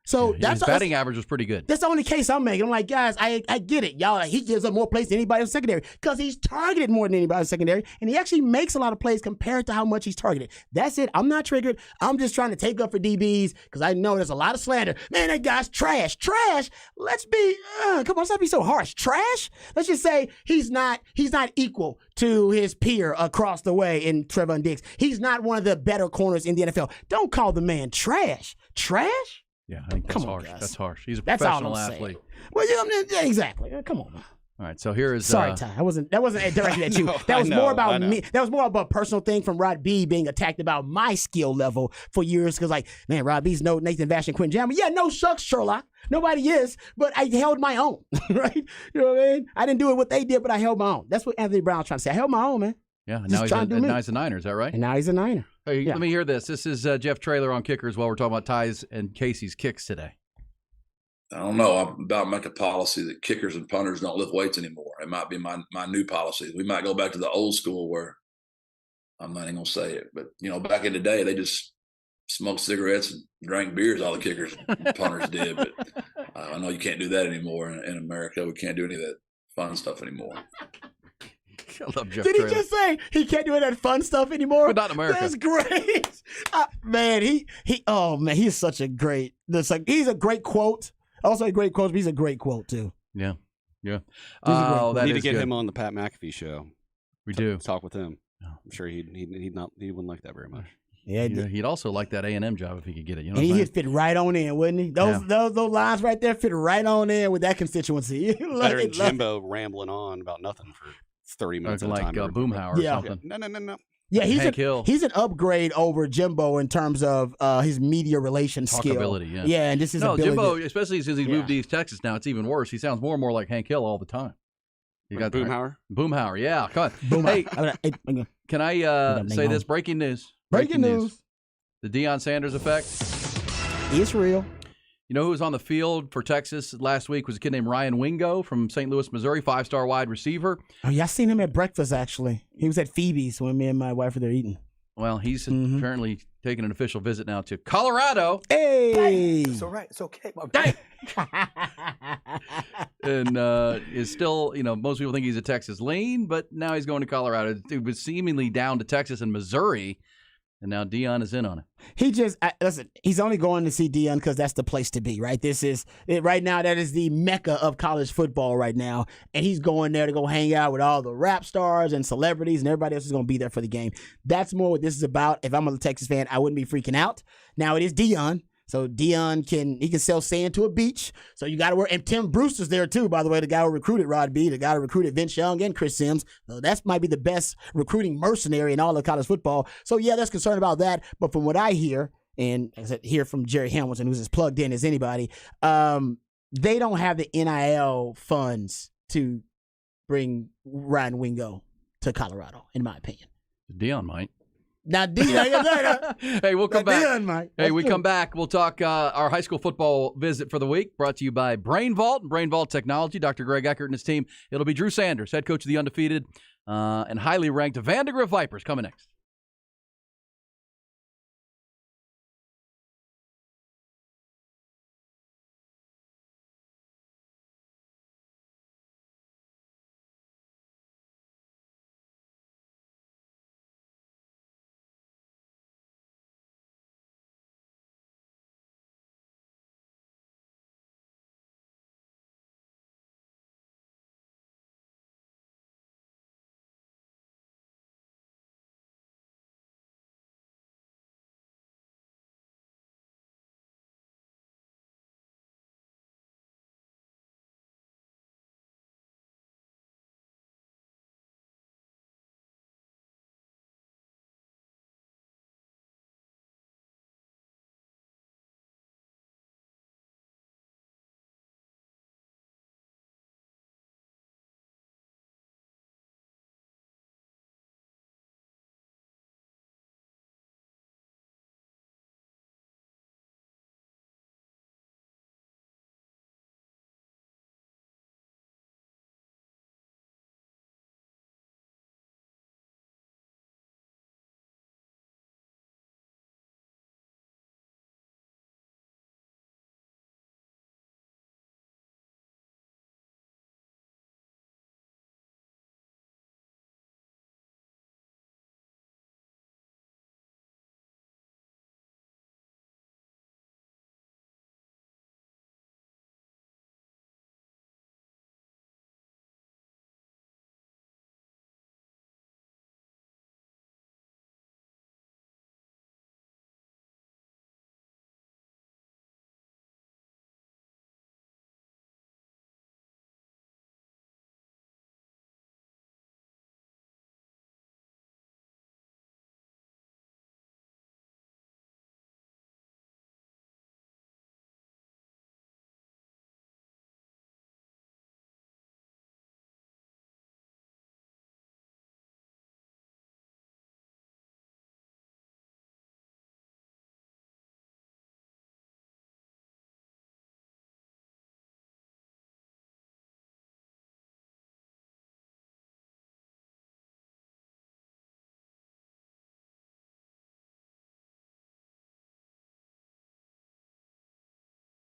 So his batting average was pretty good. That's the only case I'm making. I'm like, guys, I get it. Y'all, he gives up more plays than anybody in the secondary because he's targeted more than anybody in the secondary, and he actually makes a lot of plays compared to how much he's targeted. That's it. I'm not triggered. I'm just trying to take up for DBs because I know there's a lot of slander. Man, that guy's trash. Trash? Let's be, come on, let's not be so harsh. Trash? Let's just say he's not equal to his peer across the way in Trevon Diggs. He's not one of the better corners in the NFL. Don't call the man trash. Trash? Yeah, I think that's harsh. That's harsh. He's a that's professional athlete. Well, yeah, exactly. Come on, man. All right, so here is. Sorry, Ty. That wasn't directed at you. That was more about me. That was more about a personal thing from Rod B being attacked about my skill level for years. Because, man, Rod B's no Nathan Vash and Quinn Jammer. Yeah, no shucks, Sherlock. Nobody is, but I held my own, right? You know what I mean? I didn't do what they did, but I held my own. That's what Anthony Brown's trying to say. I held my own, man. Yeah, now he's a Niner. Is that right? And now he's a Niner. Hey, let me hear this. This is Jeff Traylor on kickers while we're talking about Ty's and Casey's kicks today. I don't know. I'm about to make a policy that kickers and punters don't lift weights anymore. It might be my new policy. We might go back to the old school where I'm not even going to say it. But, back in the day, they just smoked cigarettes and drank beers, all the kickers and punters did. But I know you can't do that anymore in America. We can't do any of that fun stuff anymore. I love Jeff Did Traylor. He just say he can't do that fun stuff anymore? But not in America. That's great. Man, he's such a great, he's a great quote. Also a great quote, but he's a great quote too. Yeah. We need to get him on the Pat McAfee show. We do talk with him. I'm sure he wouldn't like that very much. Yeah, he'd also like that A&M job if he could get it. You know, and he'd fit right on in, wouldn't he? Those lines right there fit right on in with that constituency. Better than Jimbo rambling on about nothing for 30 minutes at a time. Like Boomhauer or something. No. Yeah, he's an upgrade over Jimbo in terms of his media relation skill. Talkability, yeah, and this is Jimbo, especially since he's moved to East Texas now, it's even worse. He sounds more and more like Hank Hill all the time. You got Boomhauer? Boomhauer, yeah. Come on. Boomhauer. Hey, can I say this? Breaking news. Breaking news. The Deion Sanders effect. It's real. You know who was on the field for Texas last week was a kid named Ryan Wingo from St. Louis, Missouri, 5-star wide receiver. Oh, yeah, I seen him at breakfast, actually. He was at Phoebe's when me and my wife were there eating. Well, he's apparently taking an official visit now to Colorado. Hey! It's all right. It's okay. Dang! And is still, most people think he's a Texas lean, but now he's going to Colorado. It was seemingly down to Texas and Missouri, and now Deion is in on it. Listen, he's only going to see Deion because that's the place to be, right? Right now, that is the mecca of college football right now, and he's going there to go hang out with all the rap stars and celebrities, and everybody else is going to be there for the game. That's more what this is about. If I'm a Texas fan, I wouldn't be freaking out. Now, it is Deion. So Deion can sell sand to a beach. So you got to work. And Tim Brewster's there too, by the way, the guy who recruited Rod B, the guy who recruited Vince Young and Chris Sims. So that might be the best recruiting mercenary in all of college football. So yeah, that's concerned about that. But from what I hear, and as I hear from Jerry Hamilton, who's as plugged in as anybody, they don't have the NIL funds to bring Ryan Wingo to Colorado, in my opinion. Deion might. Now, Deion. Hey, we'll come back. Deion, Mike. Hey, we come back. We'll talk our high school football visit for the week, brought to you by Brain Vault and Brain Vault Technology. Dr. Greg Eckert and his team. It'll be Drew Sanders, head coach of the undefeated and highly ranked Vandegrift Vipers, coming next.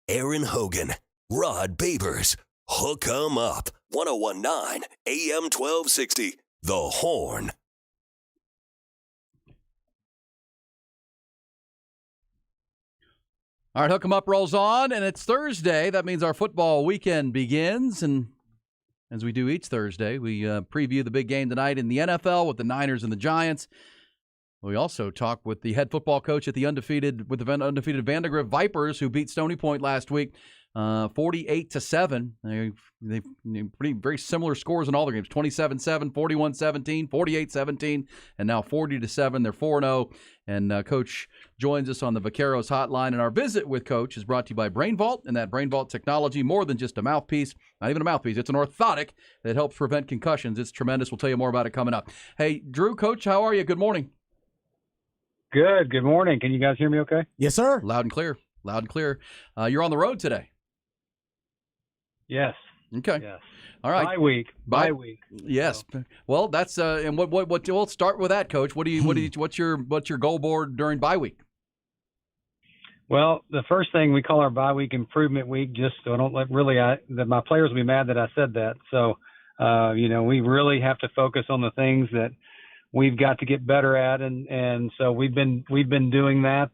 Aaron Hogan, Rod Babers, Hook 'em Up, 1019 AM 1260, The Horn. All right, Hook 'em Up rolls on, and it's Thursday. That means our football weekend begins, and as we do each Thursday. We preview the big game tonight in the NFL with the Niners and the Giants. We also talk with the head football coach at the undefeated Vandegrift Vipers, who beat Stony Point last week, 48-7. They pretty very similar scores in all their games: 27-7, 41-17, 48-17, and now 40-7. They're 4-0. And Coach joins us on the Vaqueros hotline. And our visit with Coach is brought to you by Brain Vault, and that Brain Vault technology, more than just a mouthpiece, not even a mouthpiece. It's an orthotic that helps prevent concussions. It's tremendous. We'll tell you more about it coming up. Hey, Drew, Coach, how are you? Good morning. Good. Good morning. Can you guys hear me okay? Yes, sir. Loud and clear. Loud and clear. You're on the road today. Yes. Okay. Yes. All right. Bye week. Yes. So. Well, that's and what we'll start with that, Coach. What's your goal board during bye week? Well, the first thing we call our bye week improvement week, just so I don't let my players will be mad that I said that. So, we really have to focus on the things that we've got to get better at, and so we've been doing that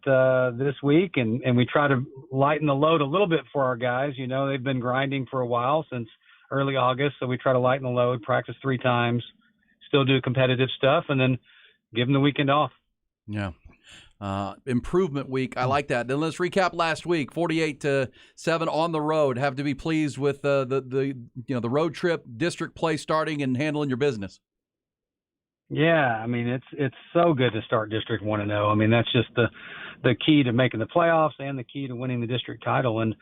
this week, and we try to lighten the load a little bit for our guys. They've been grinding for a while, since early August, so we try to lighten the load, practice 3 times, still do competitive stuff, and then give them the weekend off. Yeah. Improvement week. I like that. Then let's recap last week. 48-7 on the road. Have to be pleased with the road trip, district play starting, and handling your business. Yeah, I mean, it's so good to start District 1-0. I mean, that's just the key to making the playoffs and the key to winning the district title. And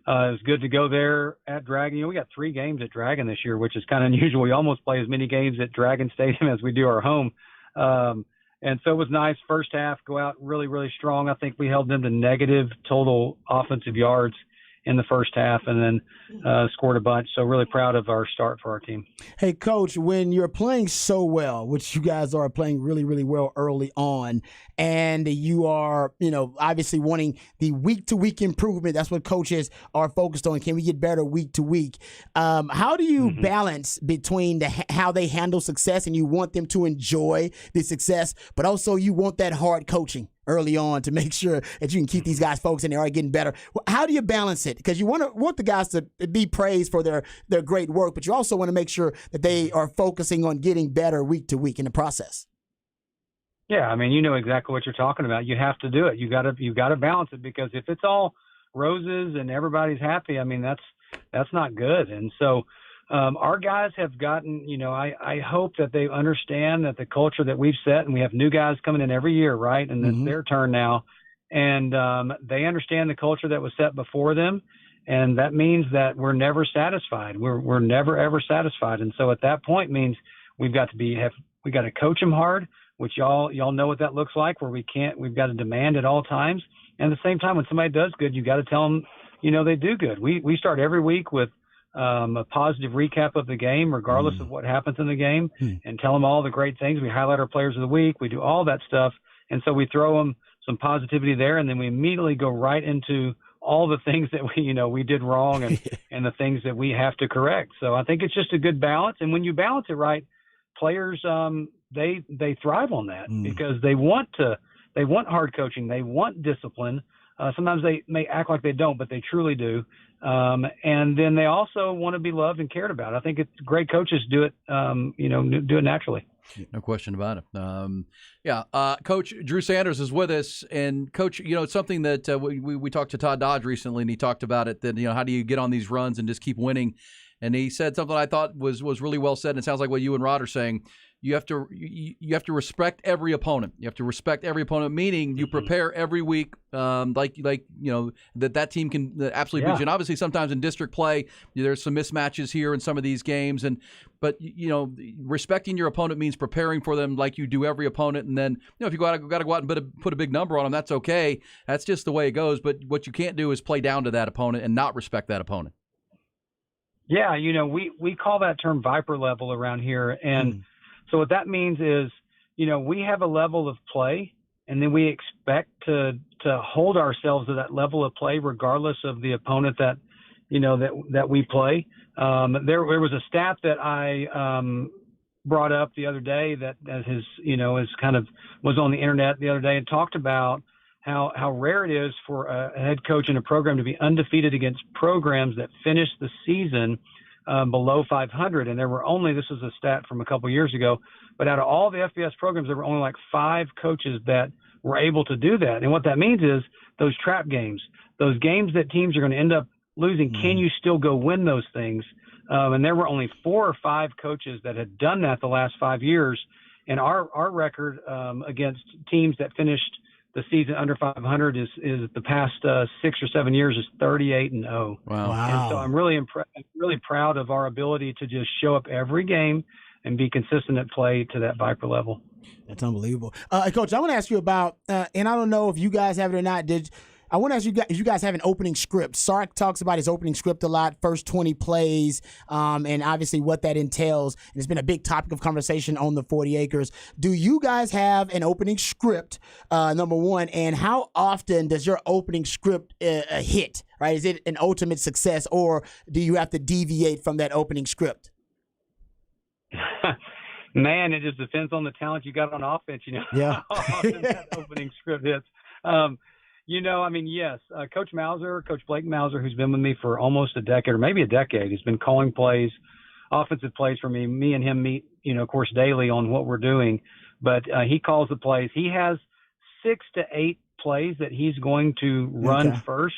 it's good to go there at Dragon. We got 3 games at Dragon this year, which is kind of unusual. We almost play as many games at Dragon Stadium as we do our home. And so it was nice. First half, go out really, really strong. I think we held them to negative total offensive yards in the first half, and then scored a bunch. So really proud of our start for our team. Hey, Coach, when you're playing so well, which you guys are playing really, really well early on, and you are, obviously wanting the week-to-week improvement, that's what coaches are focused on. Can we get better week to week? How do you balance between how they handle success, and you want them to enjoy the success, but also you want that hard coaching early on to make sure that you can keep these guys focused and they are getting better? How do you balance it? Because you want the guys to be praised for their great work, but you also want to make sure that they are focusing on getting better week to week in the process. Yeah, I mean, you know exactly what you're talking about. You have to do it. You got to balance it, because if it's all roses and everybody's happy, I mean, that's not good. And so our guys have gotten, I hope that they understand that the culture that we've set, and we have new guys coming in every year, right? And it's their turn now. And they understand the culture that was set before them. And that means that we're never satisfied. We're never, ever satisfied. And so at that point means we've got to coach them hard, which y'all know what that looks like, where we've got to demand at all times. And at the same time, when somebody does good, you got to tell them, they do good. We start every week with a positive recap of the game, regardless of what happens in the game, and tell them all the great things. We highlight our players of the week. We do all that stuff. And so we throw them some positivity there, and then we immediately go right into all the things that we did wrong and the things that we have to correct. So I think it's just a good balance. And when you balance it right, players, they thrive on that, because they want hard coaching. They want discipline. Sometimes they may act like they don't, but they truly do. And then they also want to be loved and cared about. I think it's great coaches do it, do it naturally. No question about it. Coach Drew Sanders is with us, and Coach, it's something that we talked to Todd Dodge recently, and he talked about it. That how do you get on these runs and just keep winning? And he said something I thought was really well said, and it sounds like what you and Rod are saying. You have to respect every opponent. You have to respect every opponent, meaning you prepare every week, that team can absolutely beat you. And obviously, sometimes in district play, there's some mismatches here in some of these games, but respecting your opponent means preparing for them like you do every opponent. And then if you got to go out and put a big number on them, that's okay. That's just the way it goes. But what you can't do is play down to that opponent and not respect that opponent. Yeah, we call that term Viper level around here, and so what that means is, we have a level of play, and then we expect to hold ourselves to that level of play regardless of the opponent that we play. There was a stat that I brought up the other day that is kind of was on the internet the other day, and talked about how rare it is for a head coach in a program to be undefeated against programs that finish the season below 500. And there were only, this was a stat from a couple years ago, but out of all the FBS programs, there were only like 5 coaches that were able to do that. And what that means is those trap games, those games that teams are going to end up losing, can you still go win those things? And there were only 4 or 5 coaches that had done that the last 5 years. And our record against teams that finished the season under 500 is the past 6 or 7 years is 38-0. Wow. And so I'm really really proud of our ability to just show up every game and be consistent at play to that Viper level. That's unbelievable. Coach, I want to ask you about, and I don't know if you guys have it or not, I want to ask you guys if you guys have an opening script. Sark talks about his opening script a lot, first 20 plays, and obviously what that entails. And it's been a big topic of conversation on the 40 Acres. Do you guys have an opening script, number one, and how often does your opening script hit, right? Is it an ultimate success, or do you have to deviate from that opening script? Man, it just depends on the talent you got on offense, Yeah. How often that opening script hits. Yes, Coach Blake Mauser, who's been with me for almost a decade or maybe a decade, he's been calling plays, offensive plays for me. Me and him meet, of course, daily on what we're doing, but he calls the plays. He has 6 to 8 plays that he's going to run first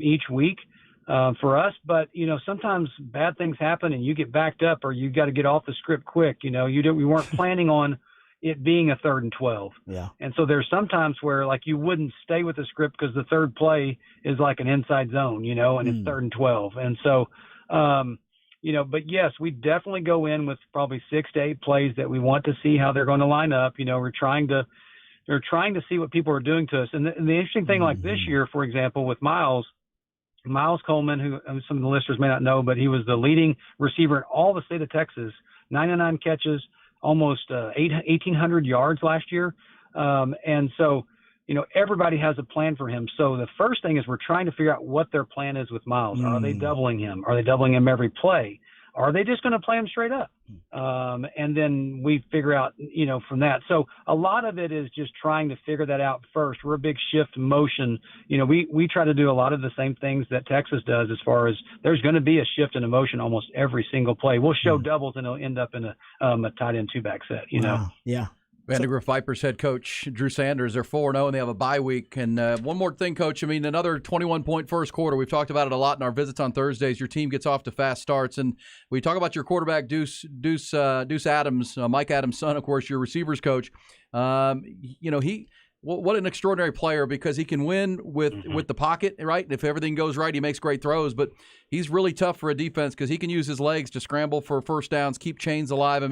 each week for us. But, sometimes bad things happen and you get backed up or you got to get off the script quick. We weren't planning on it being a 3rd and 12. Yeah. And so there's sometimes where like you wouldn't stay with the script because the third play is like an inside zone, and it's 3rd and 12. And so, but yes, we definitely go in with probably 6 to 8 plays that we want to see how they're going to line up. We're trying to see what people are doing to us. And the interesting thing like this year, for example, with Miles Coleman, who some of the listeners may not know, but he was the leading receiver in all the state of Texas, 99 catches, almost 1,800 yards last year. And so, everybody has a plan for him. So the first thing is we're trying to figure out what their plan is with Miles. Are they doubling him? Are they doubling him every play? Are they just going to play him straight up? And then we figure out, from that. So a lot of it is just trying to figure that out first. We're a big shift motion. We try to do a lot of the same things that Texas does as far as there's going to be a shift in motion almost every single play. We'll show doubles and it'll end up in a tight end 2-back set, Wow. Yeah. Vandegrift Vipers head coach Drew Sanders, they're 4-0 and they have a bye week. And one more thing, Coach, another 21-point first quarter. We've talked about it a lot in our visits on Thursdays. Your team gets off to fast starts. And we talk about your quarterback, Deuce Adams, Mike Adams' son, of course, your receivers coach. What an extraordinary player because he can win with the pocket, right? If everything goes right, he makes great throws. But he's really tough for a defense because he can use his legs to scramble for first downs, keep chains alive.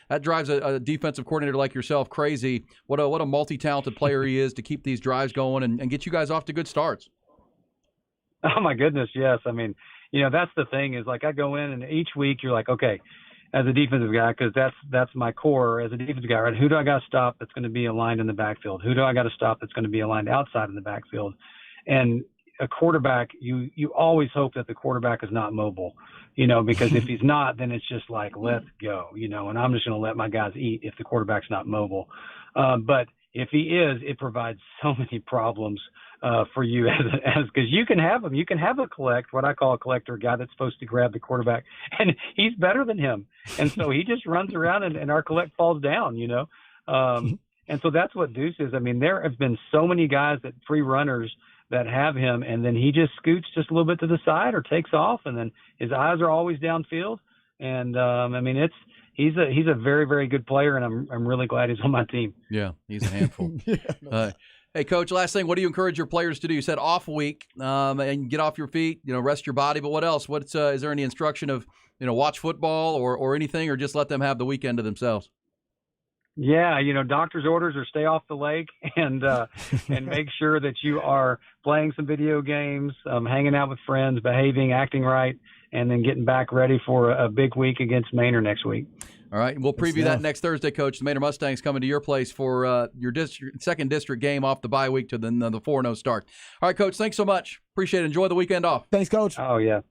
That drives a defensive coordinator like yourself crazy. What a multi-talented player he is to keep these drives going and get you guys off to good starts. Oh, my goodness, yes. That's the thing is like I go in and each week you're like, okay, as a defensive guy, because that's my core as a defensive guy, right? Who do I got to stop that's going to be aligned in the backfield? Who do I got to stop that's going to be aligned outside of the backfield? And a quarterback, you always hope that the quarterback is not mobile, because if he's not, then it's just like, let's go, and I'm just going to let my guys eat if the quarterback's not mobile. But if he is, it provides so many problems for you as because you can have him. You can have what I call a collector, guy that's supposed to grab the quarterback, and he's better than him. And so he just runs around and our collect falls down, And so that's what Deuce is. There have been so many guys that free runners that have him, and then he just scoots just a little bit to the side or takes off, and then his eyes are always downfield. And he's a very, very good player, and I'm really glad he's on my team. Yeah, he's a handful. Hey, Coach, last thing, what do you encourage your players to do? You said off week and get off your feet, rest your body, but what else? Is there any instruction of, watch football or anything, or just let them have the weekend to themselves? Yeah, doctor's orders are stay off the lake and make sure that you are playing some video games, hanging out with friends, behaving, acting right, and then getting back ready for a big week against Manor next week. All right, we'll preview that next Thursday, Coach. The Manor Mustangs coming to your place for your second district game off the bye week to the 4-0 start. All right, Coach, thanks so much. Appreciate it. Enjoy the weekend off. Thanks, Coach. Oh, yeah.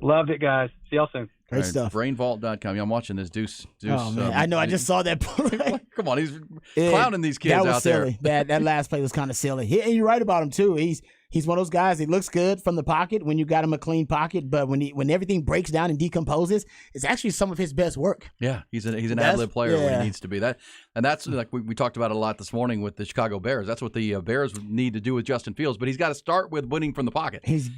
Loved it, guys. See y'all soon. Great stuff. BrainVault.com. Yeah, I'm watching this Deuce. Oh, man. I know. I just saw that. Come on. He's clowning these kids that was out silly. there. That last play was kind of silly. And you're right about him, too. He's one of those guys. He looks good from the pocket when you got him a clean pocket, but when everything breaks down and decomposes, it's actually some of his best work. Yeah, he's an ad-lib player when he needs to be. That's like we talked about it a lot this morning with the Chicago Bears. That's what the Bears need to do with Justin Fields, but he's got to start with winning from the pocket. He's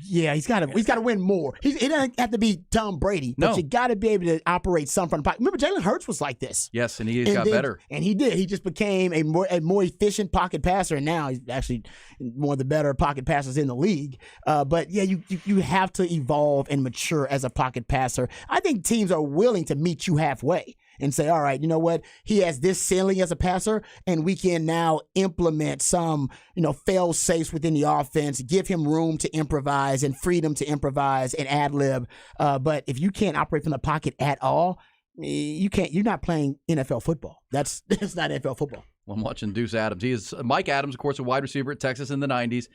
got to win more. He doesn't have to be Tom Brady, but you got to be able to operate some from the pocket. Remember, Jalen Hurts was like this. Yes, and he got better. And he did. He just became a more efficient pocket passer, and now he's actually one of the better pocket passers in the league. But yeah, you have to evolve and mature as a pocket passer. I think teams are willing to meet you halfway and say, all right, you know what? He has this ceiling as a passer, and we can now implement some, fail safes within the offense, give him room to improvise and freedom to improvise and ad lib. But if you can't operate from the pocket at all, you can't. You're not playing NFL football. That's not NFL football. Well, I'm watching Deuce Adams. He is Mike Adams, of course, a wide receiver at Texas in the 90s.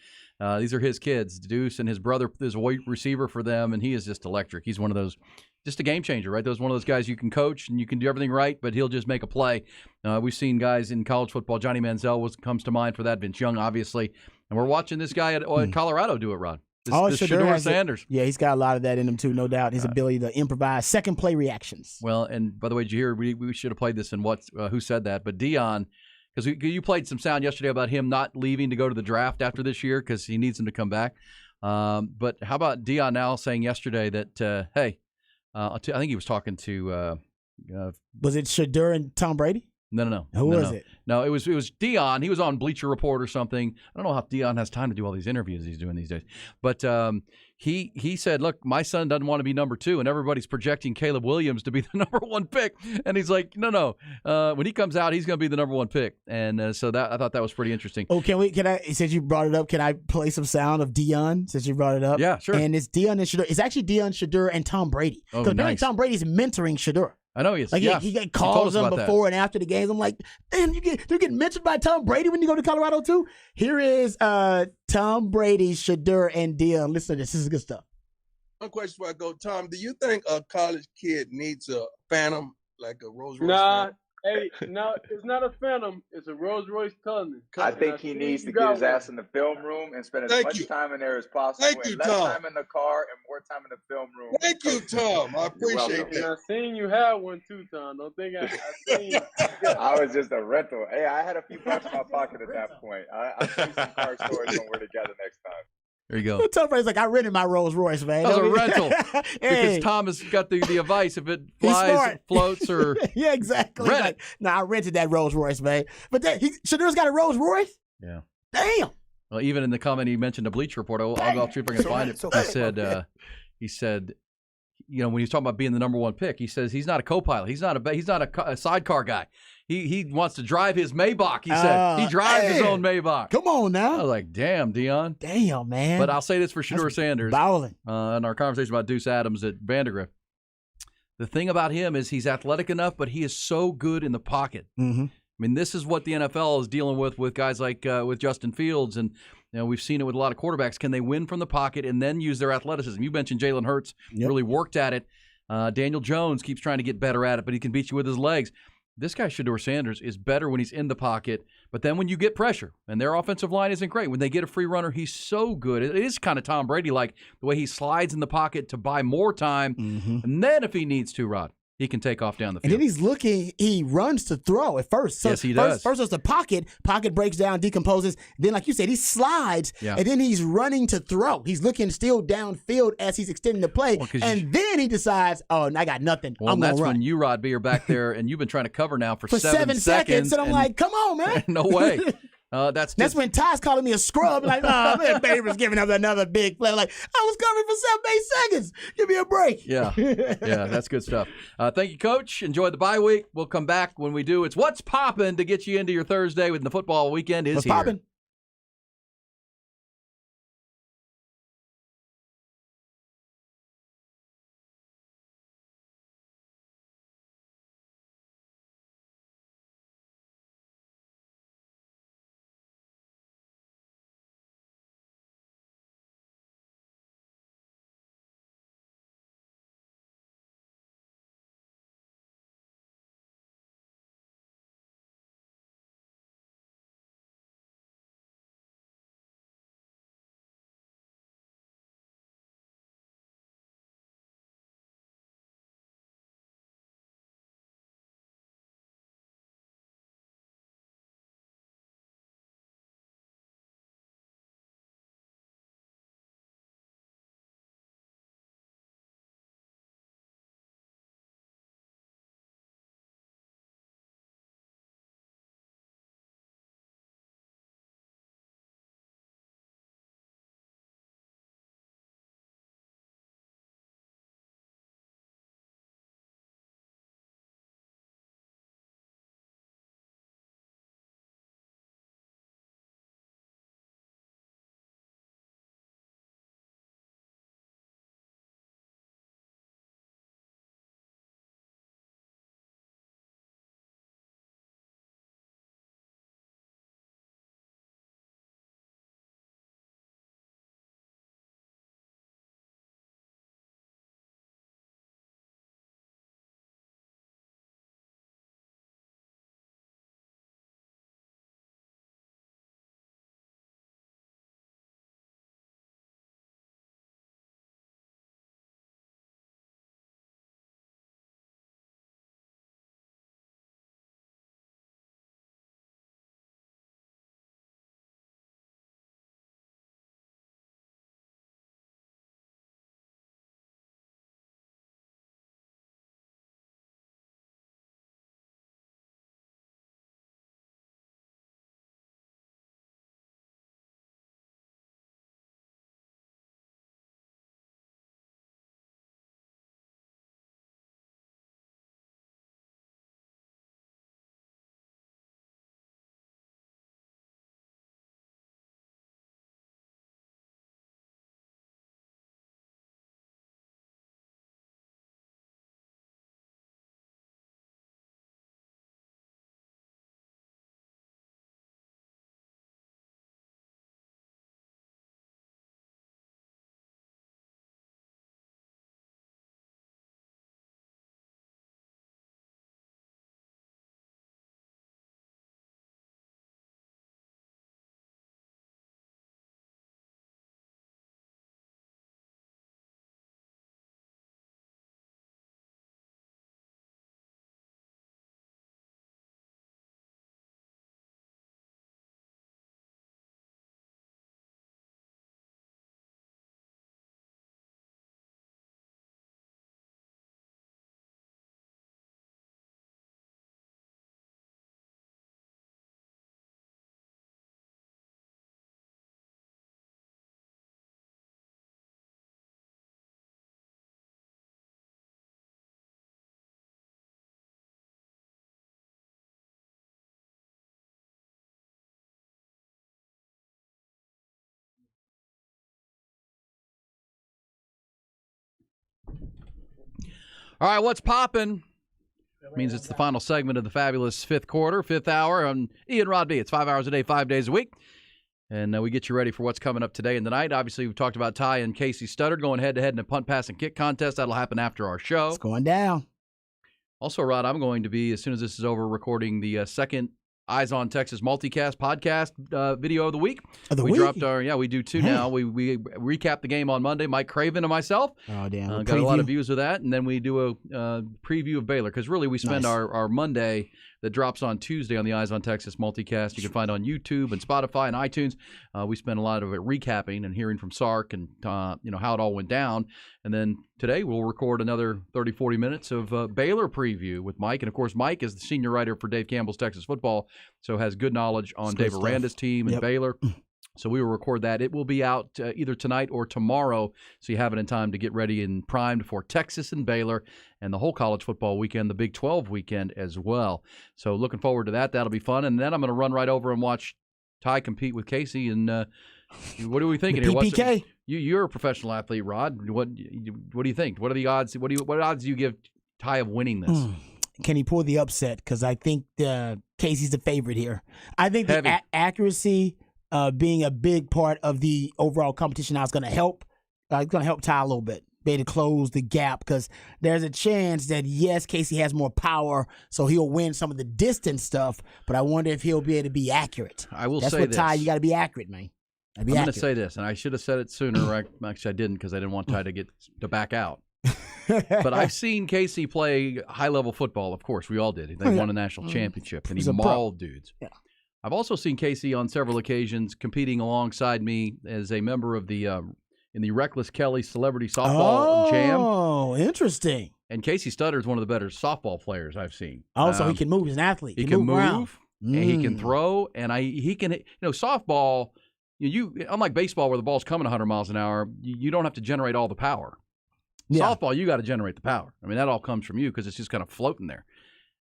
These are his kids. Deuce and his brother is a wide receiver for them, and he is just electric. He's one of those, just a game changer, right? One of those guys you can coach and you can do everything right, but he'll just make a play. We've seen guys in college football. Johnny Manziel comes to mind for that. Vince Young, obviously. And we're watching this guy at Colorado do it, Rod. This Shedeur Sanders. Yeah, he's got a lot of that in him, too, no doubt. His ability to improvise second play reactions. Well, and by the way, did you hear, we should have played this in Who Said That, but Deion, because you played some sound yesterday about him not leaving to go to the draft after this year because he needs him to come back. But how about Deion now saying yesterday that, hey, I think he was talking to was it Shedeur and Tom Brady? No. Who was it? No, it was Deion. He was on Bleacher Report or something. I don't know how Deion has time to do all these interviews he's doing these days. But he said, look, my son doesn't want to be number 2, and everybody's projecting Caleb Williams to be the number 1 pick. And he's like, no. When he comes out, he's going to be the number 1 pick. And so I thought that was pretty interesting. Oh, since you brought it up, can I play some sound of Deion since you brought it up? Yeah, sure. And it's Deion and Shedeur. It's actually Deion, Shedeur, and Tom Brady. Because apparently Tom Brady's mentoring Shedeur. I know he is. He calls them before and after the games. I'm like, damn, you get mentioned by Tom Brady when you go to Colorado too? Here is Tom Brady, Shedeur, and Deion. Listen to this. This is good stuff. One question before I go, Tom. Do you think a college kid needs a Phantom, like a Rolls Royce? Nah, no, it's not a Phantom. It's a Rolls Royce Cullinan. I think he needs to get his ass in the film room and spend as much time in there as possible. Thank you, less Tom. time in the car and more time in the film room. Thank you, Tom. I appreciate that. And I seen you have one too, Tom. Don't think I seen you. I was just a rental. Hey, I had a few bucks in my pocket at that point. I'll see some car stories when we're together next time. There you go. Tom Brady's like, I rented my Rolls Royce, man. That was a rental. Because Tom has got the advice if it flies, floats, or yeah, exactly. Like, I rented that Rolls Royce, man. But Shedeur's got a Rolls Royce? Yeah. Damn. Well, even in the comment he mentioned a Bleacher Report, I'll see if I can find it. He said, when he's talking about being the number 1 pick, he says he's not a co-pilot. He's not a sidecar guy. He wants to drive his Maybach. He said he drives his own Maybach. Come on now. I was like, damn, Deion. Damn, man. But I'll say this for Shedeur Sanders. Bowling. In our conversation about Deuce Adams at Vandegrift. The thing about him is he's athletic enough, but he is so good in the pocket. Mm-hmm. I mean, this is what the NFL is dealing with guys like with Justin Fields, and we've seen it with a lot of quarterbacks. Can they win from the pocket and then use their athleticism? You mentioned Jalen Hurts really worked at it. Daniel Jones keeps trying to get better at it, but he can beat you with his legs. This guy, Shedeur Sanders, is better when he's in the pocket, but then when you get pressure, and their offensive line isn't great, when they get a free runner, he's so good. It is kind of Tom Brady-like, the way he slides in the pocket to buy more time, and then if he needs to, Rod, he can take off down the field. And then he runs to throw at first. So yes, he does. First it's the pocket breaks down, decomposes. Then, like you said, he slides, and then he's running to throw. He's looking still downfield as he's extending the play, then he decides, oh, I got nothing. I'm going to run. That's when you, Rod B, are back there, and you've been trying to cover now for 7 seconds. And I'm like, come on, man. No way. That's when Ty's calling me a scrub. Like, oh, man, Baber's giving up another big play. Like, I was covering for 7-8 seconds. Give me a break. Yeah, that's good stuff. Thank you, Coach. Enjoy the bye week. We'll come back when we do. It's What's Poppin' to get you into your Thursday when the football weekend is What's here. Poppin'? All right, what's poppin'? Means it's the final segment of the fabulous fifth quarter, fifth hour on Ian Rod B. It's 5 hours a day, 5 days a week. And we get you ready for what's coming up today and tonight. Obviously, we've talked about Ty and Casey Studdard going head-to-head in a punt, pass, and kick contest. That'll happen after our show. It's going down. Also, Rod, I'm going to be, as soon as this is over, recording the second Eyes on Texas multicast podcast video of the week. We dropped our, we do two now. We recap the game on Monday, Mike Craven and myself. Oh, damn. Got a lot of views of that. And then we do a preview of Baylor, because really we spend our Monday that drops on Tuesday on the Eyes on Texas multicast. You can find on YouTube and Spotify and iTunes. We spend a lot of it recapping and hearing from Sark and how it all went down. And then today we'll record another 30, 40 minutes of Baylor preview with Mike. And, of course, Mike is the senior writer for Dave Campbell's Texas Football, so has good knowledge on Dave Aranda's team and Baylor. So we will record that. It will be out either tonight or tomorrow, so you have it in time to get ready and primed for Texas and Baylor and the whole college football weekend, the Big 12 weekend as well. So looking forward to that. That'll be fun. And then I'm going to run right over and watch Ty compete with Casey. And what are we thinking here? PPK. You're a professional athlete, Rod. What do you think? What are the odds? What odds do you give Ty of winning this? Can he pull the upset? Because I think Casey's the favorite here. I think the accuracy being a big part of the overall competition now is going to help. It's going to help Ty a little bit, be able to close the gap, because there's a chance that, yes, Casey has more power, so he'll win some of the distance stuff, but I wonder if he'll be able to be accurate. I will That's say what this. Ty, you got to be accurate, man. I'm going to say this, and I should have said it sooner. Actually, I didn't, because I didn't want Ty to back out. But I've seen Casey play high-level football. Of course, we all did. They won a national championship, and he mauled dudes. Yeah. I've also seen Casey on several occasions competing alongside me as a member of the in the Reckless Kelly Celebrity Softball Jam. Oh, interesting. And Casey Studdard is one of the better softball players I've seen. Also, he can move. He's an athlete. He can move, around. And he can throw, and he can. Softball. You unlike baseball where the ball's coming 100 miles an hour, you don't have to generate all the power. Yeah. Softball, you got to generate the power. I mean, that all comes from you because it's just kind of floating there.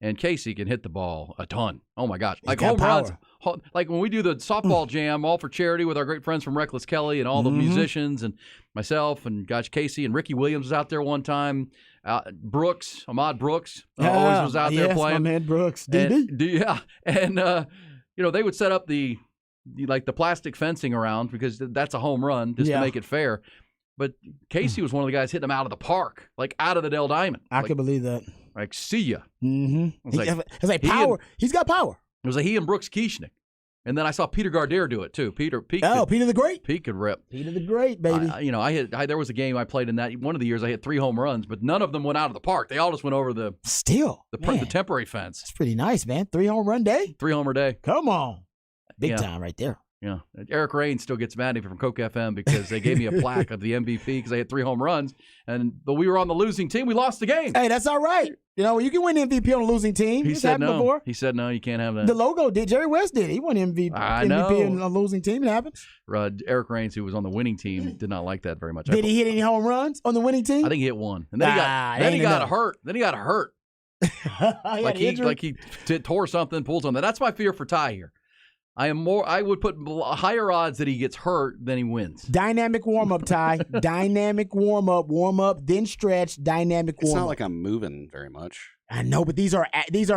And Casey can hit the ball a ton. Oh, my gosh. Like home runs. Like when we do the softball jam, all for charity with our great friends from Reckless Kelly and all the musicians and myself and, Casey and Ricky Williams was out there one time. Ahmad Brooks always was out there playing. My man Brooks. DB. And they would set up the plastic fencing around because that's a home run just to make it fair. But Casey was one of the guys hitting them out of the park, like out of the Dell Diamond. I can believe that. Like, see ya. Mm-hmm. It's like power. He's got power. It was like he and Brooks Kieschnick. And then I saw Peter Gardere do it, too. Peter the Great. Pete could rip. Peter the Great, baby. There was a game I played in that. One of the years I hit 3 home runs, but none of them went out of the park. They all just went over the temporary fence. It's pretty nice, man. 3 home run day? 3 homer day. Come on. Big time right there. Yeah. Eric Rain still gets mad at me from Coke FM because they gave me a plaque of the MVP because I hit 3 home runs. But we were on the losing team. We lost the game. Hey, that's all right. You can win MVP on a losing team. He said no. Before. He said no, you can't have that. The logo did. Jerry West did. He won MVP on a losing team. It happens. Eric Rains, who was on the winning team, did not like that very much. Did he hit any home runs on the winning team? I think he hit 1. And then he got hurt. Then he got hurt. He tore something, pulled something. That's my fear for Ty here. I would put higher odds that he gets hurt than he wins. Dynamic warm-up, Ty. Dynamic warm-up, then stretch, dynamic warm-up. It's not like I'm moving very much. I know, but these are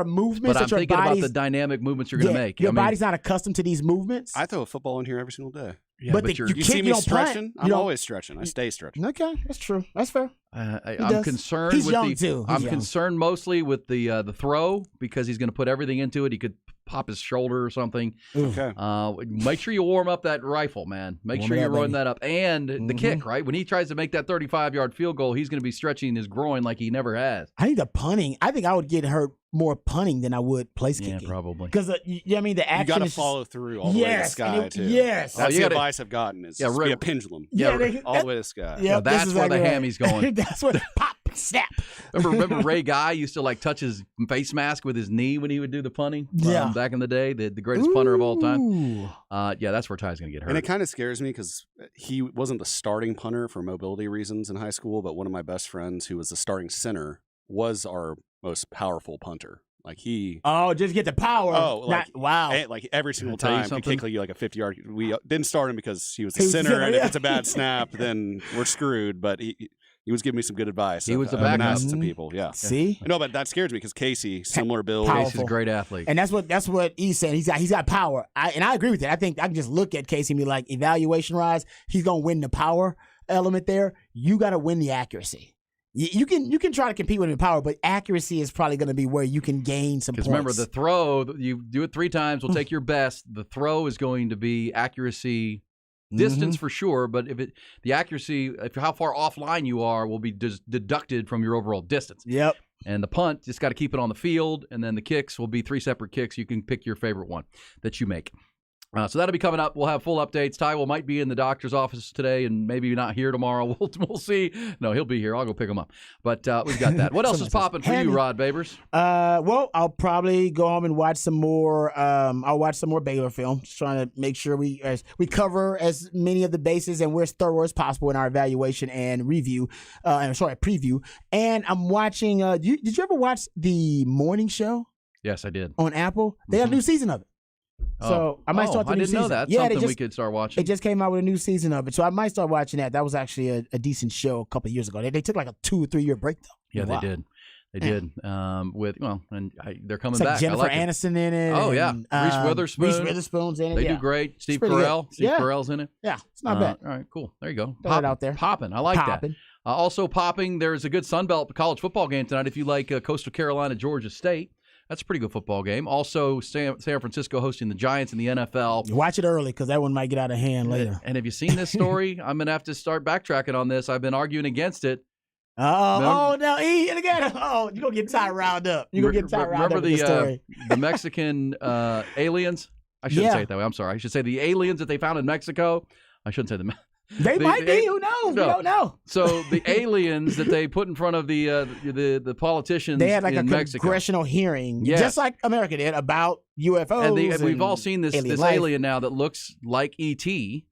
movements. But I'm thinking about the dynamic movements you're going to make. Your body's not accustomed to these movements. I throw a football in here every single day. Yeah, but you see me stretching? I'm always stretching. I stay stretching. Okay, that's true. That's fair. I'm concerned. He's young too. I'm concerned mostly with the throw because he's going to put everything into it. He could pop his shoulder or something. Okay. Make sure you warm up that rifle, man. Make sure you run that up. And the kick, right? When he tries to make that 35-yard field goal, he's going to be stretching his groin like he never has. I think the punting. I think I would get hurt more punting than I would place kicking. Yeah, probably. Because the action. You got to follow through all the way to the sky too. Yes. That's the advice I've gotten is be a pendulum. All the way to the sky. Yeah, that's where the hammy's going. That's where pop, snap. Remember Ray Guy used to touch his face mask with his knee when he would do the punting? Yeah. Back in the day, the greatest punter of all time. That's where Ty's going to get hurt. And it kind of scares me because he wasn't the starting punter for mobility reasons in high school, but one of my best friends who was the starting center was our most powerful punter. Just get the power. Wow. Like every single time he kicked like a 50-yard. We didn't start him because he was the center, and if it's a bad snap, then we're screwed. But He was giving me some good advice. He was the I've been backup. asked to people. Yeah. See? No, but that scares me because Casey, similar build. Casey's a great athlete. And that's what he's saying. He's got power. I agree with that. I think I can just look at Casey and be like, evaluation-wise, he's going to win the power element there. You got to win the accuracy. You can try to compete with him in power, but accuracy is probably going to be where you can gain some points. Because remember, the throw, you do it 3 times, we'll take your best. The throw is going to be accuracy, distance for sure, but the accuracy, how far offline you are, will be deducted from your overall distance. Yep. And the punt, just got to keep it on the field, and then the kicks will be 3 separate kicks. You can pick your favorite one that you make. So that'll be coming up. We'll have full updates. Ty might be in the doctor's office today and maybe not here tomorrow. We'll see. No, he'll be here. I'll go pick him up. But we've got that. What else is popping for you, Rod Babers? Well, I'll probably go home and watch some more. I'll watch some more Baylor film. Just trying to make sure we cover as many of the bases and we're as thorough as possible in our evaluation and review. Preview. And I'm watching. Did you ever watch the morning show? Yes, I did. On Apple, they have a new season of it. So I might start the new season. I didn't know that. Yeah, Something we could start watching. They just came out with a new season of it, so I might start watching that. That was actually a decent show a couple of years ago. They took like a 2 or 3 year break though. Yeah, Wow. they did. They did. They're coming It's like back. Jennifer I like Aniston in it. Oh yeah, Reese Witherspoon. Reese Witherspoon's in it. They yeah. do great. Steve pretty good. Carell. Steve Yeah. Carell's in it. Yeah, it's not bad. All right, cool. There you go. Throw it out there. Popping. I like Popping. that. Also popping. There's a good Sun Belt college football game tonight. If you like Coastal Carolina, Georgia State. That's a pretty good football game. Also, San Francisco hosting the Giants in the NFL. Watch it early because that one might get out of hand later. And have you seen this story? I'm going to have to start backtracking on this. I've been arguing against it. No, E, look at him. Oh, you're going to get Ty riled up. You're going to get Ty riled up with the story. The Mexican aliens? I shouldn't say it that way. I'm sorry. I should say the aliens that they found in Mexico. I shouldn't say They might be. Who knows? No. We don't know. So the aliens that they put in front of the politicians they had like in a Mexico. Congressional hearing, Yes. just like America did, about UFOs. And we've all seen this life. alien now that looks like E.T.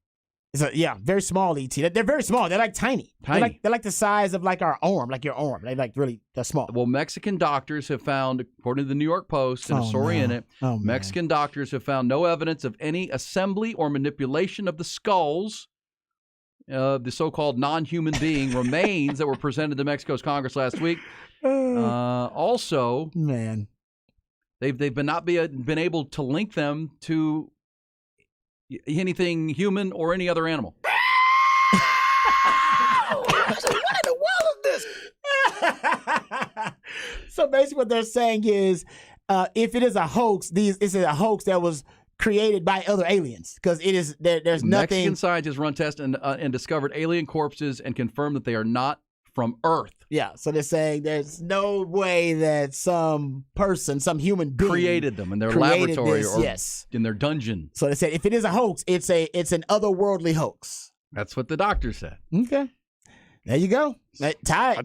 Very small ET. They're very small. They're like tiny. Tiny. They're like the size of like our arm, like your arm. They're small. Well, Mexican doctors have found, according to the New York Post and a story in it, Mexican doctors have found no evidence of any assembly or manipulation of the skulls. The so-called non-human being remains that were presented to Mexico's Congress last week. Also, they've been able to link them to anything human or any other animal. I said, what in the world is this? So basically, what they're saying is, if it is a hoax, it's a hoax that was created by other aliens because it is there's nothing. Mexican scientists run tests and discovered alien corpses and confirmed that they are not from Earth. Yeah, so they're saying there's no way that some person, some human being created them in their created laboratory this, or yes. in their dungeon. So they said if it is a hoax, it's an otherworldly hoax. That's what the doctor said. Okay. There you go. I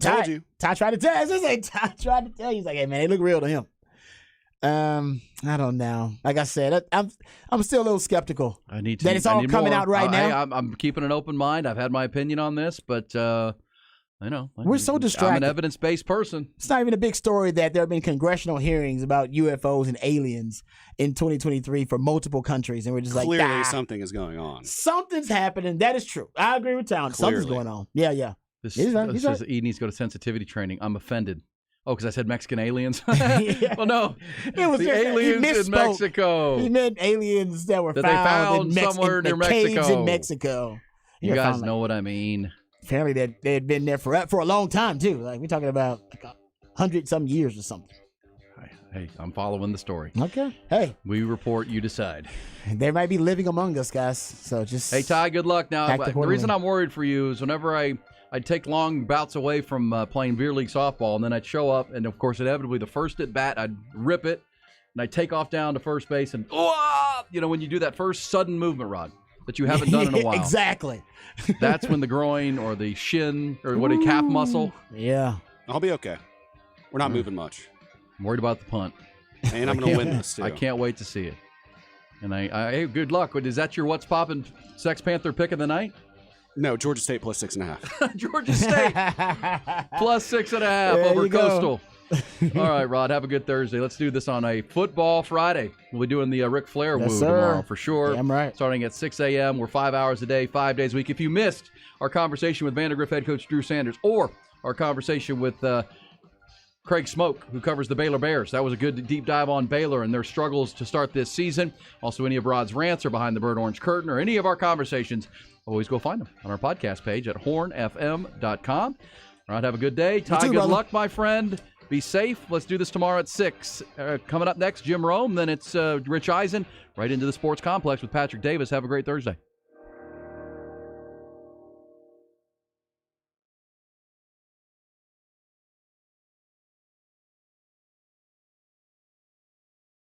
told you. Ty tried to tell. Ty tried to tell you. He's like, hey man, they look real to him. I don't know. Like I said, I'm still a little skeptical. I need to. That it's all coming more. out right now. I'm keeping an open mind. I've had my opinion on this, but I know we're so distracted. I'm an evidence-based person. It's not even a big story that there have been congressional hearings about UFOs and aliens in 2023 for multiple countries, and we're just Clearly like, something is going on. Something's happening. That is true. I agree with Town. Something's going on. Yeah. He needs to go to sensitivity training. I'm offended. Oh, because I said Mexican aliens? Well, no. It was the just, aliens in Mexico. He meant aliens that were they found in somewhere near caves Mexico. in Mexico. You guys know what I mean. Apparently, they had been there for a long time, too. Like, we're talking about like 100-some years or something. Hey, I'm following the story. Okay. Hey. We report, you decide. They might be living among us, guys. So just... Hey, Ty, good luck. Now, the reason I'm worried for you is whenever I'd take long bouts away from playing beer league softball, and then I'd show up, and of course, inevitably, the first at bat, I'd rip it, and I'd take off down to first base, and when you do that first sudden movement, Rod, that you haven't done in a while. Exactly. That's when the groin or the shin or calf muscle. Yeah. I'll be okay. We're not moving much. I'm worried about the punt. And I'm going to win this, too. I can't wait to see it. And hey, good luck. Is that your What's Poppin' Sex Panther pick of the night? No, Georgia State plus 6.5. Georgia State plus 6.5 over Coastal. All right, Rod, have a good Thursday. Let's do this on a Football Friday. We'll be doing the Ric Flair woo tomorrow for sure. Damn right. Starting at 6 a.m. We're 5 hours a day, 5 days a week. If you missed our conversation with Vandergrift head coach Drew Sanders or our conversation with Craig Smoke, who covers the Baylor Bears. That was a good deep dive on Baylor and their struggles to start this season. Also, any of Rod's rants or Behind the Burnt Orange Curtain or any of our conversations, always go find them on our podcast page at hornfm.com. Rod, have a good day. Ty, good luck, my friend. Be safe. Let's do this tomorrow at 6. Coming up next, Jim Rome. Then it's Rich Eisen right into the Sports Complex with Patrick Davis. Have a great Thursday.